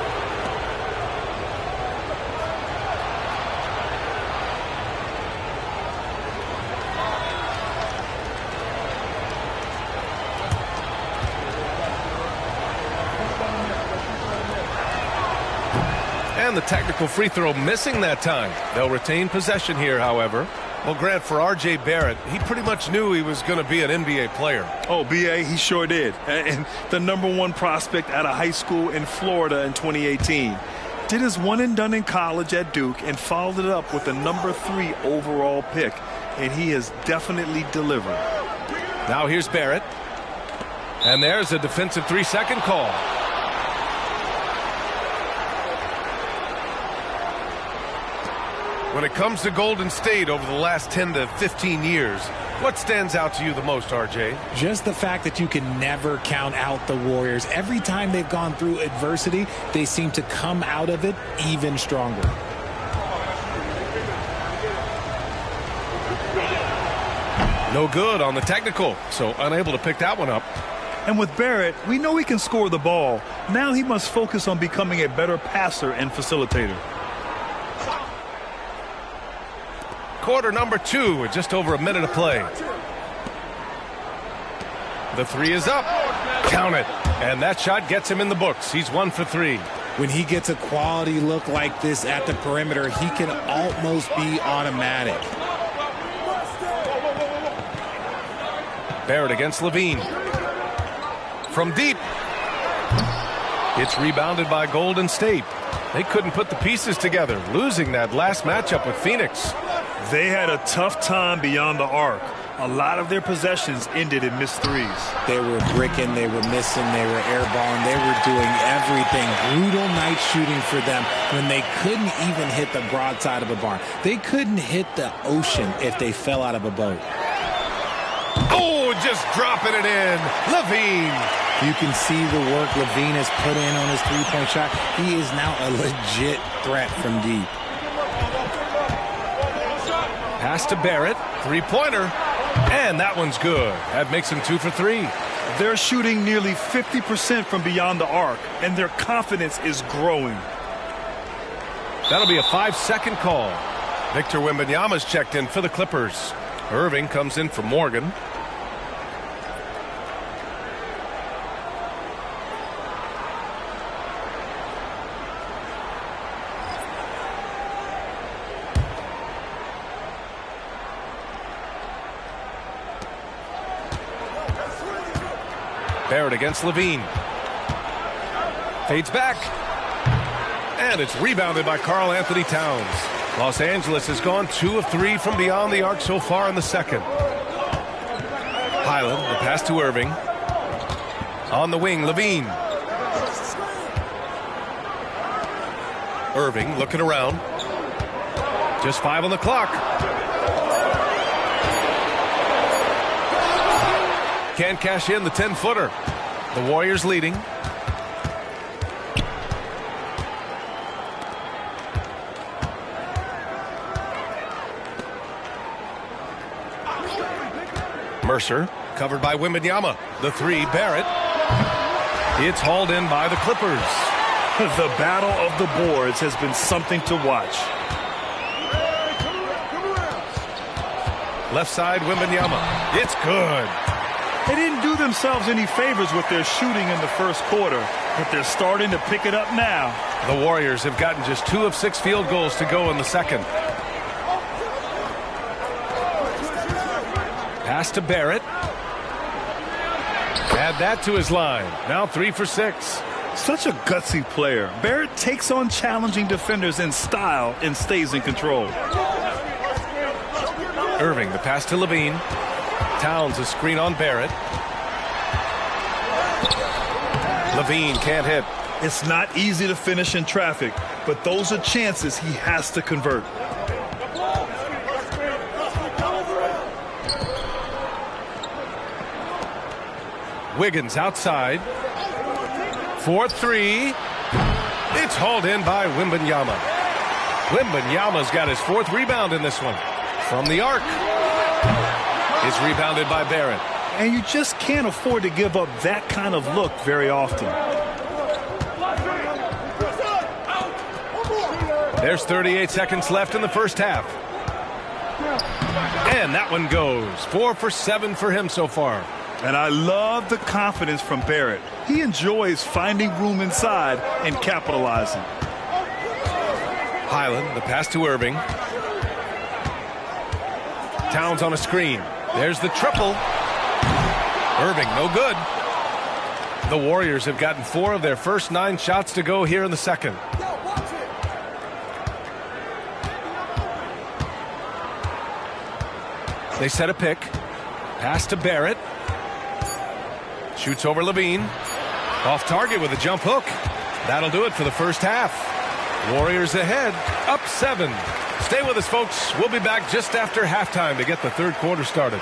And the technical free throw missing that time. They'll retain possession here, however. Well, Grant, for R.J. Barrett, he pretty much knew he was going to be an NBA player. Oh, B.A., he sure did. And the #1 prospect out of high school in Florida in 2018. Did his one and done in college at Duke and followed it up with the #3 overall pick. And he has definitely delivered. Now here's Barrett. And there's a defensive 3-second call. When it comes to Golden State over the last 10 to 15 years, what stands out to you the most, RJ? Just the fact that you can never count out the Warriors. Every time they've gone through adversity, they seem to come out of it even stronger. No good on the technical, so unable to pick that one up. And with Barrett, we know he can score the ball. Now he must focus on becoming a better passer and facilitator. Quarter #2 with just over a minute of play. The 3 is up. Count it. And that shot gets him in the books. He's 1 for 3. When he gets a quality look like this at the perimeter, he can almost be automatic. Barrett against Levine. From deep. It's rebounded by Golden State. They couldn't put the pieces together, losing that last matchup with Phoenix. They had a tough time beyond the arc. A lot of their possessions ended in missed threes. They were bricking, they were missing, they were airballing, they were doing everything. Brutal night shooting for them when they couldn't even hit the broadside of a barn. They couldn't hit the ocean if they fell out of a boat. Oh, just dropping it in. Levine. You can see the work Levine has put in on his three-point shot. He is now a legit threat from deep. Pass to Barrett, 3-pointer, and that one's good. That makes him 2 for 3. They're shooting nearly 50% from beyond the arc, and their confidence is growing. That'll be a 5-second call. Victor Wembanyama's checked in for the Clippers. Irving comes in for Morgan. Barrett against Levine. Fades back. And it's rebounded by Karl Anthony Towns. Los Angeles has gone 2 of 3 from beyond the arc so far in the second. Highland, the pass to Irving. On the wing, Levine. Irving looking around. Just 5 on the clock. Can't cash in the 10-footer. The Warriors leading. Mercer covered by Wembanyama. The 3, Barrett. It's hauled in by the Clippers. The battle of the boards has been something to watch. Left side, Wembanyama. It's good. They didn't do themselves any favors with their shooting in the first quarter, but they're starting to pick it up now. The Warriors have gotten just 2 of 6 field goals to go in the second. Pass to Barrett. Add that to his line. Now 3 for 6. Such a gutsy player. Barrett takes on challenging defenders in style and stays in control. Irving, the pass to Levine. Towns, a screen on Barrett. Levine can't hit. It's not easy to finish in traffic, but those are chances he has to convert. Wiggins outside. 4-3. It's hauled in by Wembanyama. Wembanyama's got his 4th rebound in this one. From the arc. Is rebounded by Barrett. And you just can't afford to give up that kind of look very often. There's 38 seconds left in the first half. And that one goes. 4 for 7 for him so far. And I love the confidence from Barrett. He enjoys finding room inside and capitalizing. Highland, the pass to Irving. Towns on a screen. There's the triple. Irving, no good. The Warriors have gotten 4 of their first 9 shots to go here in the second. They set a pick. Pass to Barrett. Shoots over Levine. Off target with a jump hook. That'll do it for the first half. Warriors ahead, up 7. Stay with us, folks. We'll be back just after halftime to get the third quarter started.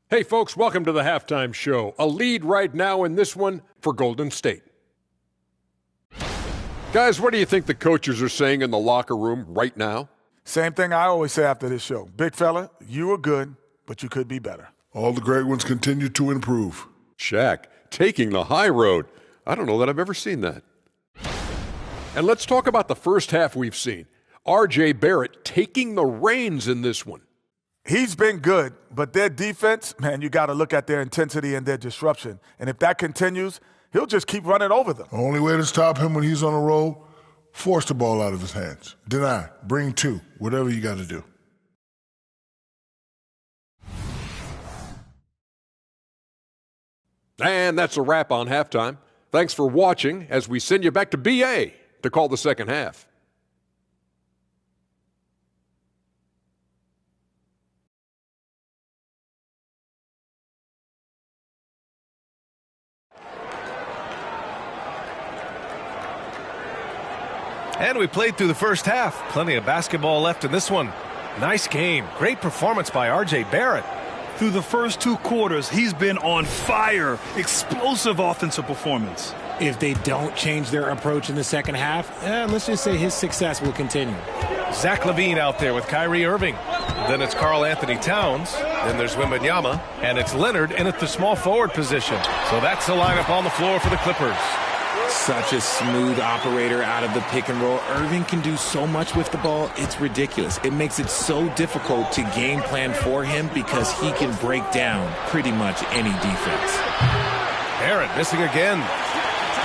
Hey, folks, welcome to the halftime show. A lead right now in this one for Golden State. Guys, what do you think the coaches are saying in the locker room right now? Same thing I always say after this show. Big fella, you were good, but you could be better. All the great ones continue to improve. Shaq, taking the high road. I don't know that I've ever seen that. And let's talk about the first half we've seen. R.J. Barrett taking the reins in this one. He's been good, but their defense, man, you got to look at their intensity and their disruption. And if that continues, he'll just keep running over them. The only way to stop him when he's on a roll, force the ball out of his hands. Deny, bring 2, whatever you got to do. And that's a wrap on halftime. Thanks for watching as we send you back to BA to call the second half. And we played through the first half. Plenty of basketball left in this one. Nice game. Great performance by R.J. Barrett. Through the first 2 quarters, he's been on fire. Explosive offensive performance. If they don't change their approach in the second half, let's just say his success will continue. Zach LaVine out there with Kyrie Irving. Then it's Karl Anthony Towns. Then there's Wembanyama. And it's Leonard in at the small forward position. So that's the lineup on the floor for the Clippers. Such a smooth operator out of the pick and roll. Irving can do so much with the ball, it's ridiculous. It makes it so difficult to game plan for him because he can break down pretty much any defense. Barrett missing again.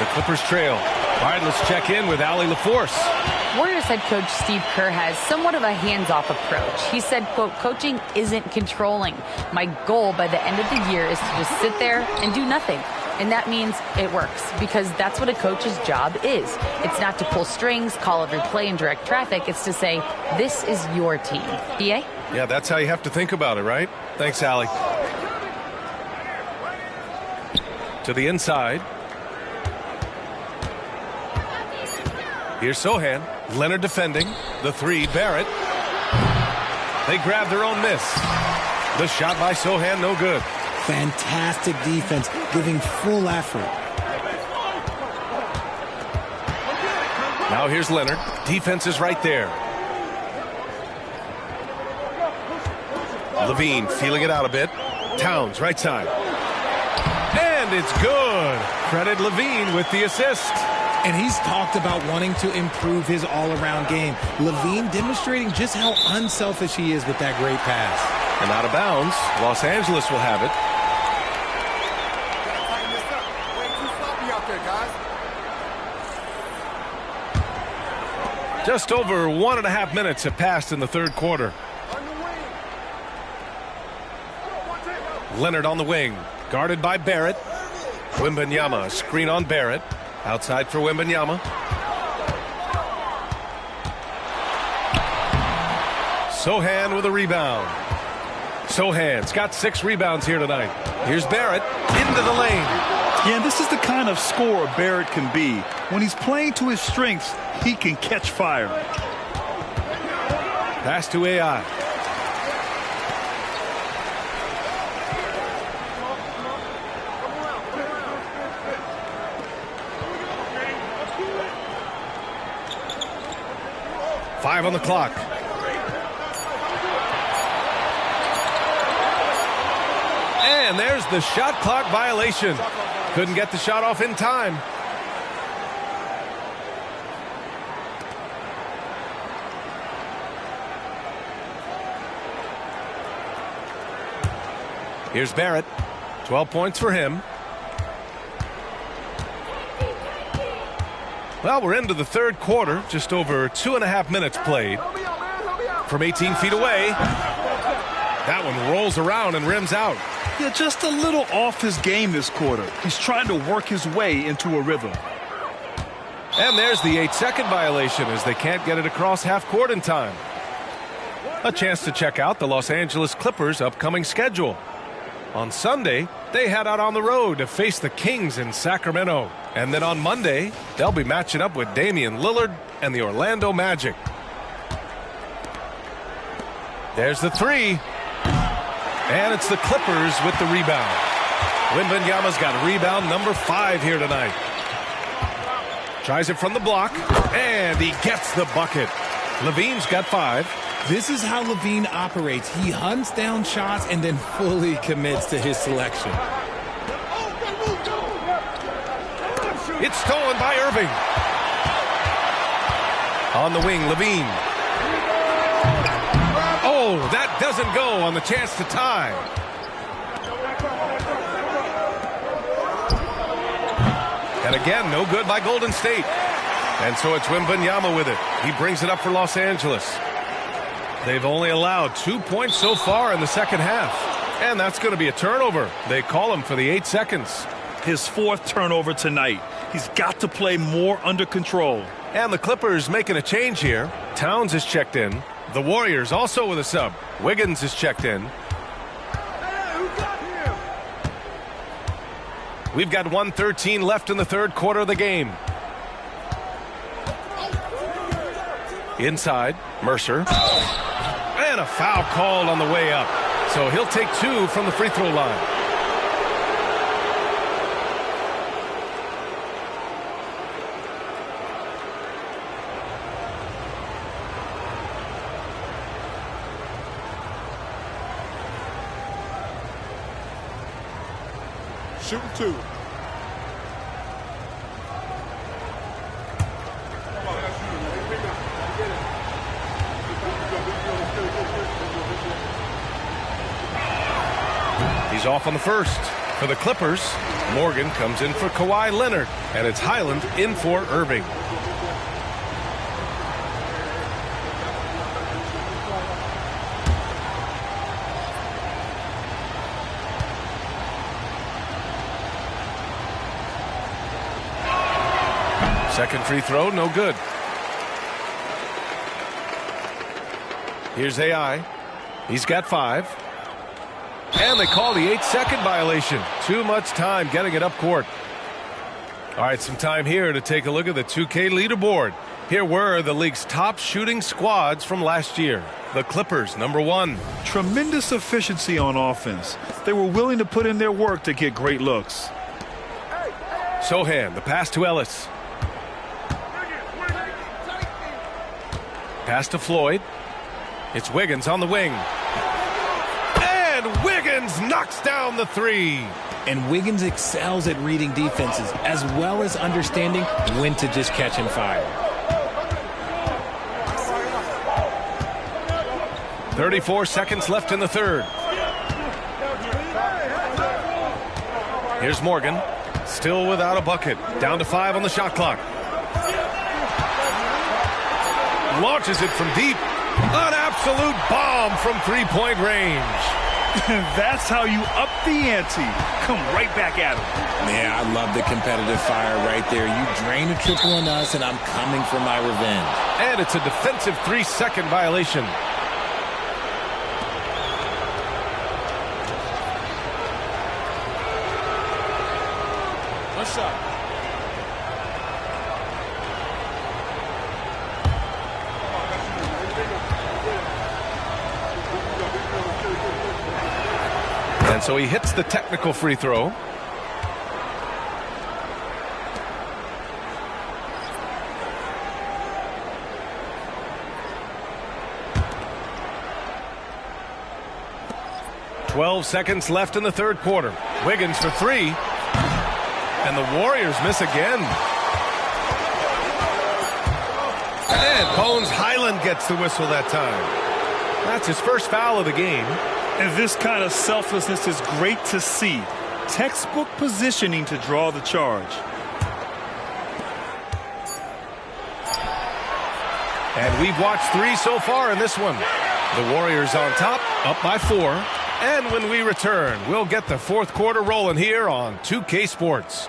The Clippers trail. All right, let's check in with Allie LaForce. Warriors head coach Steve Kerr has somewhat of a hands-off approach. He said, quote, coaching isn't controlling. My goal by the end of the year is to just sit there and do nothing. And that means it works because that's what a coach's job is. It's not to pull strings, call every play, and direct traffic. It's to say, this is your team. BA? Yeah, that's how you have to think about it, right? Thanks, Allie. To the inside. Here's Sohan. Leonard defending. The 3, Barrett. They grab their own miss. The shot by Sohan, no good. Fantastic defense, giving full effort. Now here's Leonard. Defense is right there. Levine feeling it out a bit. Towns, right side. And it's good. Credit Levine with the assist. And he's talked about wanting to improve his all-around game. LaVine demonstrating just how unselfish he is with that great pass. And out of bounds, Los Angeles will have it. Just over 1.5 minutes have passed in the third quarter. Leonard on the wing, guarded by Barrett. Wembanyama, screen on Barrett. Outside for Wembanyama. Sochan with a rebound. Sochan's got 6 rebounds here tonight. Here's Barrett into the lane. Yeah, and this is the kind of scorer Barrett can be. When he's playing to his strengths, he can catch fire. Pass to AI. Five on the clock. And there's the shot clock violation. Couldn't get the shot off in time. Here's Barrett. 12 points for him. Well, we're into the third quarter. Just over 2.5 minutes played. From 18 feet away. That one rolls around and rims out. Yeah, just a little off his game this quarter. He's trying to work his way into a rhythm. And there's the 8-second violation as they can't get it across half court in time. A chance to check out the Los Angeles Clippers' upcoming schedule. On Sunday, they head out on the road to face the Kings in Sacramento. And then on Monday, they'll be matching up with Damian Lillard and the Orlando Magic. There's the three. And it's the Clippers with the rebound. Wembanyama's got rebound number 5 here tonight. Tries it from the block, and he gets the bucket. LaVine's got 5. This is how LaVine operates. He hunts down shots and then fully commits to his selection. It's stolen by Irving. On the wing, LaVine. Oh, that doesn't go on the chance to tie. And again, no good by Golden State. And so it's Wembanyama with it. He brings it up for Los Angeles. They've only allowed 2 points so far in the second half. And that's going to be a turnover. They call him for the 8 seconds. His 4th turnover tonight. He's got to play more under control. And the Clippers making a change here. Towns is checked in. The Warriors also with a sub. Wiggins is checked in. We've got 1:13 left in the third quarter of the game. Inside, Mercer. And a foul called on the way up. So he'll take 2 from the free throw line. Shooting 2. He's off on the first. For the Clippers, Morgan comes in for Kawhi Leonard. And it's Highland in for Irving. Second free throw, no good. Here's AI. He's got 5. And they call the 8-second violation. Too much time getting it up court. All right, some time here to take a look at the 2K leaderboard. Here were the league's top shooting squads from last year. The Clippers, number 1. Tremendous efficiency on offense. They were willing to put in their work to get great looks. Sochan, the pass to Ellis. Pass to Floyd. It's Wiggins on the wing. And Wiggins Wiggins knocks down the three. And Wiggins excels at reading defenses as well as understanding when to just catch and fire. 34 seconds left in the third. Here's Morgan, still without a bucket. Down to 5 on the shot clock. Launches it from deep. An absolute bomb from three-point range. That's how you up the ante. Come right back at him. Yeah, I love the competitive fire right there. You drain a triple on us, and I'm coming for my revenge. And it's a defensive 3-second violation. What's up? And so he hits the technical free throw. "12 seconds left in the third quarter. Wiggins for three. And the Warriors miss again. And Bones Highland gets the whistle that time. That's his first foul of the game. And this kind of selflessness is great to see. Textbook positioning to draw the charge. And we've watched 3 so far in this one. The Warriors on top, up by 4. And when we return, we'll get the fourth quarter rolling here on 2K Sports.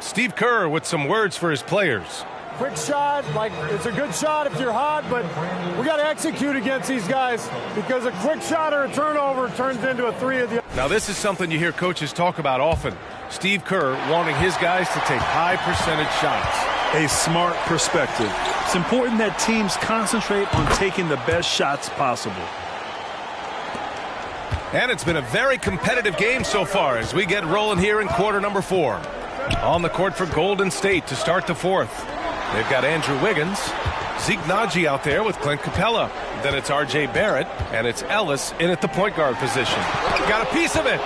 Steve Kerr with some words for his players. Quick shot, like it's a good shot if you're hot, but we got to execute against these guys because a quick shot or a turnover turns into a 3 of the. Now this is something you hear coaches talk about often. Steve Kerr wanting his guys to take high percentage shots. A smart perspective. It's important that teams concentrate on taking the best shots possible. And it's been a very competitive game so far as we get rolling here in quarter number 4. On the court for Golden State to start the fourth. They've got Andrew Wiggins, Zeke Naji out there with Clint Capella. Then it's R.J. Barrett, and it's Ellis in at the point guard position. Got a piece of it.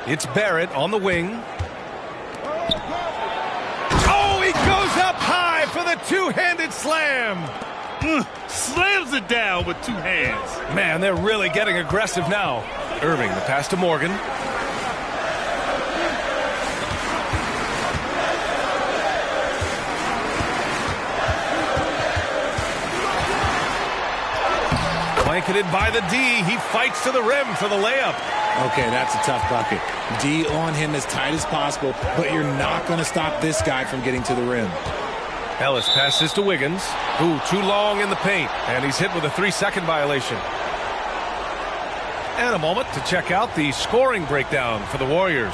It's Barrett on the wing. Oh, he goes up high for the two-handed slam. Slams it down with 2 hands. Man, they're really getting aggressive now. Irving, the pass to Morgan. Blanketed by the D. He fights to the rim for the layup. Okay, that's a tough bucket. D on him as tight as possible, but you're not going to stop this guy from getting to the rim. Ellis passes to Wiggins. Ooh, too long in the paint, and he's hit with a 3-second violation. And a moment to check out the scoring breakdown for the Warriors.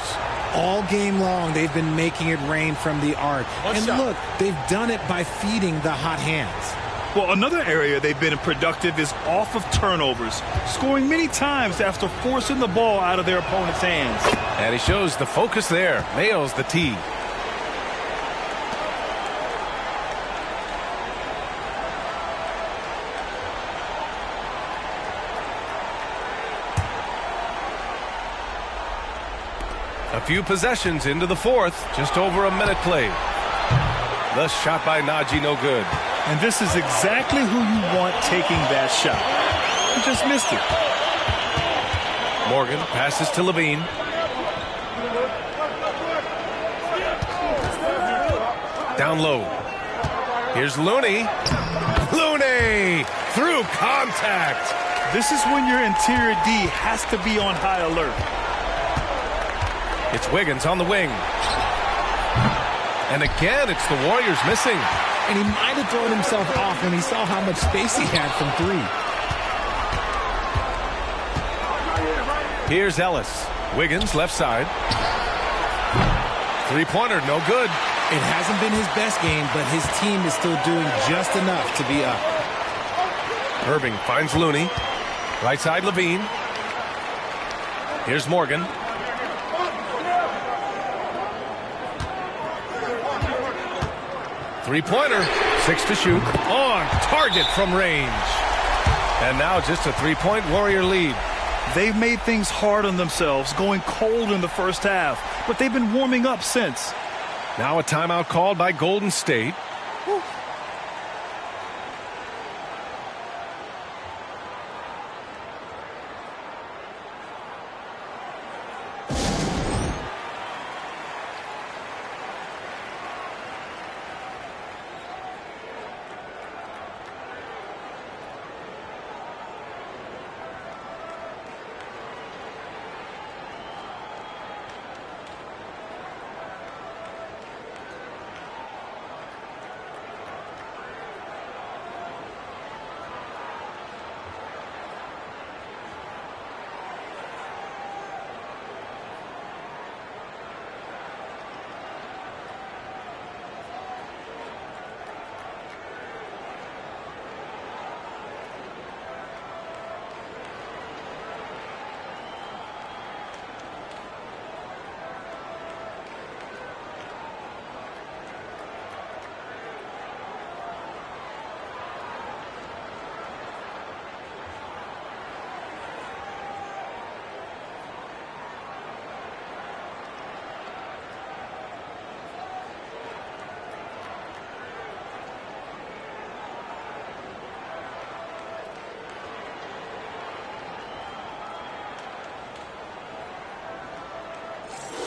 All game long, they've been making it rain from the arc. And look, they've done it by feeding the hot hands. Well, another area they've been productive is off of turnovers, scoring many times after forcing the ball out of their opponent's hands. And he shows the focus there, nails the tee. A few possessions into the fourth, just over a minute played. The shot by Naji, no good. And this is exactly who you want taking that shot. He just missed it. Morgan passes to Levine. Down low. Here's Looney. Looney through contact. This is when your interior D has to be on high alert. It's Wiggins on the wing. And again, it's the Warriors missing. And he might have thrown himself off when he saw how much space he had from three. Here's Ellis. Wiggins, left side. Three-pointer, no good. It hasn't been his best game, but his team is still doing just enough to be up. Irving finds Looney. Right side, Levine. Here's Morgan. Three-pointer, 6 to shoot. On target from range. And now just a three-point Warrior lead. They've made things hard on themselves, going cold in the first half, but they've been warming up since. Now a timeout called by Golden State. Whew.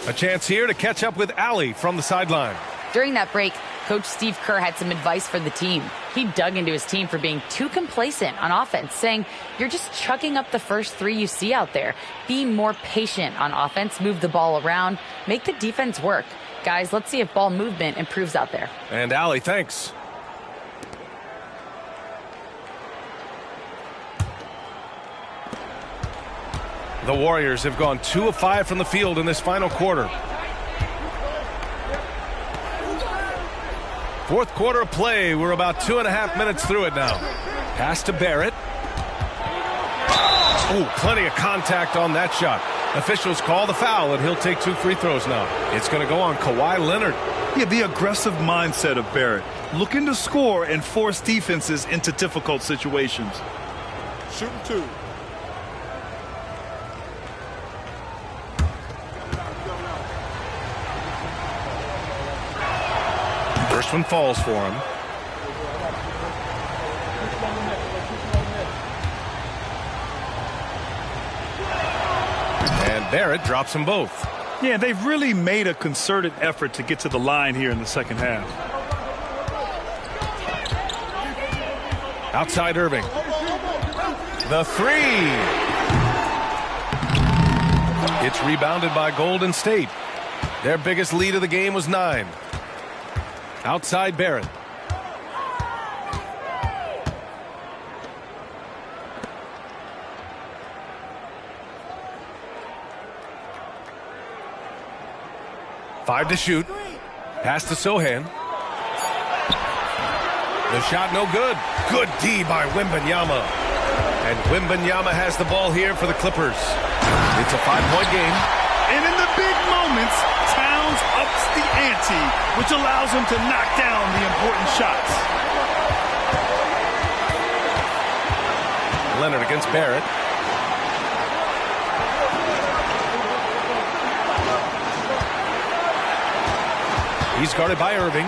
A chance here to catch up with Allie from the sideline. During that break, Coach Steve Kerr had some advice for the team. He dug into his team for being too complacent on offense, saying, you're just chucking up the first three you see out there. Be more patient on offense, move the ball around, make the defense work. Guys, let's see if ball movement improves out there. And Allie, thanks. The Warriors have gone 2 of 5 from the field in this final quarter. Fourth quarter of play. We're about 2.5 minutes through it now. Pass to Barrett. Oh, plenty of contact on that shot. Officials call the foul, and he'll take 2 free throws now. It's going to go on Kawhi Leonard. Yeah, the aggressive mindset of Barrett. Looking to score and force defenses into difficult situations. Shooting 2. First one falls for him. And Barrett drops them both. Yeah, they've really made a concerted effort to get to the line here in the second half. Outside Irving. The three. It's rebounded by Golden State. Their biggest lead of the game was 9. Outside Barrett. Five to shoot. Pass to Sohan. The shot no good. Good D by Wembanyama. And Wembanyama has the ball here for the Clippers. It's a 5-point game. And in the big moments, Towns ups the ante, which allows him to knock down the important shots. Leonard against Barrett. He's guarded by Irving.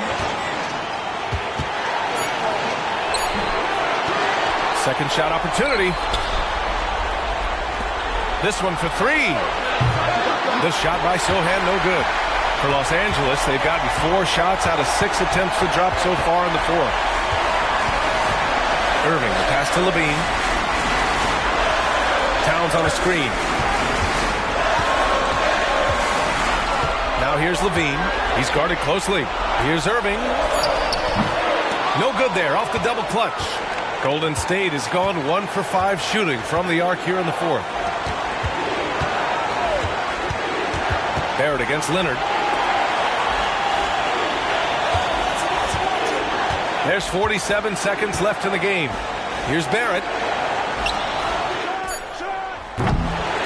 Second shot opportunity. This one for 3. The shot by Sohan, no good. For Los Angeles, they've gotten 4 shots out of 6 attempts to drop so far in the fourth. Irving, the pass to Levine. Towns on a screen. Now Now here's Levine. He's guarded closely. Here's Irving. No good there, off the double clutch. Golden State has gone 1 for 5 shooting from the arc here in the fourth. Barrett against Leonard. There's 47 seconds left in the game. Here's Barrett.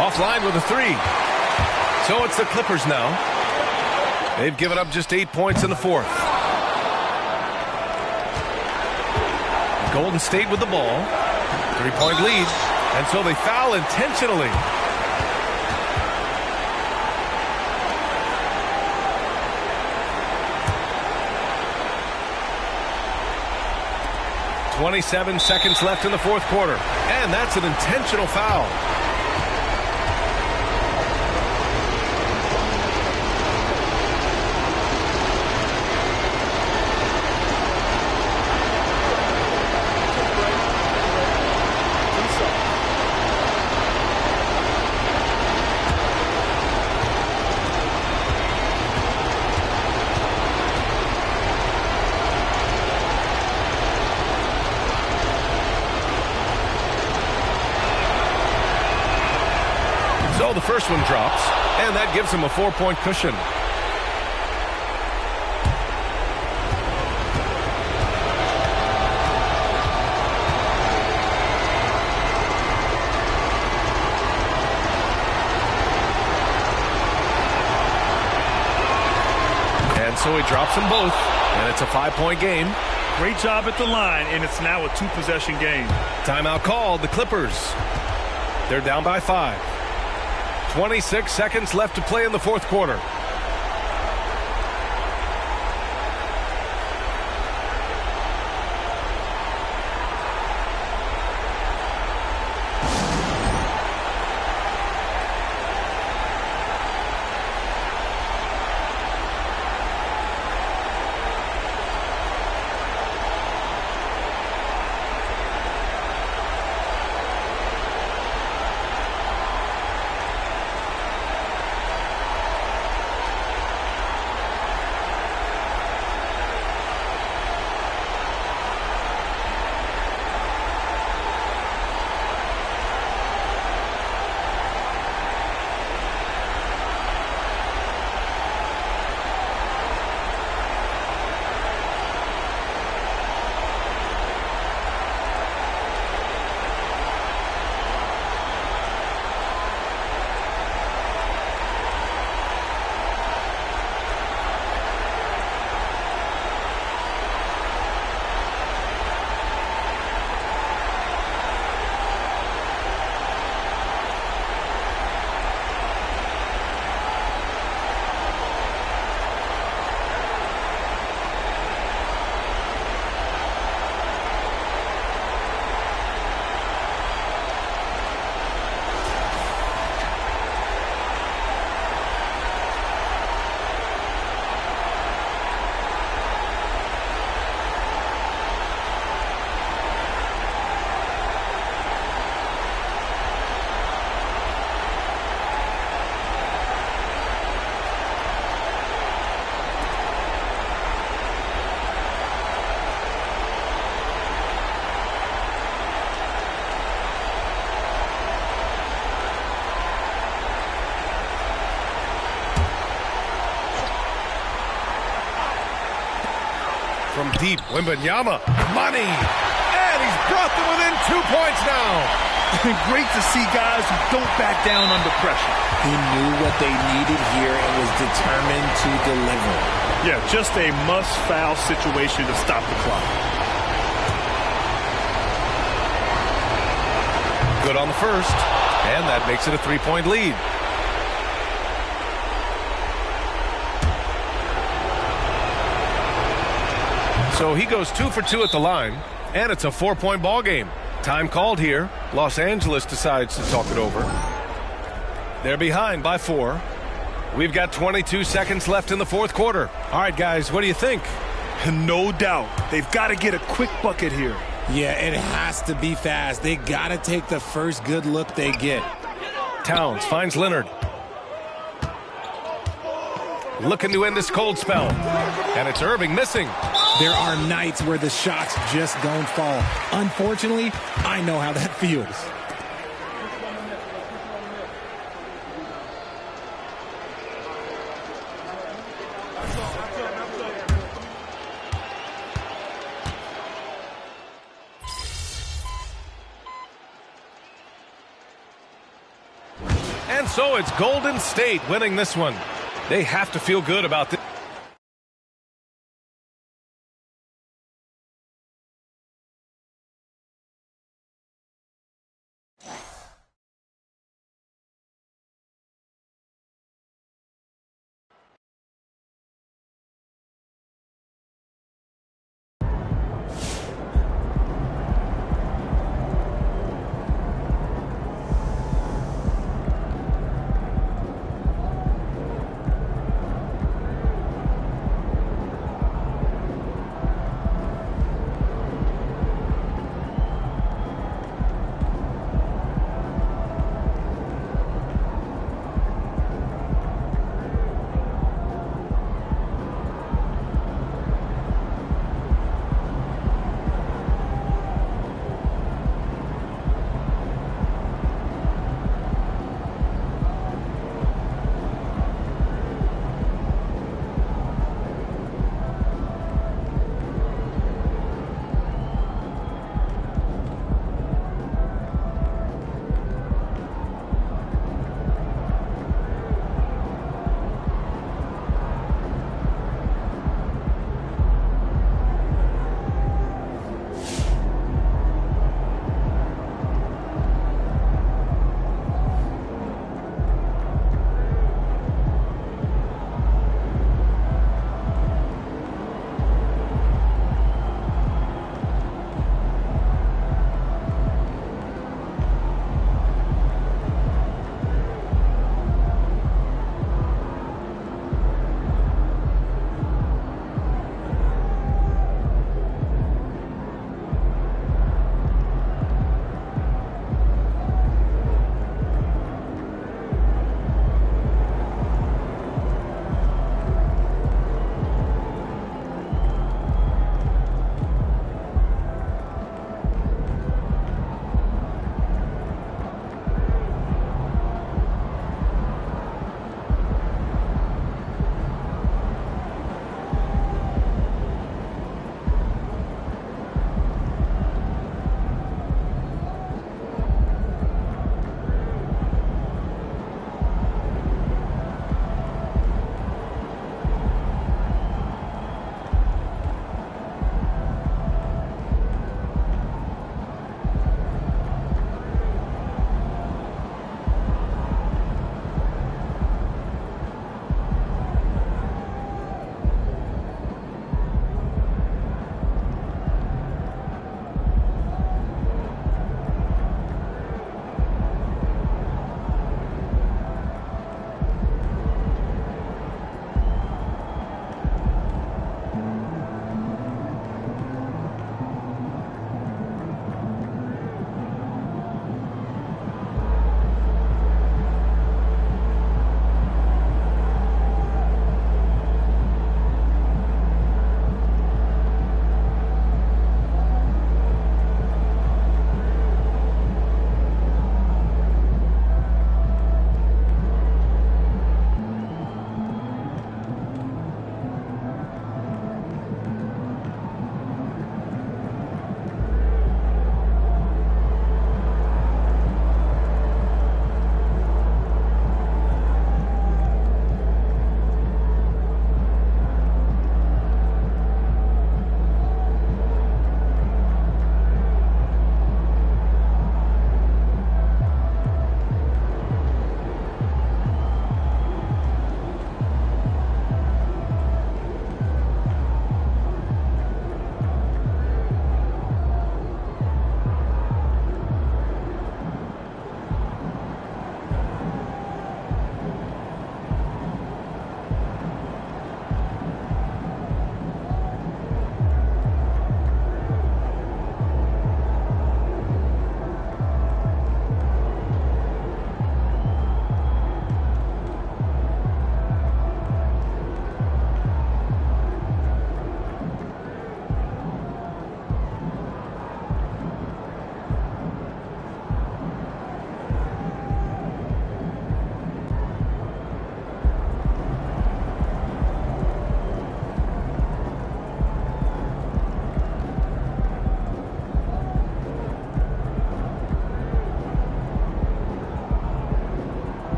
Offline with a 3. So it's the Clippers now. They've given up just 8 points in the fourth. Golden State with the ball. 3-point lead. And so they foul intentionally. "27 seconds left in the fourth quarter. And that's an intentional foul. So the first one drops, and that gives him a 4-point cushion. And so he drops them both, and it's a 5-point game. Great job at the line, and it's now a 2-possession game. Timeout called, the Clippers. They're down by 5. 26 seconds left to play in the fourth quarter. From deep, Wembanyama, money, and he's brought them within 2 points now. Great to see guys who don't back down under pressure. He knew what they needed here and was determined to deliver. Yeah, just a must-foul situation to stop the clock. Good on the first, and that makes it a 3-point lead. So he goes 2 for 2 at the line, and it's a 4-point ball game. Time called here. Los Angeles decides to talk it over. They're behind by 4. We've got 22 seconds left in the fourth quarter. All right, guys, what do you think? No doubt. They've got to get a quick bucket here. Yeah, it has to be fast. They got to take the first good look they get. Towns finds Leonard. looking to end this cold spell. And it's Irving missing. There are nights where the shots just don't fall. Unfortunately, I know how that feels. And so it's Golden State winning this one. They have to feel good about this.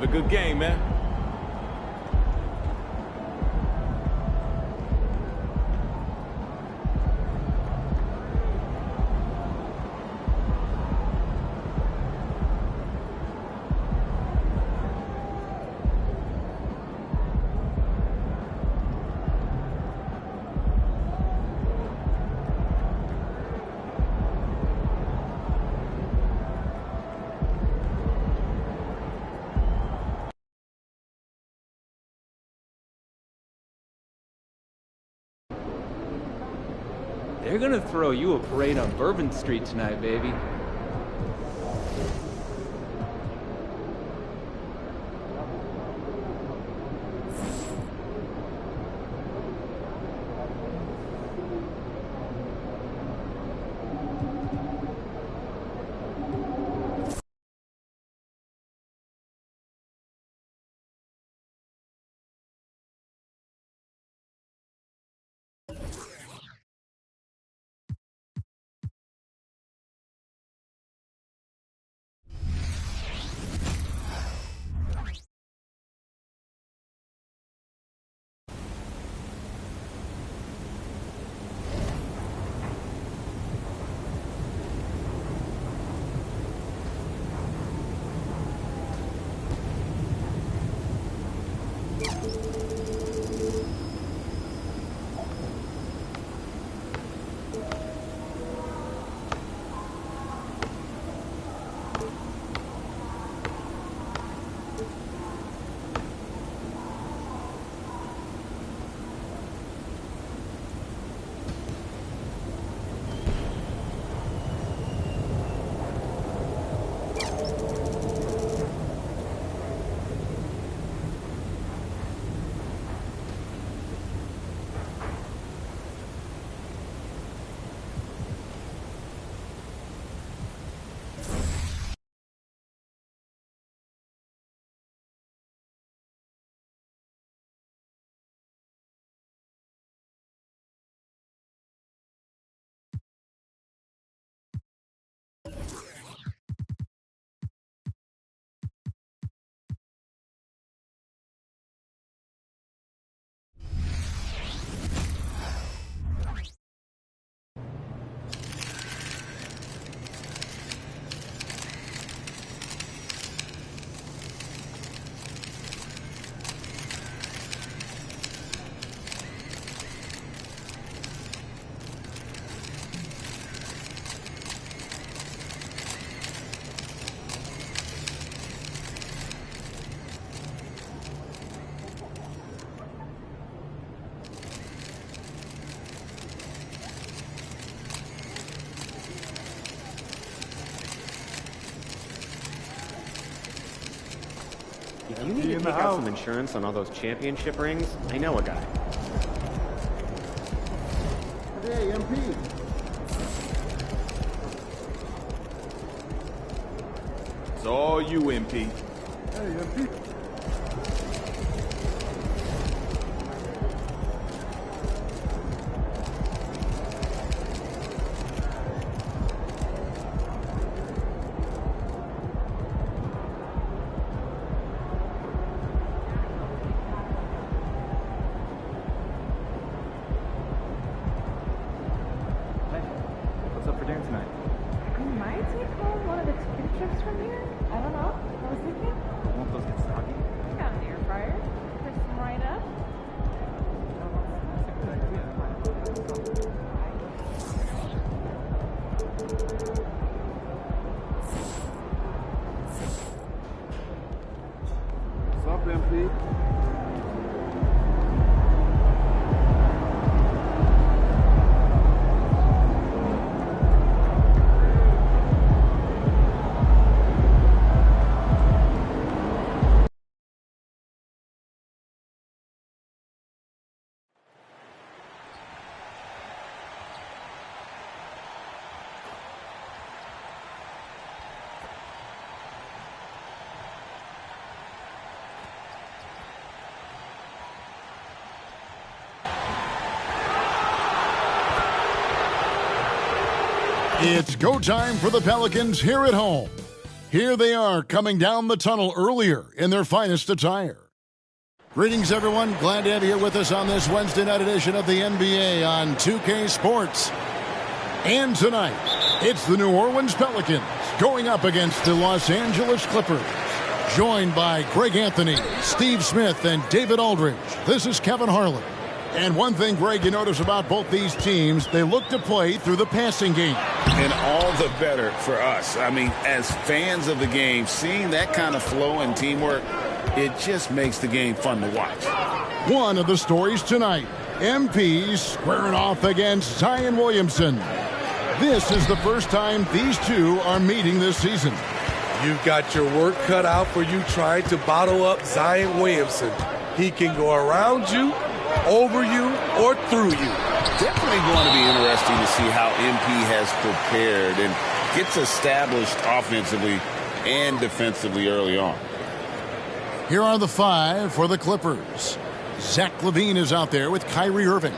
Have a good game, man. They're gonna throw you a parade on Bourbon Street tonight, baby. If you need to take out some insurance on all those championship rings, I know a guy. Hey, MP. It's all you, MP. Hey, MP. It's go time for the Pelicans here at home. Here they are coming down the tunnel earlier in their finest attire. Greetings, everyone. Glad to have you here with us on this Wednesday night edition of the NBA on 2K Sports. And tonight, it's the New Orleans Pelicans going up against the Los Angeles Clippers. Joined by Greg Anthony, Steve Smith, and David Aldridge. This is Kevin Harlan. And one thing, Greg, you notice about both these teams, they look to play through the passing game. And all the better for us. I mean, as fans of the game, seeing that kind of flow and teamwork, it just makes the game fun to watch. One of the stories tonight, MP squaring off against Zion Williamson. This is the first time these two are meeting this season. You've got your work cut out for you trying to bottle up Zion Williamson. He can go around you, over you, or through you. Definitely going to be interesting to see how MP has prepared and gets established offensively and defensively early on. Here are the five for the Clippers. Zach LaVine is out there with Kyrie Irving.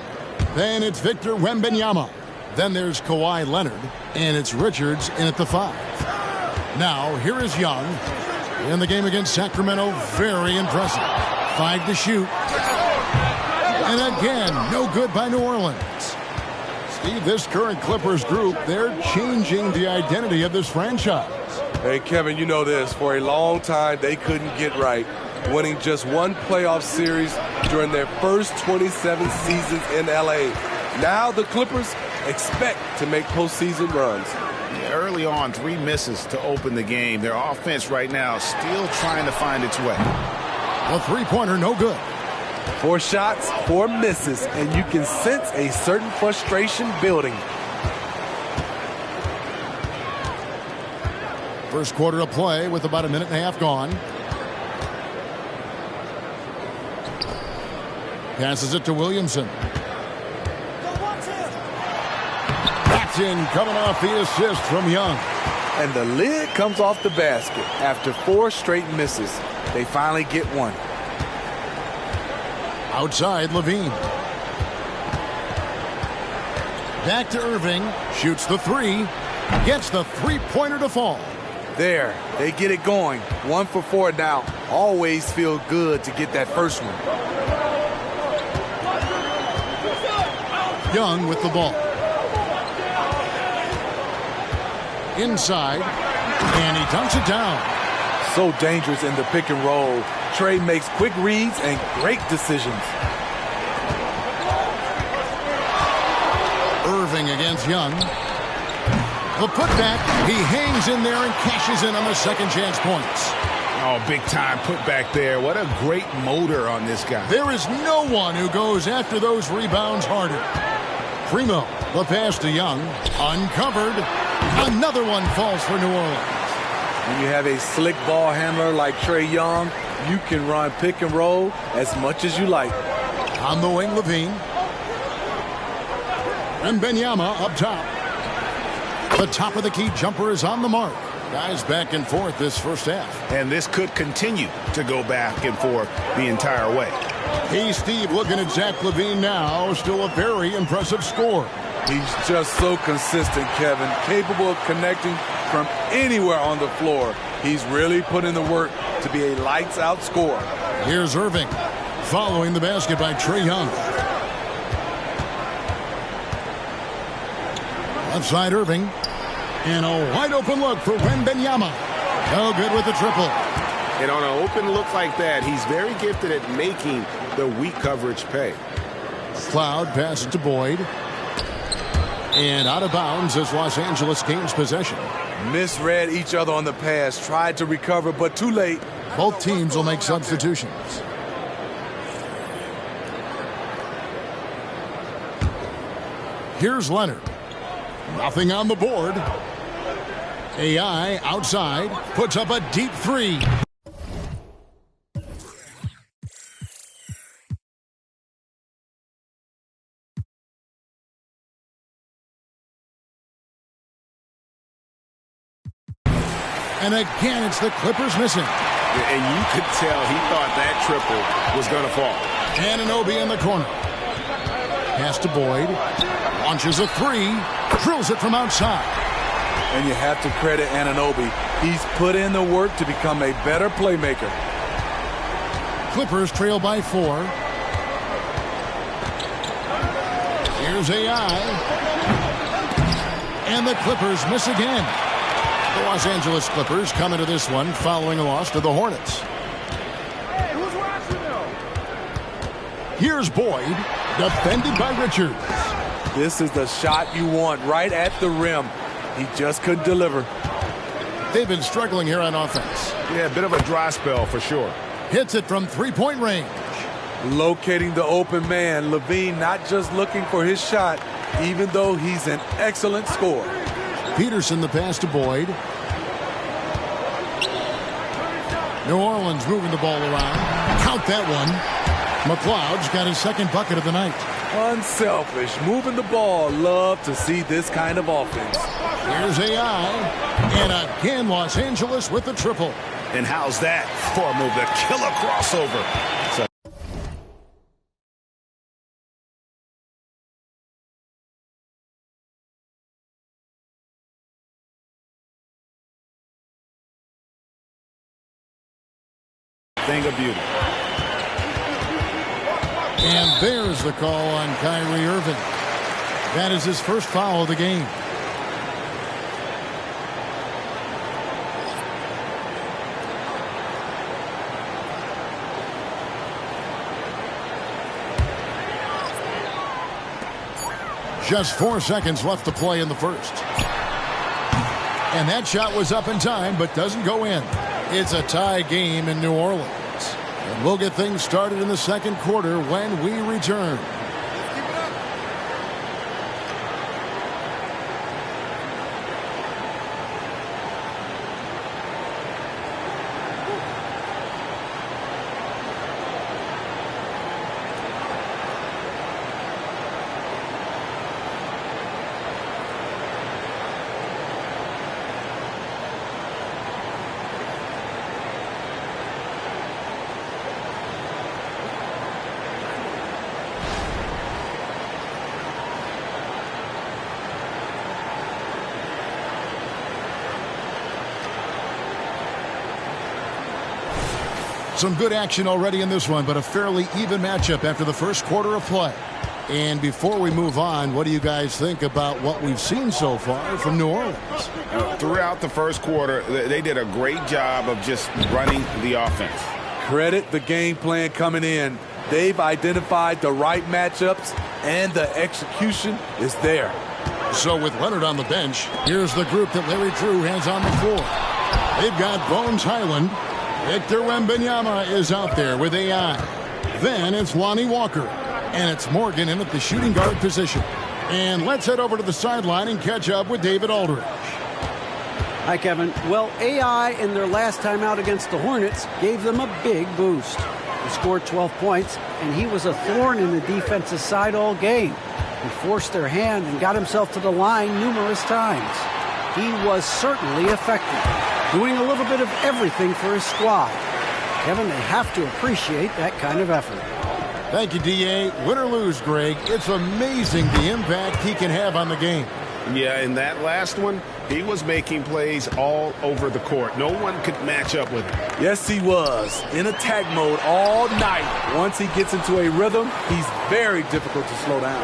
Then it's Victor Wembanyama. Then there's Kawhi Leonard. And it's Richards in at the 5. Now, here is Young. In the game against Sacramento, very impressive. 5 to shoot. And again, no good by New Orleans. Steve, this current Clippers group, they're changing the identity of this franchise. Hey, Kevin, you know this. For a long time, they couldn't get right, winning just one playoff series during their first 27 seasons in L.A. Now the Clippers expect to make postseason runs. Early on, 3 misses to open the game. Their offense right now still trying to find its way. A three-pointer, no good. 4 shots, 4 misses, and you can sense a certain frustration building. First quarter of play with about a minute and a half gone. Passes it to Williamson. That's in, coming off the assist from Young. And the lid comes off the basket after 4 straight misses. They finally get one. Outside, LaVine. Back to Irving. Shoots the 3. Gets the three-pointer to fall. There, they get it going. 1 for 4 now. Always feel good to get that first one. Young with the ball. Inside, and he dunks it down. So dangerous in the pick and roll. Trey makes quick reads and great decisions. Irving against Young. The putback, he hangs in there and cashes in on the second chance points. Oh, big time putback there. What a great motor on this guy. There is no one who goes after those rebounds harder. Primo, the pass to Young, uncovered. Another one falls for New Orleans. When you have a slick ball handler like Trae Young, you can run pick and roll as much as you like. On the wing, LaVine. And Wembanyama up top. The top of the key jumper is on the mark. Guys back and forth this first half. And this could continue to go back and forth the entire way. Hey, Steve, looking at Zach LaVine now. Still a very impressive score. He's just so consistent, Kevin. Capable of connecting from anywhere on the floor. He's really put in the work to be a lights-out scorer. Here's Irving. Following the basket by Trae Young. Left side, Irving. And a wide-open look for Wembanyama. No good with the triple. And on an open look like that, he's very gifted at making the weak coverage pay. Cloud passes to Boyd. And out of bounds as Los Angeles gains possession. Misread each other on the pass. Tried to recover, but too late. Both teams will make substitutions. Here's Leonard. Nothing on the board. AI outside. Puts up a deep 3. And again, it's the Clippers missing. And you could tell he thought that triple was going to fall. Anunoby in the corner. Pass to Boyd. Launches a 3. Drills it from outside. And you have to credit Anunoby. He's put in the work to become a better playmaker. Clippers trail by 4. Here's AI. And the Clippers miss again. The Los Angeles Clippers come into this one following a loss to the Hornets. Hey, who's watching now? Here's Boyd, defended by Richards. This is the shot you want, right at the rim. He just couldn't deliver. They've been struggling here on offense. Yeah, a bit of a dry spell for sure. Hits it from three-point range. Locating the open man. LaVine not just looking for his shot, even though he's an excellent scorer. Peterson the pass to Boyd. New Orleans moving the ball around. Count that one. McLeod's got his second bucket of the night. Unselfish, moving the ball. Love to see this kind of offense. Here's AI. And again, Los Angeles with the triple. And how's that for a move? The killer crossover. So thing of beauty. And there's the call on Kyrie Irving. That is his first foul of the game. Just 4 seconds left to play in the first. And that shot was up in time, but doesn't go in. It's a tie game in New Orleans. And we'll get things started in the second quarter when we return. Some good action already in this one, but a fairly even matchup after the first quarter of play. And before we move on, what do you guys think about what we've seen so far from New Orleans? Throughout the first quarter, they did a great job of just running the offense. Credit the game plan coming in. They've identified the right matchups, and the execution is there. So with Leonard on the bench, here's the group that Larry Drew has on the floor. They've got Bones Highland. Victor Wembanyama is out there with AI. Then it's Lonnie Walker. And it's Morgan in at the shooting guard position. And let's head over to the sideline and catch up with David Aldridge. Hi, Kevin. Well, AI in their last time out against the Hornets gave them a big boost. He scored 12 points, and he was a thorn in the defensive side all game. He forced their hand and got himself to the line numerous times. He was certainly effective, doing a little bit of everything for his squad. Kevin, they have to appreciate that kind of effort. Thank you, D.A. Win or lose, Greg, it's amazing the impact he can have on the game. Yeah, in that last one, he was making plays all over the court. No one could match up with him. Yes, he was. In attack mode all night. Once he gets into a rhythm, he's very difficult to slow down.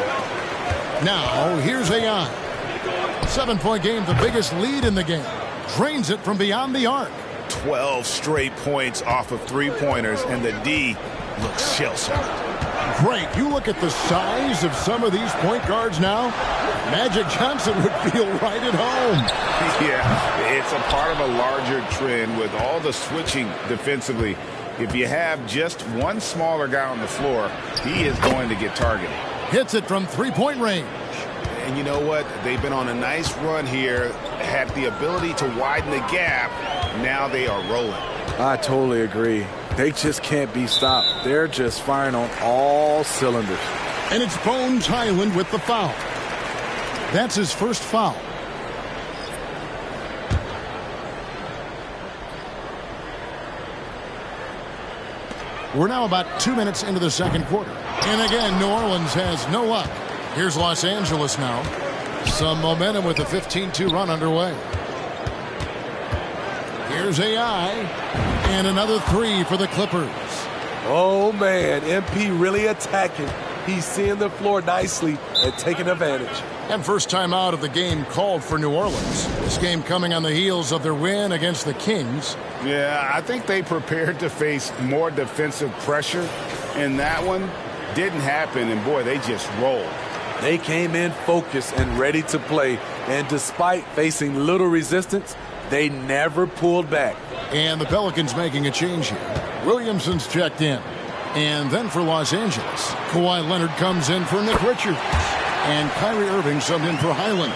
Now, here's AI. 7-point game, the biggest lead in the game. Drains it from beyond the arc. 12 straight points off of three-pointers, and the D looks shell-shocked. Great. You look at the size of some of these point guards now. Magic Johnson would feel right at home. Yeah, it's a part of a larger trend with all the switching defensively. If you have just one smaller guy on the floor, he is going to get targeted. Hits it from three-point range. And you know what? They've been on a nice run here, had the ability to widen the gap. Now they are rolling. I totally agree. They just can't be stopped. They're just firing on all cylinders. And it's Bones Highland with the foul. That's his first foul. We're now about 2 minutes into the second quarter. And again, New Orleans has no luck. Here's Los Angeles now. Some momentum with a 15-2 run underway. Here's AI. And another three for the Clippers. Oh, man, MP really attacking. He's seeing the floor nicely and taking advantage. And first time out of the game called for New Orleans. This game coming on the heels of their win against the Kings. Yeah, I think they prepared to face more defensive pressure, and that one didn't happen, and boy, they just rolled. They came in focused and ready to play, and despite facing little resistance, they never pulled back. And the Pelicans making a change here. Williamson's checked in. And then for Los Angeles, Kawhi Leonard comes in for Nick Richards. And Kyrie Irving subbed in for Highland.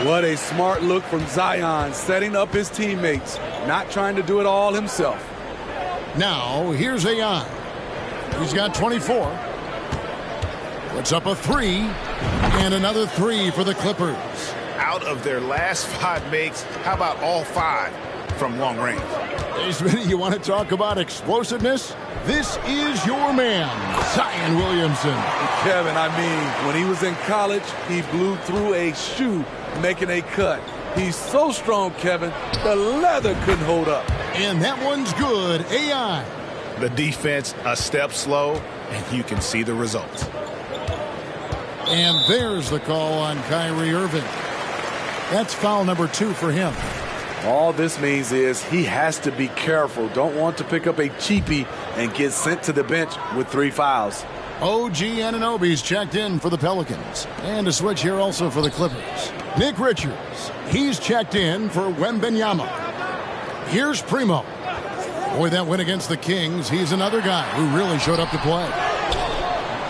What a smart look from Zion, setting up his teammates, not trying to do it all himself. Now, here's AI. He's got 24. Puts up a three, and another three for the Clippers. Out of their last 5 makes, how about all 5 from long range? Hey, Smitty, you want to talk about explosiveness? This is your man, Zion Williamson. Kevin, I mean, when he was in college, he blew through a shoe making a cut. He's so strong, Kevin, the leather couldn't hold up. And that one's good. AI. The defense a step slow, and you can see the results. And there's the call on Kyrie Irving. That's foul number 2 for him. All this means is he has to be careful. Don't want to pick up a cheapie and get sent to the bench with 3 fouls. OG Anunoby's checked in for the Pelicans. And a switch here also for the Clippers. Nick Richards, he's checked in for Wembanyama. Here's Primo. Boy, that win against the Kings, he's another guy who really showed up to play.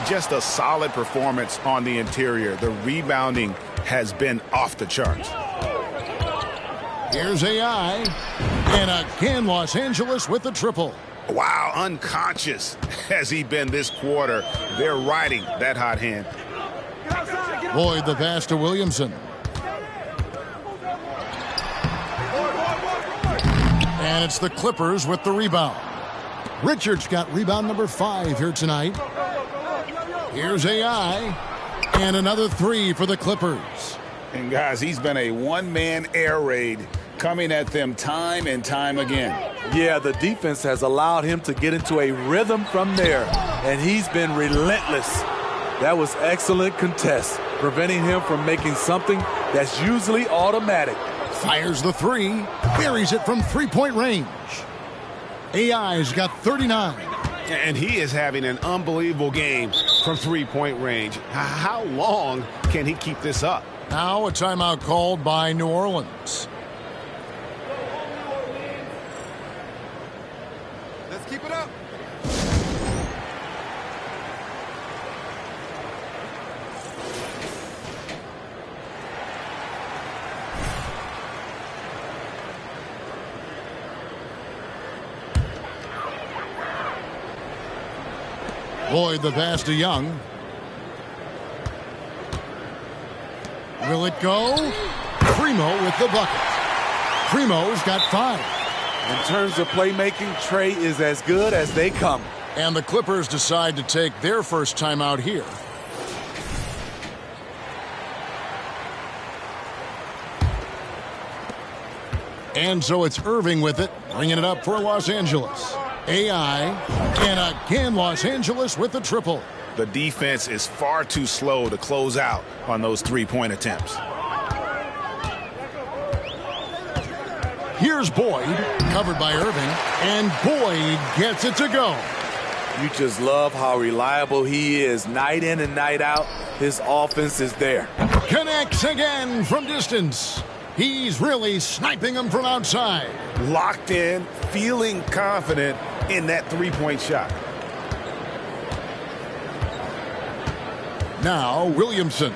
Just a solid performance on the interior. The rebounding has been off the charts. Here's AI. And again, Los Angeles with the triple. Wow, unconscious has he been this quarter. They're riding that hot hand. Boyd the pass to Williamson. And it's the Clippers with the rebound. Richards got rebound number 5 here tonight. Here's AI. And another 3 for the Clippers. And guys, he's been a one-man air raid coming at them time and time again. Yeah, the defense has allowed him to get into a rhythm from there, and he's been relentless. That was excellent contest, preventing him from making something that's usually automatic. Fires the 3, buries it from 3-point range. AI's got 39. And he is having an unbelievable game from 3-point range. How long can he keep this up? Now a timeout called by New Orleans. Let's keep it up. Boyd the pass to Young. Will it go? Primo with the bucket. Primo's got 5. In terms of playmaking, Trey is as good as they come. And the Clippers decide to take their first timeout here. And so it's Irving with it, bringing it up for Los Angeles. AI, and again Los Angeles with the triple. The defense is far too slow to close out on those 3-point attempts. Here's Boyd, covered by Irving, and Boyd gets it to go. You just love how reliable he is. Night in and night out, his offense is there. Connects again from distance. He's really sniping them from outside. Locked in, feeling confident in that 3-point shot. Now Williamson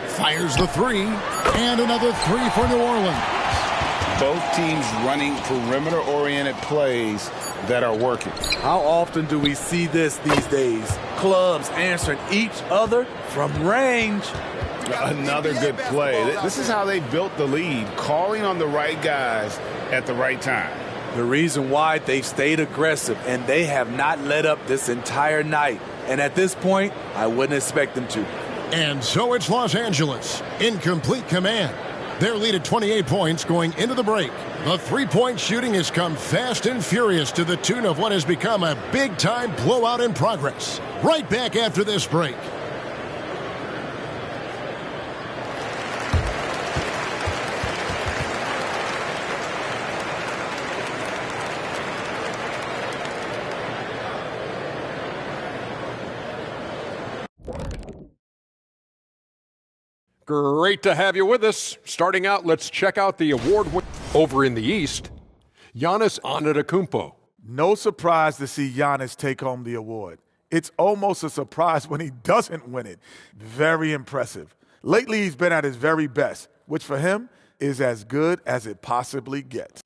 fires the 3, and another 3 for New Orleans. Both teams running perimeter-oriented plays that are working. How often do we see this these days? Clubs answering each other from range. Another good play. This is how they built the lead, calling on the right guys at the right time. The reason why they've stayed aggressive, and they have not let up this entire night. And at this point, I wouldn't expect them to. And so it's Los Angeles in complete command. Their lead at 28 points going into the break. The three-point shooting has come fast and furious to the tune of what has become a big-time blowout in progress. Right back after this break. Great to have you with us. Starting out, let's check out the award winner over in the East, Giannis Antetokounmpo. No surprise to see Giannis take home the award. It's almost a surprise when he doesn't win it. Very impressive. Lately, he's been at his very best, which for him is as good as it possibly gets.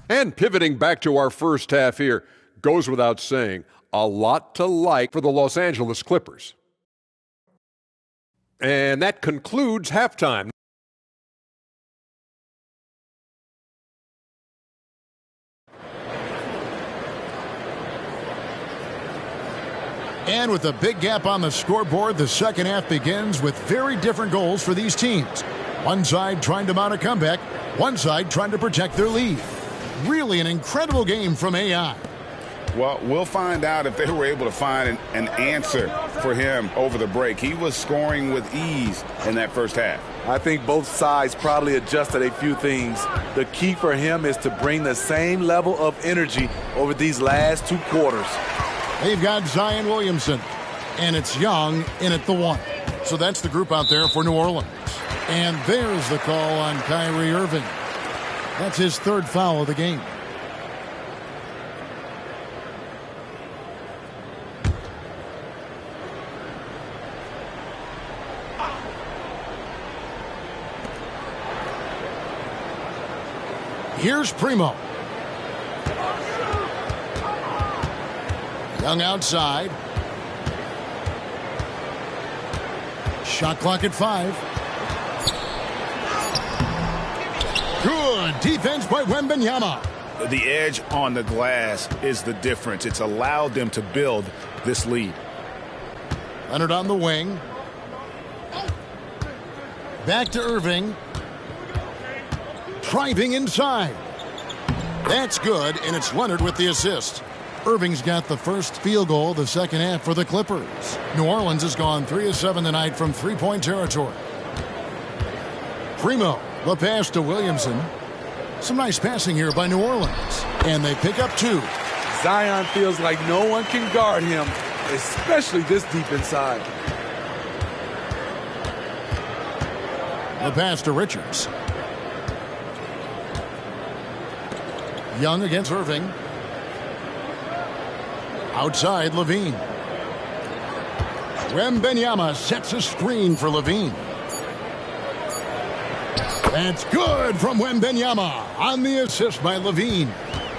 And pivoting back to our first half here, goes without saying, a lot to like for the Los Angeles Clippers. And that concludes halftime. And with a big gap on the scoreboard, the second half begins with very different goals for these teams. One side trying to mount a comeback, one side trying to protect their lead. Really an incredible game from AI. Well, we'll find out if they were able to find an answer for him over the break. He was scoring with ease in that first half. I think both sides probably adjusted a few things. The key for him is to bring the same level of energy over these last two quarters. They've got Zion Williamson, and it's Young in at the 1. So that's the group out there for New Orleans. And there's the call on Kyrie Irving. That's his third foul of the game. Here's Primo. Young outside. Shot clock at 5. Good defense by Wembanyama. The edge on the glass is the difference. It's allowed them to build this lead. Leonard on the wing. Back to Irving. Driving inside. That's good, and it's Leonard with the assist. Irving's got the first field goal of the second half for the Clippers. New Orleans has gone 3 of 7 tonight from three-point territory. Primo, the pass to Williamson. Some nice passing here by New Orleans. And they pick up 2. Zion feels like no one can guard him, especially this deep inside. The pass to Richards. Young against Irving. Outside, Levine. Wembanyama sets a screen for Levine. That's good from Wembanyama on the assist by Levine.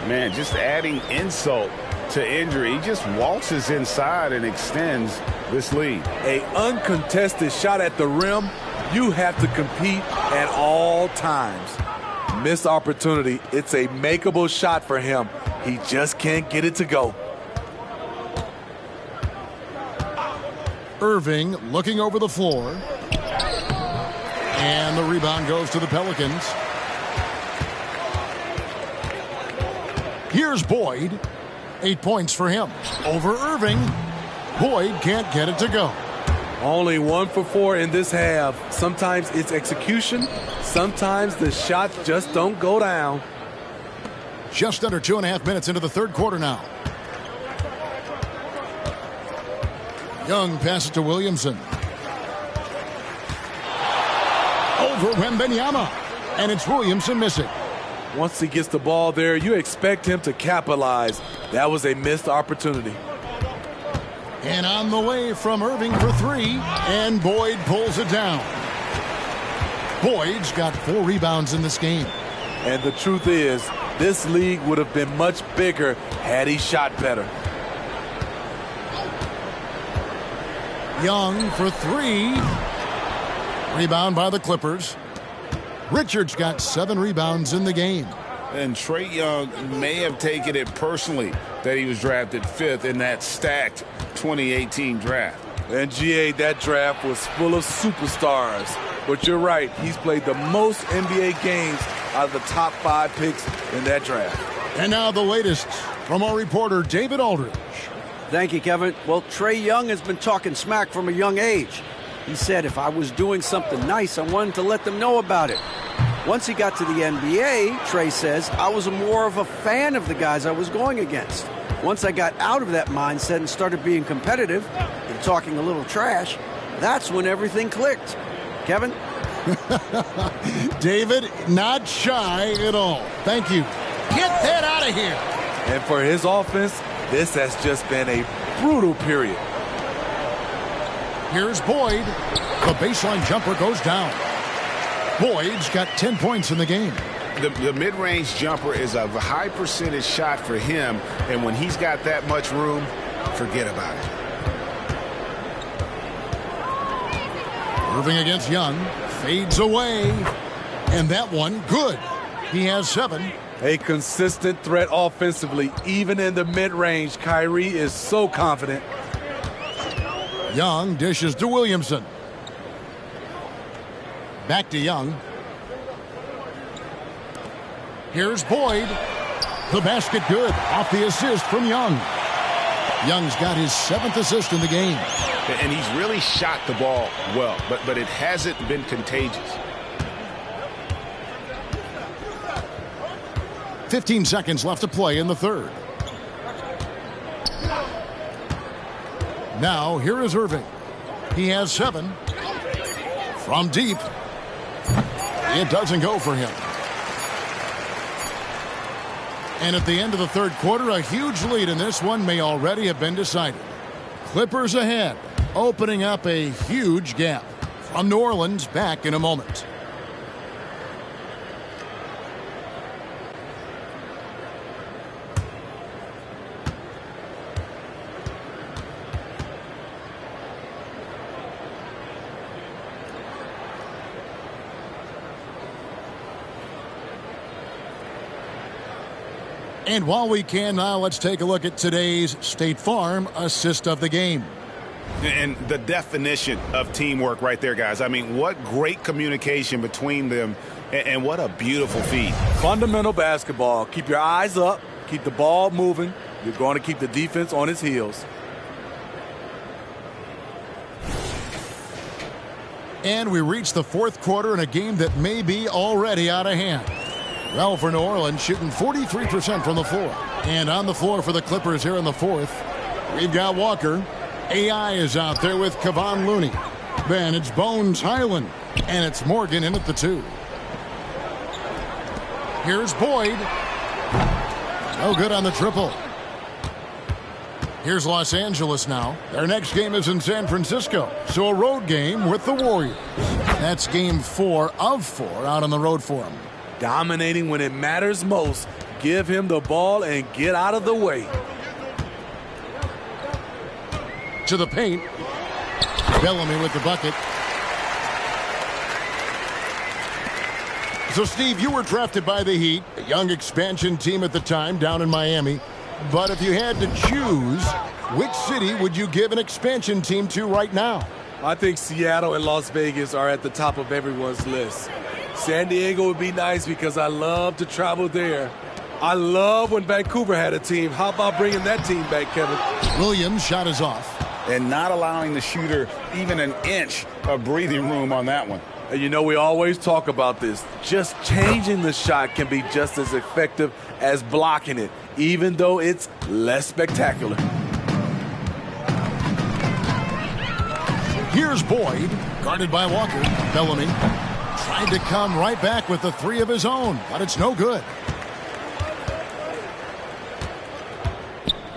Man, just adding insult to injury. He just waltzes inside and extends this lead. An uncontested shot at the rim, you have to compete at all times. Missed opportunity. It's a makeable shot for him. He just can't get it to go. Irving looking over the floor. And the rebound goes to the Pelicans. Here's Boyd. 8 points for him. Over Irving. Boyd can't get it to go. Only 1 for 4 in this half. Sometimes it's execution. Sometimes the shots just don't go down. Just under 2.5 minutes into the third quarter now. Young passes to Williamson. Over Wembanyama. And it's Williamson missing. Once he gets the ball there, you expect him to capitalize. That was a missed opportunity. And on the way from Irving for 3. And Boyd pulls it down. Boyd's got 4 rebounds in this game. And the truth is, this league would have been much bigger had he shot better. Young for 3. Rebound by the Clippers. Richards got 7 rebounds in the game. And Trae Young may have taken it personally that he was drafted 5th in that stacked 2018 draft. And GA, that draft was full of superstars. But you're right. He's played the most NBA games out of the top 5 picks in that draft. And now the latest from our reporter, David Aldridge. Thank you, Kevin. Well, Trae Young has been talking smack from a young age. He said if I was doing something nice, I wanted to let them know about it. Once he got to the NBA, Trae says, I was more of a fan of the guys I was going against. Once I got out of that mindset and started being competitive and talking a little trash, that's when everything clicked. Kevin? David, not shy at all. Thank you. Get that out of here. And for his offense, this has just been a brutal period. Here's Boyd. The baseline jumper goes down. Boyd's got 10 points in the game. The mid-range jumper is a high percentage shot for him, and when he's got that much room, forget about it. Irving against Young. Fades away. And that one, good. He has 7. A consistent threat offensively, even in the mid-range. Kyrie is so confident. Young dishes to Williamson. Back to Young. Here's Boyd. The basket good. Off the assist from Young. Young's got his 7th assist in the game. And he's really shot the ball well, but it hasn't been contagious. 15 seconds left to play in the third. Now, here is Irving. He has 7. From deep. It doesn't go for him. And at the end of the third quarter, a huge lead in this one may already have been decided. Clippers ahead, opening up a huge gap. From New Orleans, back in a moment. And while we can now, let's take a look at today's State Farm assist of the game. And the definition of teamwork right there, guys. I mean, what great communication between them, and what a beautiful feed. Fundamental basketball. Keep your eyes up. Keep the ball moving. You're going to keep the defense on its heels. And we reach the fourth quarter in a game that may be already out of hand. Well, for New Orleans, shooting 43% from the floor. And on the floor for the Clippers here in the fourth, we've got Walker. AI is out there with Kevon Looney. Then it's Bones Highland. And it's Morgan in at the 2. Here's Boyd. No good on the triple. Here's Los Angeles now. Their next game is in San Francisco. So a road game with the Warriors. That's game 4 of 4 out on the road for them. Dominating when it matters most. Give him the ball and get out of the way. To the paint. Bellamy with the bucket. So, Steve, you were drafted by the Heat, a young expansion team at the time down in Miami. But if you had to choose, which city would you give an expansion team to right now? I think Seattle and Las Vegas are at the top of everyone's list. San Diego would be nice because I love to travel there. I love when Vancouver had a team. How about bringing that team back, Kevin? Williams' shot is off. And not allowing the shooter even an inch of breathing room on that one. And you know, we always talk about this. Just changing the shot can be just as effective as blocking it, even though it's less spectacular. Here's Boyd, guarded by Walker. Bellamy tried to come right back with the 3 of his own, but it's no good.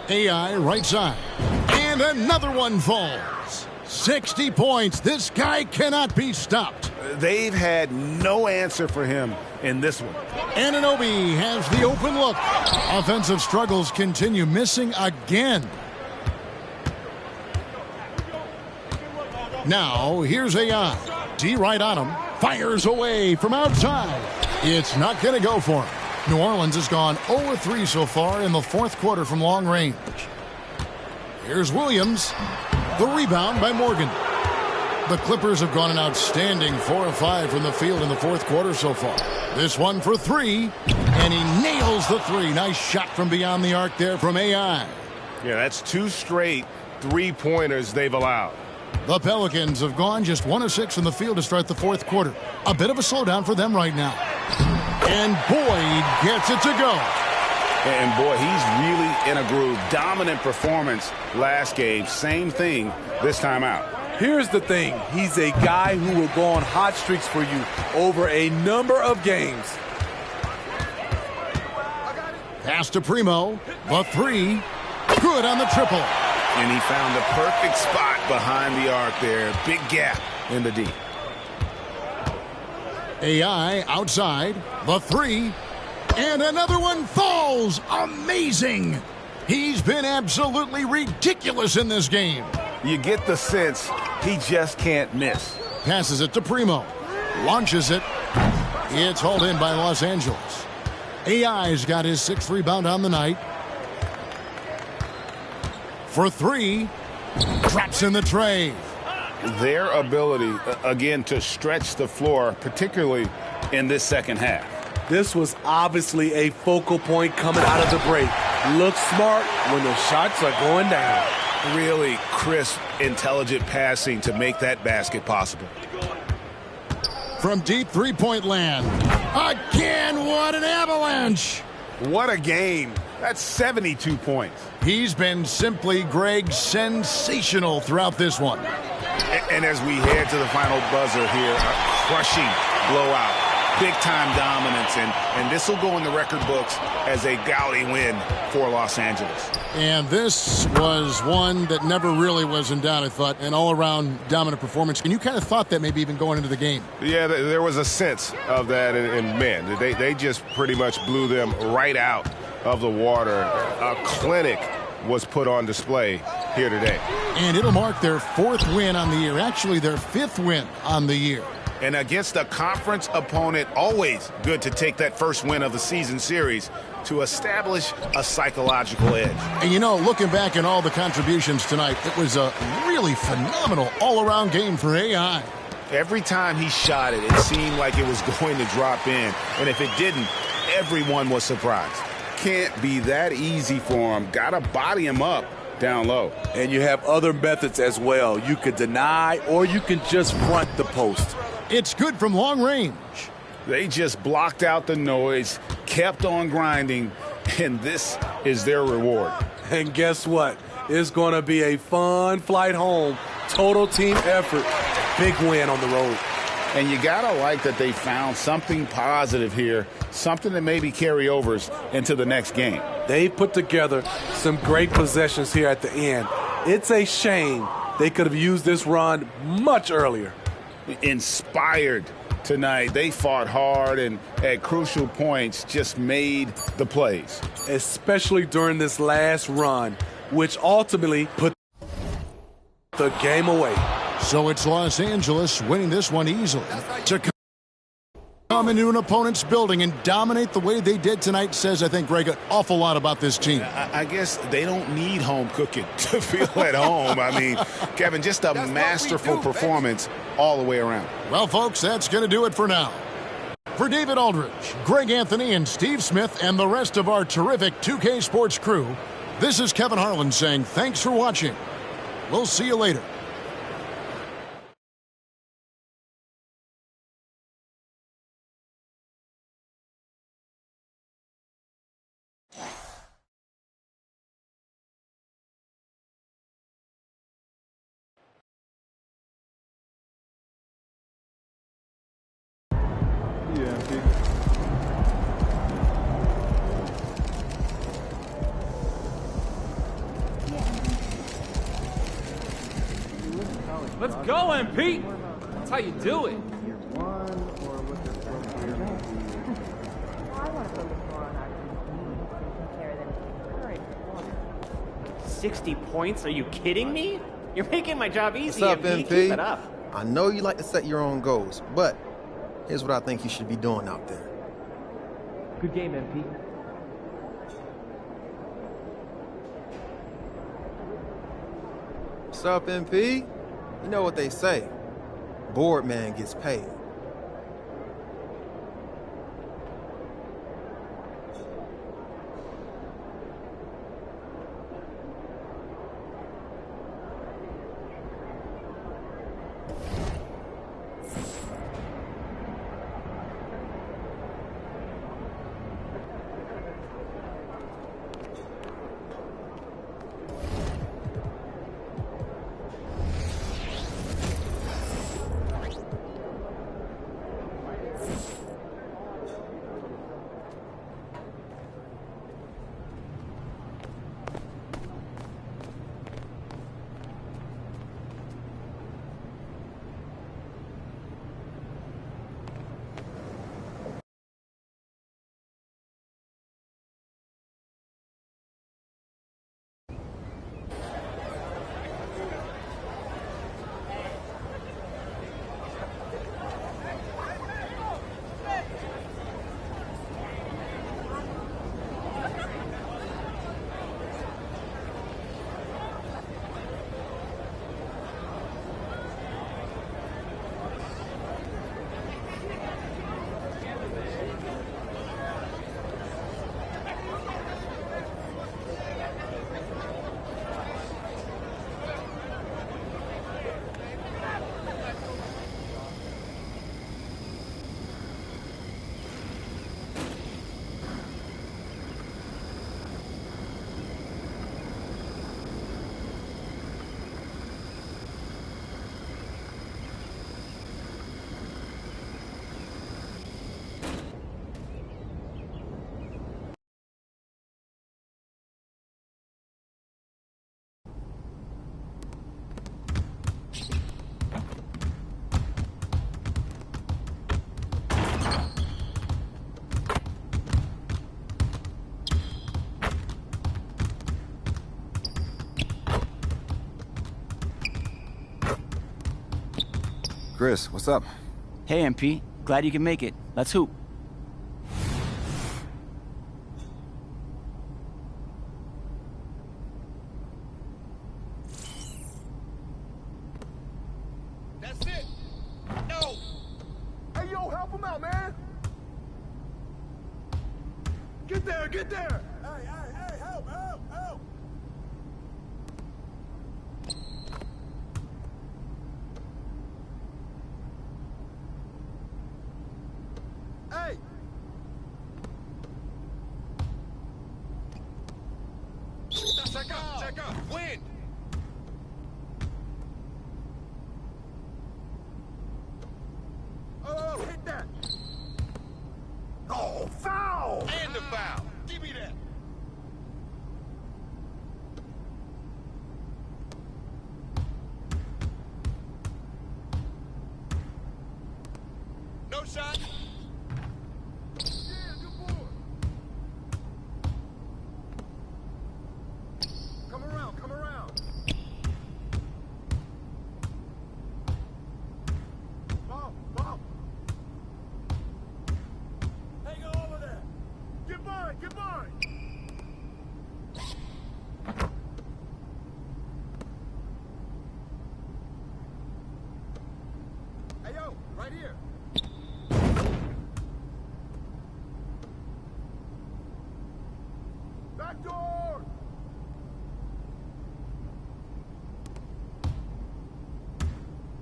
AI right side. And another one falls. 60 points. This guy cannot be stopped. They've had no answer for him in this one. Anunoby has the open look. Offensive struggles continue, missing again. Now, here's AI. D right on him. Fires away from outside. It's not going to go for him. New Orleans has gone 0-3 so far in the fourth quarter from long range. Here's Williams. The rebound by Morgan. The Clippers have gone an outstanding 4 of 5 from the field in the fourth quarter so far. This one for three, and he nails the three. Nice shot from beyond the arc there from AI. Yeah, that's 2 straight three-pointers they've allowed. The Pelicans have gone just 1 of 6 in the field to start the fourth quarter. A bit of a slowdown for them right now. And Boyd gets it to go. And boy, he's really in a groove. Dominant performance last game. Same thing this time out. Here's the thing. He's a guy who will go on hot streaks for you over a number of games. Pass to Primo. The three. Good on the triple. And he found the perfect spot behind the arc there. Big gap in the D. AI outside. The three. And another one falls. Amazing. He's been absolutely ridiculous in this game. You get the sense he just can't miss. Passes it to Primo. Launches it. It's hauled in by Los Angeles. AI's got his 6th rebound on the night. For three. Traps in the tray. Their ability, again, to stretch the floor, particularly in this second half. This was obviously a focal point coming out of the break. Look smart when the shots are going down. Really crisp, intelligent passing to make that basket possible. From deep three-point land. Again, what an avalanche. What a game. That's 72 points. He's been simply, Greg, sensational throughout this one. And as we head to the final buzzer here, a crushing blowout. Big-time dominance, and this will go in the record books as a gaudy win for Los Angeles. And this was one that never really was in doubt, I thought, an all-around dominant performance. And you kind of thought that maybe even going into the game. Yeah, there was a sense of that, and man, they just pretty much blew them right out of the water. A clinic was put on display here today. And it'll mark their 4th win on the year, actually their 5th win on the year. And against a conference opponent, always good to take that first win of the season series to establish a psychological edge. And you know, looking back at all the contributions tonight, it was a really phenomenal all-around game for AI. Every time he shot it, it seemed like it was going to drop in. And if it didn't, everyone was surprised. Can't be that easy for him. Got to body him up down low. And you have other methods as well. You could deny or you can just front the post. It's good from long range. They just blocked out the noise, kept on grinding, and this is their reward. And guess what? It's going to be a fun flight home. Total team effort. Big win on the road. And you got to like that they found something positive here, something that maybe carry overs into the next game. They put together some great possessions here at the end. It's a shame they could have used this run much earlier. Inspired tonight. They fought hard and at crucial points just made the plays. Especially during this last run, which ultimately put the game away. So it's Los Angeles winning this one easily. To come into an opponent's building and dominate the way they did tonight says, I think, Greg, an awful lot about this team. I guess they don't need home cooking to feel at home. I mean, Kevin, just a masterful performance all the way around. Well, folks, that's going to do it for now. For David Aldridge, Greg Anthony, and Steve Smith, and the rest of our terrific 2K Sports crew, this is Kevin Harlan saying thanks for watching. We'll see you later. Let's go, MP! That's how you do it. 60 points? Are you kidding me? You're making my job easy. What's up, MP? MP? Keep it up. I know you like to set your own goals, but here's what I think you should be doing out there. Good game, MP. What's up, MP? You know what they say. board man gets paid. Chris, what's up? Hey, MP. Glad you can make it. Let's hoop. That's it. No. Hey, yo, help him out, man. Get there, get there. Hey, help, help, help. Hey! Check out! Wind! Oh, hit that! Oh, foul! And the foul! Give me that! No shot! Come around. Ball. Hey, go over there. Get mine. Hey, yo, right here. Back door.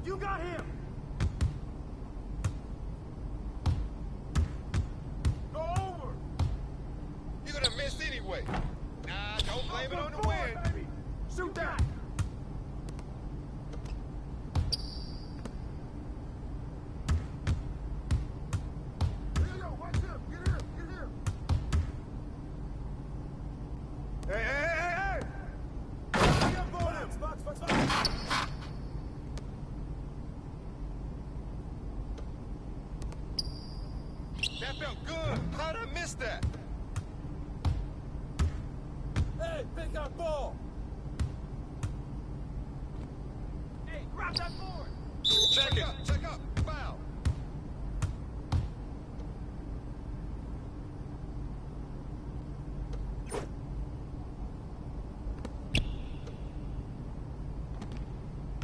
You got him! Go over! You're gonna miss anyway. Nah, don't blame it on the wind. Baby. Shoot that! Yo, watch him! Get him! Hey! Get up on him! Spots! That felt good. How'd I miss that? Hey, pick up ball. Hey, grab that board. Check up. Foul.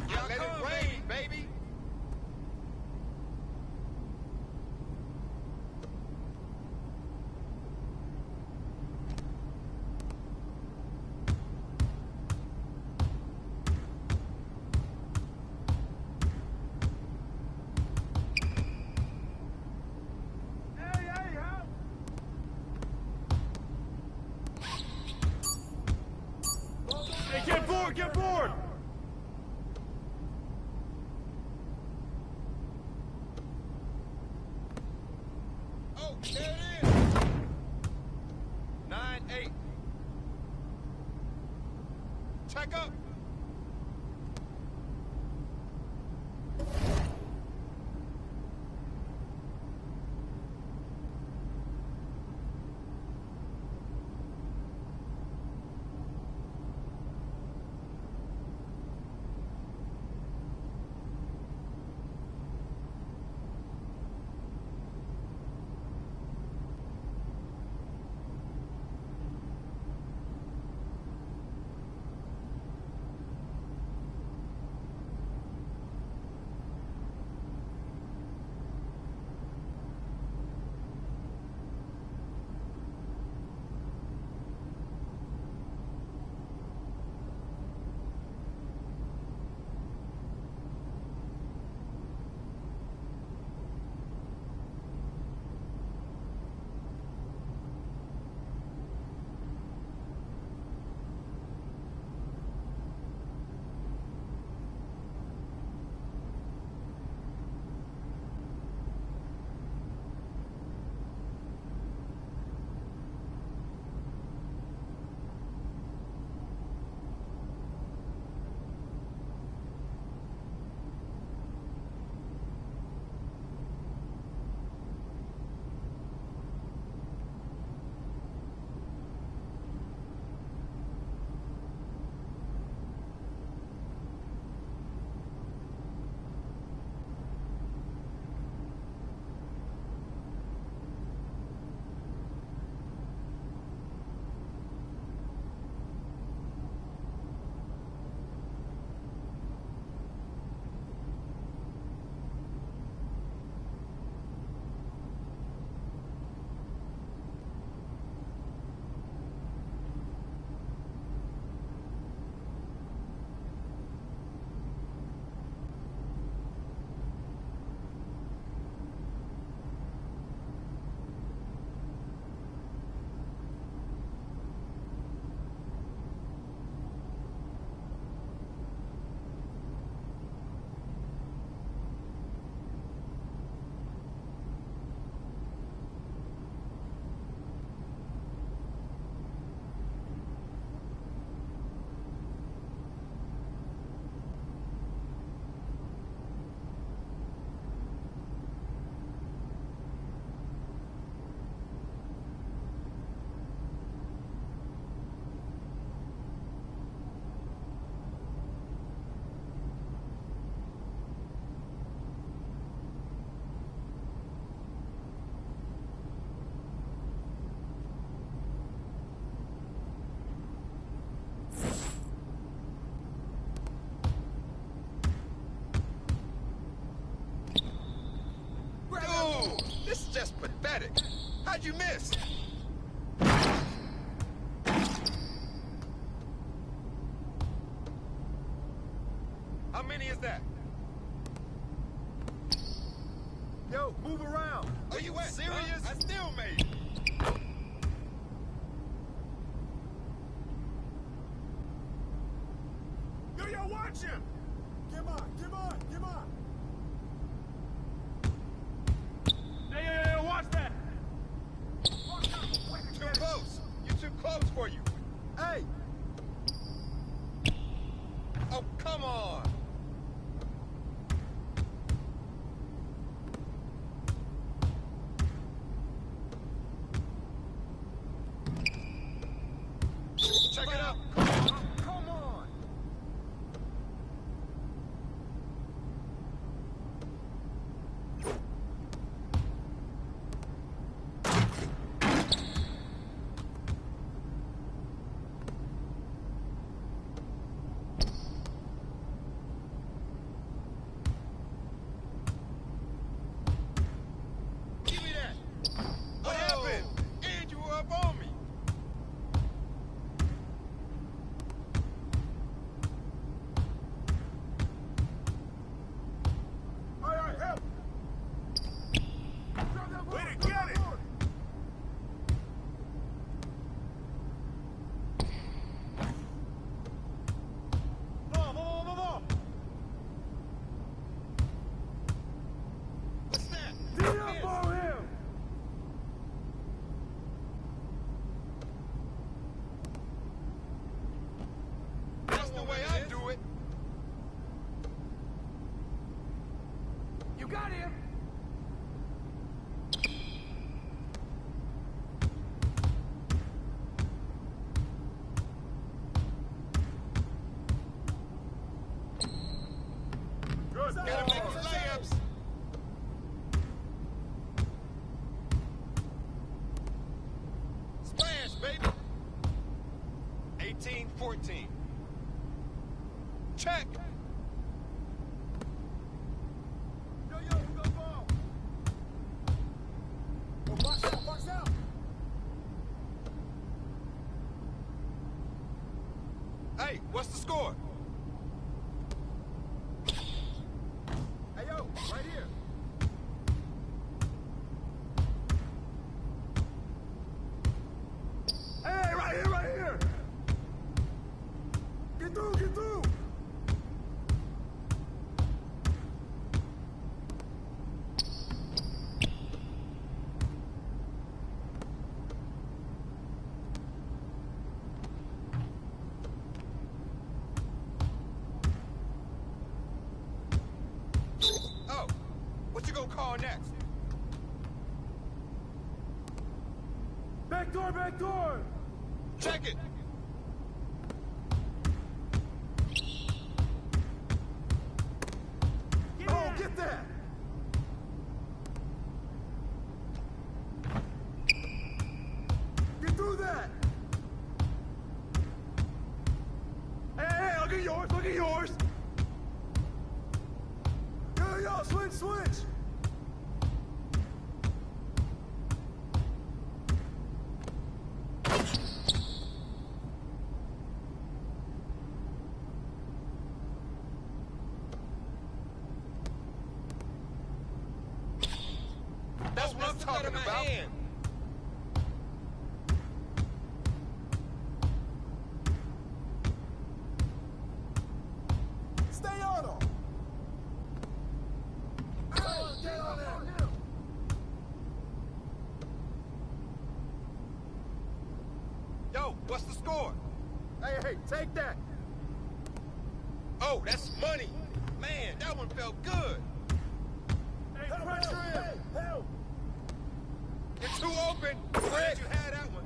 Let it rain, baby. There it is. 9-8. Check up. This is just pathetic. How'd you miss? How many is that? Yo, move around. Are you serious? I still made it. Yo, watch him. Come on, come on, come on. Hey, watch that. Too close. You're too close for you. Hey. Oh, come on. got him! Good. Gotta make the layups. Splash, baby. 18-14. Check. Yo, who got ball? Yo, box out, box out. Hey, what's the score? Hey, yo, right here. Hey, right here, right here. Get through, get through. Oh, what you gonna call next? Back door, back door. Check it. Oh, get that! Get through that! Hey, look at yours, look at yours! Yo, switch! That's what I'm talking about. Stay on him. Get on him. Yo, what's the score? Hey, take that. Oh, that's money. Man, that one felt good. Hey, pressure him. Help. You're too open. Glad you had that one.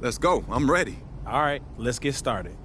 Let's go. I'm ready. All right, let's get started.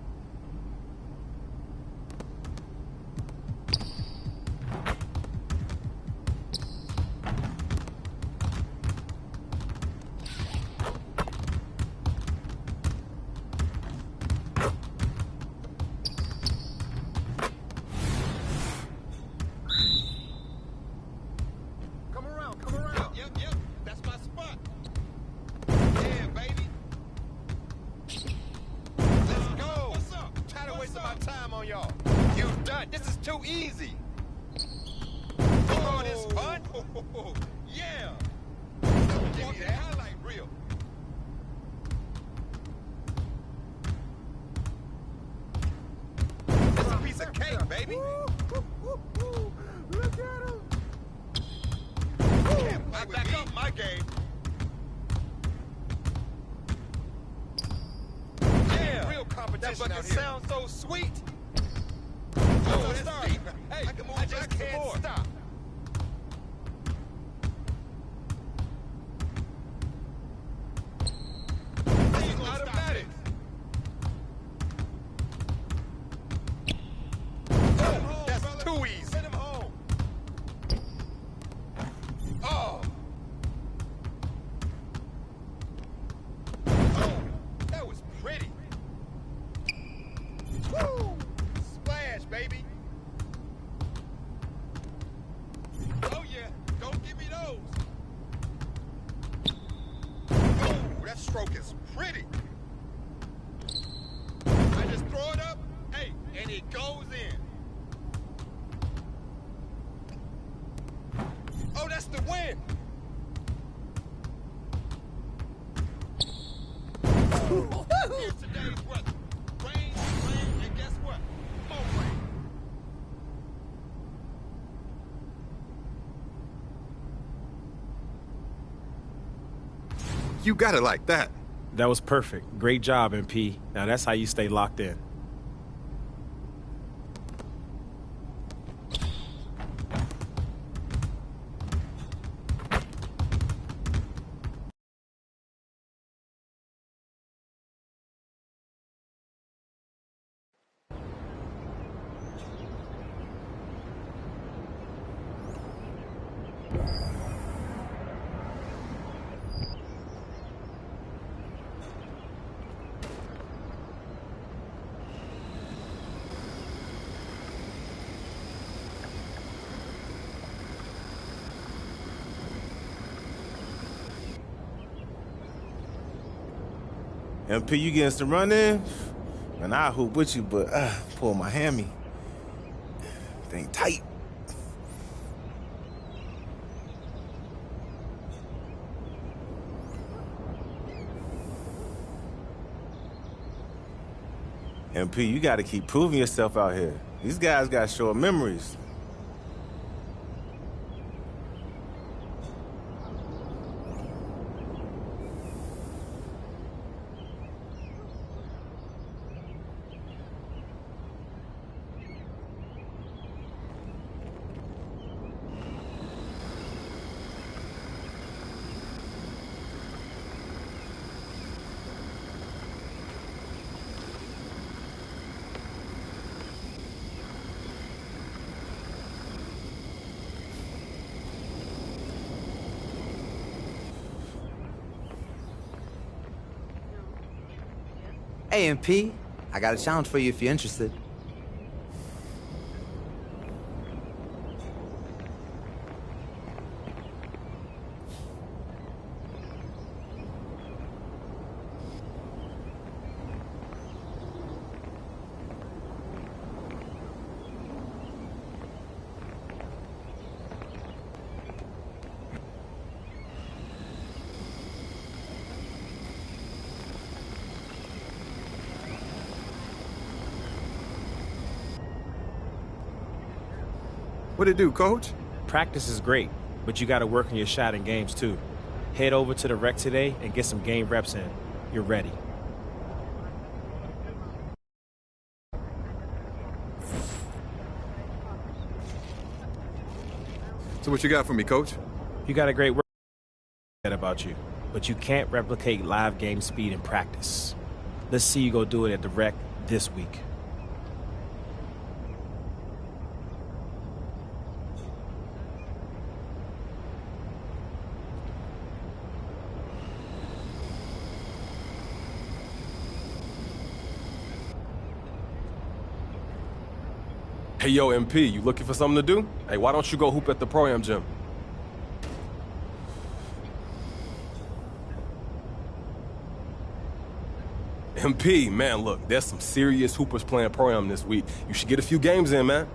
You got it like that. That was perfect. Great job, MP. Now that's how you stay locked in. MP, you getting some run in? Man, I hoop with you, but pull my hammy. Thing tight. MP, you got to keep proving yourself out here. These guys got short memories. Hey, MP, I got a challenge for you if you're interested. What'd it do, Coach? Practice is great, but you got to work on your shot in games, too. Head over to the rec today and get some game reps in. You're ready. So what you got for me, Coach? You got a great work about you, but you can't replicate live game speed in practice. Let's see you go do it at the rec this week. Hey, yo, MP, you looking for something to do? Hey, why don't you go hoop at the Pro-Am gym? MP, man, look, there's some serious hoopers playing Pro-Am this week. You should get a few games in, man.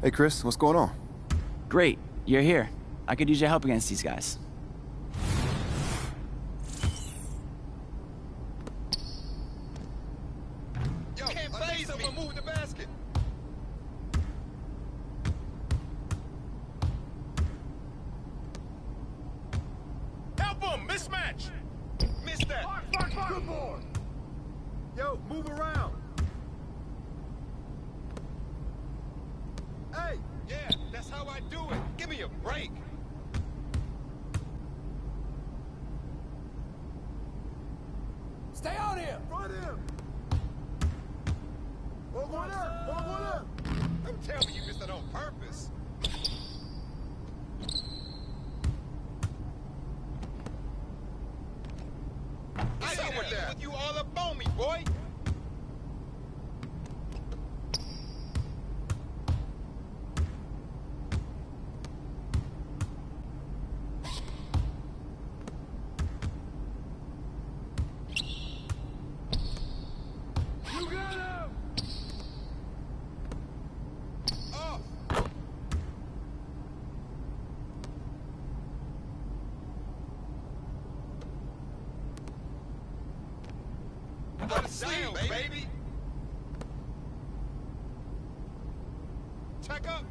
Hey, Chris, what's going on? Great, you're here. I could use your help against these guys. Yo, can't phase me. Move the basket. Help him! Mismatch! Missed that. Good board. Yo, move around. Hey! Yeah, that's how I do it. Give me a break. Stay on him! Front him! Ball going up! Ball going up! Don't tell me you missed that on purpose. I didn't with you all up on me, boy. You got him! Off! Go to sleep, baby! Check up!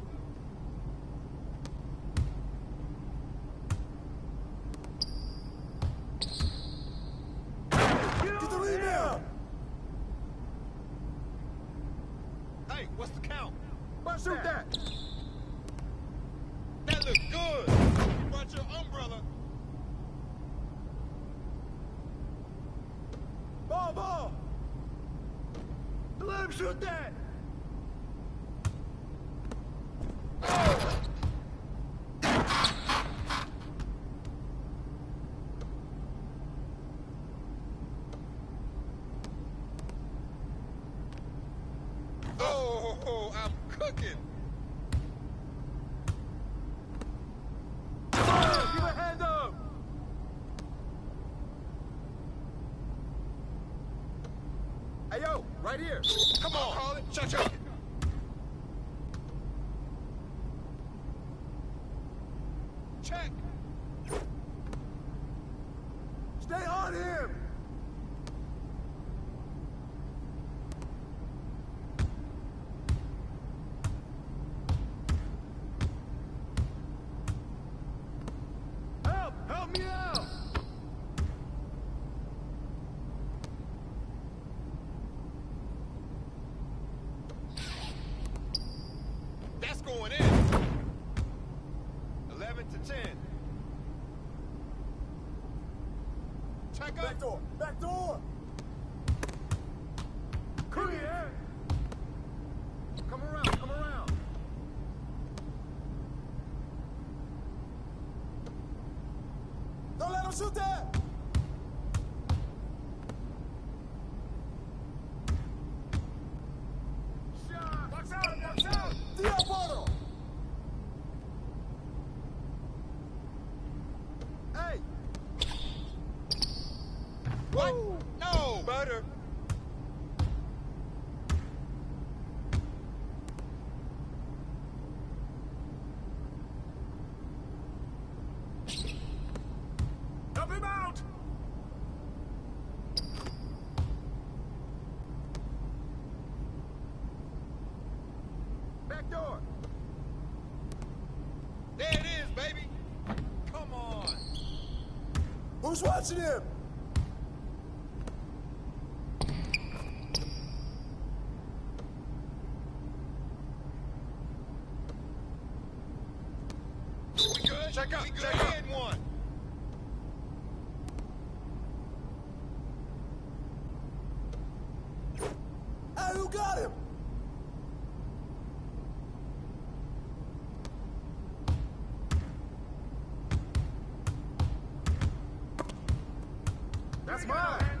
Get the rebound! Hey, what's the count? Shoot that! That look good! You brought your umbrella. Ball! Let him shoot that! Oh, I'm cooking! Give a hand up! Hey, yo, right here. Come on, call it. Shut up. Check. Stay on him! Help me out! That's going in. 11 to 10. Check up. Back door! Back door! Clear! Come around, come around. Don't let him shoot that! Shot! Watch out! Watch out! Diabolo! Hey! What? No! Butter. Help him out! Back door! There it is, baby. Come on. Who's watching him? We good? Check up. Check in one. Hey, who got him? That's mine.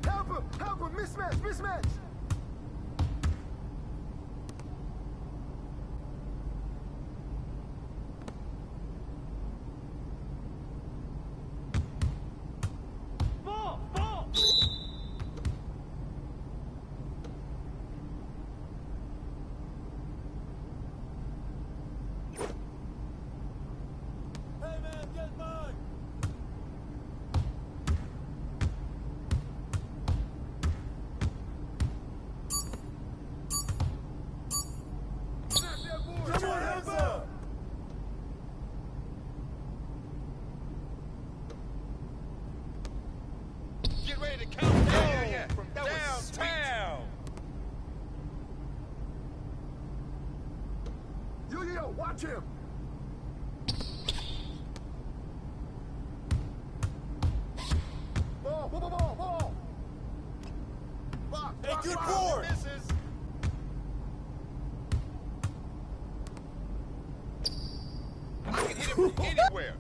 Help him! Help him! Mismatch! Mismatch! Ball! Ball! Hey, man, get mine! Watch him. Ball. Hey, good board. I can hit him from anywhere.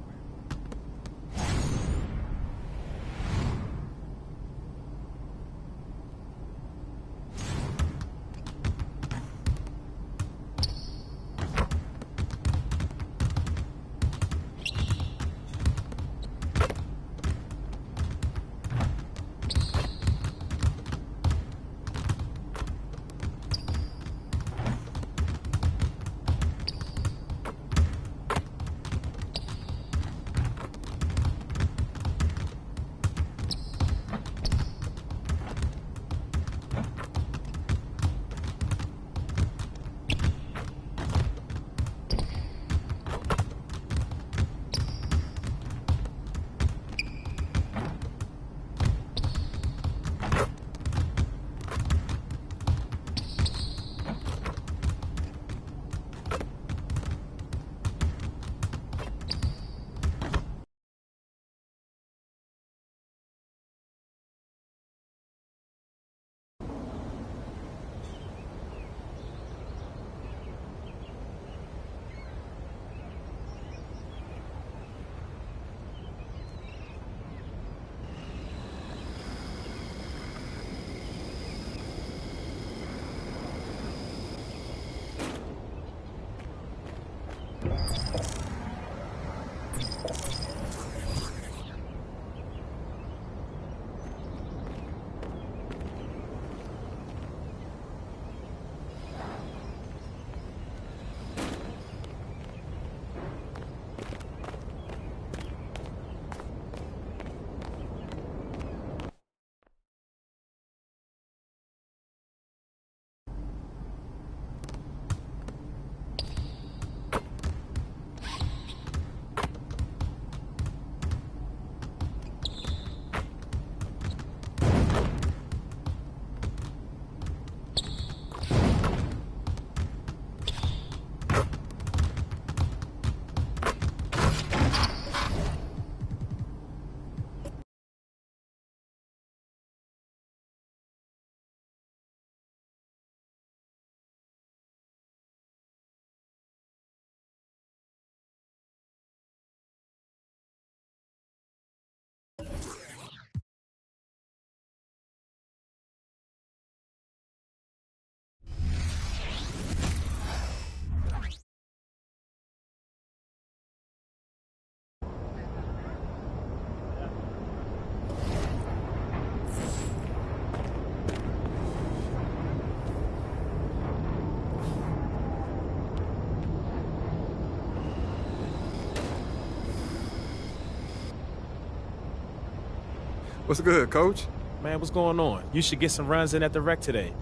What's good, Coach? Man, what's going on? You should get some runs in at the rec today.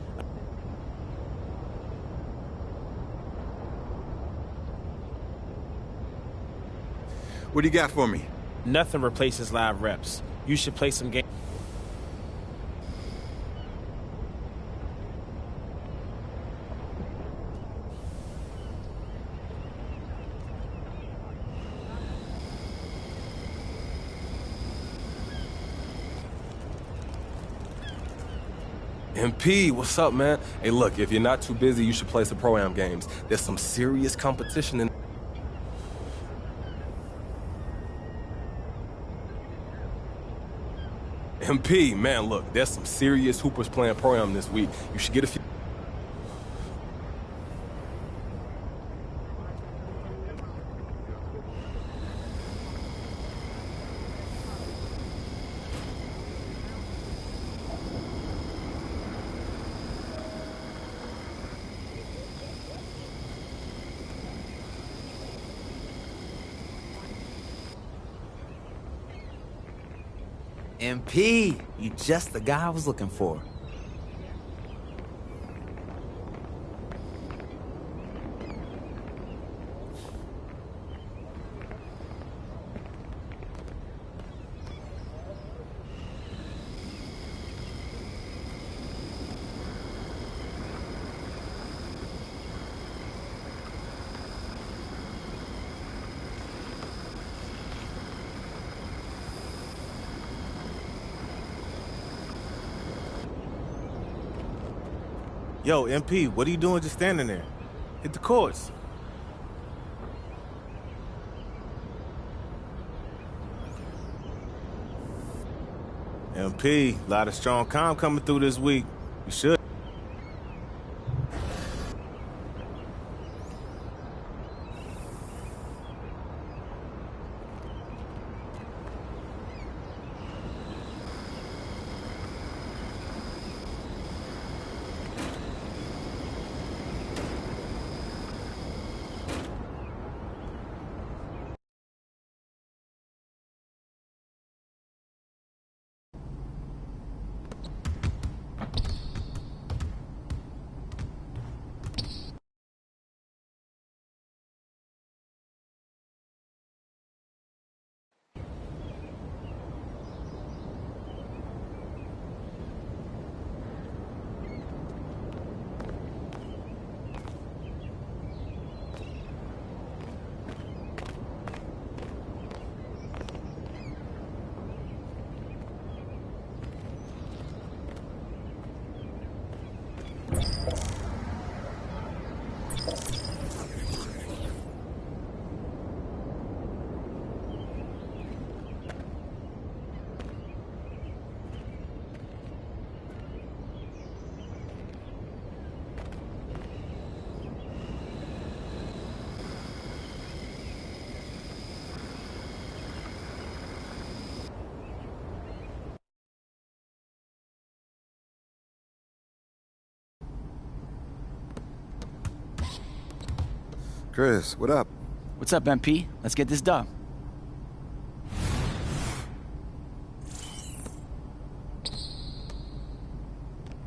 What do you got for me? Nothing replaces live reps. You should play some games. MP, what's up, man? Hey, look, if you're not too busy, you should play some Pro-Am games. There's some serious competition in... MP, man, look, there's some serious hoopers playing Pro-Am this week. You should get a few... MP, you just the guy I was looking for. Yo, MP, what are you doing just standing there? Hit the courts. MP, a lot of strong calm coming through this week. You should. Chris, what up? What's up, MP? Let's get this done.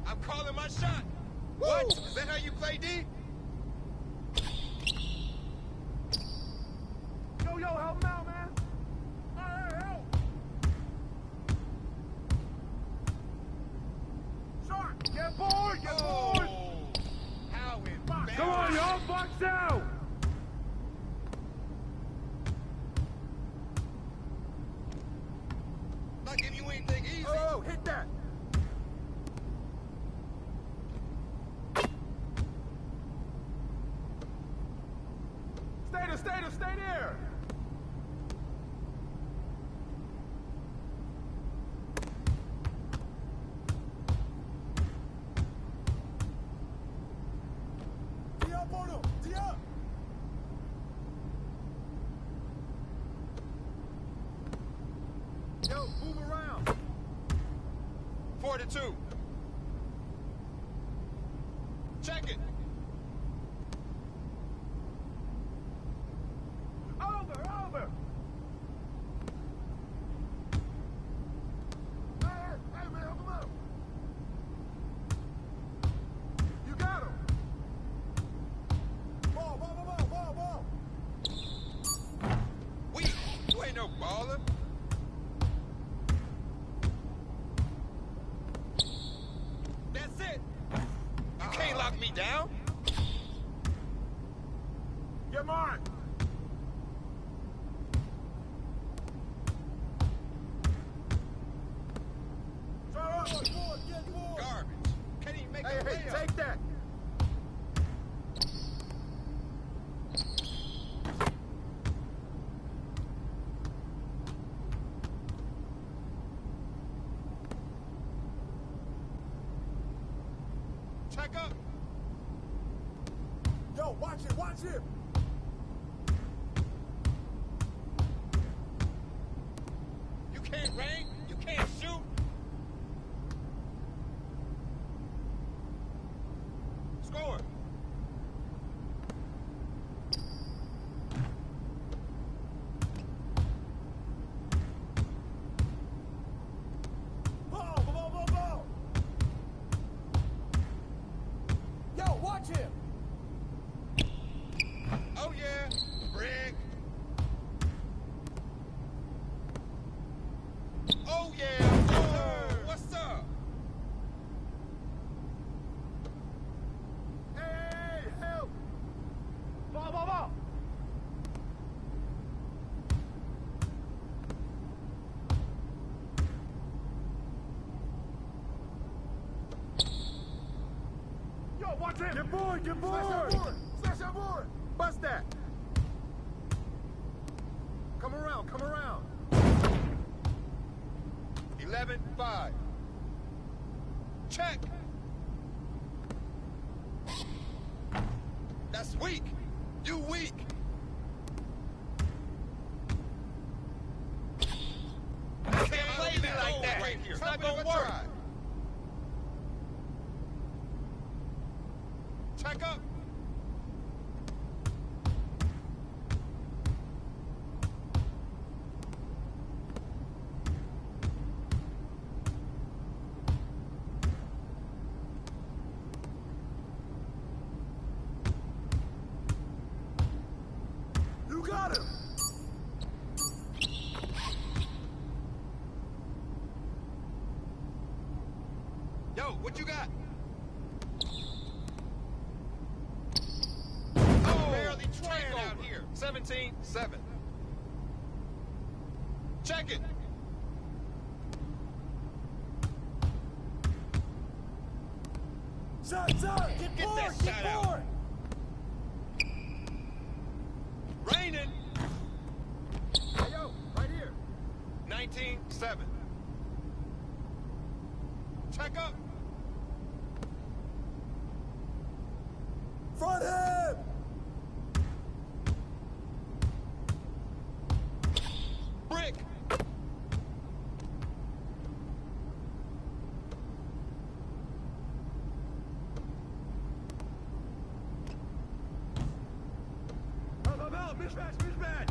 I'm calling my shot. What? Is that how you play D? Yo, help him out, man. Hey, help. Shark, get bored, get bored. How in Come on, y'all, box out. Not give you anything easy. Oh, hit that. Stay there. Tee up on him. Tee up. Yo, move around. 42. Check it. Over. Hey, man, help him out. You got him. Ball. You ain't no baller. That's it. You can't lock me down. Get mine. Garbage. Can't even make a layup. Take that. Check up. Yo, watch it. You can't rank. You can't shoot. Score. Ball. Yo, watch him. Oh, yeah. Brick. Oh. Get board, get board! Slash that board! Bust that! Come around, come around! 11-5. Check! That's weak! You weak! Can't play me like that! Right here. It's not gonna work! Check up! You got him! Yo, what you got? Barely trying out here. 17-7. Check it. Shot! Get Get board, that get shot out. board! Raining. Hey, yo, right here. 19-7. Check up. Front him! Brick. Out, mismatch!